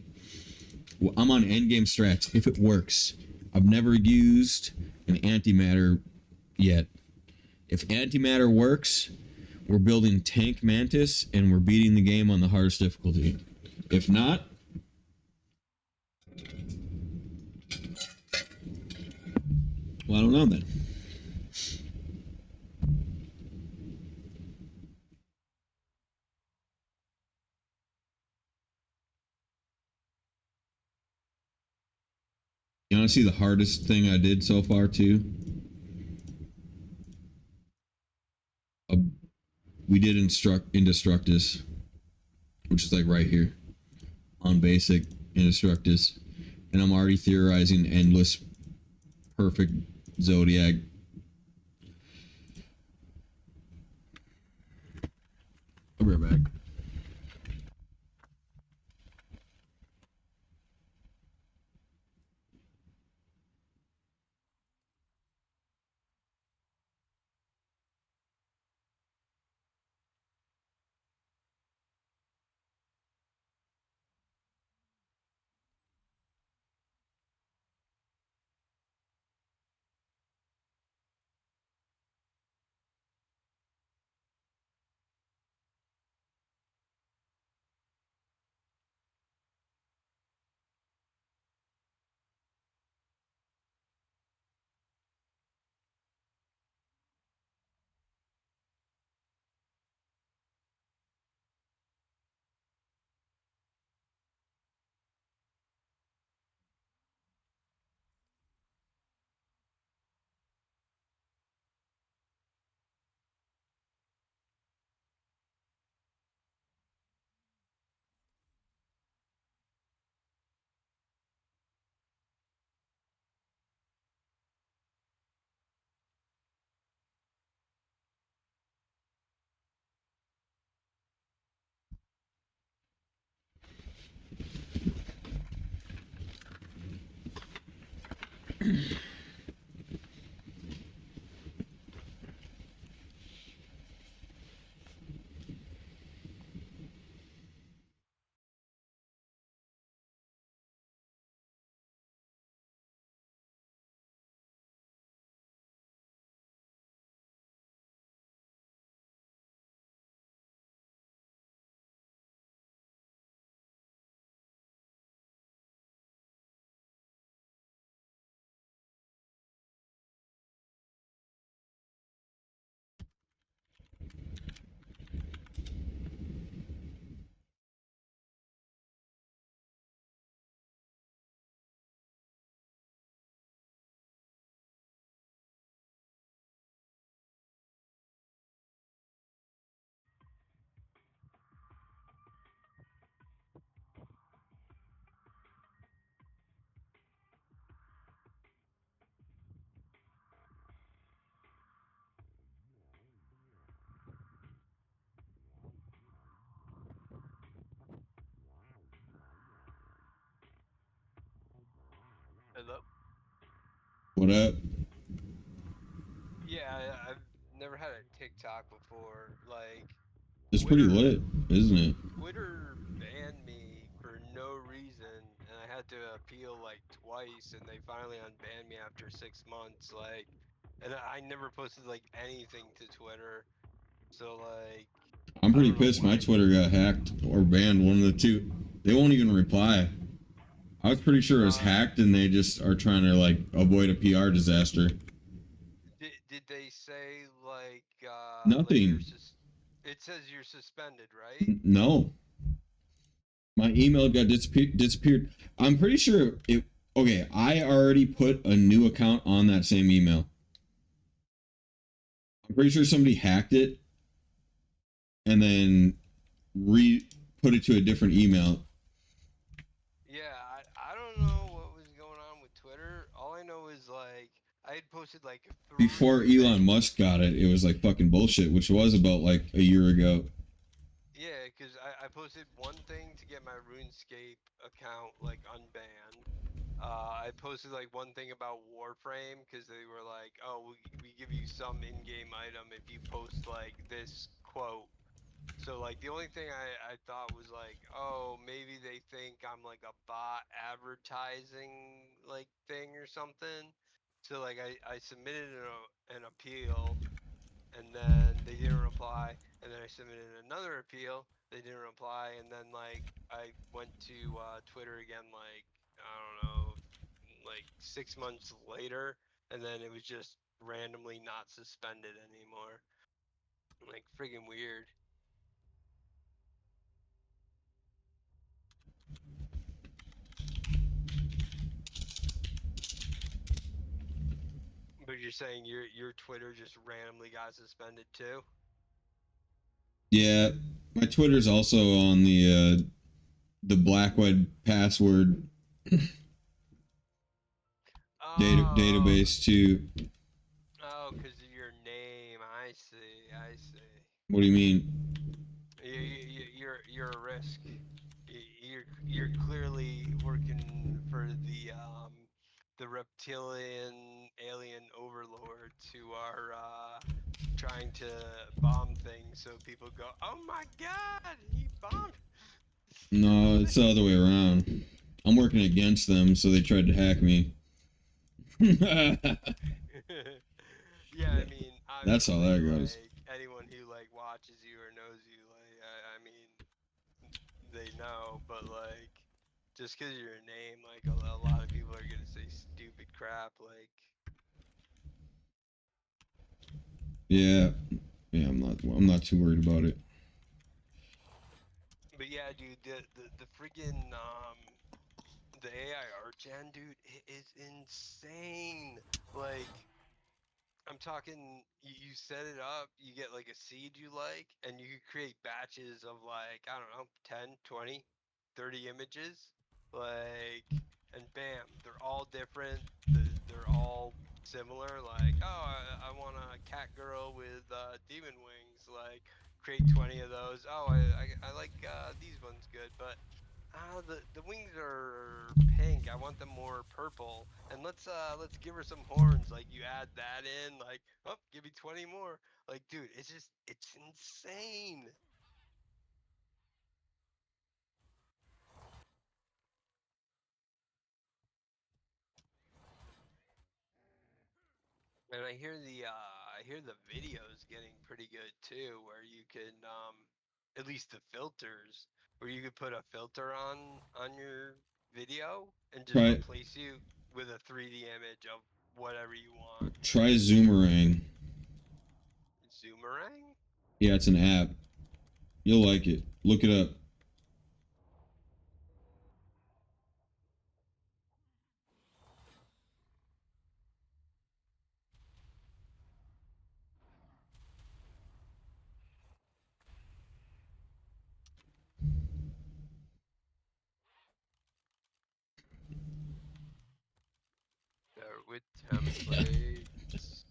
Well, I'm on endgame strats if it works. I've never used an antimatter yet. If antimatter works, we're building Tank Mantis and we're beating the game on the hardest difficulty. If not, well, I don't know then. You want to see the hardest thing I did so far too? Uh, we did Indestructus, which is like right here on basic Indestructus, and I'm already theorizing endless, perfect Zodiac. I'll be right back. Hello? What up? Yeah, I've never had a TikTok before. Like, It's pretty Twitter, lit, isn't it? Twitter banned me for no reason, and I had to appeal like twice, and they finally unbanned me after 6 months. Like, and I never posted like anything to Twitter, so like, I'm I pretty don't know pissed my why. Twitter got hacked or banned, one of the two. They won't even reply. I was pretty sure it was Uh, hacked and they just are trying to like avoid a PR disaster. did they say like Nothing. it says you're suspended, right? No. My email got disappeared. I'm pretty sure it. Okay, I already put a new account on that same email. I'm pretty sure somebody hacked it and then re put it to a different email. Yeah, I don't know what was going on with Twitter. All I know is like I had posted like 3 Before Elon things. Musk got it, it was like fucking bullshit, which was about like a year ago. Yeah, because I posted one thing to get my RuneScape account like unbanned. I posted like one thing about Warframe because they were like, "Oh, we give you some in-game item if you post like this quote." So like the only thing I thought was like, "Oh, maybe they think I'm like a bot advertising like thing or something." So like I submitted an appeal and then they didn't reply, and then I submitted another appeal, they didn't reply, and then like I went to Twitter again like I don't know, like 6 months later, and then it was just randomly not suspended anymore. Like friggin' weird. But you're saying your Twitter just randomly got suspended too? Yeah, my Twitter's also on the black white password Oh, database too. oh, because of your name. I see. I see. What do you mean? You're a risk. You're clearly working for the reptilian alien overlords who are trying to bomb things so people go, "Oh my God, he bombed No, the it's the other way around. I'm working against them, so they tried to hack me. thing." Yeah, I mean, That's how obviously, that goes. like anyone who like watches you or knows you, like I mean, they know, but like just because your name, like a lot of people are gonna say stupid crap, like. Yeah, yeah. I'm not too worried about it. But yeah, dude, the friggin' the AI art gen, dude, it is insane. Like I'm talking, you set it up, you get like a seed you like, and you could create batches of like, I don't know, 10, 20, 30 images. Like, and bam, they're all different. They're all similar. Like, oh, I want a cat girl with demon wings. Like, create 20 of those. Oh, I like these ones good, but the wings are pink. I want them more purple. And let's give her some horns. Like you add that in, like, oh, give me 20 more. Like, dude, it's insane. And I hear the videos getting pretty good too, where you can at least the filters, where you could put a filter on your video and just Try replace you with a 3D image of whatever you want. try Zoomerang. Zoomerang? Yeah, it's an app. You'll like it. Look it up. Start with templates.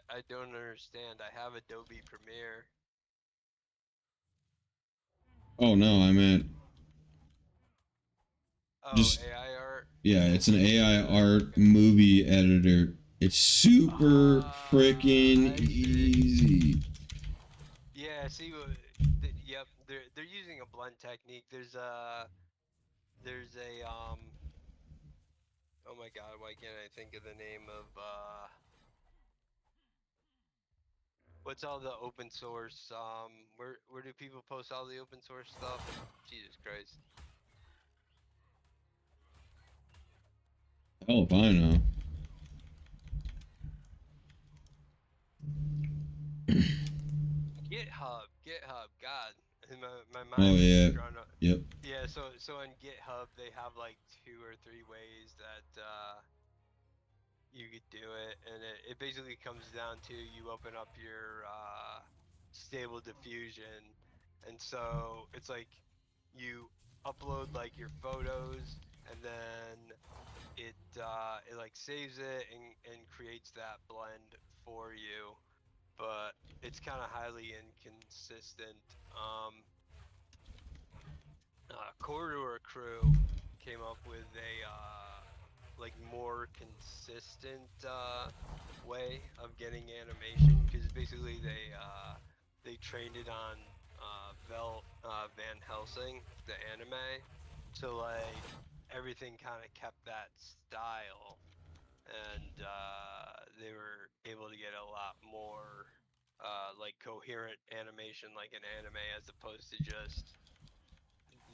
I don't understand. I have Adobe Premiere. Oh no, I meant Oh, just AI art. yeah. It's an AI art Okay. movie editor. It's super freaking I see. easy. Yeah, see, yep, they're using a blend technique. There's a oh my God, why can't I think of the name of what's all the open source where do people post all the open source stuff? Jesus Christ. Hell if I know. GitHub, God, and my Oh mind is just yeah. drawn up. Yep. Yeah, so on GitHub they have like 2 or 3 ways that you could do it, and it basically comes down to you open up your stable diffusion, and so it's like you upload like your photos, and then it like saves it and creates that blend for you, but it's kind of highly inconsistent. Corridor Crew came up with a like more consistent way of getting animation, because basically they trained it on Van Helsing, the anime, so like everything kind of kept that style, and they were able to get a lot more like coherent animation like an anime, as opposed to just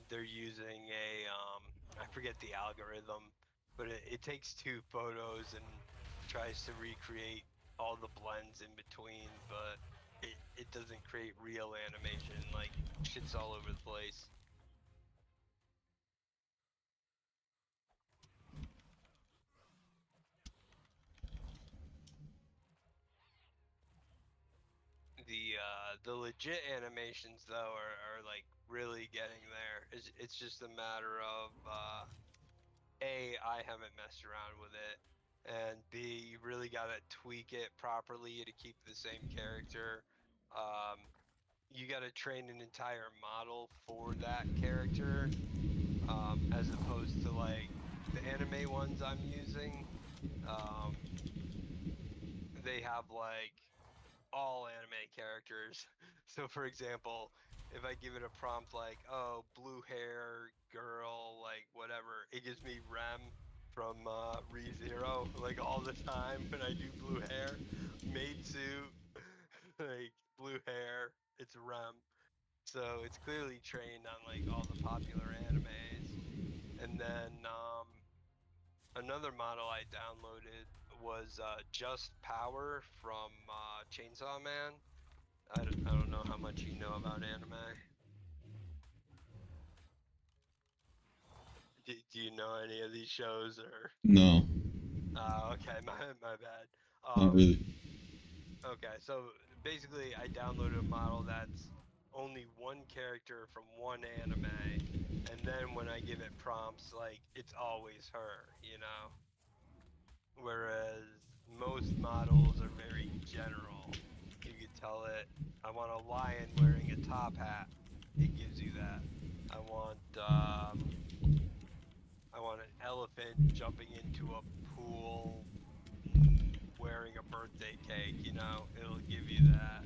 they're using a I forget the algorithm, but it takes two photos and tries to recreate all the blends in between, but it doesn't create real animation. Like shit's all over the place. The legit animations though are like really getting there. It's just a matter of A, I haven't messed around with it, and B, you really gotta tweak it properly to keep the same character. Um, you gotta train an entire model for that character, as opposed to like the anime ones I'm using. Um, they have like all anime characters. So, for example, if I give it a prompt like, oh, blue hair girl, like whatever, it gives me Rem from ReZero, like all the time when I do blue hair. Maid suit, like blue hair, it's Rem. So it's clearly trained on like all the popular animes. And then another model I downloaded was Just Power from Chainsaw Man. I don't know how much you know about anime. Do you know any of these shows or? No, Okay, my bad. not really. Okay, so basically I downloaded a model that's only one character from one anime, and then when I give it prompts, like it's always her, you know? Whereas most models are very general. You could tell it, I want a lion wearing a top hat. It gives you that. I want I want an elephant jumping into a pool wearing a birthday cake, you know, it'll give you that.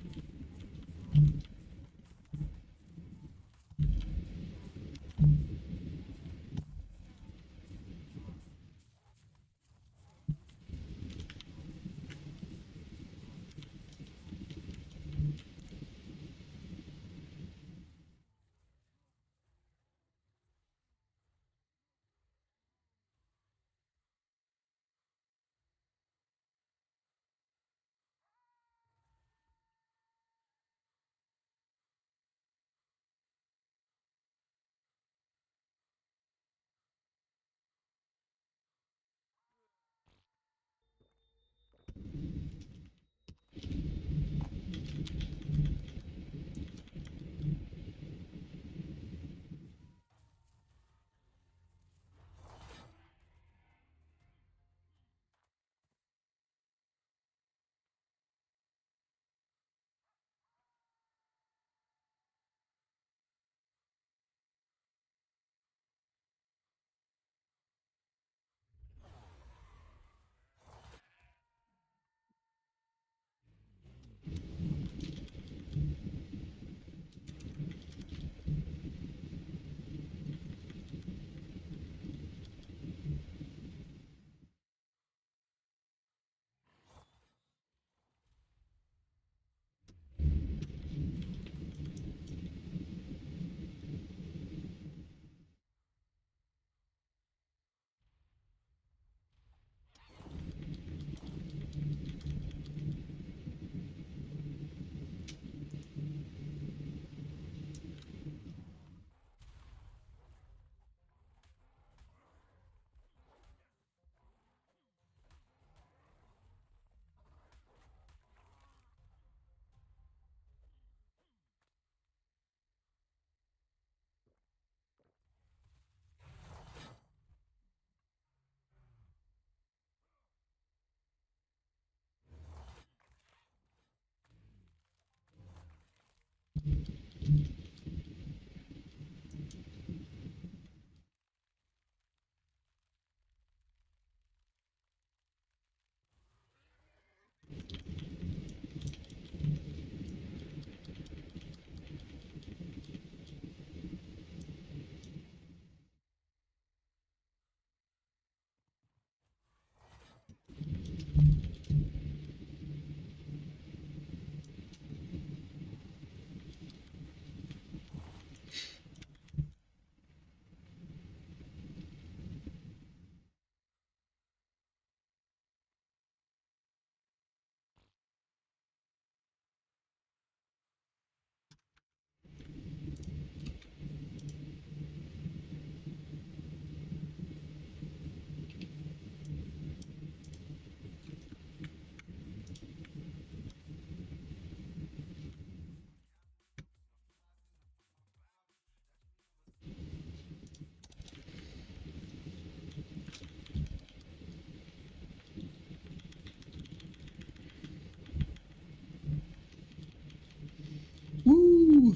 Woo.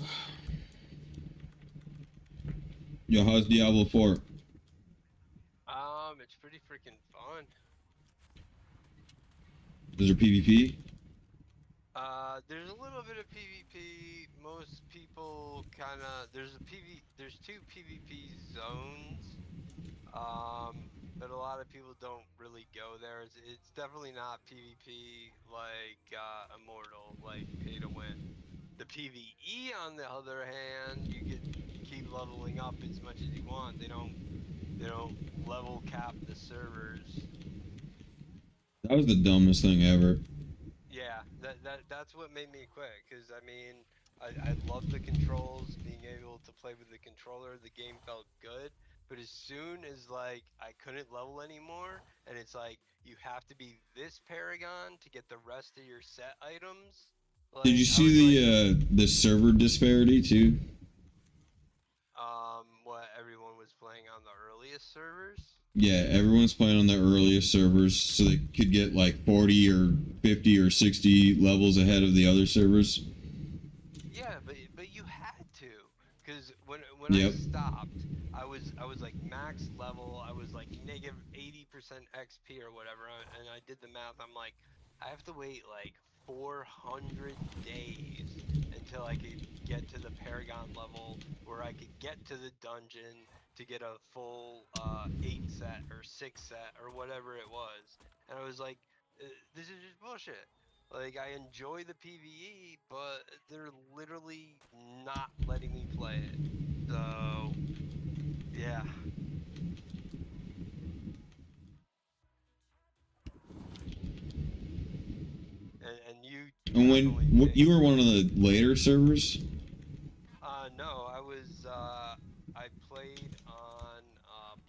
Yo, how's Diablo 4? It's pretty freaking fun. Is there PvP? There's a little bit of PvP. Most people kind of there's two PvP zones. But a lot of people don't really go there. It's definitely not PvP like Immortal, like pay to win. The PvE, on the other hand, you could keep leveling up as much as you want. They don't level cap the servers. That was the dumbest thing ever. Yeah, that's what made me quit. Cause I mean, I love the controls, being able to play with the controller. The game felt good, but as soon as like I couldn't level anymore, and it's like you have to be this Paragon to get the rest of your set items. Did you Like I was like, see the server disparity too? what everyone was playing on the earliest servers. Yeah, everyone's playing on the earliest servers so they could get like 40 or 50 or 60 levels ahead of the other servers. Yeah, but you had to, because when I Yep. stopped, I was like max level. I was like negative 80% XP or whatever, and I did the math. I'm like, I have to wait like 400 days until I could get to the Paragon level where I could get to the dungeon to get a full 8 set or 6 set or whatever it was. And I was like, this is just bullshit. Like I enjoy the PvE, but they're literally not letting me play it. So yeah, and you And definitely when think. you were one of the later servers? No, I played on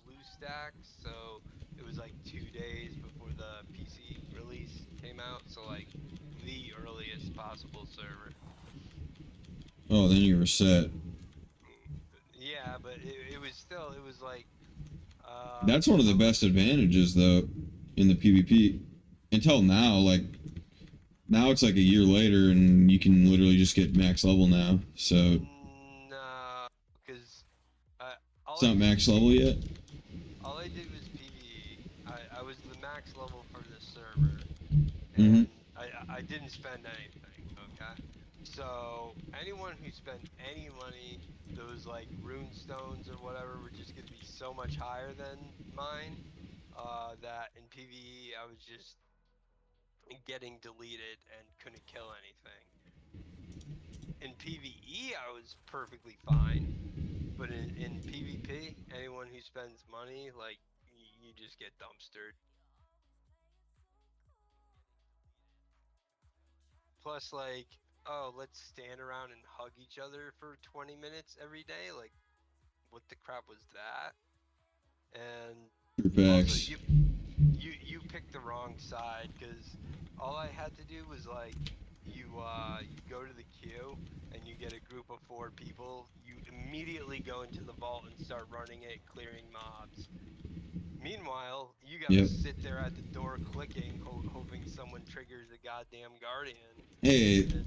BlueStacks, so it was like 2 days before the PC release came out. So like the earliest possible server. Oh, then you were set. Yeah, but it was like That's one of the I best was. advantages though in the PvP. Until now, like now it's like a year later and you can literally just get max level now. So No, because uh, it's all I not did was max level yet. all I did was PVE. I was the max level for the server, Mm-hmm. and I didn't spend anything. Okay, so anyone who spent any money, those like rune stones or whatever, were just gonna be so much higher than mine. That in PVE I was just getting deleted and couldn't kill anything. In PVE I was perfectly fine. But in PvP, anyone who spends money, like, you just get dumpstered. Plus, like, oh, let's stand around and hug each other for 20 minutes every day. Like, what the crap was that? And True also, facts. you picked the wrong side, because all I had to do was like you go to the queue and you get a group of 4 people. You immediately go into the vault and start running it, clearing mobs. Meanwhile, you gotta Yep. sit there at the door clicking, hoping someone triggers a goddamn guardian. Hey, And,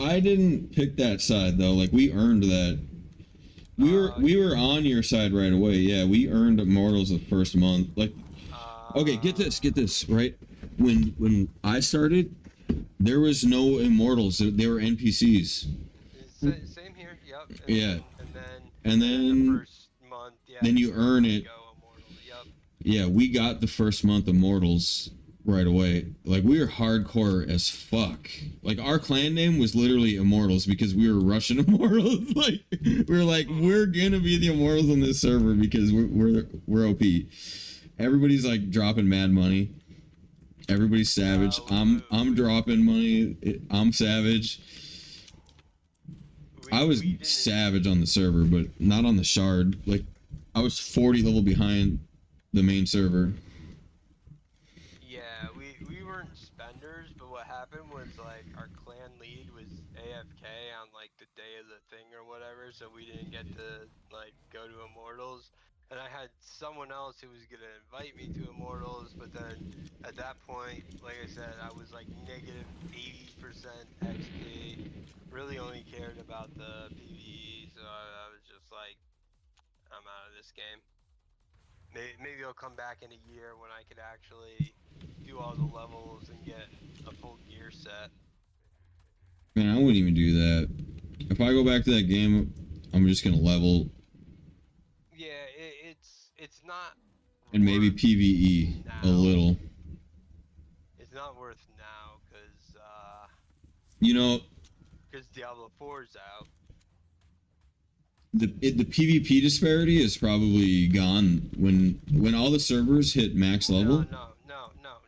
I didn't pick that side though. Like we earned that. We you, were on your side right away. Yeah, we earned Immortals the first month. Like, okay, uh, get this right. When I started, there was no Immortals. They were NPCs. same here. Yep. And Yeah, and and then and and then the then first month, yeah, then you you earn normally it. go immortal. Yep. Yeah, we got the first month Immortals right away. Like we were hardcore as fuck. Like our clan name was literally Immortals because we were Russian Immortals. Like we were like Mhm. we're gonna be the Immortals on this server because we're OP. Everybody's like dropping mad money. Everybody's savage. No, I'm dropping money. I'm savage. I was we didn't. savage on the server, but not on the shard. Like I was 40 level behind the main server. Yeah, we weren't spenders, but what happened was like our clan lead was AFK on like the day of the thing or whatever, so we didn't get to like go to Immortals. and I had someone else who was gonna invite me to Immortals, but then at that point, like I said, I was like negative 80% XP. Really only cared about the PvE, so I was just like, I'm out of this game. Maybe I'll come back in a year when I could actually do all the levels and get a full gear set. Man, I wouldn't even do that. If I go back to that game, I'm just gonna level Yeah, it's not and maybe worth PVE a now. little. It's not worth now You know, because Diablo 4's out. the PvP disparity is probably gone when all the servers hit max level.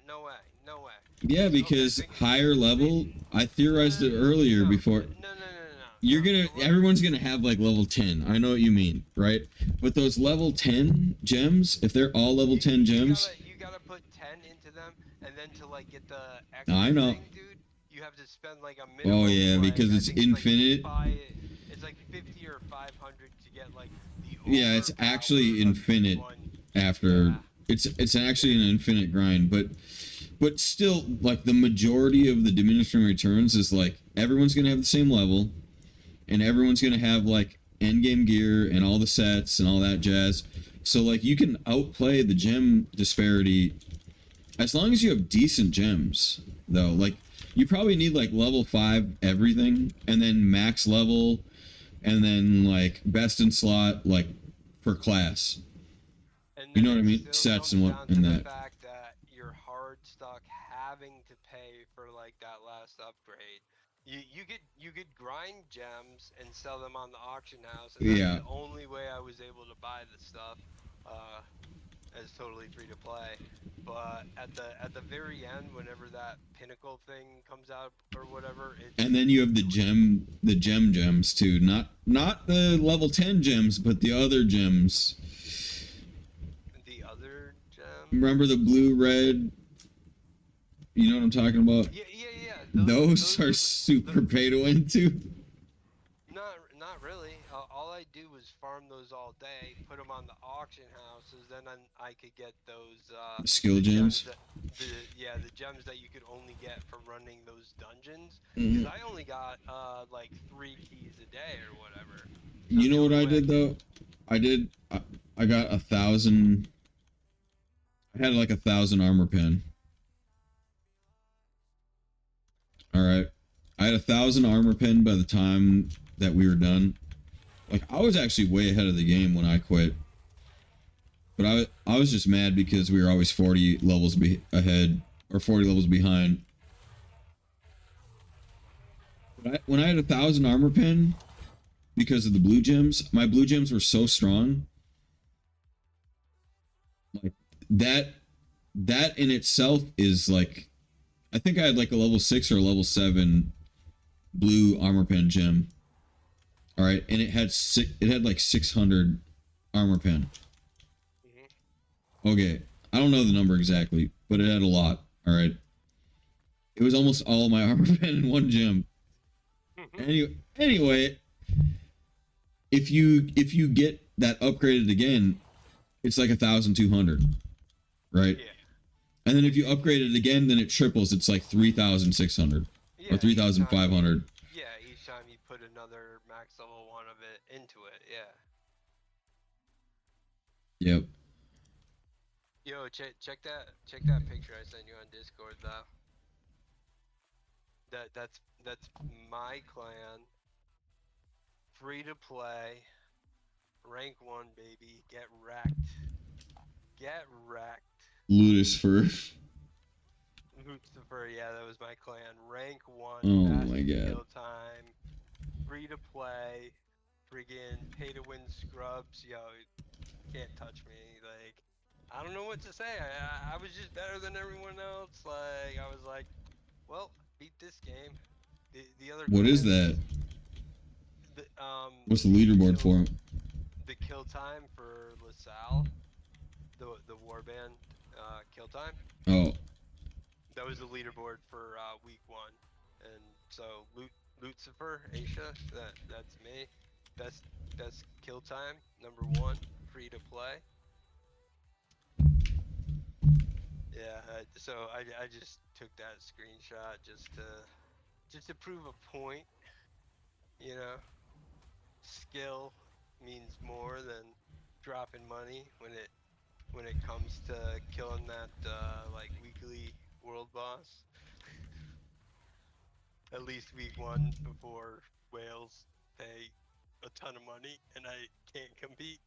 No way, no way. Yeah, because higher level, I theorized it earlier before. You're gonna, everyone's gonna have like level 10. I know what you mean, right? But those level 10 gems, if they're all level 10 gems, You gotta put 10 into them, and then to like get the I extra know. thing, dude, you have to spend like a minimum. Oh yeah, like, because I it's think infinite. It's like 50 or 500 to get like the. Yeah, it's actually overpowered infinite one. after. Yeah. It's actually an infinite grind, but still, like the majority of the diminishing returns is like everyone's gonna have the same level, and everyone's gonna have like end game gear and all the sets and all that jazz. So like you can outplay the gem disparity as long as you have decent gems, though. Like you probably need like level 5 everything, and then max level, and then like best in slot like for class. And You then know what I it mean? still Sets comes and what down and to the that. fact that you're hard stuck having to pay for like that last upgrade. You could grind gems and sell them on the auction house, and that's Yeah. the only way I was able to buy the stuff, as totally free to play. But at the very end, whenever that pinnacle thing comes out or whatever, it's And then you have the gems too. Not the level 10 gems, but the other gems. the other gem. Remember the blue red? You know what I'm talking about? Yeah. Those are are super pay to win too. Not really. All I do was farm those all day, put them on the auction houses, then I could get those Skill the gems. the gems that you could only get from running those dungeons. Mhm. Because I only got like 3 keys a day or whatever. So You the know what only I way did though? I got 1,000. I had like 1,000 armor pen. All right, I had 1,000 armor pen by the time that we were done. Like I was actually way ahead of the game when I quit. But I was just mad because we were always 40 levels ahead or 40 levels behind. When I had 1,000 armor pen because of the blue gems, my blue gems were so strong. Like that in itself is like, I think I had like a level 6 or a level 7 blue armor pen gem. All right, and it had like 600 armor pen. Okay, I don't know the number exactly, but it had a lot. All right, it was almost all my armor pen in one gem. Anyway, if you get that upgraded again, it's like 1,200, right? Yeah. And then if you upgrade it again, then it triples. It's like 3,600 or 3,500. Yeah, each time you put another max level one of it into it. Yeah. Yep. Yo, check that picture I sent you on Discord though. That's my clan. Free to play. Rank 1, baby. Get wrecked. Get wrecked. Lucifer. Lucifer, yeah, that was my clan. Rank 1. Oh fastest my god. kill time. Free to play. Friggin' pay to win scrubs. Yo, can't touch me. Like, I don't know what to say. I was just better than everyone else. Like, I was like, well, beat this game. The other. What is that? What's the leaderboard for him? The kill time for LaSalle, the warband kill time. Oh. That was the leaderboard for week 1, and so Lucifer, Aisha, that's me. Best kill time #1. free to play. Yeah, so I just took that screenshot just to prove a point. You know, skill means more than dropping money when it comes to killing that like weekly world boss. At least week 1 before whales pay a ton of money and I can't compete.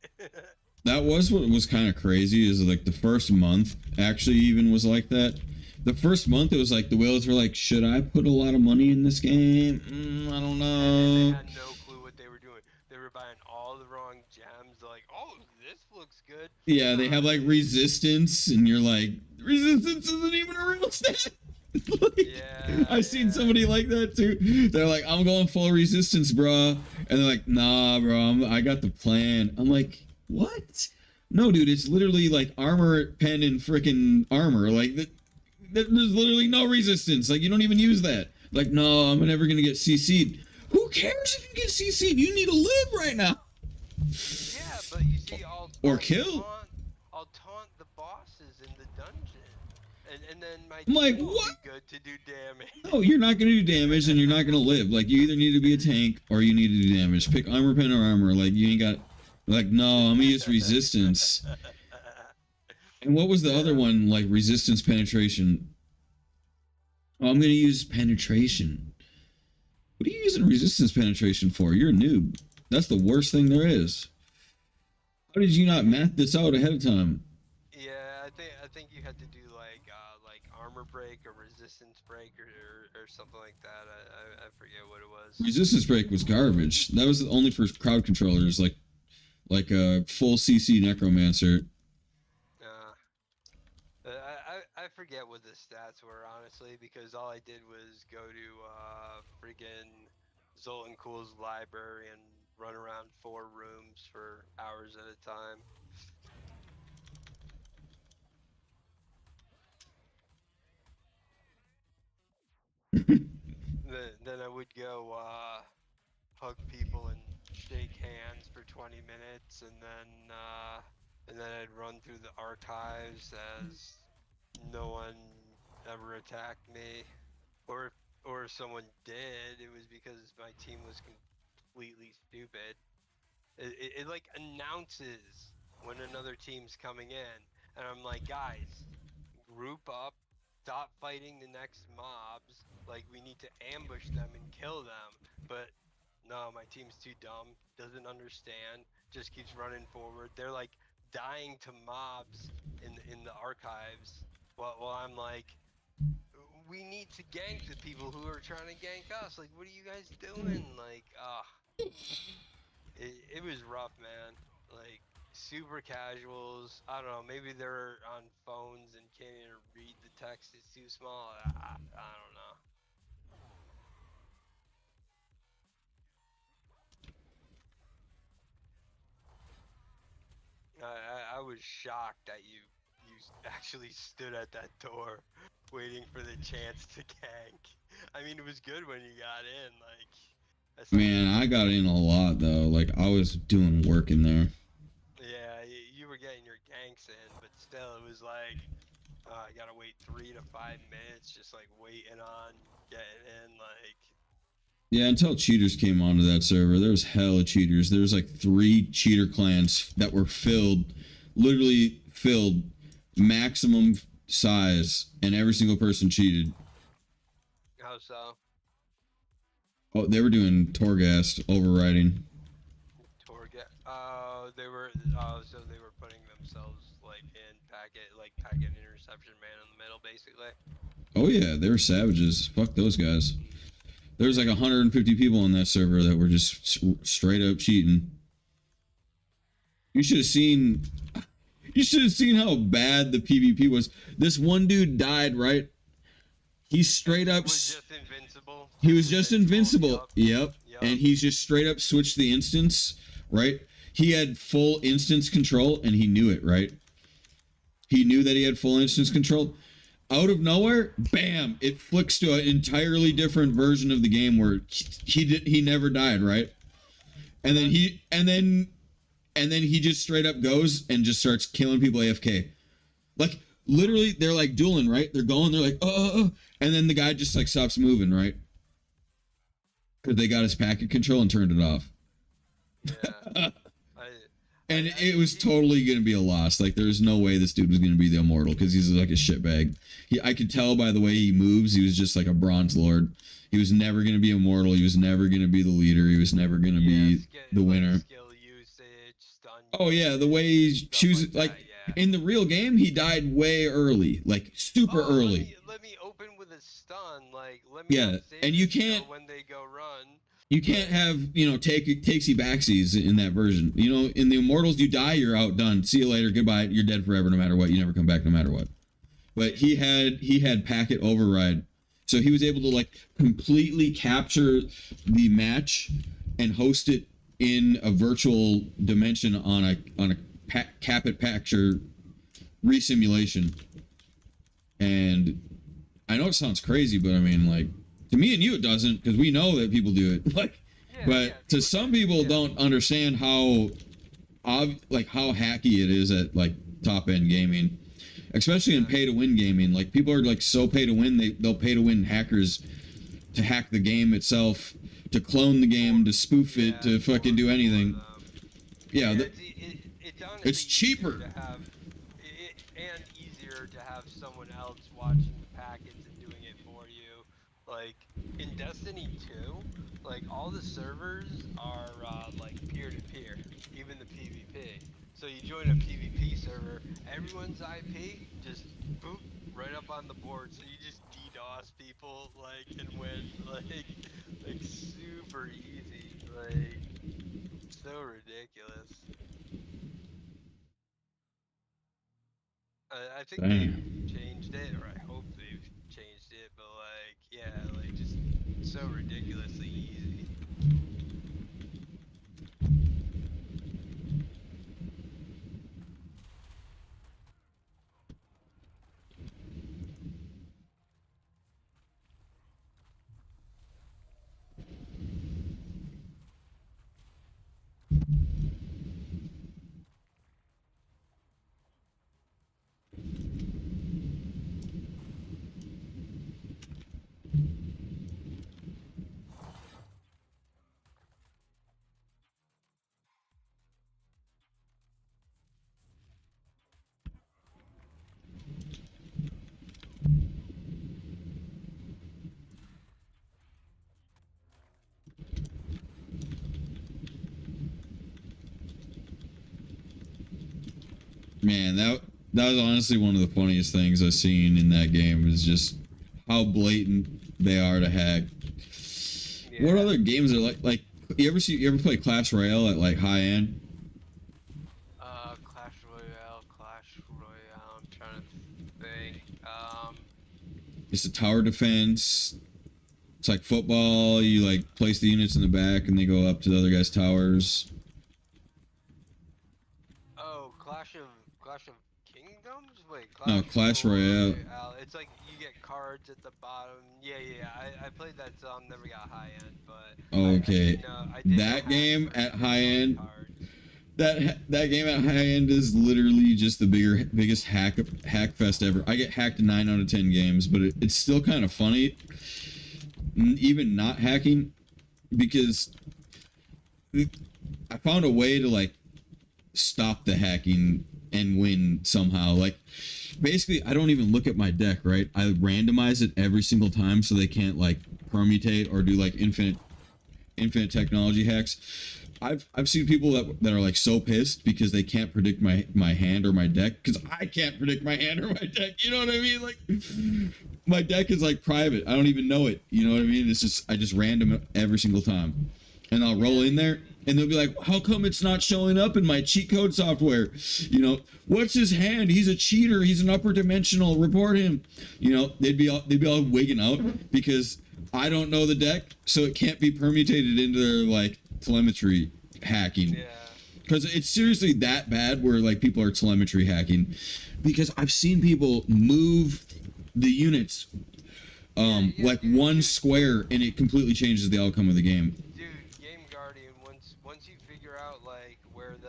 That was what was kind of crazy. Is like the first month actually even was like that. The first month it was like the whales were like, should I put a lot of money in this game? I don't And they know. had no clue what they were doing. They were buying all the wrong gems. Like, oh, this looks good. Yeah, they have like Nice. resistance, and you're like, resistance isn't even a real stat. Like, Yeah, I've seen yeah. somebody like that too. They're like, I'm going full resistance, bruh. And they're like, nah, bro, I got the plan. I'm like, what? No, dude, it's literally like armor, pen, and freaking armor. Like, there's literally no resistance. Like, you don't even use that. Like, no, I'm never going to get CC'd. Who cares if you get CC'd? You need to live right now. Yeah, but you see, Or kill. I'll taunt the bosses in the dungeon, and then my I'm like, team will what? be good to do damage. No, you're not going to do damage, and you're not going to live. Like, you either need to be a tank or you need to do damage. Pick armor, pen, or armor. Like, you ain't got. Like, no, I'm gonna use resistance. And what was the other one? Like resistance penetration. Oh, I'm gonna use penetration. What are you using resistance penetration for? You're a noob. That's the worst thing there is. How did you not math this out ahead of time? Yeah, I think you had to do like armor break or resistance break or something like that. I forget what it was. Resistance break was garbage. That was only for crowd controllers, like a full CC necromancer. I forget what the stats were honestly because all I did was go to friggin' Zoltan Cool's library and run around 4 rooms for hours at a time. Then I would go hug people and shake hands for 20 minutes, and then I'd run through the archives as no one ever attacked me, or if someone did, it was because my team was completely stupid. It like announces when another team's coming in, and I'm like, guys, group up, stop fighting the next mobs. Like, we need to ambush them and kill them. But no, my team's too dumb, doesn't understand, just keeps running forward. They're like dying to mobs in the archives, while I'm like, we need to gank the people who are trying to gank us. Like, what are you guys doing? Like, it was rough, man. Like, super casuals. I don't know. Maybe they're on phones and can't even read the text. It's too small. I don't know. I was shocked that you actually stood at that door, waiting for the chance to gank. I mean, it was good when you got in. Like, that's Man, I got in a lot though. Like I was doing work in there. Yeah, you were getting your ganks in, but still, it was like, I gotta wait 3 to 5 minutes, just like waiting on getting in. Like, Yeah, until cheaters came onto that server, there was hella cheaters. There was like 3 cheater clans that were filled, literally filled, maximum size, and every single person cheated. how so? Oh, they were doing Torghast overriding. Oh, they were. Oh, so they were putting themselves like in packet interception man in the middle, basically. Oh yeah, they were savages. Fuck those guys. There's like 150 people on that server that were just straight up cheating. You should have seen. You should have seen how bad the PvP was. This one dude died, right? He straight up. Was just invincible. He was just invincible. Yep. Yep. And he's just straight up switched the instance, right? He had full instance control and he knew it, right? He knew that he had full instance control. Out of nowhere, bam, it flicks to an entirely different version of the game where he never died, right? And then and then he just straight up goes and just starts killing people AFK. Like literally, they're like dueling, right? They're going, they're like, and then the guy just like stops moving, right? Because they got his packet control and turned it off. Yeah. And it was totally going to be a loss. Like, there's no way this dude was going to be the immortal because he's like a shitbag. I could tell by the way he moves, he was just like a bronze lord. He was never going to be immortal. He was never going to be the leader. He was never going to be the winner. Skill usage, stun Oh, yeah, the way he chooses. Like, in the real game, he died way early. Like, super early. Let me open with a stun. Like, let me and you can't. When they go run. You can't have, takesy backsies in that version. In the Immortals, you die, you're outdone. See you later, goodbye. You're dead forever, no matter what. You never come back, no matter what. But he had packet override, so he was able to like completely capture the match and host it in a virtual dimension on a capit pacture resimulation. And I know it sounds crazy, but I mean, like. To me and you, it doesn't, because we know that people do it. But to some people, don't understand how hacky it is at like top end gaming, especially in pay to win gaming. Like people are like so pay to win, they'll pay to win hackers to hack the game itself, to clone the game, to spoof it, to fucking do anything. It's cheaper to have, and easier to have someone else watching the packets and doing it for you. Like in Destiny 2, like all the servers are like peer-to-peer, even the PvP. So you join a PvP server, everyone's IP just boop right up on the board. So you just DDoS people like and win like super easy, like so ridiculous. I think they've changed it, or I hope they've changed it, but like, yeah, like just so ridiculously easy. Man, that was honestly one of the funniest things I've seen in that game is just how blatant they are to hack. Yeah. What other games are like you ever play Clash Royale at like high end? Clash Royale, I'm trying to think. It's a tower defense. It's like football, you like place the units in the back and they go up to the other guy's towers. Oh, Clash of Kingdoms? Wait, Clash Royale. It's like you get cards at the bottom. Yeah. I played that some, never got high end, but okay. That game at high end. That game at high end is literally just the biggest hack fest ever. I get hacked in 9 out of 10 games, but it's still kind of funny, even not hacking, because I found a way to like stop the hacking and win somehow. Like basically, I don't even look at my deck, right? I randomize it every single time so they can't like permutate or do like infinite technology hacks. I've seen people that are like so pissed because they can't predict my hand or my deck, because I can't predict my hand or my deck. You know what I mean? Like my deck is like private. I don't even know it. You know what I mean? It's just I just random it every single time, and I'll roll in there and they'll be like, "How come it's not showing up in my cheat code software? You know, what's his hand? He's a cheater. He's an upper dimensional. Report him." You know, they'd be all wigging out because I don't know the deck, so it can't be permutated into their like telemetry hacking. Yeah. Because it's seriously that bad where like people are telemetry hacking, because I've seen people move the units one square and it completely changes the outcome of the game. Dude, Game Guardian, once you figure out like where the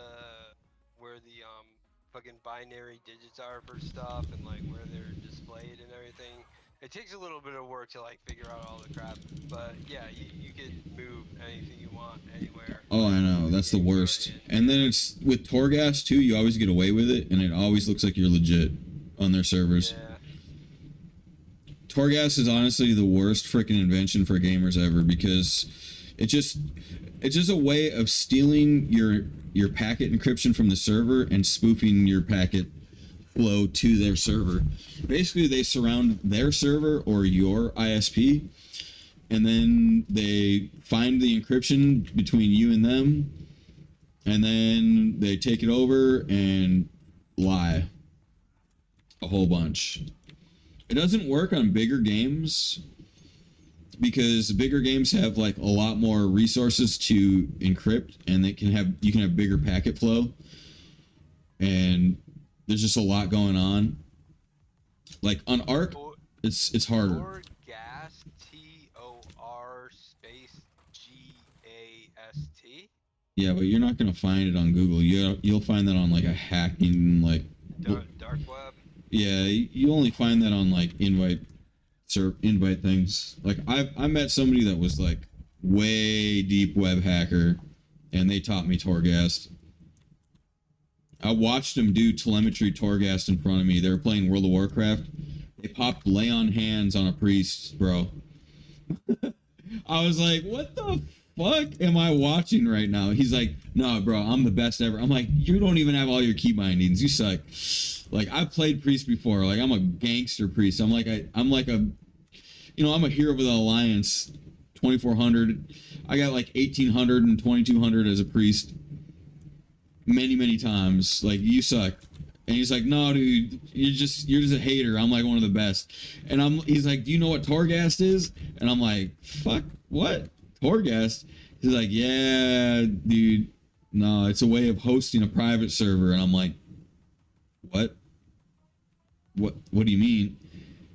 fucking binary digits are for stuff and like where they're displayed and everything. It takes a little bit of work to like figure out all the crap, but yeah, you could move anything you want anywhere. Oh, I know. That's the worst. And then it's with Torghast too. You always get away with it, and it always looks like you're legit on their servers. Yeah. Torghast is honestly the worst freaking invention for gamers ever because it's just a way of stealing your packet encryption from the server and spoofing your packet flow to their server. Basically, they surround their server or your ISP, and then they find the encryption between you and them, and then they take it over and lie a whole bunch. It doesn't work on bigger games because bigger games have like a lot more resources to encrypt, and you can have bigger packet flow, and there's just a lot going on. Like on Arc, it's harder. Torghast, TOR_GAST. Yeah, but you're not gonna find it on Google. You'll find that on like a hacking like Dark web. Yeah, you only find that on like invite things. Like I met somebody that was like way deep web hacker, and they taught me Torghast. I watched them do telemetry Torghast in front of me. They were playing World of Warcraft. They popped lay on hands on a priest, bro. I was like, what the fuck am I watching right now? He's like, no, bro, I'm the best ever. I'm like, you don't even have all your key bindings. You suck. Like, I've played priest before. Like, I'm a gangster priest. I'm a hero of the Alliance, 2400. I got like 1800 and 2200 as a priest. Many times. Like, you suck. And he's like, no, dude, you're just a hater. I'm like one of the best. And he's like, do you know what Torghast is? And I'm like, fuck, what? Torghast? He's like, yeah, dude, no, it's a way of hosting a private server. And I'm like, what do you mean?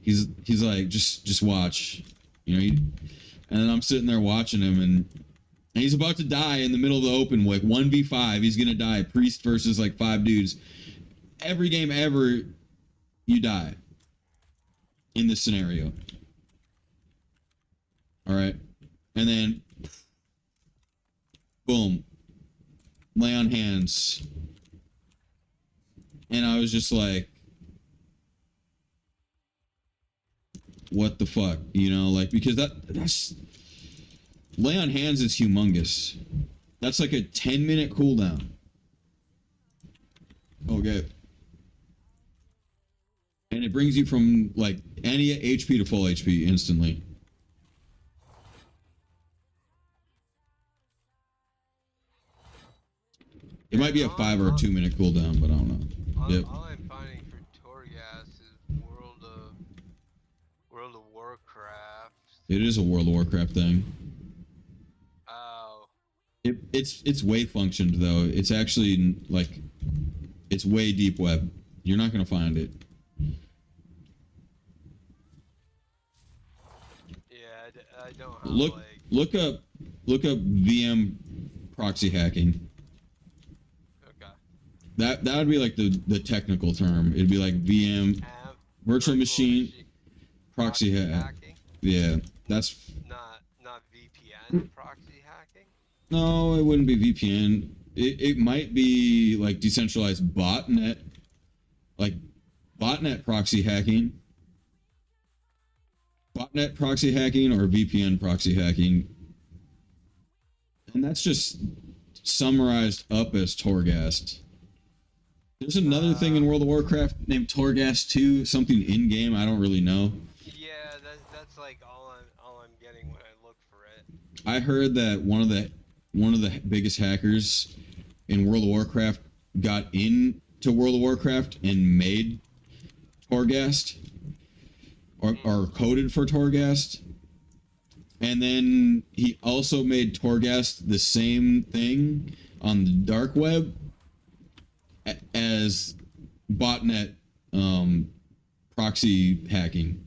He's like, just watch, you know. And then I'm sitting there watching him, and he's about to die in the middle of the open, like 1v5. He's gonna die, priest versus like 5 dudes. Every game ever, you die in this scenario. All right, and then boom, lay on hands, and I was just like, what the fuck, you know, like, because that's lay on hands is humongous. That's like a 10-minute cooldown. Okay. And it brings you from like any HP to full HP instantly. It might be a 5 or a 2-minute cooldown, but I don't know. Yep. All I'm finding for Torghast is World of Warcraft. It is a World of Warcraft thing. Oh. It's wave functioned though. It's actually like it's way deep web. You're not gonna find it. Yeah, I don't have Look up VM proxy hacking. Okay. That would be like the technical term. It'd be like VM virtual machine proxy hacking. Yeah, that's not VPN proxy hacking. No, it wouldn't be VPN. It might be like decentralized botnet, like botnet proxy hacking. Botnet proxy hacking or VPN proxy hacking. And that's just summarized up as Torghast. There's another thing in World of Warcraft named Torghast 2, something in-game, I don't really know. Yeah, that's like all I'm getting when I look for it. I heard that one of the biggest hackers in World of Warcraft got into World of Warcraft and made Torghast or coded for Torghast. And then he also made Torghast the same thing on the dark web as botnet proxy hacking.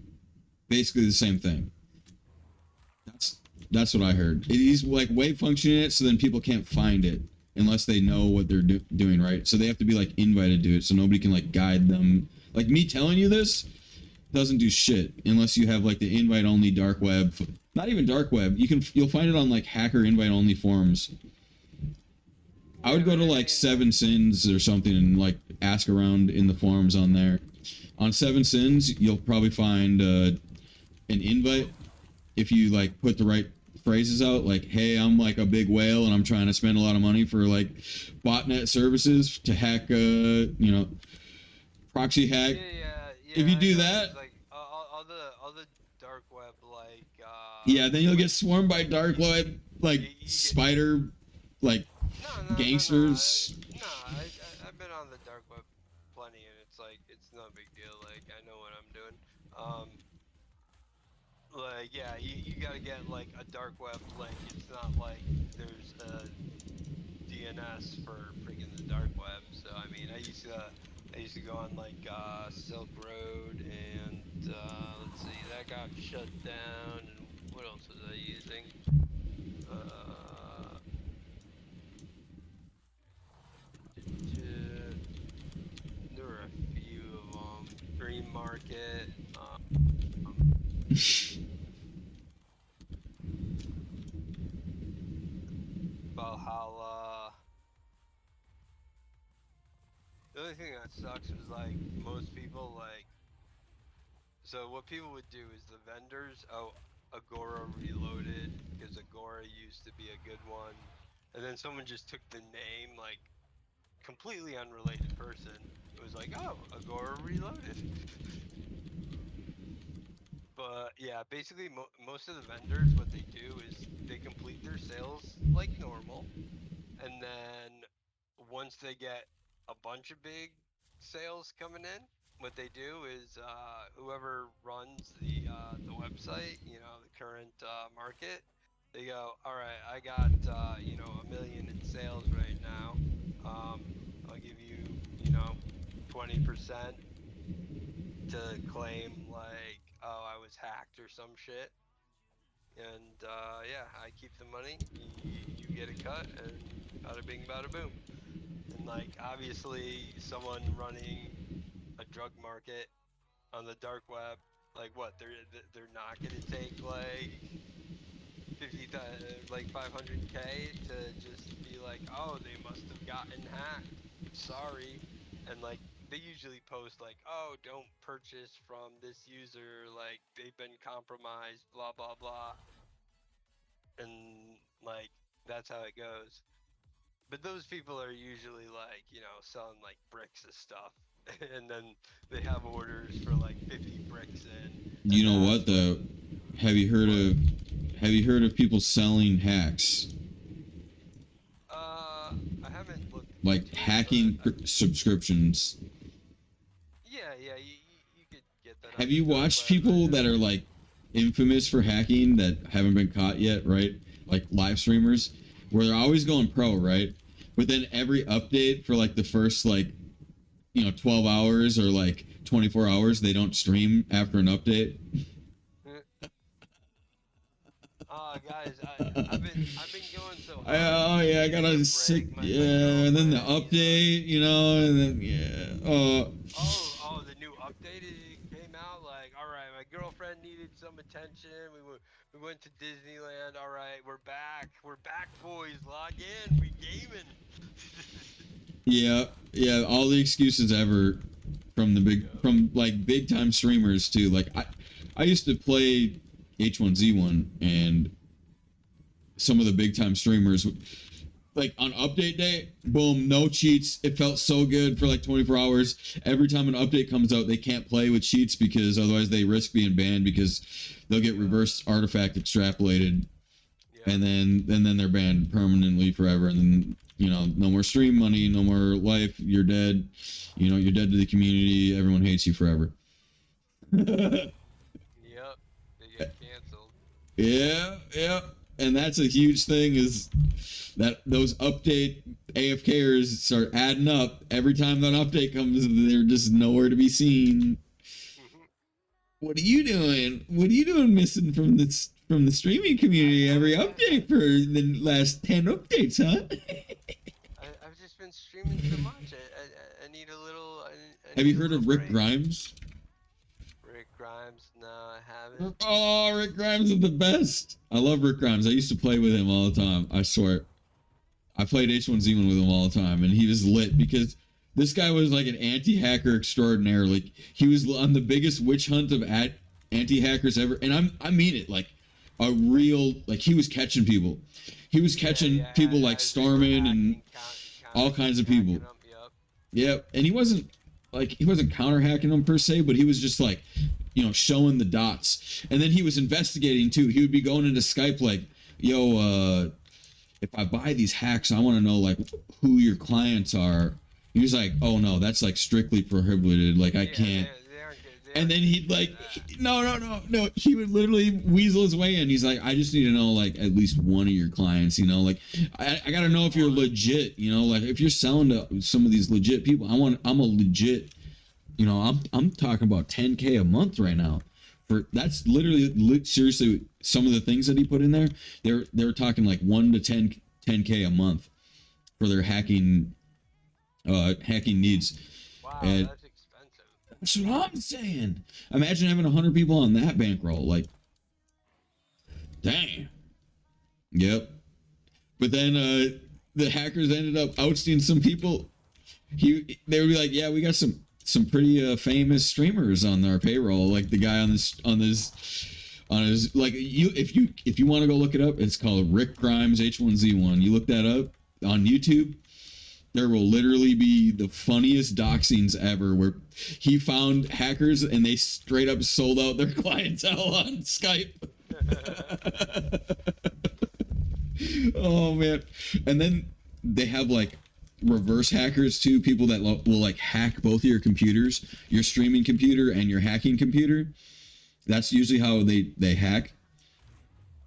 Basically the same thing. That's what I heard. He's like wave functioning it so then people can't find it. unless they know what they're doing, right? So they have to be like invited to it, so nobody can like guide them. Like me telling you this doesn't do shit unless you have like the invite only dark web. Not even dark web. You'll find it on like hacker invite only forums. I would go to like Seven Sins or something and like ask around in the forums on there. On Seven Sins, you'll probably find an invite if you like put the right phrases out, like, hey, I'm like a big whale and I'm trying to spend a lot of money for like botnet services to hack proxy hack. If you do that, like all the dark web, like yeah, then you'll get swarmed by dark web like spider like gangsters. No, I've been on the dark web plenty, and it's like it's no big deal. Like I know what I'm doing. Like yeah, you gotta get like a dark web link. It's not like there's a DNS for freaking the dark web. So I mean, I used to go on like Silk Road, and let's see, that got shut down. And what else was I using? There were a few of them. Green Market. Valhalla. The only thing that sucks is like most people like. So what people would do is the vendors, Agora Reloaded, because Agora used to be a good one, and then someone just took the name, like completely unrelated person. It was like, oh, Agora Reloaded. But yeah, basically most of the vendors, what they do is they complete their sales like normal, and then once they get a bunch of big sales coming in, what they do is whoever runs the website, the current market, they go, all right, I got $1 million in sales right now. I'll give you 20% to claim like, oh, I was hacked or some shit. And yeah, I keep the money, you get a cut, and bada bing bada boom. And like obviously someone running a drug market on the dark web, like what, they're not gonna take like 500K to just be like, oh, they must have gotten hacked, sorry. And like they usually post like, oh, don't purchase from this user, like they've been compromised, blah blah blah. And like that's how it goes. But those people are usually like, selling like bricks of stuff. And then they have orders for like 50 bricks in. You know what though? Have you heard of people selling hacks? I haven't looked like hacking subscriptions. Yeah, you could get that. Have you watched people that are like infamous for hacking that haven't been caught yet, right? Like live streamers, where they're always going pro, right? But then every update for like the first 12 hours or like 24 hours, they don't stream after an update. Guys, I've been going so hard. Oh yeah, I got a sick. Yeah, and then the update, and then Oh, the new update came out. Like, all right, my girlfriend needed some attention. We went to Disneyland. All right, we're back, boys. Log in, we gaming. Yeah, all the excuses ever from big time streamers too. Like I used to play H1Z1, and some of the big time streamers, like on update day, boom, no cheats. It felt so good for like 24 hours. Every time an update comes out, they can't play with cheats because otherwise they risk being banned because they'll get reverse artifact extrapolated, and then they're banned permanently forever. And then no more stream money, no more life. You're dead. You're dead to the community. Everyone hates you forever. Yep, they get canceled. Yeah. And that's a huge thing, is that those update AFKers start adding up. Every time that update comes, they're just nowhere to be seen. What are you doing? What are you doing missing from the streaming community every update for the last 10 updates, huh? been streaming so much. I need a little. I Have need you a heard little of Rick break. Grimes? Rick Grimes? No, I haven't. Oh, Rick Grimes is the best. I love Rick Grimes. I used to play with him all the time. I swear. I played H1Z1 with him all the time, and he was lit because this guy was like an anti-hacker extraordinaire. Like he was on the biggest witch hunt of anti-hackers ever, and I mean it, like a real, like he was catching people. He was catching people like as they were Starman and hacking, all kinds of people. hacking 'em, Yep. Yeah, and he wasn't counter hacking them per se, but he was just like, showing the dots. And then he was investigating too. He would be going into Skype like, yo, if I buy these hacks, I want to know like who your clients are. He was like, oh no, that's like strictly prohibited. Like I can't. They aren't good. And then he'd like, no. He would literally weasel his way in. He's like, I just need to know like at least one of your clients. Like I got to know if you're legit. Like if you're selling to some of these legit people, I'm a legit. I'm talking about 10K a month right now. That's literally seriously some of the things that he put in there. They're talking like 1 to 10K a month for their hacking needs. Wow, And that's expensive. that's what I'm saying. Imagine having 100 people on that bankroll. Like, dang. Yep. But then the hackers ended up ousting some people. They would be like, yeah, we got some pretty famous streamers on our payroll. Like the guy on his like if you want to go look it up, it's called Rick Grimes H1Z1. You look that up on YouTube. There will literally be the funniest doxings ever where he found hackers and they straight up sold out their clientele on Skype. Oh man. And then they have like reverse hackers too, people that will like hack both of your computers, your streaming computer and your hacking computer. That's usually how they hack.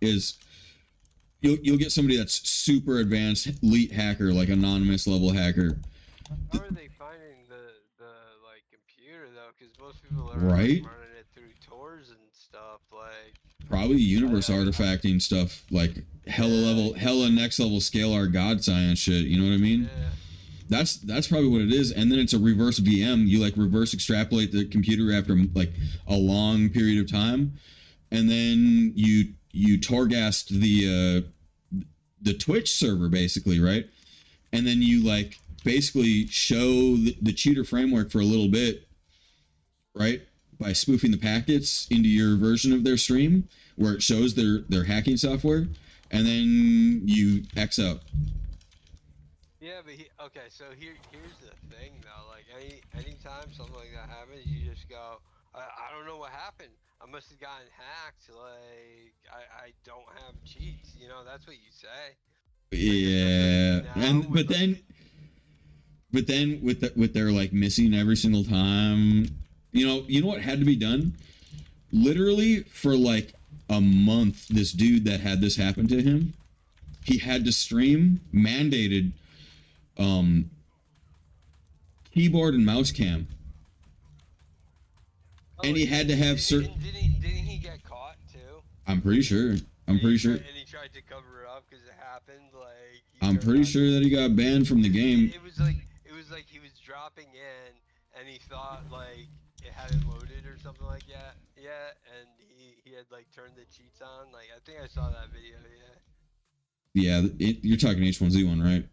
Is you'll get somebody that's super advanced elite hacker, like anonymous level hacker. How are they finding the like computer though? Because most people are Right? like, running it through Tors and stuff. Like Probably universe artifacting stuff, like hella next level scalar god science shit. You know what I mean? yeah. That's probably what it is. And then it's a reverse VM. You like reverse extrapolate the computer after like a long period of time, and then you torghast the Twitch server basically, right? And then you like basically show the cheater framework for a little bit, right? By spoofing the packets into your version of their stream where it shows their hacking software, and then you X out. Yeah, but okay. So here's the thing though. Like anytime something like that happens, you just go, I don't know what happened. I must have gotten hacked. Like I don't have cheats. That's what you say. Yeah, but then with their like missing every single time, you know what had to be done? Literally for like a month, this dude that had this happen to him, he had to stream mandated keyboard and mouse cam. And he had to have certain. Didn't he get caught too? I'm pretty sure. And he tried to cover it up because it happened. Like I'm pretty sure that he got banned from the game. It was like he was dropping in and he thought like it hadn't loaded or something like that. Yeah, and he had like turned the cheats on. Like I think I saw that video. Yeah. Yeah, you're talking H1Z1, right?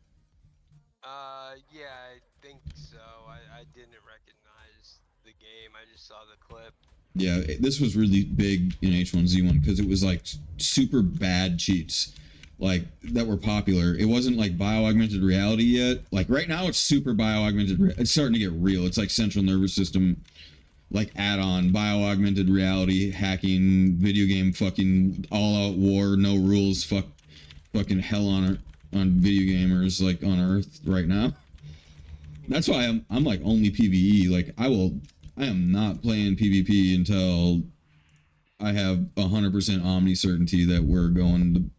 Yeah, I think so. I didn't recognize the game. I just saw the clip. Yeah, this was really big in H1Z1 because it was like super bad cheats, like that were popular. It wasn't like bio-augmented reality yet. Like right now, it's super bio-augmented. It's starting to get real. It's like central nervous system, like add-on bio-augmented reality hacking video game, fucking all-out war, no rules, fucking hell on video gamers like on Earth right now. That's why I'm like only PvE. Like I am not playing PvP until I have 100% omni certainty that we're going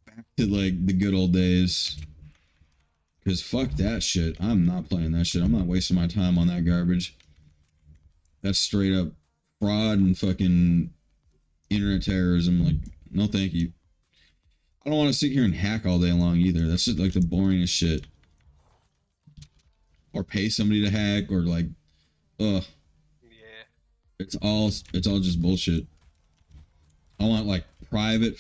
back to like the good old days. Cause fuck that shit. I'm not playing that shit. I'm not wasting my time on that garbage. That's straight up fraud and fucking internet terrorism. Like, no thank you. I don't want to sit here and hack all day long either. That's just like the boringest shit. or pay somebody to hack or like, ugh, Yeah. it's all just bullshit. I want like private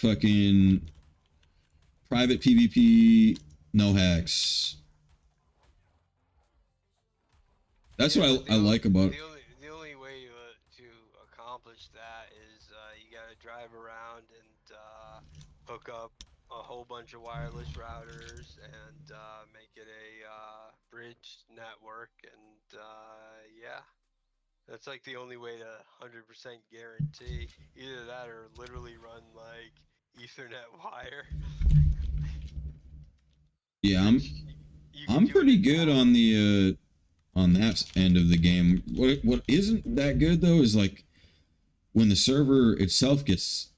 PvP, no hacks. That's Yeah, what but I like about. the only way to accomplish that is you gotta drive around and hook up a whole bunch of wireless routers and make it a bridge network, and yeah, that's like the only way to 100% guarantee. Either that or literally run like Ethernet wire, Yeah, which you could I'm do it pretty in good town. on that end of the game. What isn't that good though is like when the server itself gets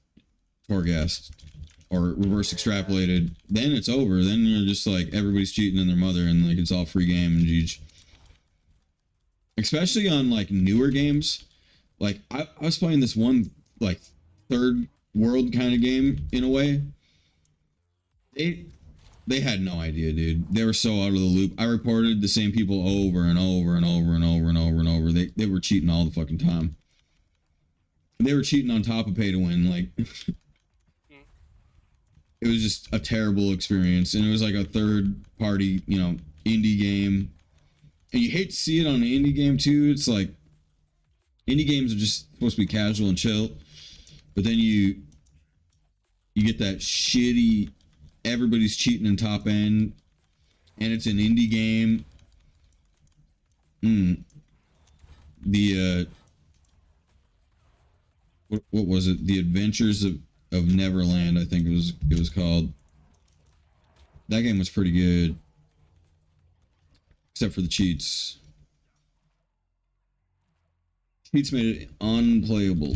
torgassed or reverse Yeah. extrapolated, then it's over. Then you're just like everybody's cheating on their mother and like it's all free game and GG. Especially on like newer games. Like I was playing this one like third world kind of game in a way. They they had no idea, dude. They were so out of the loop. I reported the same people over and over and over and over and over and over. They were cheating all the fucking time. They were cheating on top of pay to win. Like Mm. it was just a terrible experience, and it was like a third party, indie game. And you hate to see it on an indie game too. It's like indie games are just supposed to be casual and chill, but then you get that shitty everybody's cheating in top end, and it's an indie game. The what was it? The Adventures of Neverland, I think it was called. That game was pretty good, except for the cheats. Cheats made it unplayable.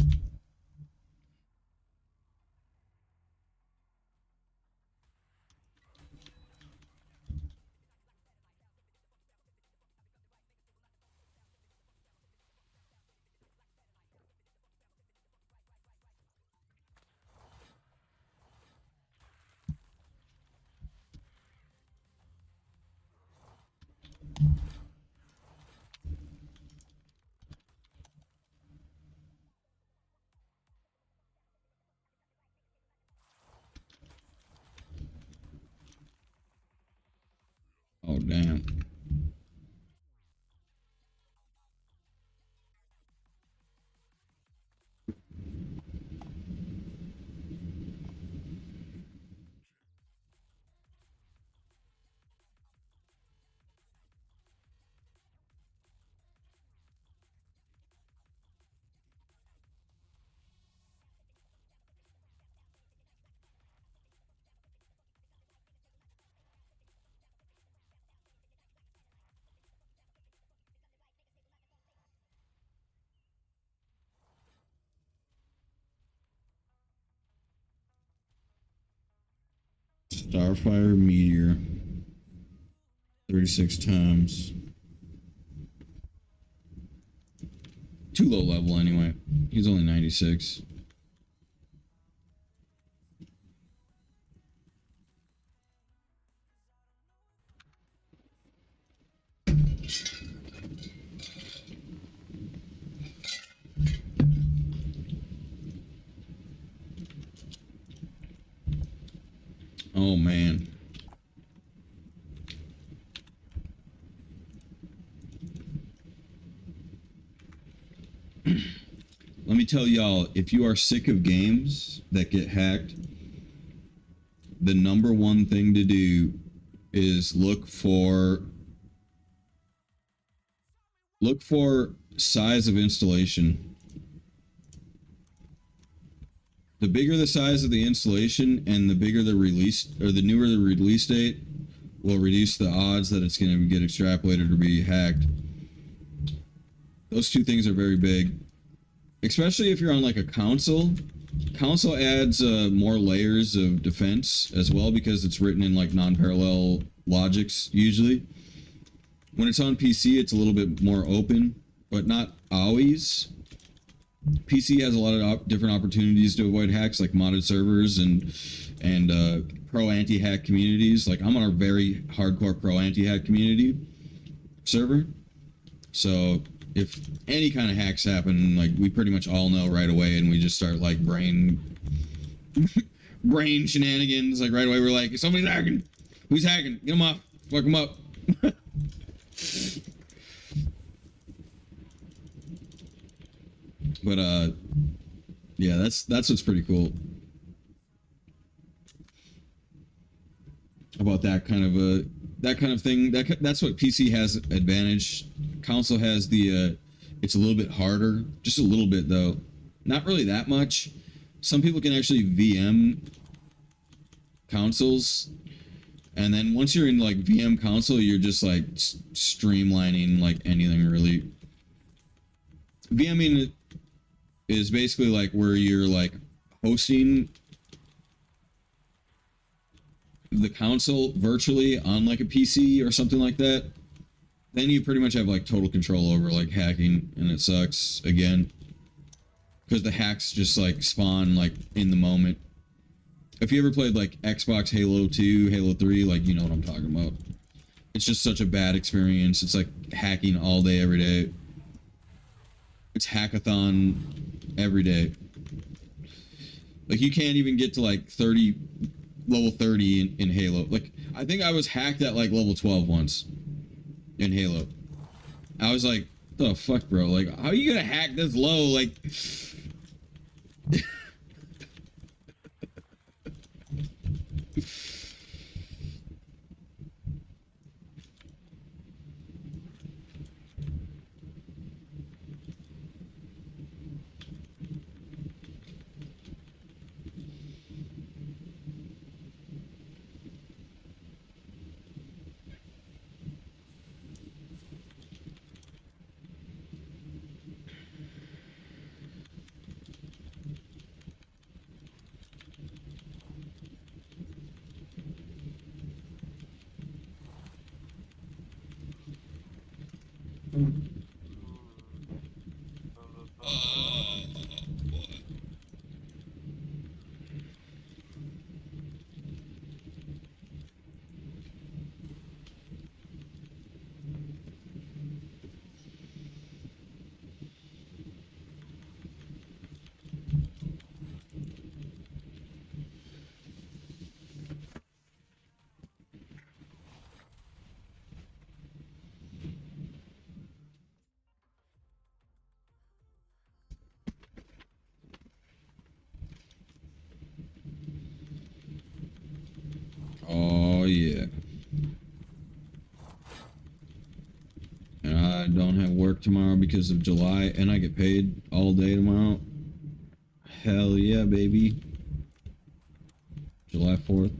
Oh damn. Starfire Meteor. 36 times. Too low level anyway. He's only 96. Oh man. Let me tell y'all, if you are sick of games that get hacked, the number one thing to do is look for size of installation. The bigger the size of the installation and the bigger the release or the newer the release date will reduce the odds that it's going to get extrapolated or be hacked. Those two things are very big, especially if you're on like a console. Console adds more layers of defense as well because it's written in like non-parallel logics usually. When it's on PC, it's a little bit more open, but not always. PC has a lot of different opportunities to avoid hacks, like modded servers and pro anti-hack communities. Like I'm on a very hardcore pro anti-hack community. server. So if any kind of hacks happen, like we pretty much all know right away, and we just start like brain shenanigans. Like right away, we're like, somebody's hacking. Who's hacking? Get him off. Fuck him up. But yeah, that's what's pretty cool about that kind of thing. That's what PC has advantage. Console has the it's a little bit harder, just a little bit though, not really that much. Some people can actually VM consoles, and then once you're in like VM console, you're just like streamlining like anything really. VMing is basically like where you're like hosting the console virtually on like a PC or something like that. Then you pretty much have like total control over like hacking, and it sucks again because the hacks just like spawn like in the moment. If you ever played like Xbox Halo 2, Halo 3, like you know what I'm talking about. It's just such a bad experience. It's like hacking all day, every day. It's hackathon every day. Like you can't even get to like level 30 in Halo. Like I think I was hacked at like level 12 once in Halo. I was like, the fuck, bro? Like, how are you gonna hack this low? Like, oh yeah. And I don't have work tomorrow because of July, and I get paid all day tomorrow. Hell yeah, baby. July 4th.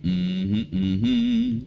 Mm-hmm.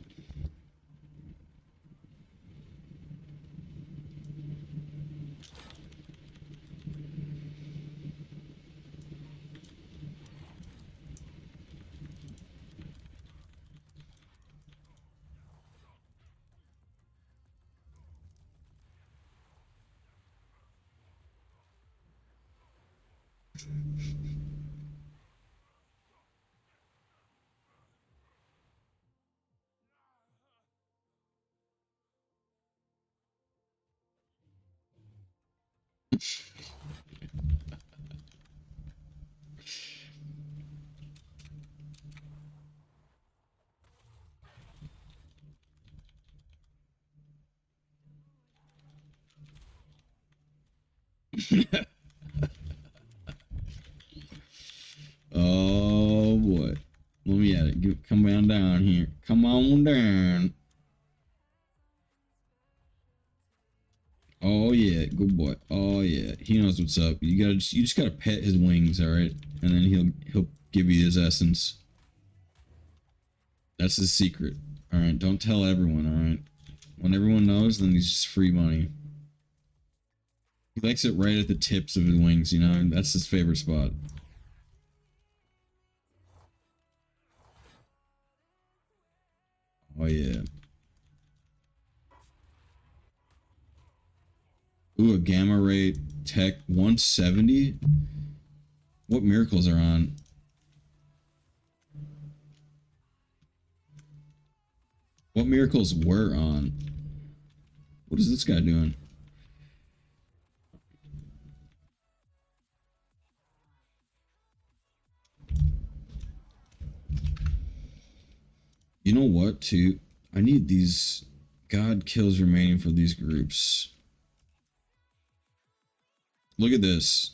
Oh boy. Let me at it. Come on down here. Come on down. Oh yeah, good boy. Oh yeah, he knows what's up. You just gotta pet his wings, all right, and then he'll give you his essence. That's his secret. All right, don't tell everyone. All right, when everyone knows, then he's just free money. He likes it right at the tips of his wings, you know, and that's his favorite spot. Oh yeah. Ooh, a gamma ray tech 170. What miracles are on? What miracles were on? What is this guy doing? You know what, too? I need these God kills remaining for these groups. Look at this.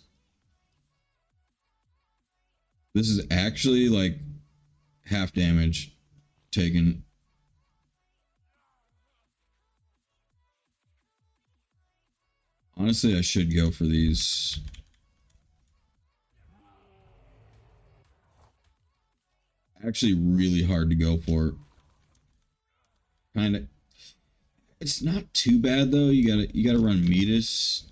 This is actually like half damage taken. Honestly, I should go for these. Actually, really hard to go for. Kind of. It's not too bad though. You gotta run Metis.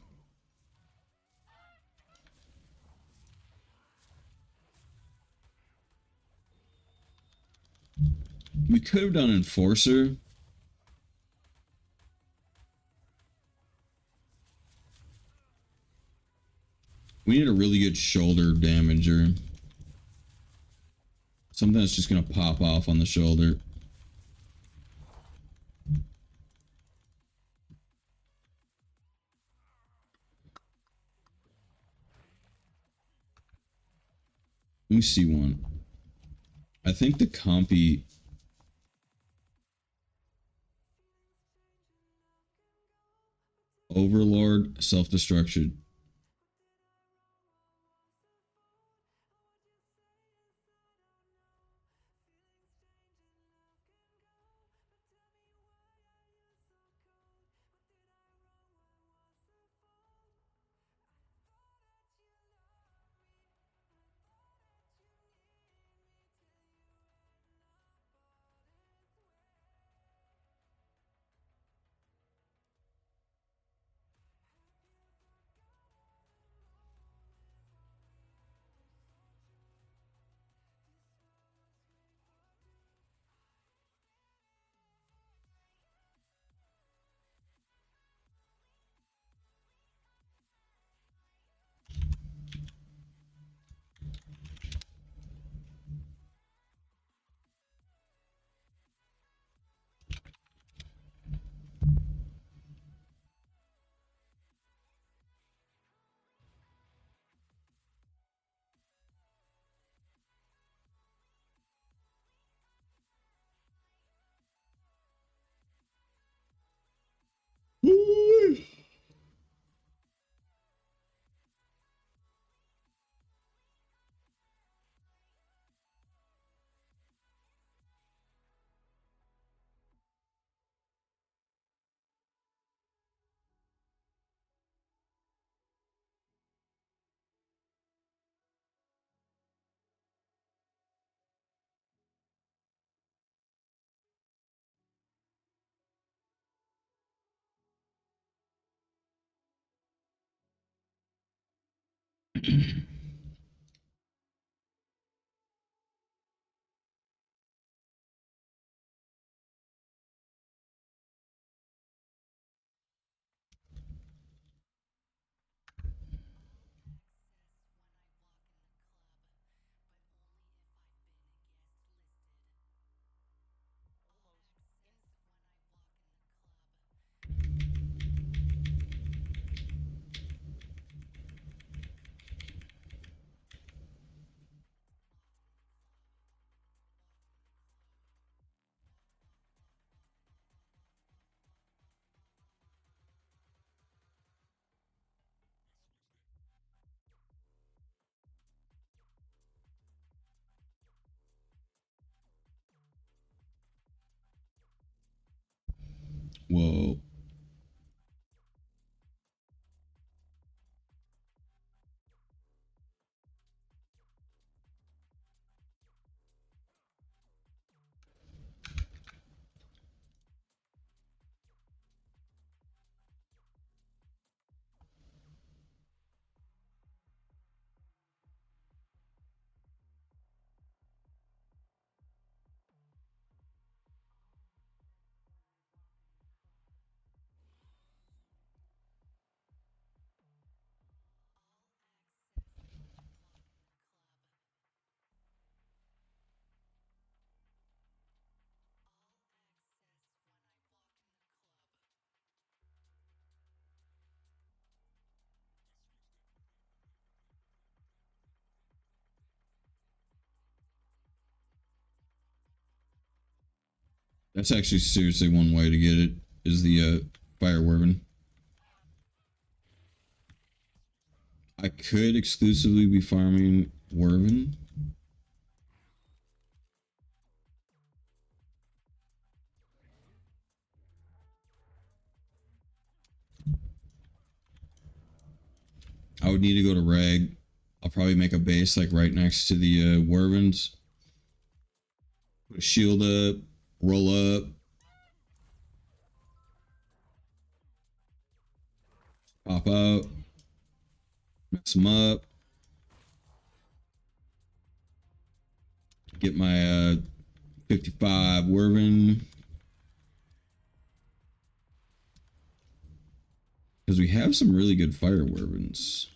We could have done Enforcer. We need a really good shoulder damager. Something that's just gonna pop off on the shoulder. Let me see one. I think the compy Overlord self-destruction. Whoa. That's actually seriously one way to get it is the fire wyvern. I could exclusively be farming wyvern. I would need to go to reg. I'll probably make a base like right next to the wyverns. Put a shield up, roll up. Pop out. Mess them up. Get my 55 wyvern. Because we have some really good fire wyverns.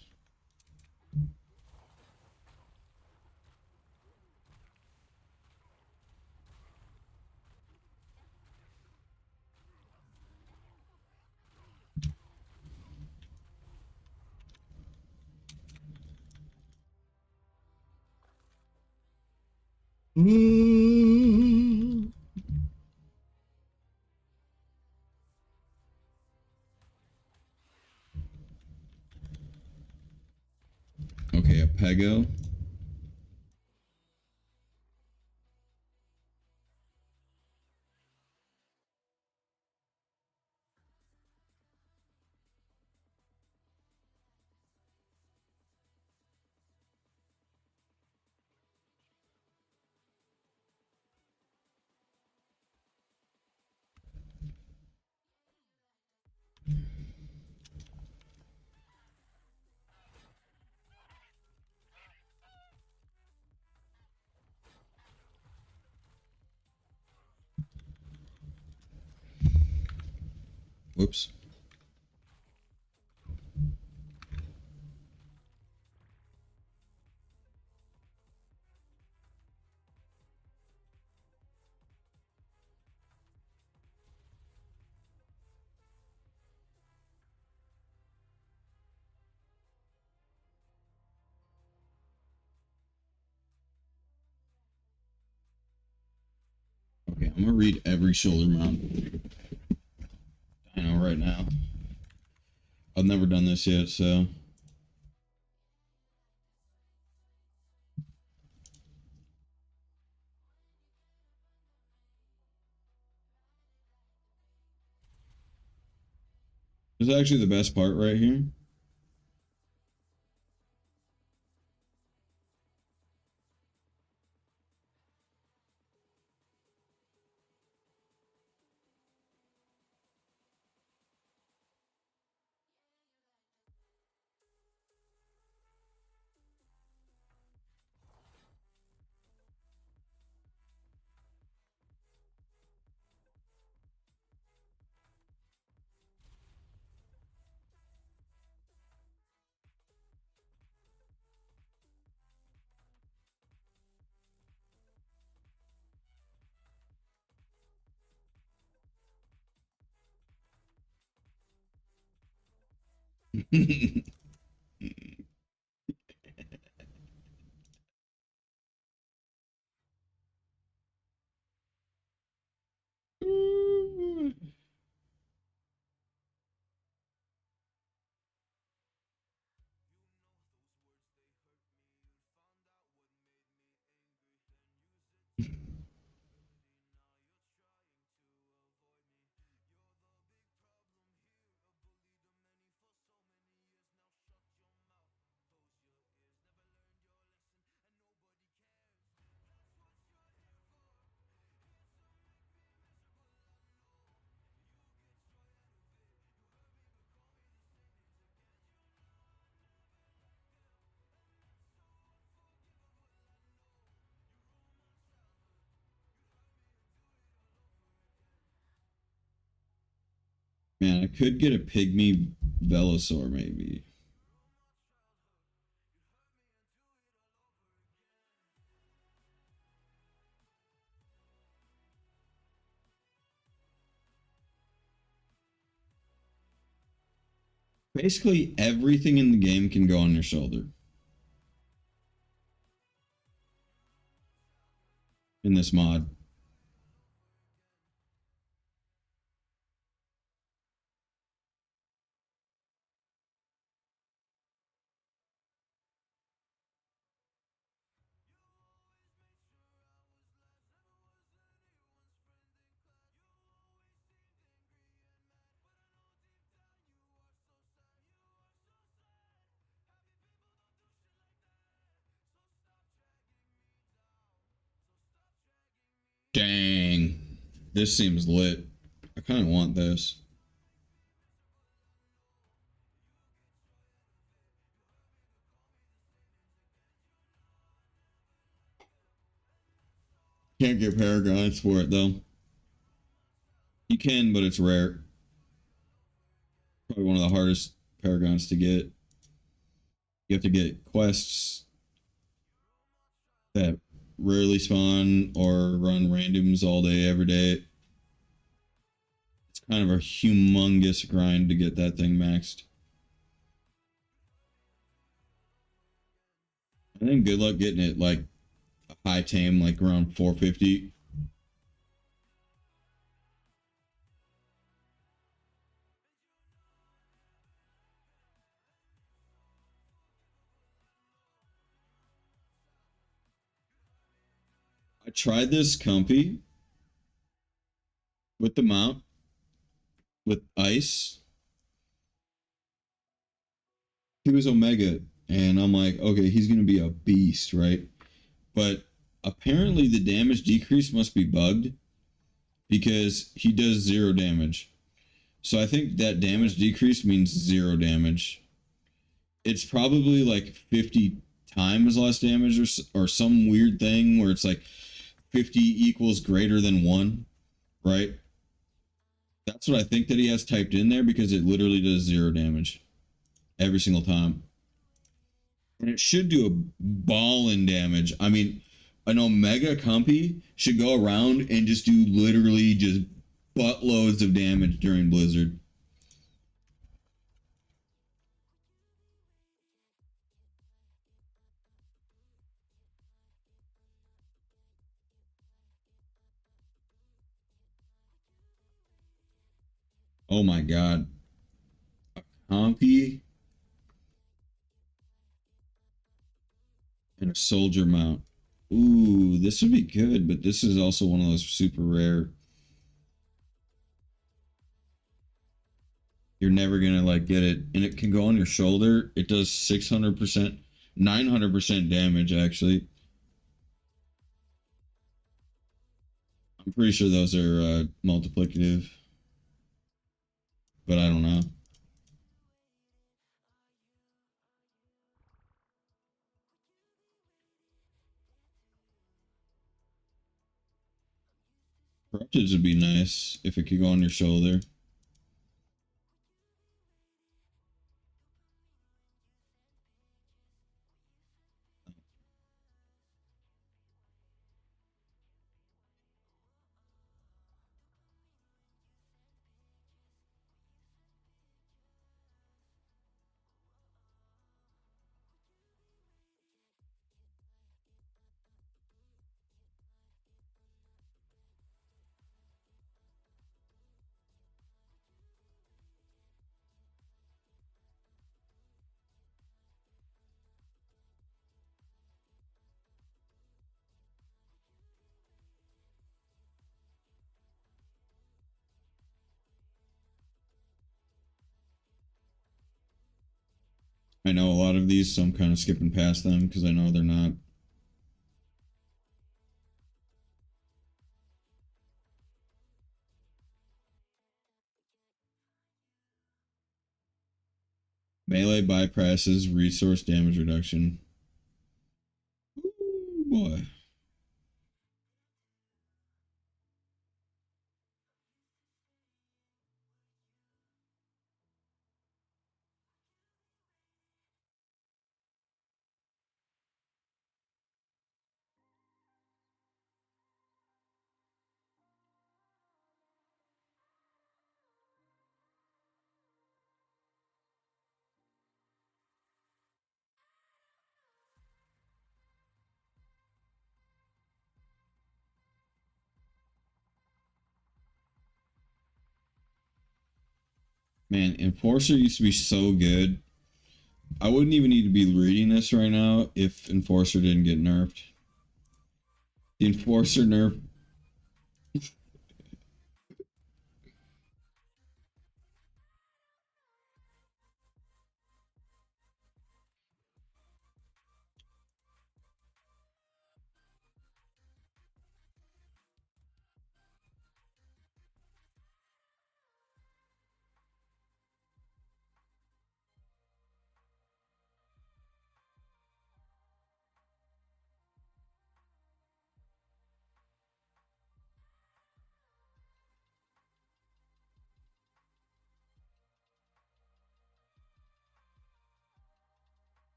Okay, a pego. Whoops. Okay, I'm gonna read every shoulder mount. I know right now. I've never done this yet, so. This is actually the best part right here. Man, I could get a pygmy Velosaur maybe. Basically, everything in the game can go on your shoulder. In this mod. Dang. This seems lit. I kind of want this. Can't get paragons for it though. You can, but it's rare. Probably one of the hardest paragons to get. You have to get quests that rarely spawn or run randoms all day, every day. It's kind of a humongous grind to get that thing maxed. I think good luck getting it like a high tame, like around 450. I tried this compy with the mount with ice. He was Omega, and I'm like, okay, he's gonna be a beast, right? But apparently the damage decrease must be bugged because he does zero damage. So I think that damage decrease means zero damage. It's probably like 50 times less damage or some weird thing where it's like 50 equals greater than 1, right? That's what I think that he has typed in there because it literally does zero damage every single time. And it should do a ball in damage. I mean, an Omega Compy should go around and just do literally just buttloads of damage during Blizzard. Oh my god. Compy and a soldier mount. Ooh, this would be good, but this is also one of those super rare. You're never gonna like get it, and it can go on your shoulder. It does 600%, 900% damage actually. I'm pretty sure those are multiplicative, but I don't know. Corrupted would be nice if it could go on your shoulder. I know a lot of these, so I'm kind of skipping past them because I know they're not. Melee bypasses resource damage reduction. Ooh, boy. Man, Enforcer used to be so good. I wouldn't even need to be reading this right now if Enforcer didn't get nerfed. The Enforcer nerf.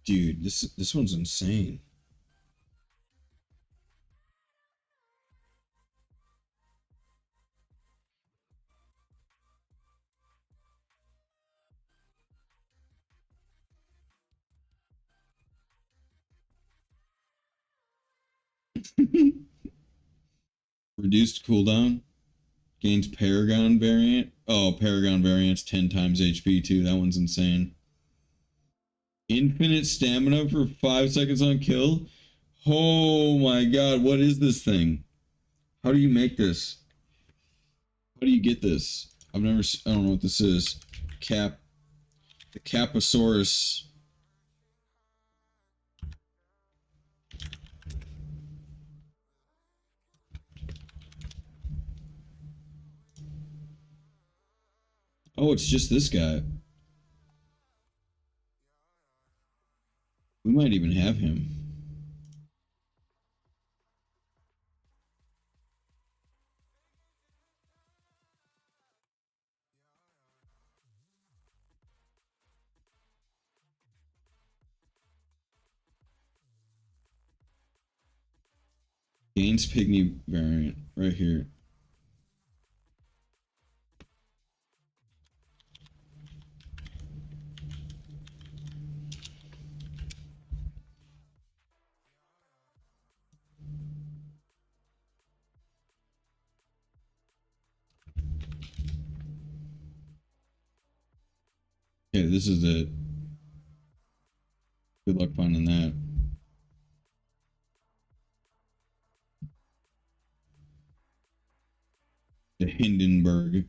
Dude, this one's insane. Reduced cooldown. Gains Paragon variant. Oh, Paragon variant's 10 times HP too. That one's insane. Infinite stamina for 5 seconds on kill. Oh my god, what is this thing? How do you make this? How do you get this? I don't know what this is. The Caposaurus. Oh, it's just this guy. We might even have him. Gaines Pygmy variant right here. Okay, this is it. Good luck finding that. The Hindenburg.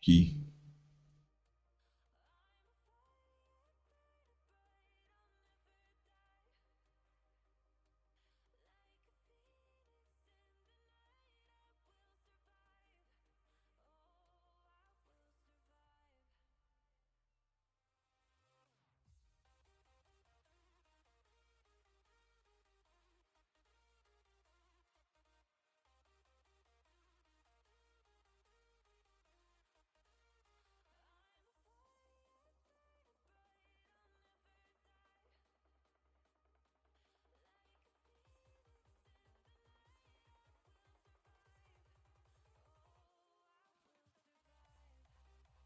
Key.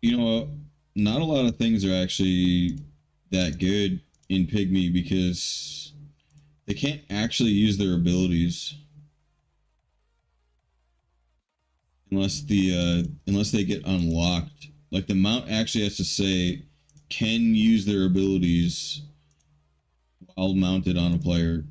You know, not a lot of things are actually that good in Pygmy because They can't actually use their abilities unless they get unlocked. Like the mount actually has to say can use their abilities while mounted on a player.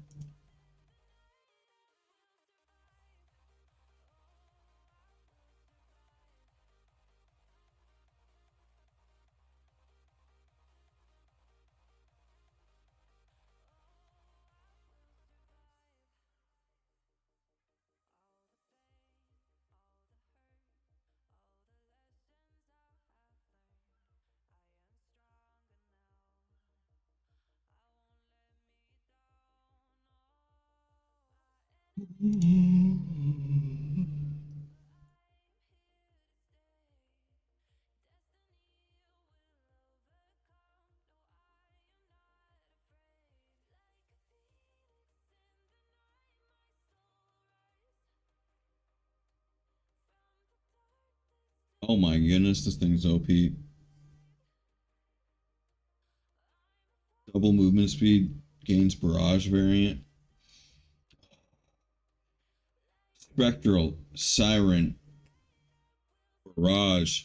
Oh my goodness, this thing's OP. Double movement speed gains barrage variant. Spectral, Siren, Barrage,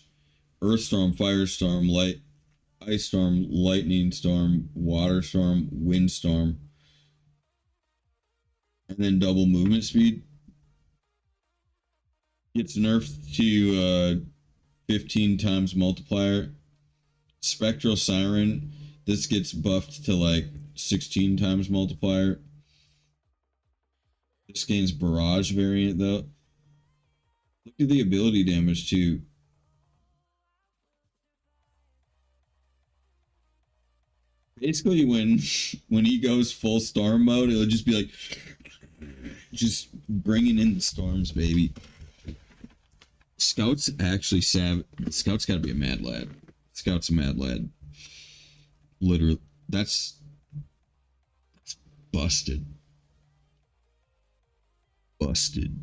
Earthstorm, Firestorm, Light, Ice Storm, Lightning Storm, Water Storm, Windstorm, and then double movement speed gets nerfed to 15 times multiplier. Spectral Siren, this gets buffed to like 16 times multiplier. This gains barrage variant though. Look at the ability damage too. Basically, when he goes full storm mode, it'll just be like just bringing in the storms, baby. Scout's actually Scout's got to be a mad lad. Scout's a mad lad. Literally, that's busted. Busted.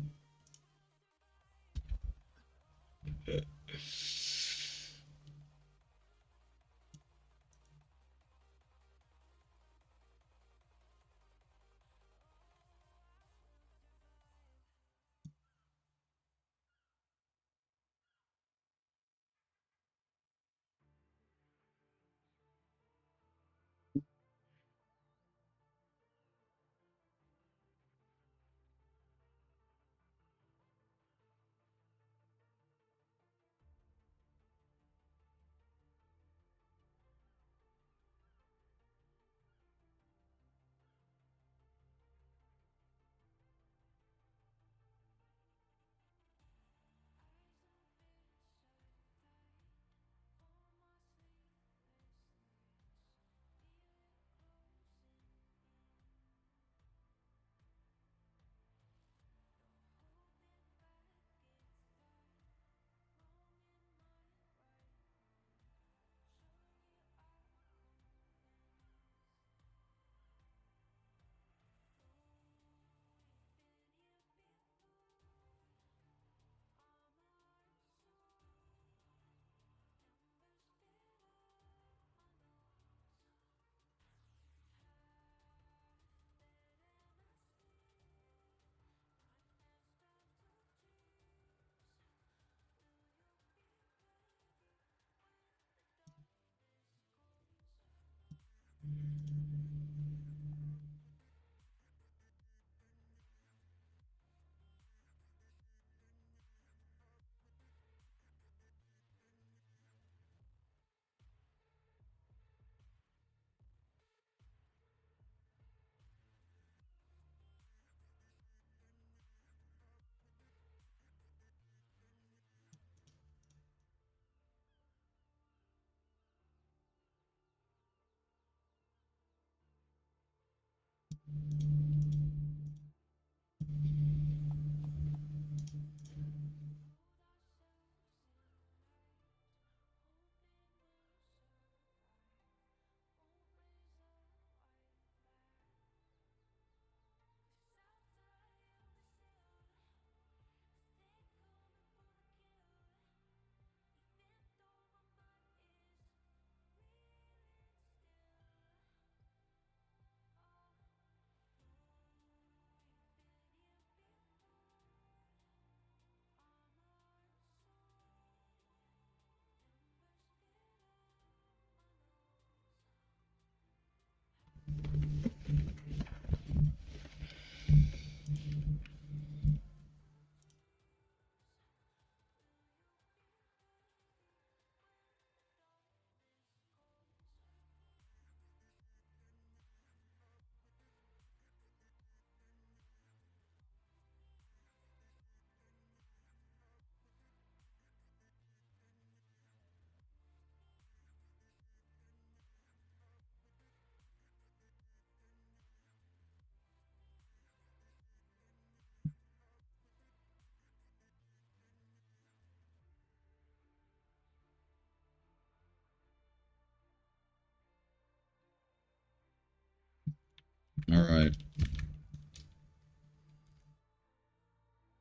All right.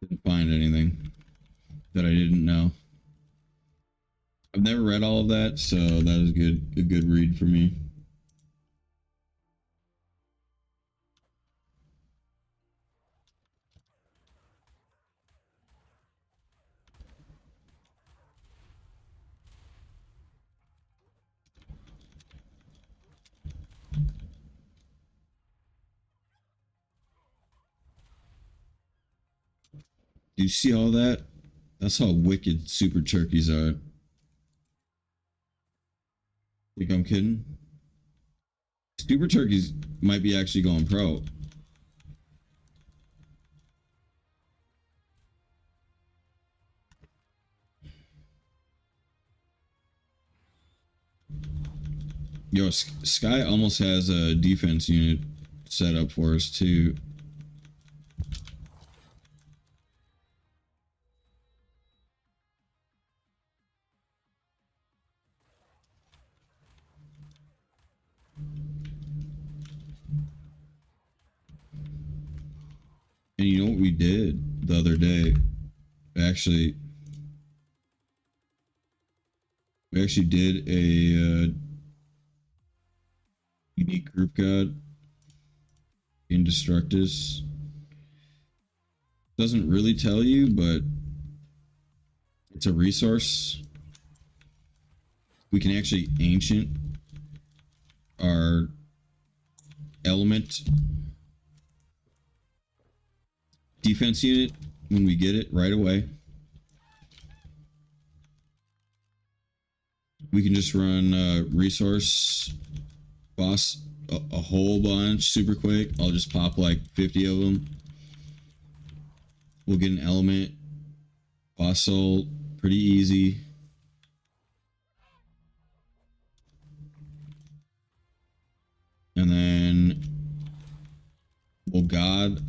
Didn't find anything that I didn't know. I've never read all of that, so that was a good read for me. Do you see all that? That's how wicked super turkeys are. Think I'm kidding? Super turkeys might be actually going pro. Yo, Sky almost has a defense unit set up for us too. And you know what we did the other day? Actually, we actually did a unique group god Indestructus. Doesn't really tell you, but it's a resource. We can actually ancient our element defense unit when we get it right away. We can just run resource boss a whole bunch super quick. I'll just pop like 50 of them. We'll get an element boss soul pretty easy. And then we'll god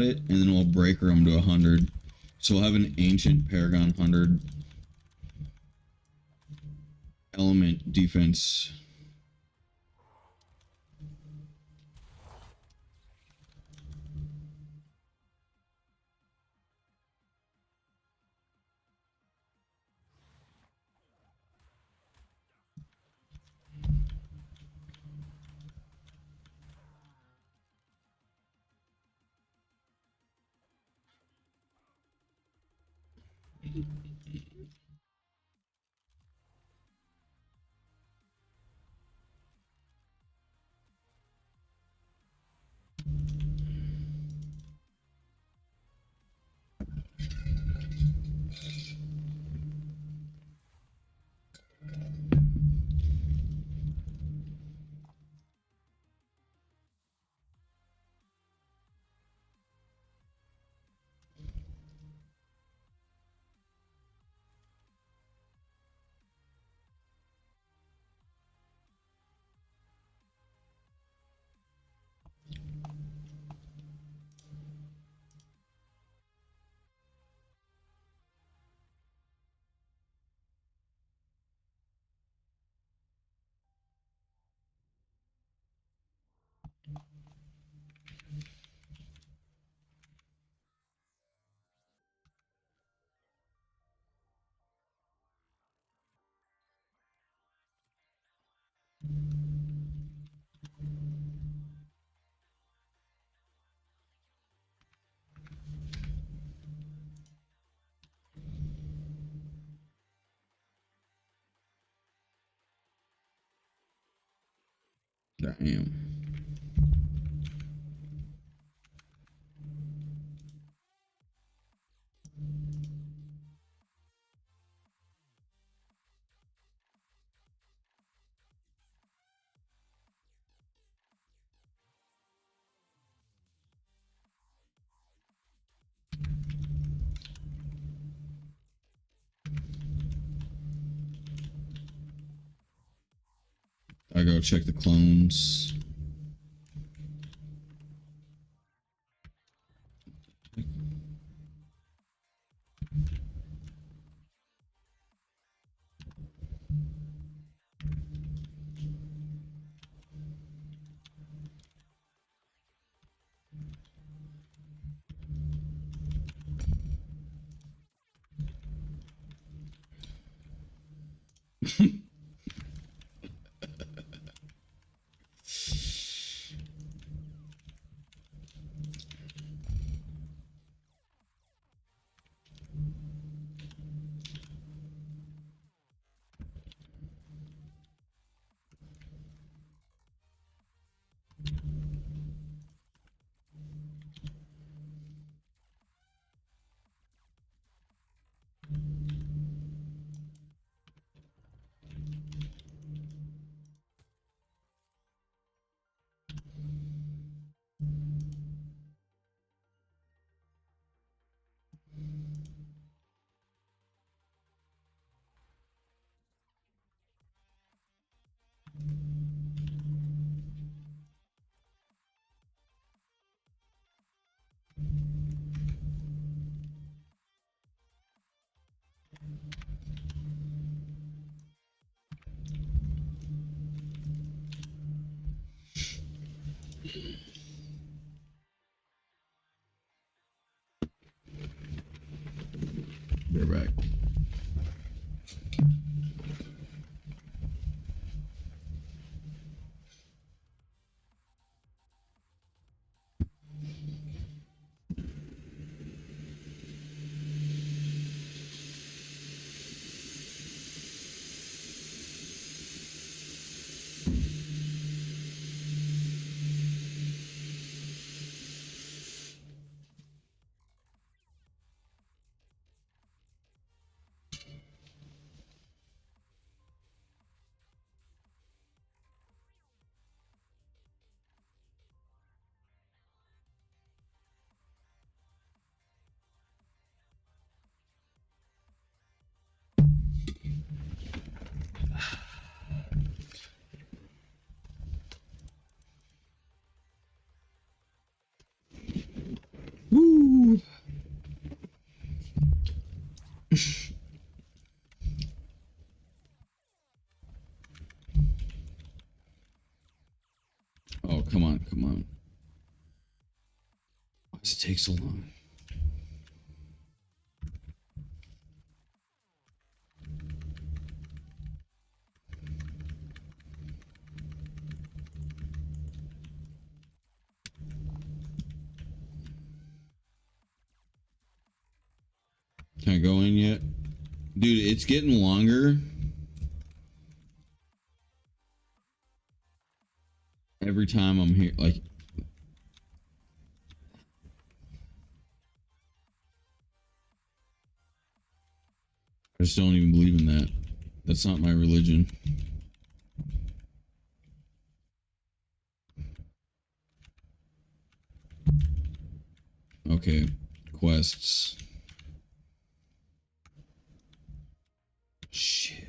it, and then we'll breaker them to 100. So we'll have an ancient Paragon 100 element defense. Damn. I go check the clones. We're back. Woo! Oh, come on, come on. Why does it take so long? Can I go in yet? Dude, it's getting longer. Every time I'm here, like, I just don't even believe in that. That's not my religion. Okay, quests. Shit.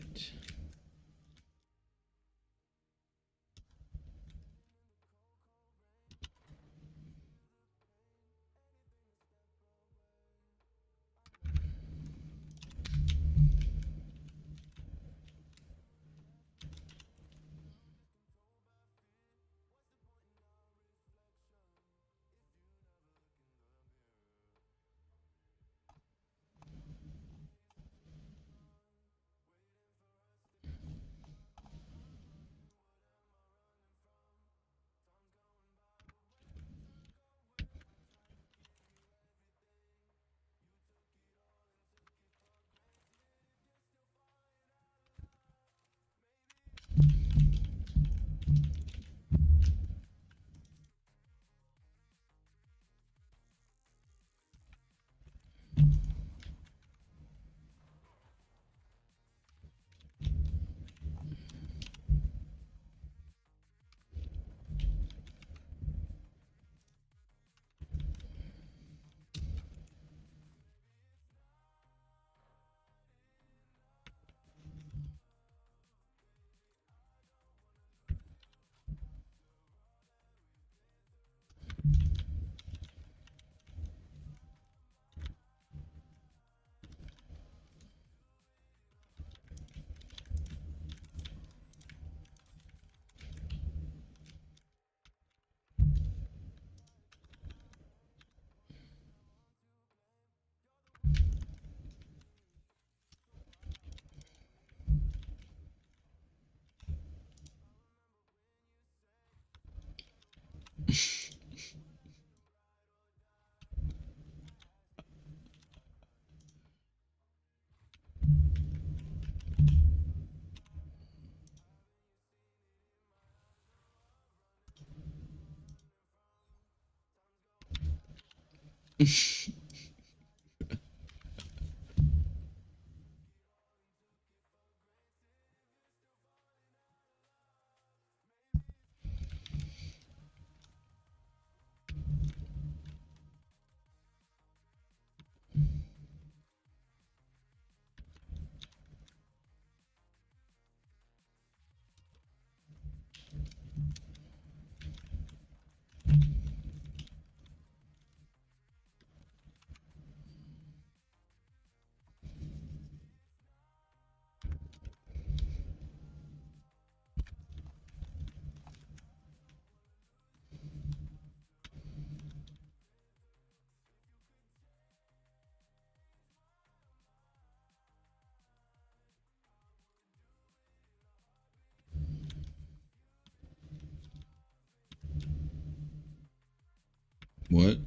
What?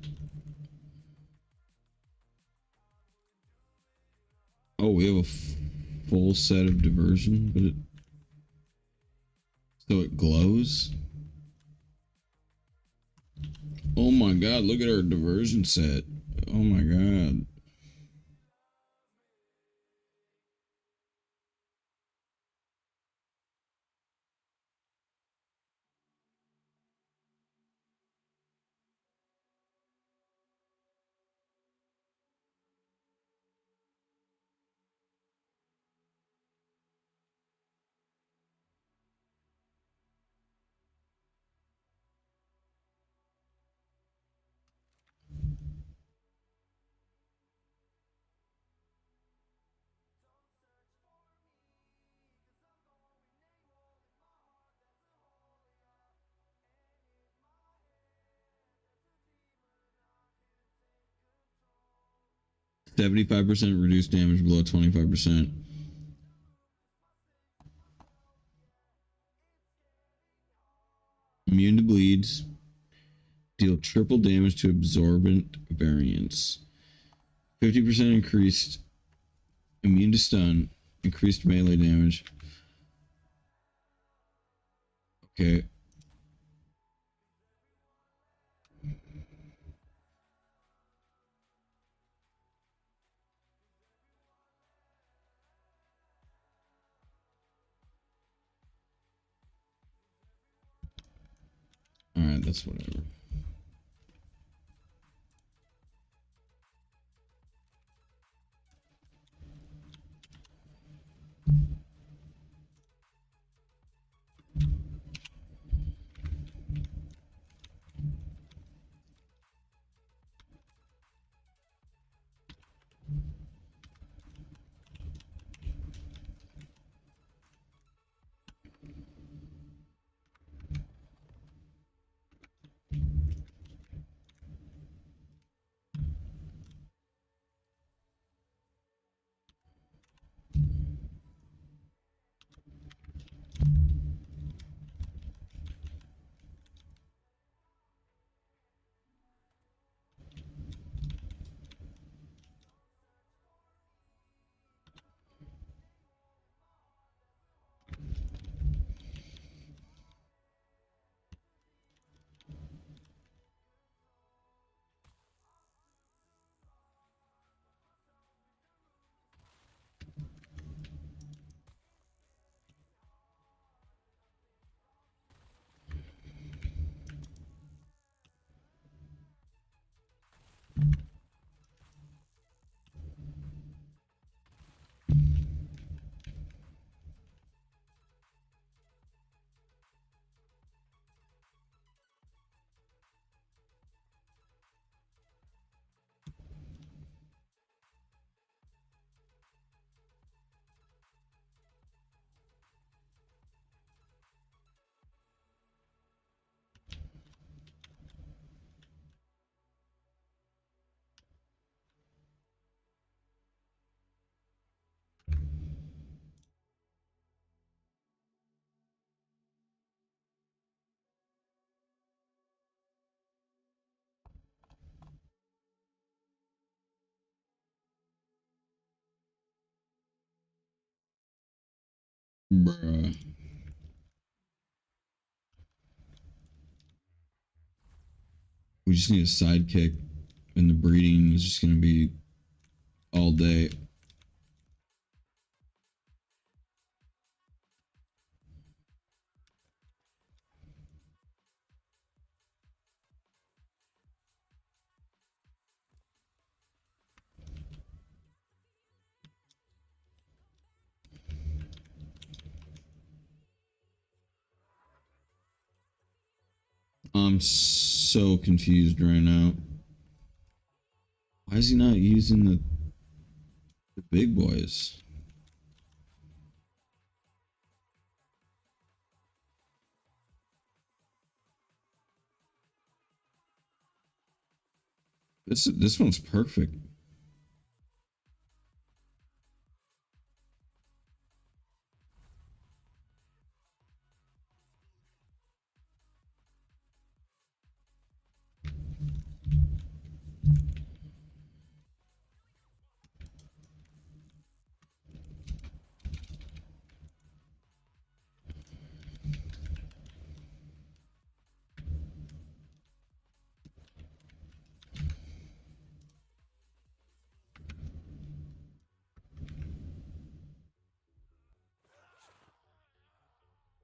Oh, we have a full set of diversion, but so it glows. Oh my god! Look at our diversion set. Oh my god. $75% reduced damage below 25%. Immune to bleeds. Deal triple damage to absorbent variants. 50% increased immune to stun. Increased melee damage. Okay. Alright, that's whatever. Bruh. We just need a sidekick and the breeding is just gonna be all day. I'm so confused right now. Why is he not using the big boys? This one's perfect.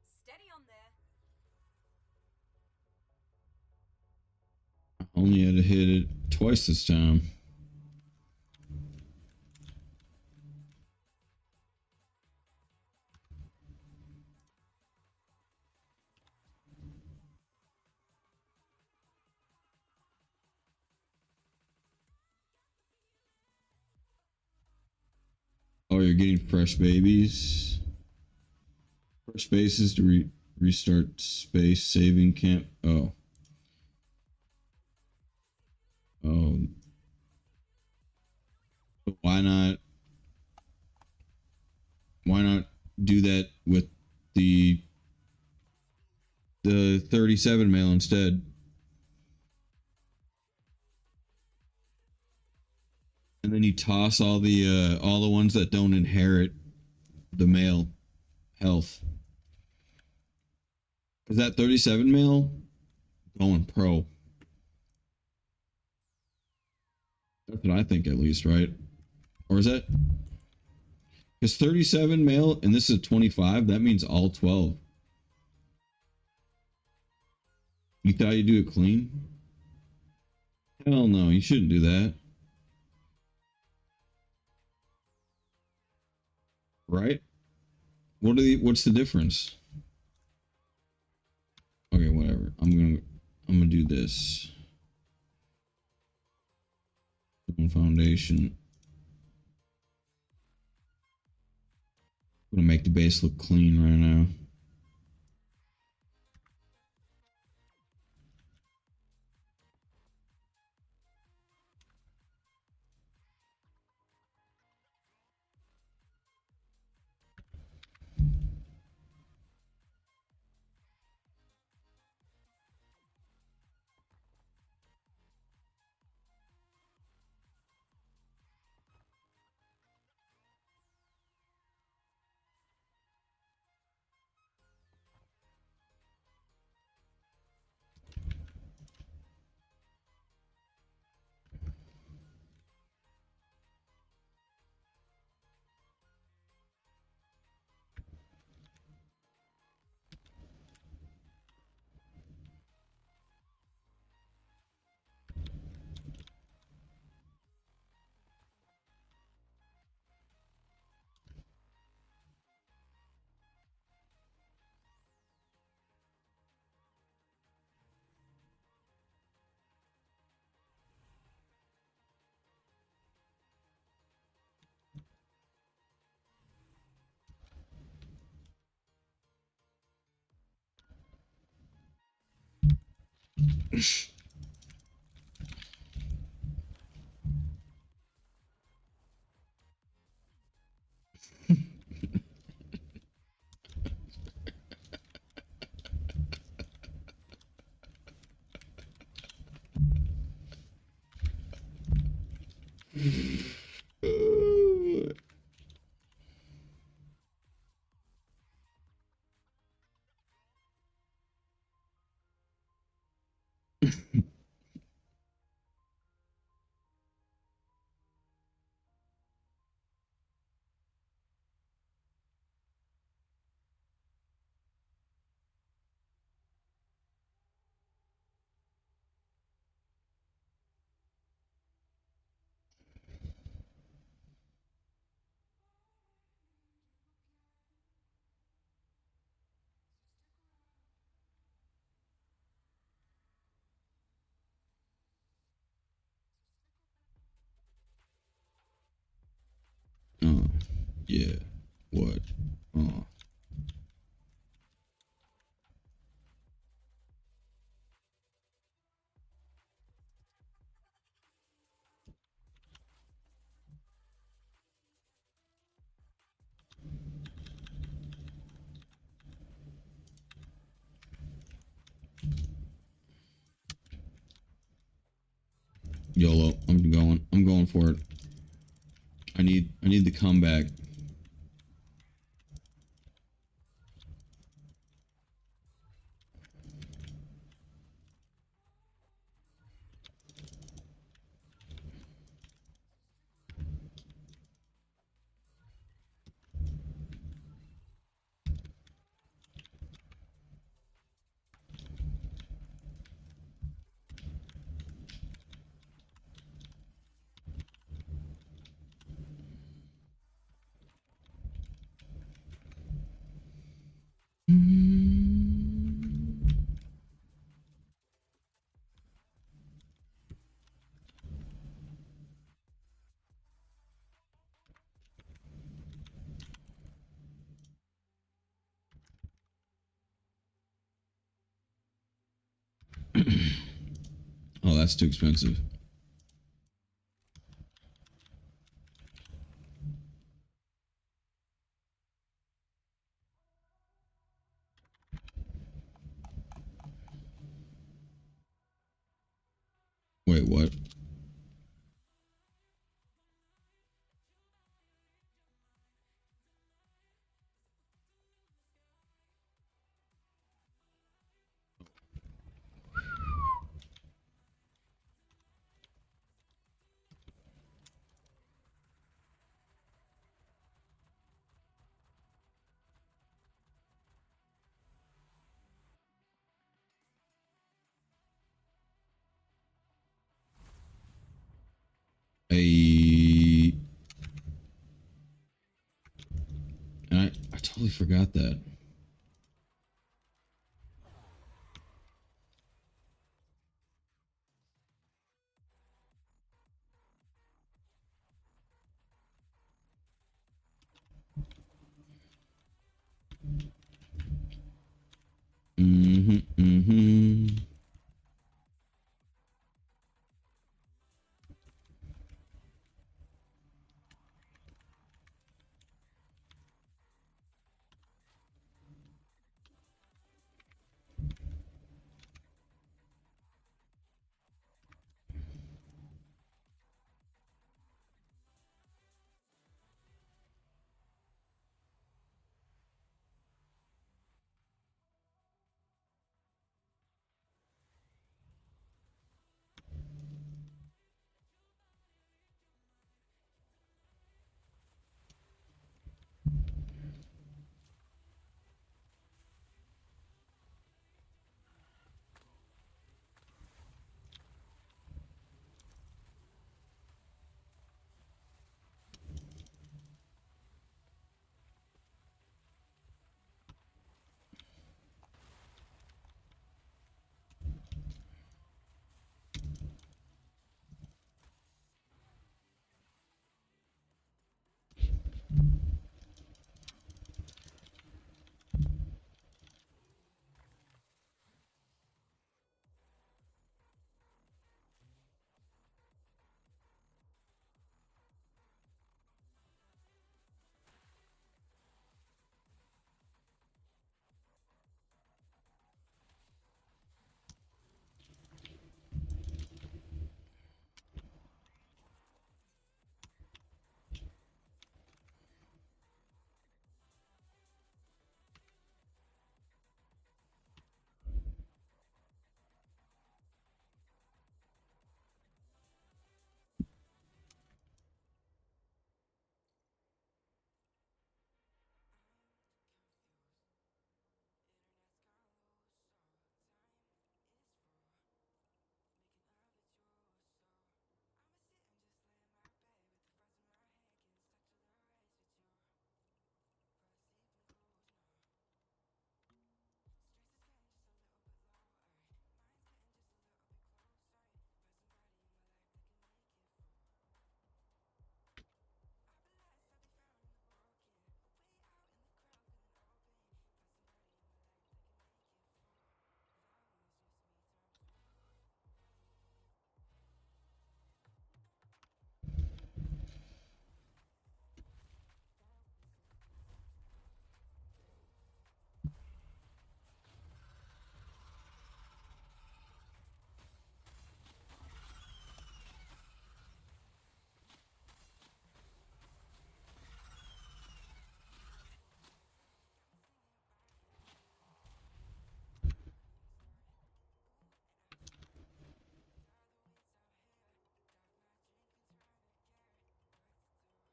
Steady on there. I only had to hit it twice this time. Oh, you're getting fresh babies. Fresh bases to restart space saving camp. Oh. Oh. But why not? Why not do that with the 37 male instead? And then you toss all the ones that don't inherit the male health. Is that 37 male going pro? That's what I think, at least, right? Or is that because 37 male and this is 25? That means all 12. You thought you'd do it clean? Hell no, you shouldn't do that. Right? What's the difference? Okay, whatever. I'm gonna do this. Foundation. I'm gonna make the base look clean right now. Yeah. What? Oh. YOLO. I'm going. I'm going for it. I need the comeback. Oh, that's too expensive. Wait, what? A and I totally forgot that. Mm-hmm. Mm-hmm.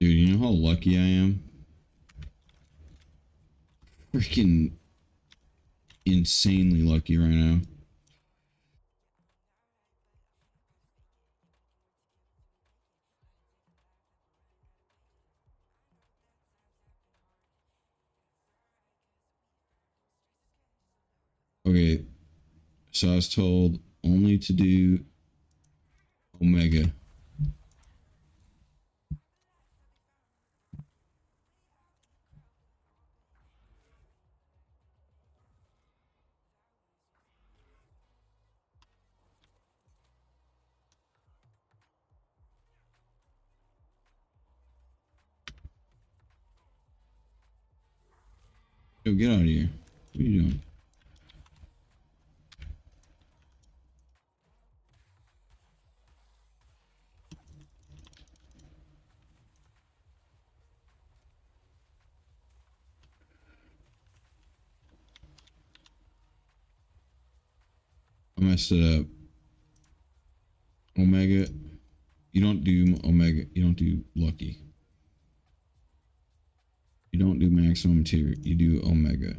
Dude, you know how lucky I am? Freaking insanely lucky right now. Okay, so I was told only to do Omega. Yo, get out of here. What are you doing? I messed it up. Omega. You don't do Omega. You don't do Lucky. You don't do maximum tier. You do Omega.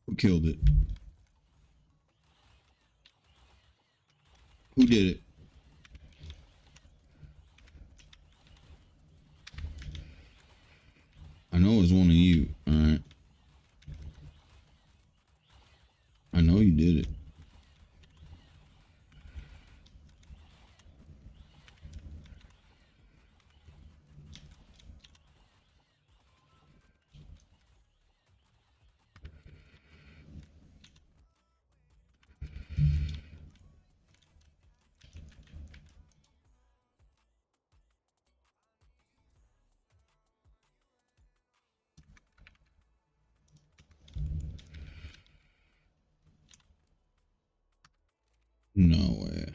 Who killed it? Who did it? I know it was one of you. All right. I know you did it. No way.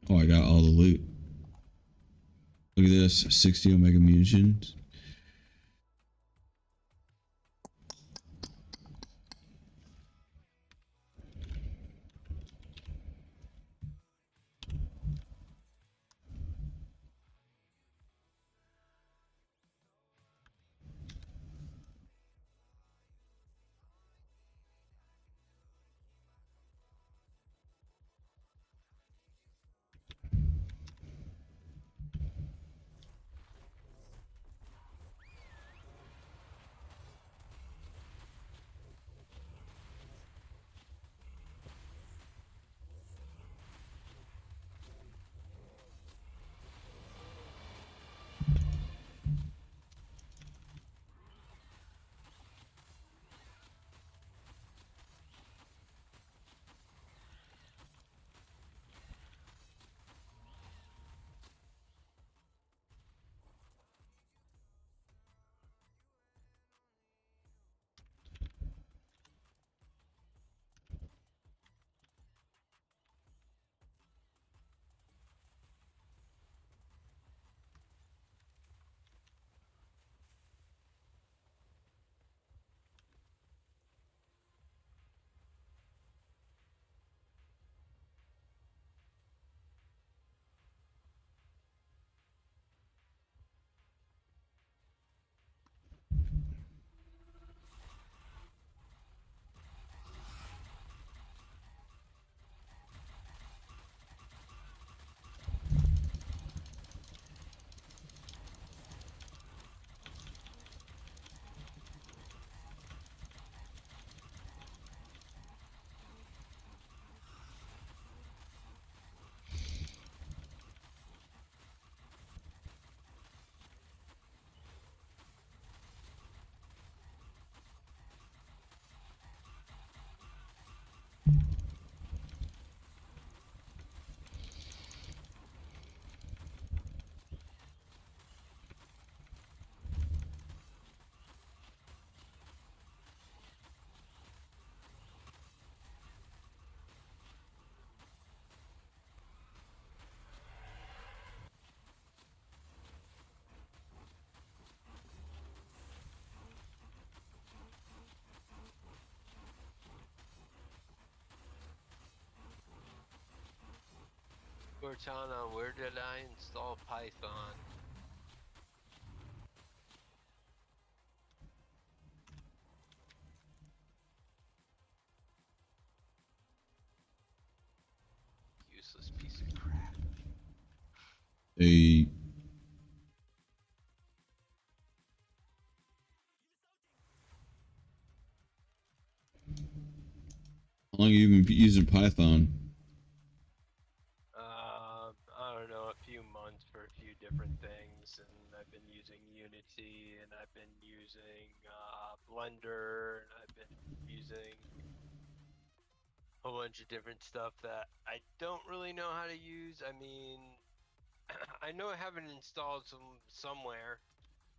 Oh, I got all the loot. Look at this. 60 Omega munitions. Cortana, where did I install Python? Useless piece of crap. A how long have you been using Python? I don't know, a few months for a few different things, and I've been using Unity, and I've been using Blender, and I've been using a whole bunch of different stuff that I don't really know how to use. I mean, I know I have it installed somewhere,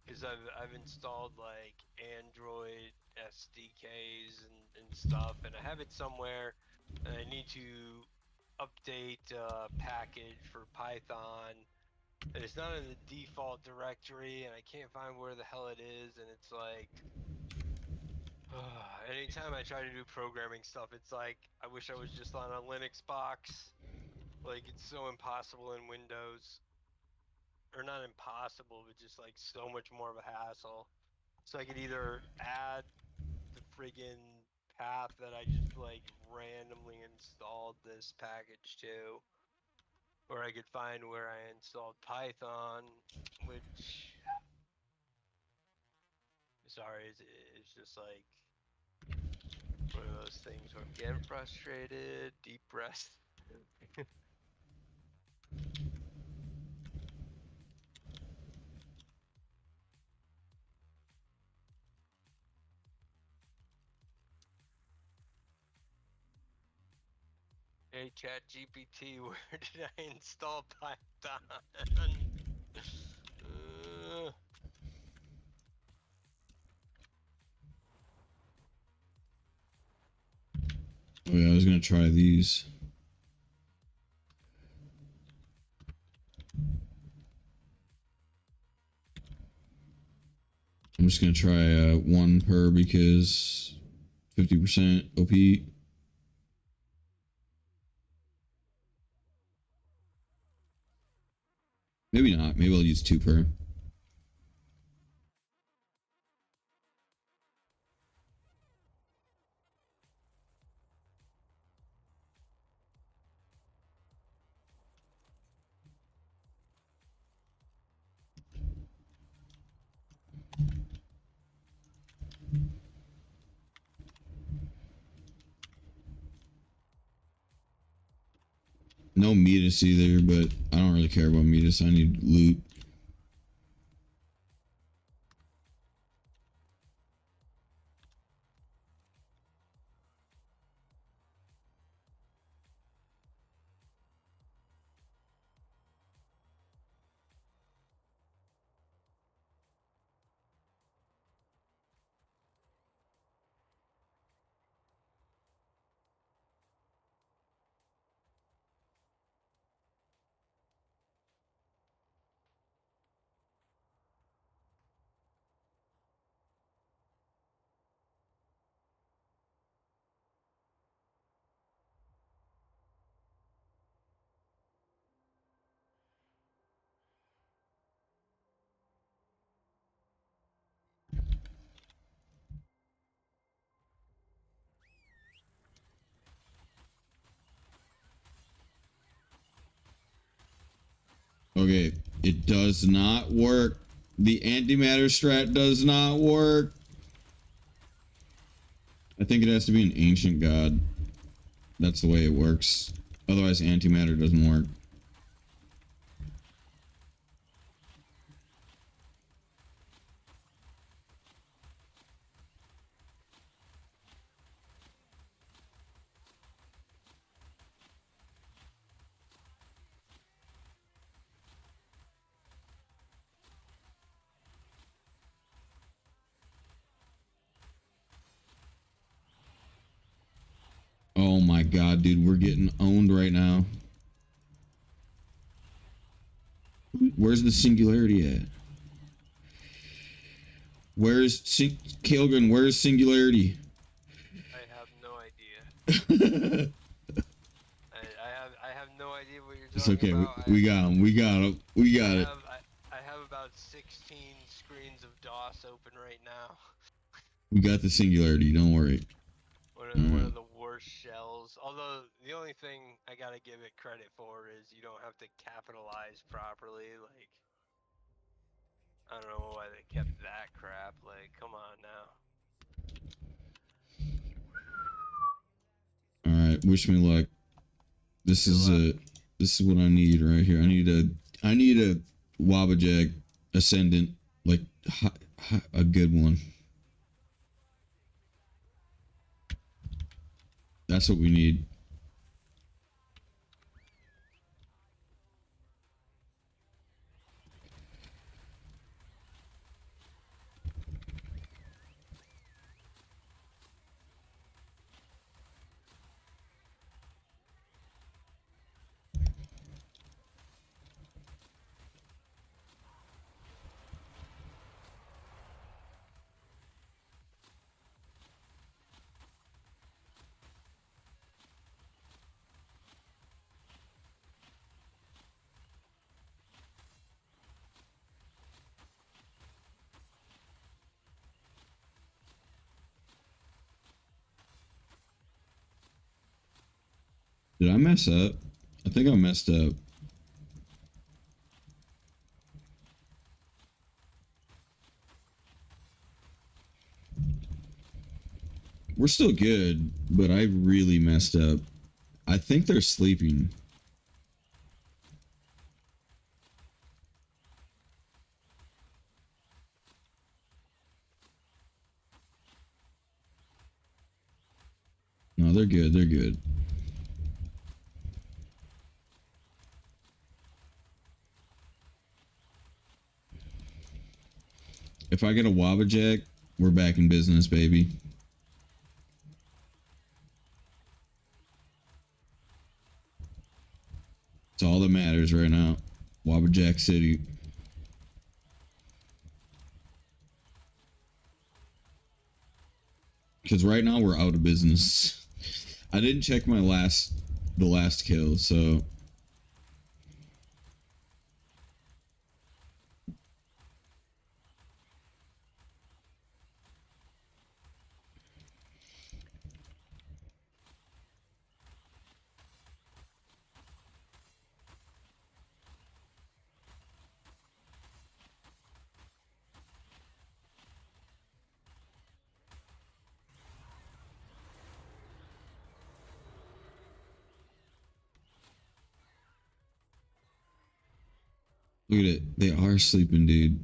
because I've installed like Android SDKs and stuff, and I have it somewhere, and I need to update a package for Python, and it's not in the default directory, and I can't find where the hell it is, and it's like, anytime I try to do programming stuff, it's like, I wish I was just on a Linux box. Like, it's so impossible in Windows. Or not impossible, but just like so much more of a hassle. So I could either add the friggin' path that I just like randomly installed this package to, or I could find where I installed Python, which, sorry, it's just like one of those things where I'm getting frustrated, deep breath. Hey Chat GPT, where did I install Python? Oh yeah, I was gonna try these. I'm just gonna try one per because 50% OP. Maybe not. Maybe I'll use two per. No Metis either, but I don't really care about Metis. I need loot. Okay, it does not work. The antimatter strat does not work. I think it has to be an ancient god. That's the way it works. Otherwise, antimatter doesn't work. Oh my god, dude, we're getting owned right now. Where's the singularity at? Where's Kaelgren? Where's singularity? I have no idea. I have no no idea what you're It's talking okay. about. We got him. We got him. We got it. I have about 16 screens of DOS open right now. We got the singularity. Don't worry. One of the worst shells. Although the only thing I gotta give it credit for is you don't have to capitalize properly. Like, I don't know why they kept that crap. Like, come on now. All right. Wish me luck. This is what I need right here. I need a Wabajag Ascendant, like a good one. That's what we need. Did I mess up? I think I messed up. We're still good, but I really messed up. I think they're sleeping. No, they're good. They're good. If I get a Wabajak, we're back in business, baby. It's all that matters right now. Wabajak City. Because right now we're out of business. I didn't check the last kill, so look at it. They are sleeping, dude.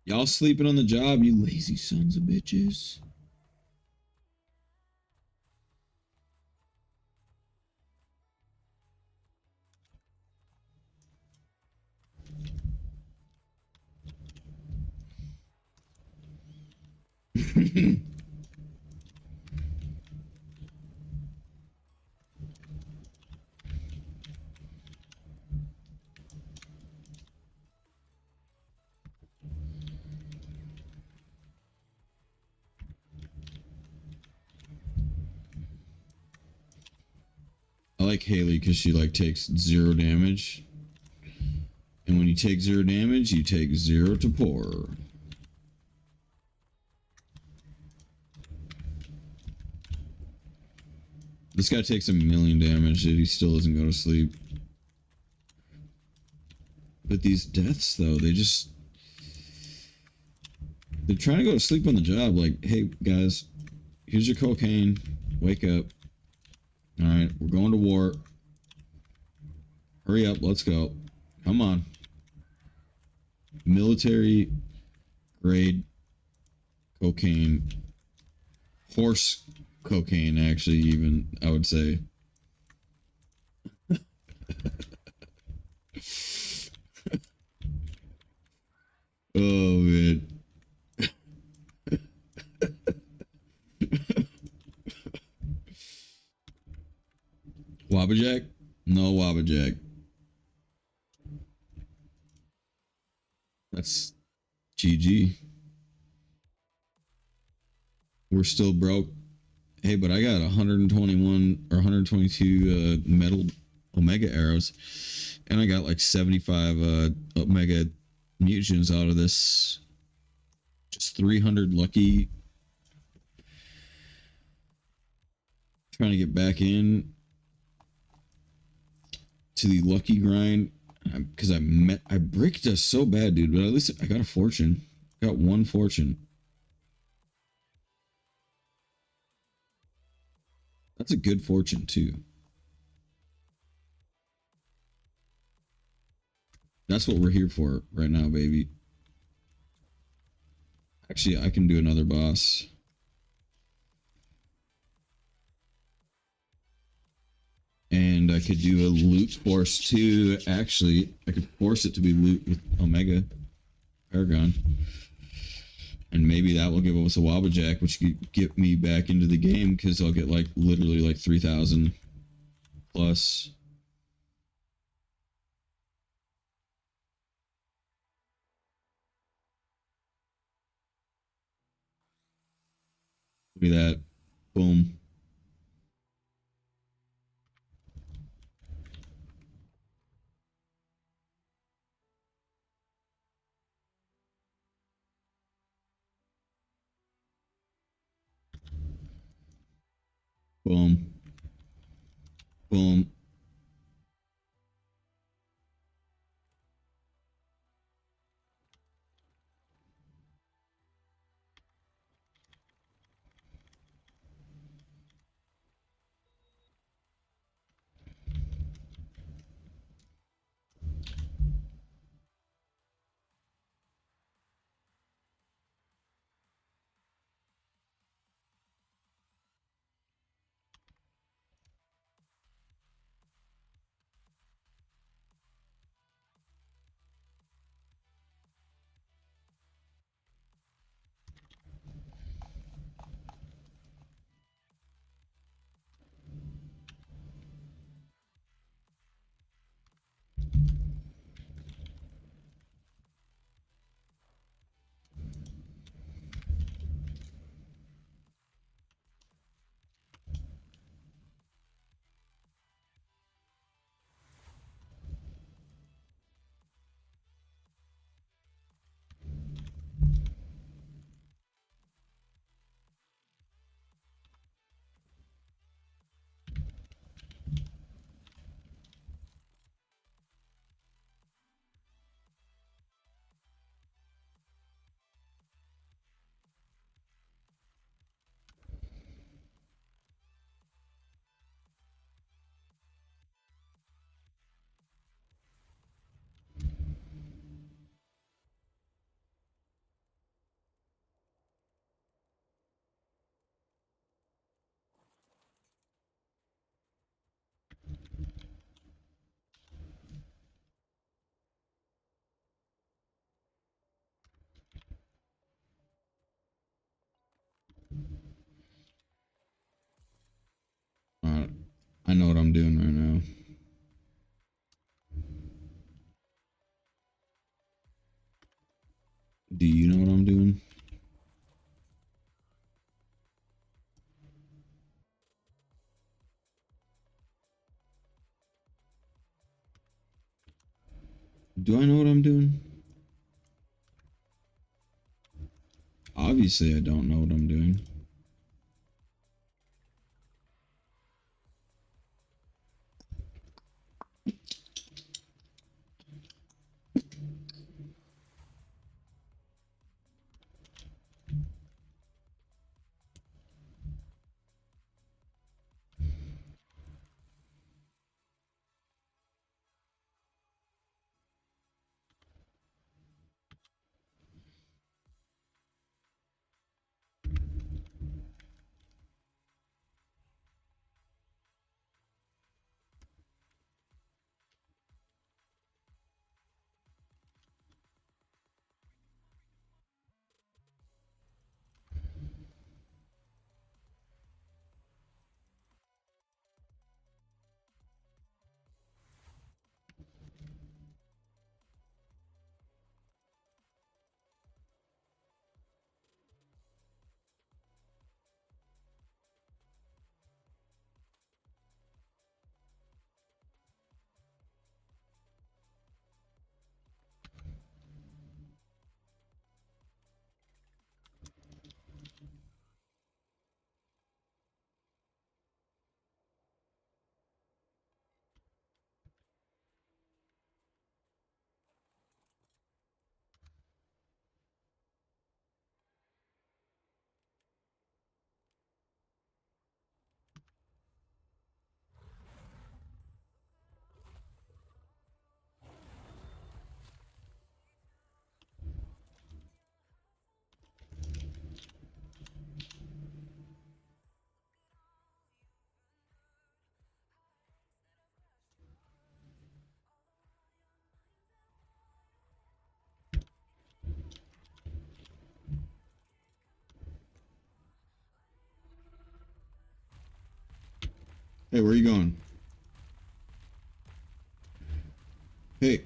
Y'all sleeping on the job, you lazy sons of bitches. I like Haley because she like takes 0 damage. And when you take 0 damage, you take 0 to pour. This guy takes 1,000,000 damage, yet he still doesn't go to sleep. But these deaths, though, they're trying to go to sleep on the job. Like, hey, guys, here's your cocaine. Wake up. All right, we're going to war. Hurry up, let's go. Come on. Military grade cocaine. Horse cocaine, actually, even, I would say. Oh, man. Wabajak? No Wabajak. That's GG. We're still broke. Hey, but I got 121 or 122 metal Omega arrows, and I got like 75 Omega mutagens out of this. Just 300 lucky. Trying to get back in to the lucky grind because I bricked us so bad, dude. But at least I got a fortune. Got one fortune. That's a good fortune too. That's what we're here for right now, baby. Actually, I can do another boss. And I could do a loot force too. Actually, I could force it to be loot with Omega Paragon. And maybe that will give us a Wobblejack, which could get me back into the game because I'll get like literally like 3,000 plus. Look at that. Boom. Boom. Boom. I know what I'm doing right now. Do you know what I'm doing? Do I know what I'm doing? Obviously, I don't know what I'm doing. Hey, where are you going? Hey.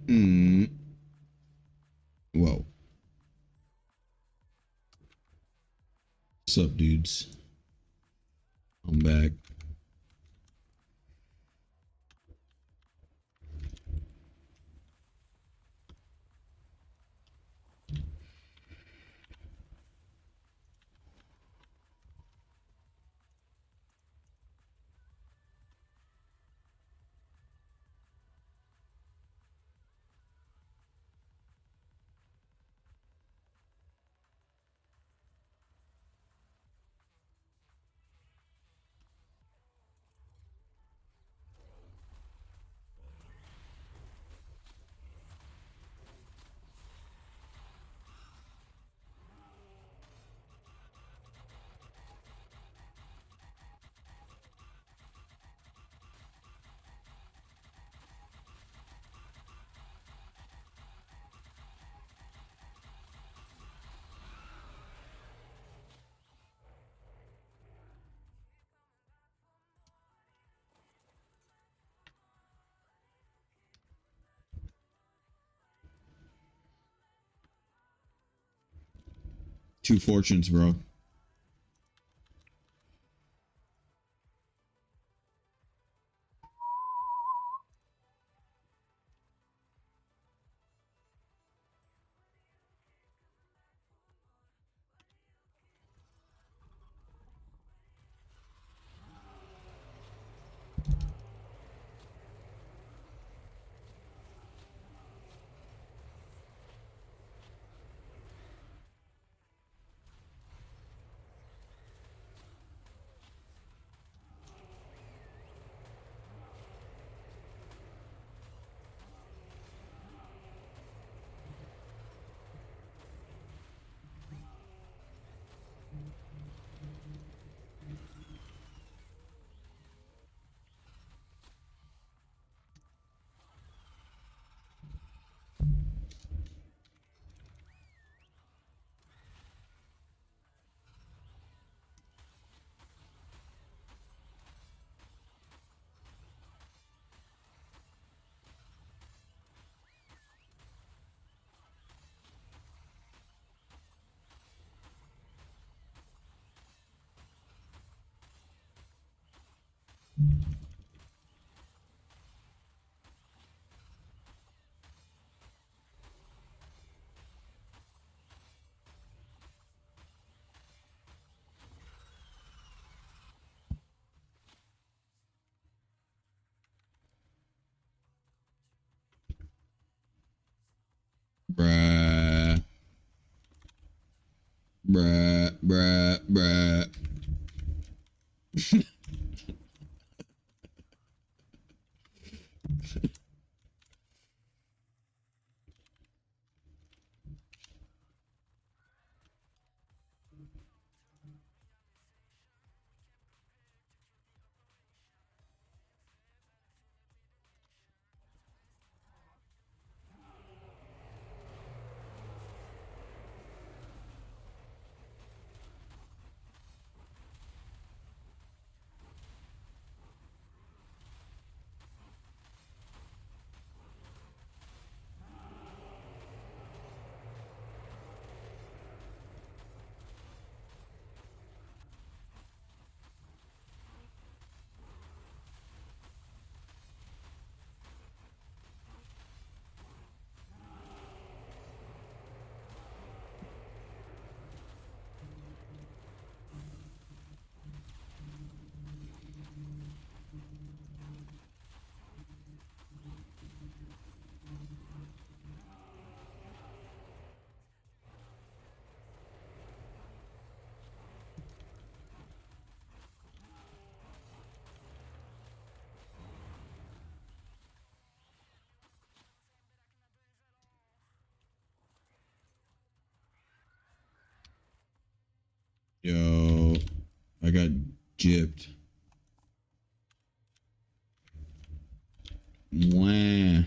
Hmm. Whoa. What's up, dudes? I'm back. Two fortunes, bro. Bruh. Bruh, bruh, bruh. Yo. I got gypped. Wah.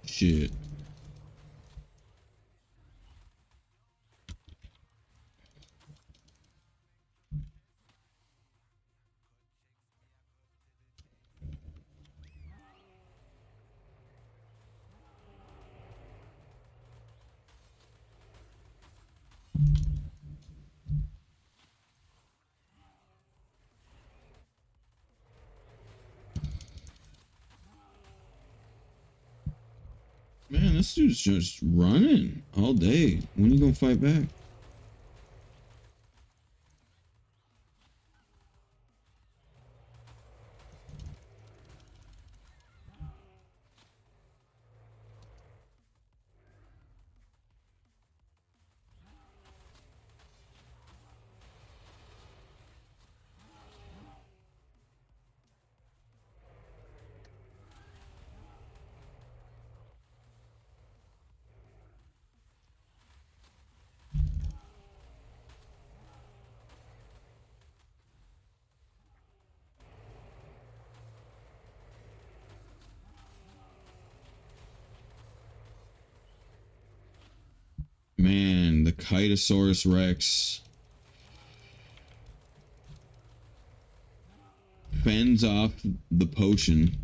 Shit. Man, this dude's just running all day. When you gonna fight back? Man, the Kitosaurus Rex fends off the potion.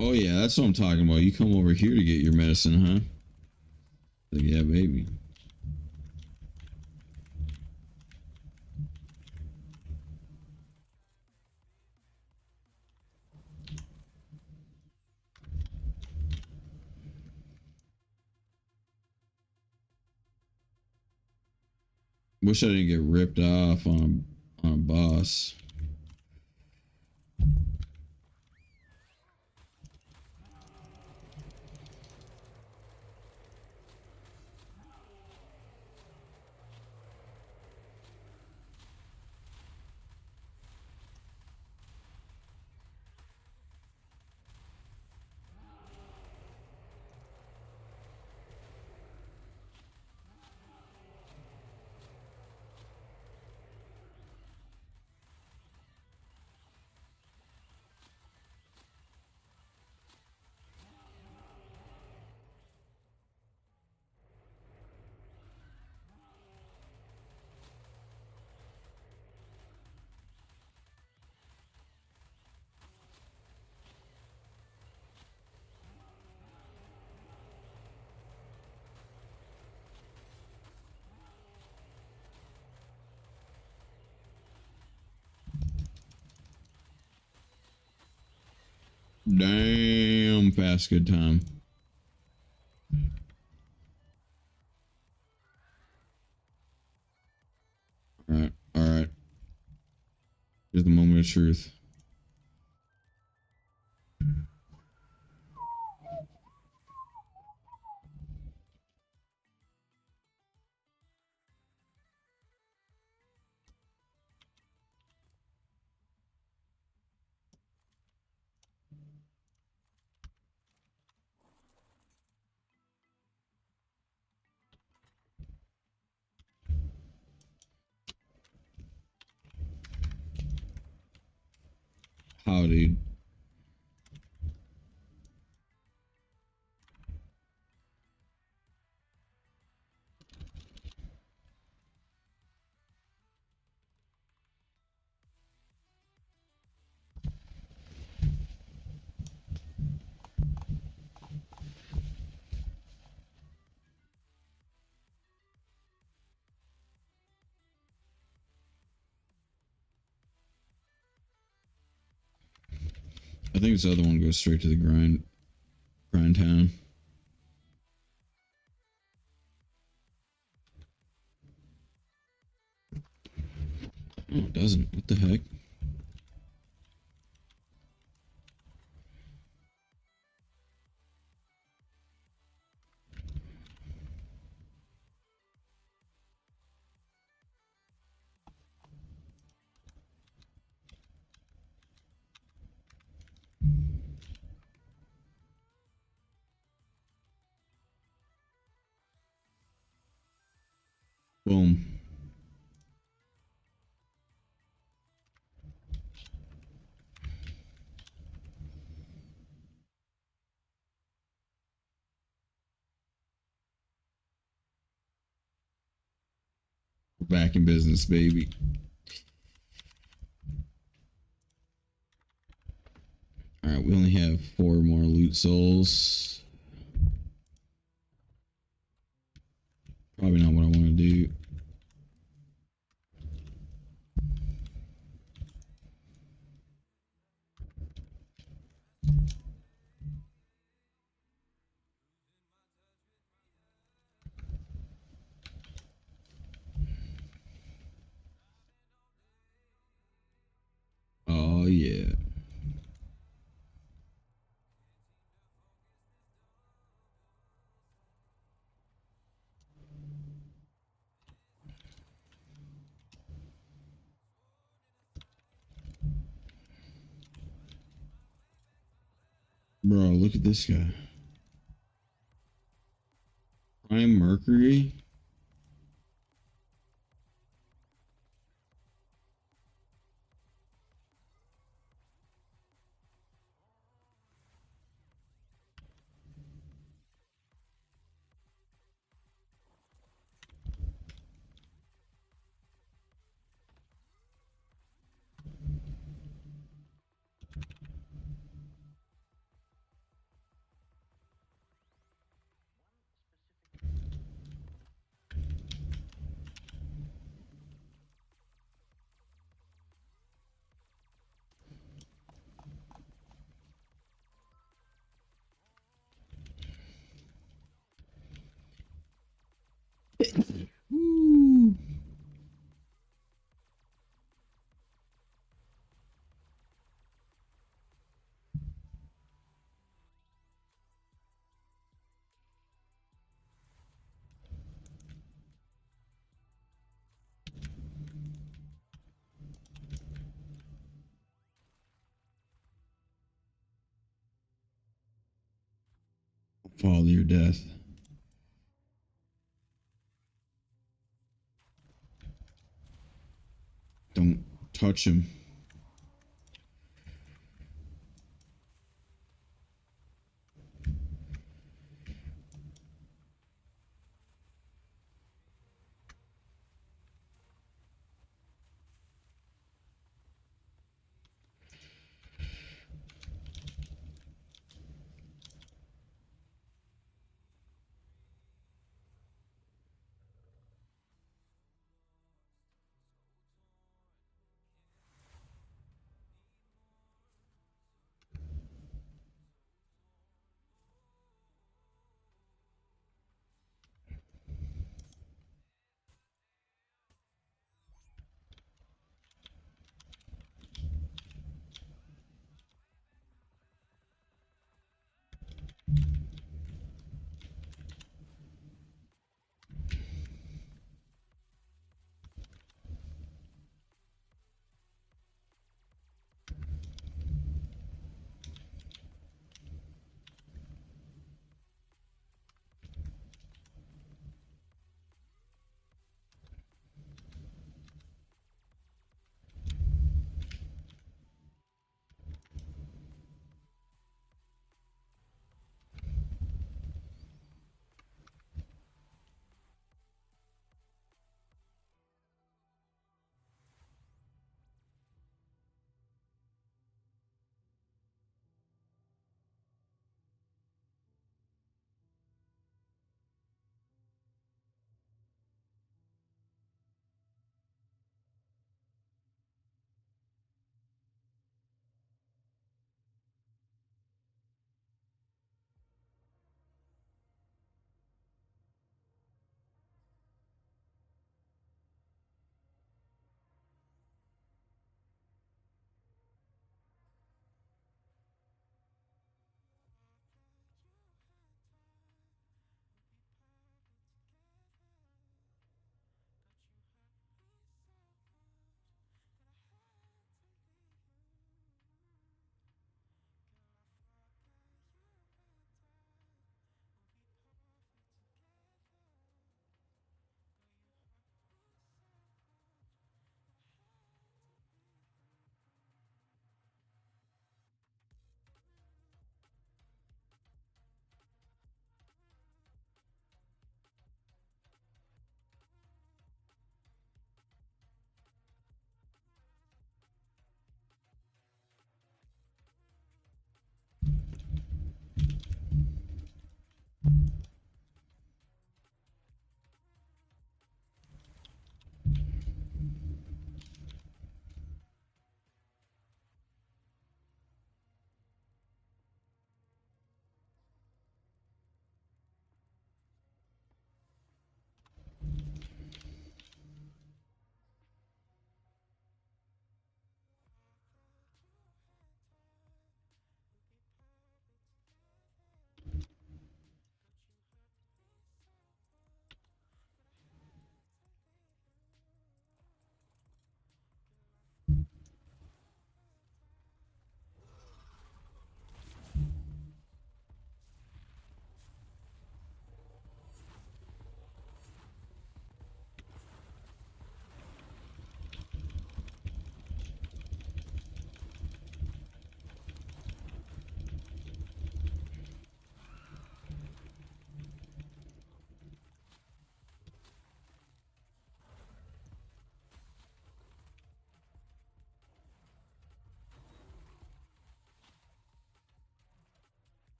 Oh yeah, that's what I'm talking about. You come over here to get your medicine, huh? Like, yeah, baby. Wish I didn't get ripped off on a boss. damn fast good time. All right, all right. Here's the moment of truth. How, dude? I think this other one goes straight to the grind town. Oh, it doesn't. What the heck? Boom. We're back in business, baby. All right, we only have 4 more loot souls. Probably not what I want to do. Oh yeah. Bro, look at this guy. Prime Mercury. Woo. Fall to your death. Don't touch him.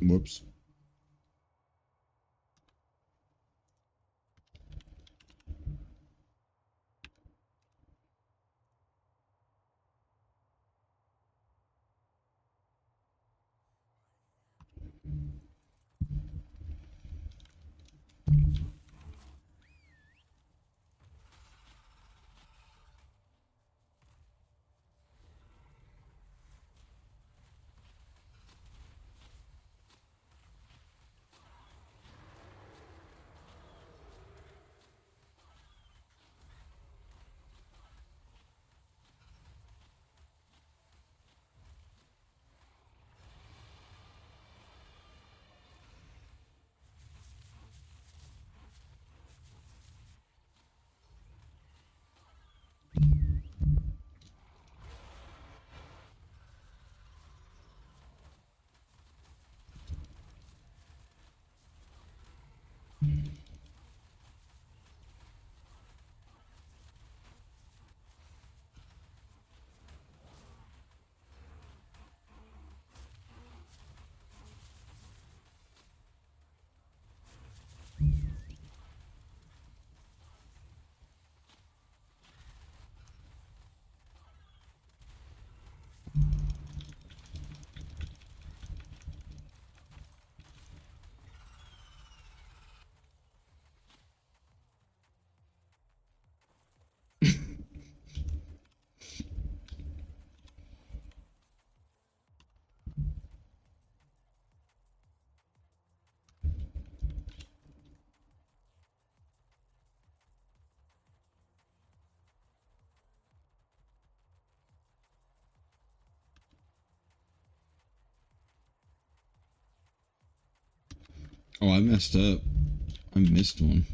Whoops. Oh, I messed up. I missed one.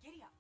Giddy up.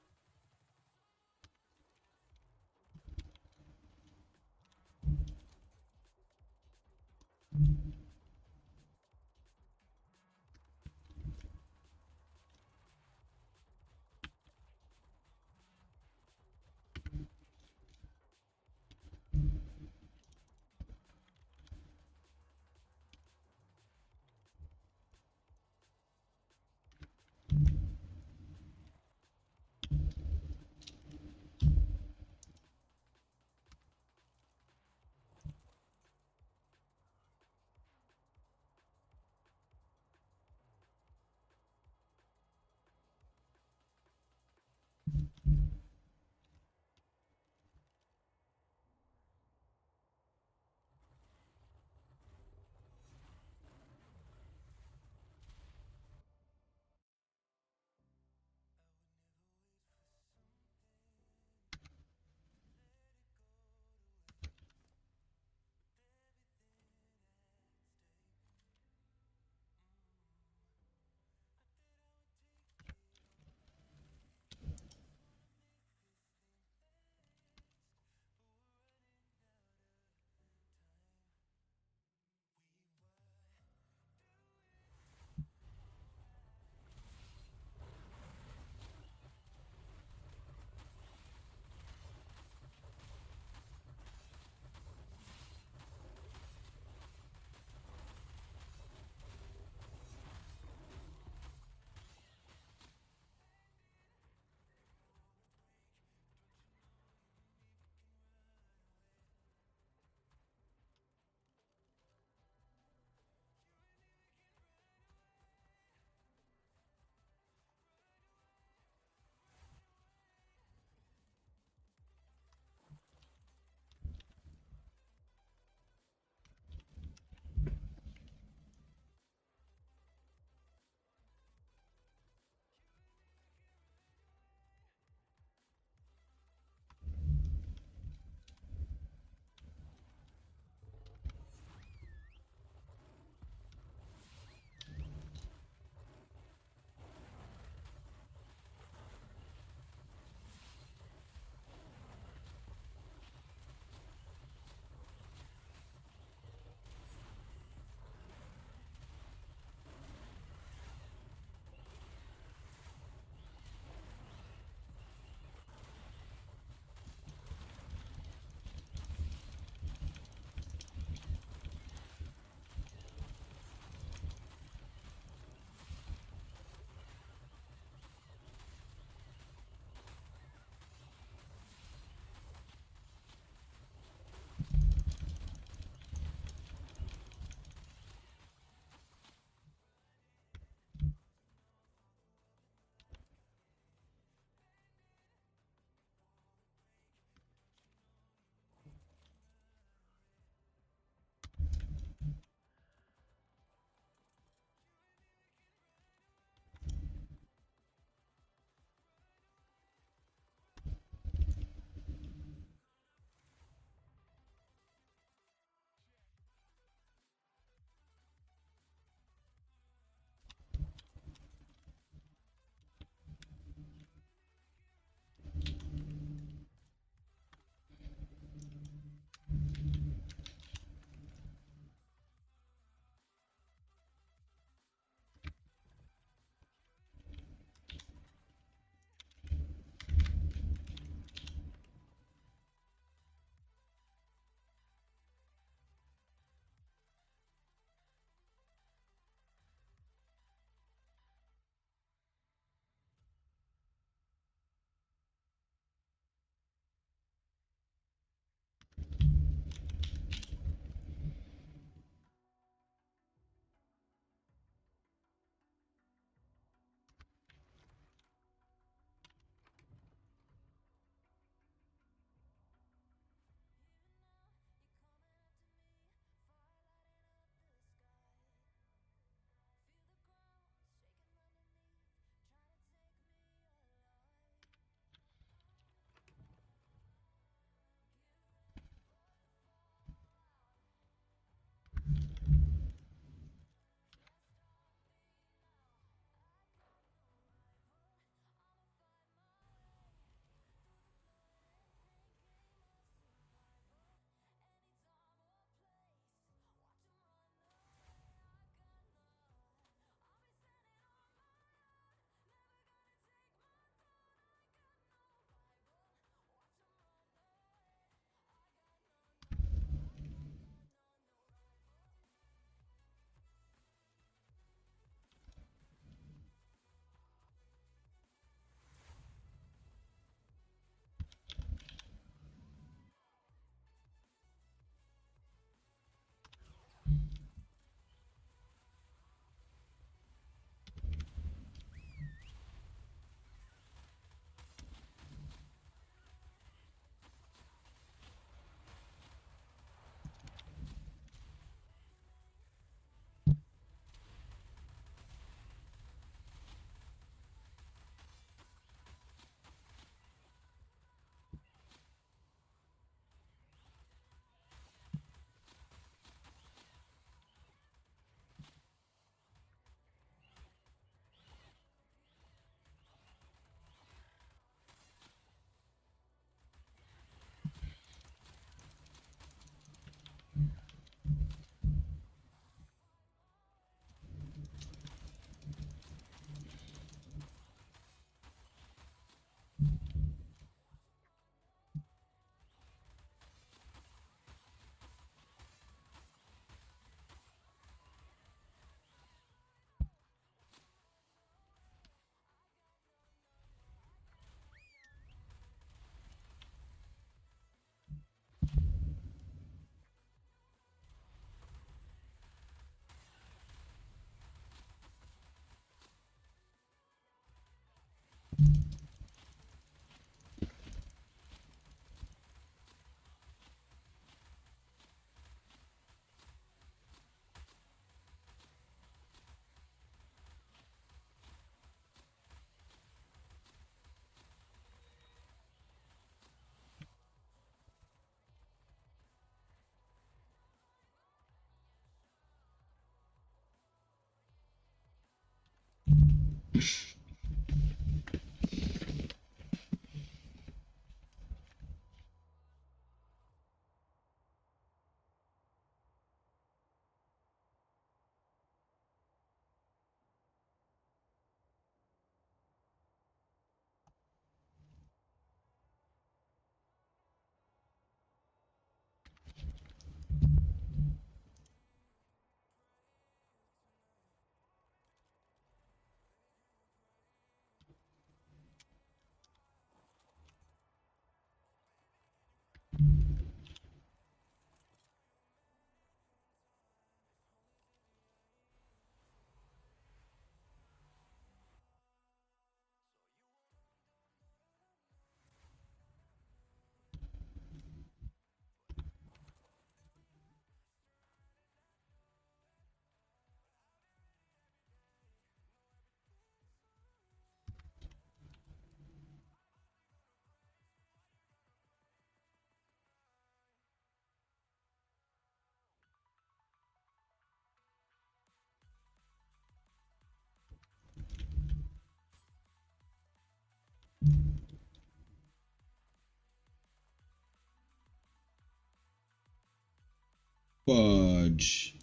Fudge.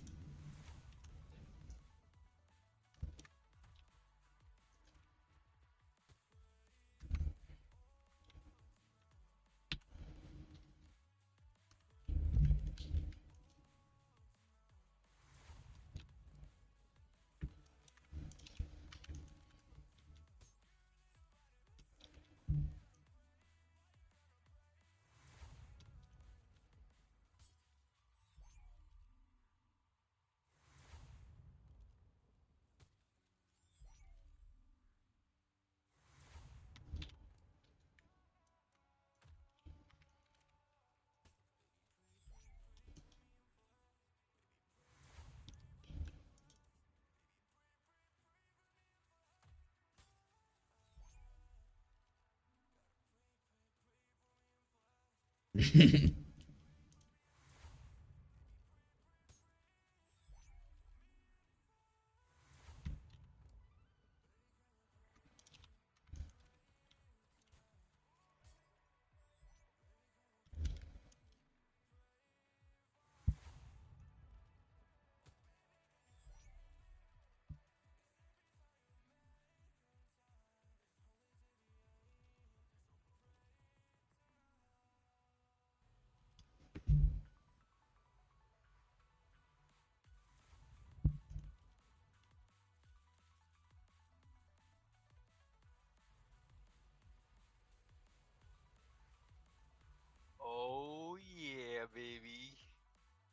Oh yeah, baby.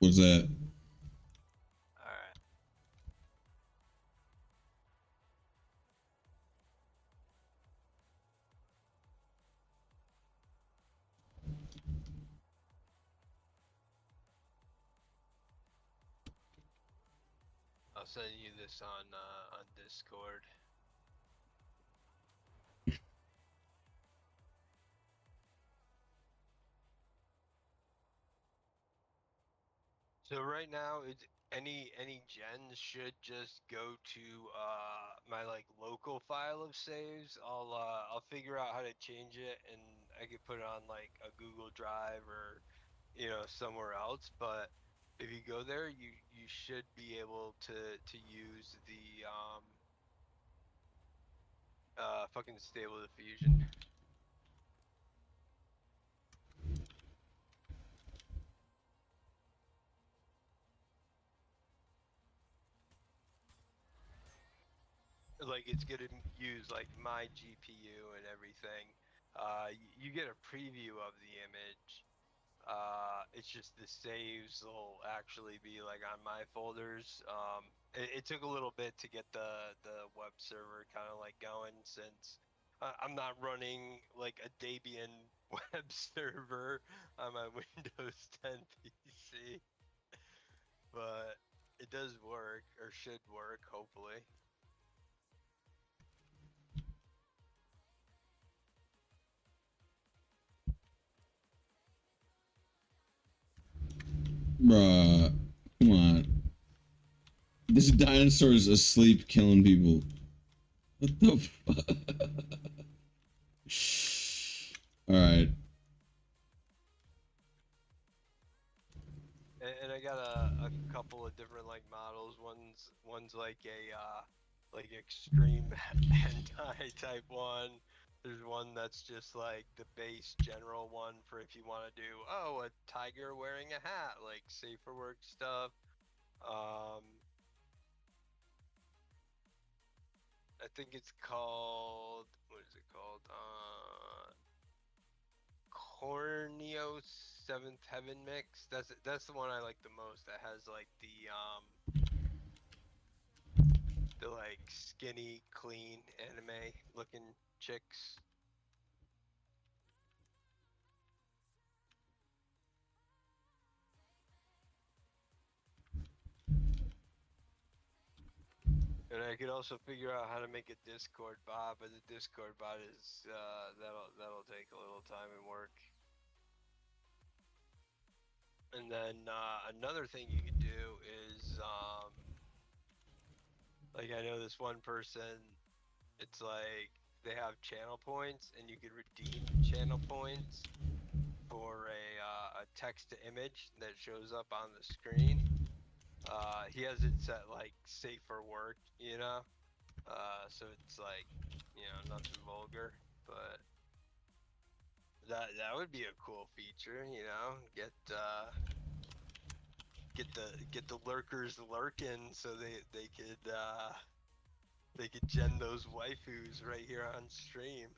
What's that? All right. I'll send you this on Discord. So right now, it's any gens should just go to my like local file of saves. I'll figure out how to change it, and I could put it on like a Google Drive or somewhere else. But if you go there, you should be able to use the fucking Stable Diffusion. Like it's gonna use like my GPU and everything. You get a preview of the image. It's just the saves will actually be like on my folders. It took a little bit to get the web server kind of like going, since I'm not running like a Debian web server on my Windows 10 PC, but it does work, or should work, hopefully. Bruh. Come on. This dinosaur is asleep killing people. What the fuck? All right. And I got a couple of different like models. One's like a like extreme hentai type one. There's one that's just like the base general one for if you want to do a tiger wearing a hat, like safe for work stuff. Um, I think it's called, what is it called? Corneo Seventh Heaven mix. That's the one I like the most. That has like the like skinny, clean anime looking chicks. And I could also figure out how to make a Discord bot, but the Discord bot is that'll take a little time and work. And then another thing you could do is like I know this one person, it's like they have channel points and you could redeem channel points for a text to image that shows up on the screen. He has it set like safe for work, you know. So it's like, nothing vulgar, but that would be a cool feature, get the lurkers lurking so they could gen those waifus right here on stream.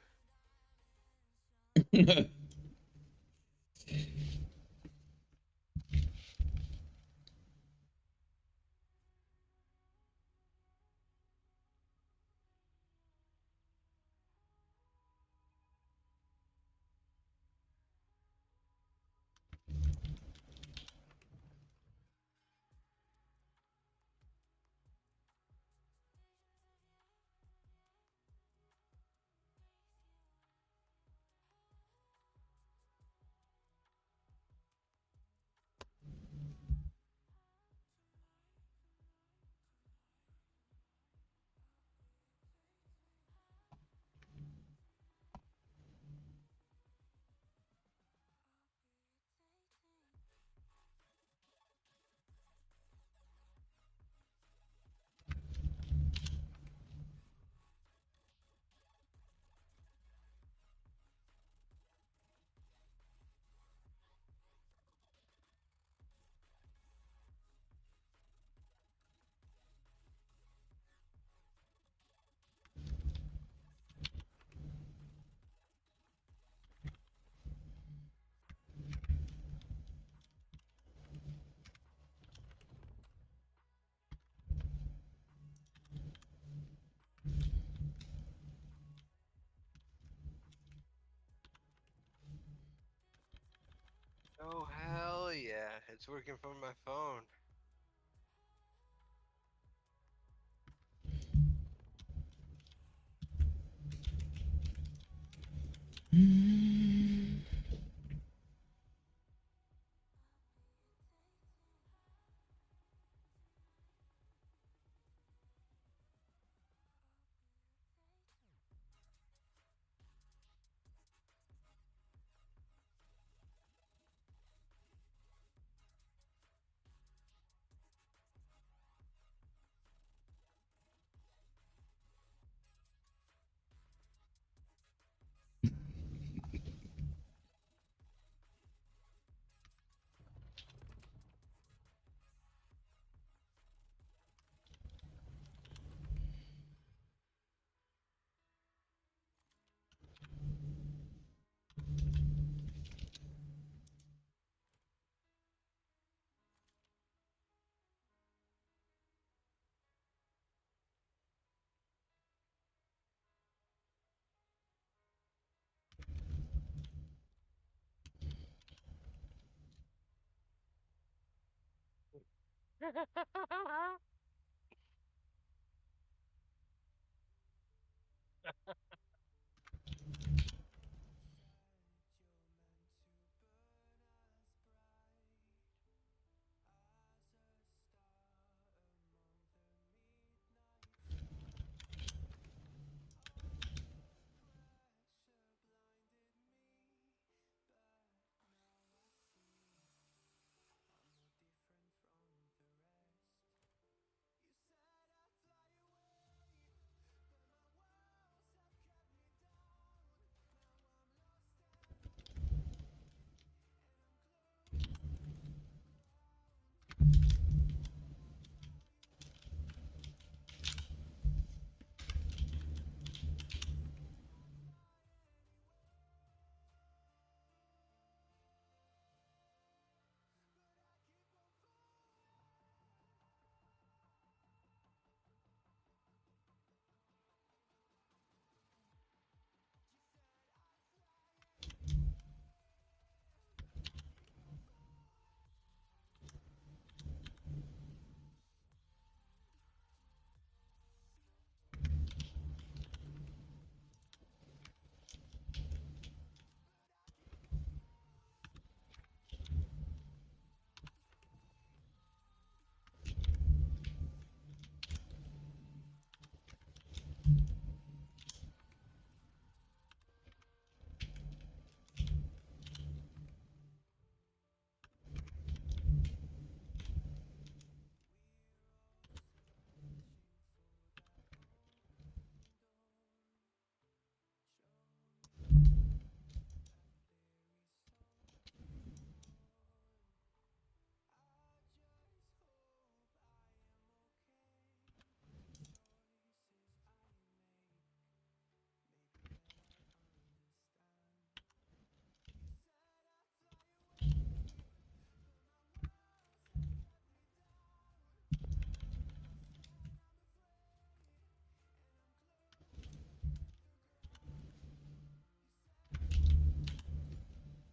Oh hell yeah, it's working from my phone.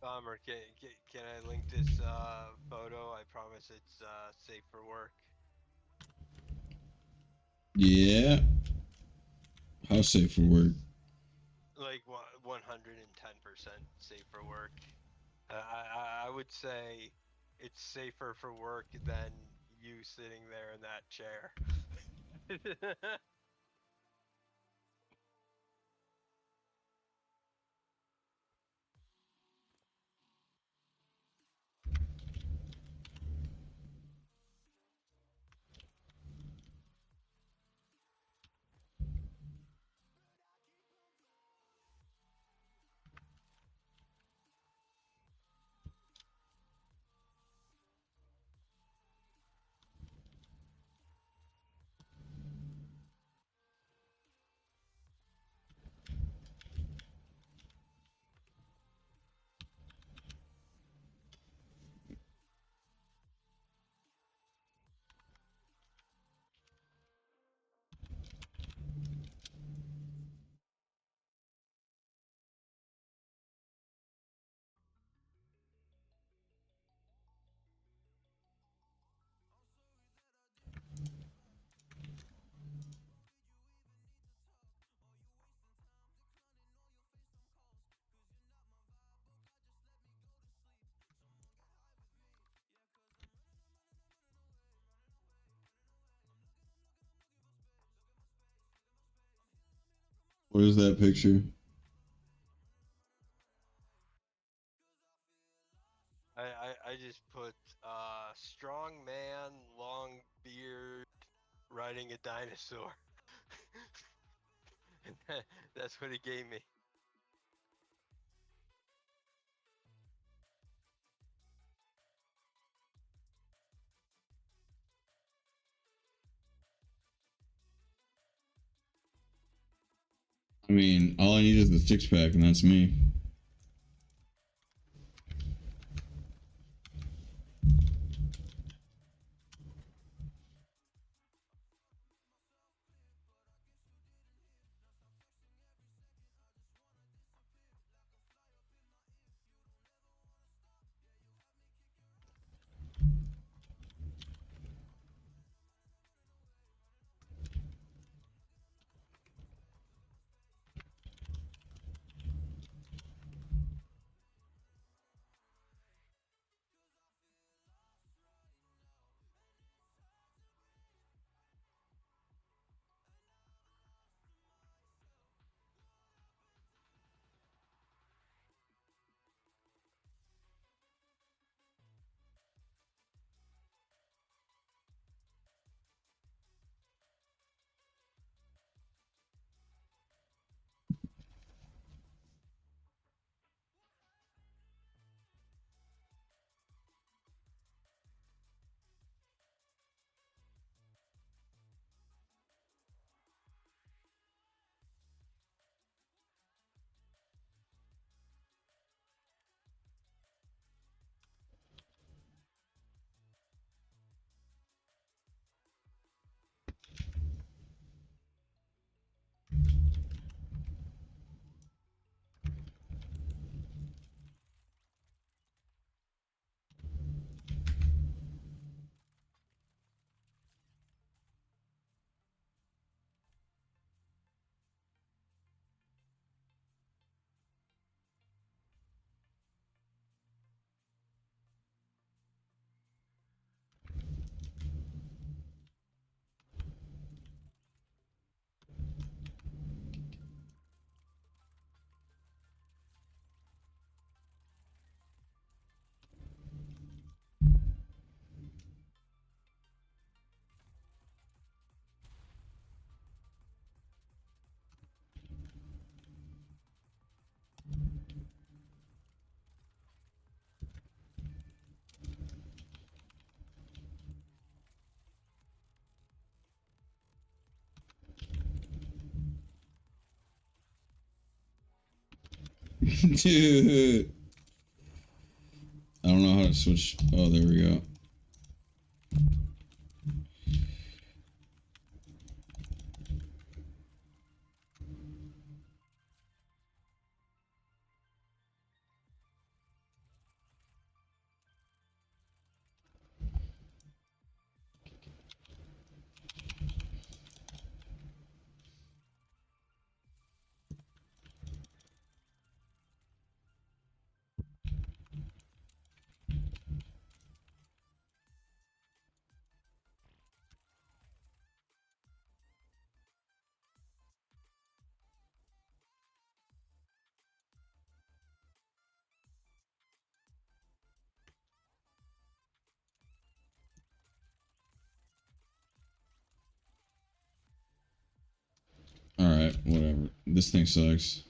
Bomber, can I link this photo? I promise it's safe for work. Yeah. How safe for work? Like 110% safe for work. I would say it's safer for work than you sitting there in that chair. What is that picture? I just put strong man, long beard, riding a dinosaur. And that's what he gave me. I mean, all I need is the 6-pack, and that's me. Dude. I don't know how to switch. Oh, there we go. All right, whatever. This thing sucks.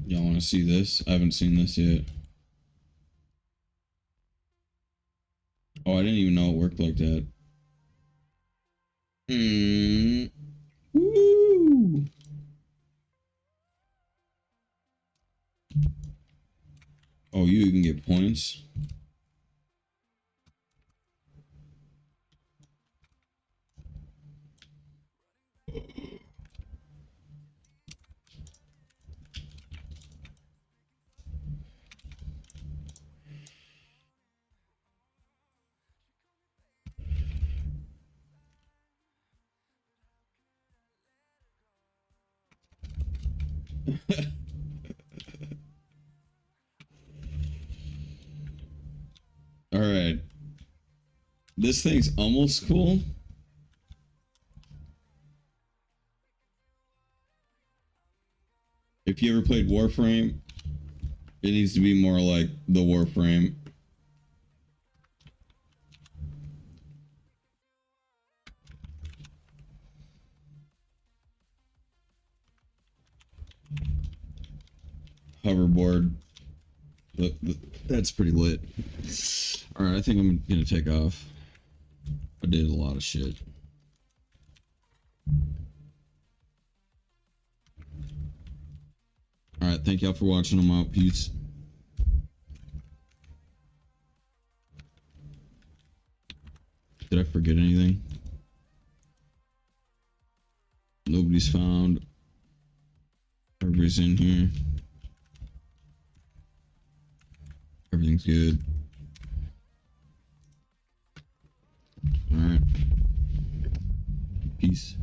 Y'all want to see this? I haven't seen this yet. Oh, I didn't even know it worked like that. Woo! Oh, you can get points. All right. This thing's almost cool. If you ever played Warframe, it needs to be more like the Warframe. Hoverboard. That's pretty lit. All right, I think I'm gonna take off. I did a lot of shit. All right, thank y'all for watching. I'm out. Peace. Did I forget anything? Nobody's found. Everybody's in here. Everything's good. All right. Peace.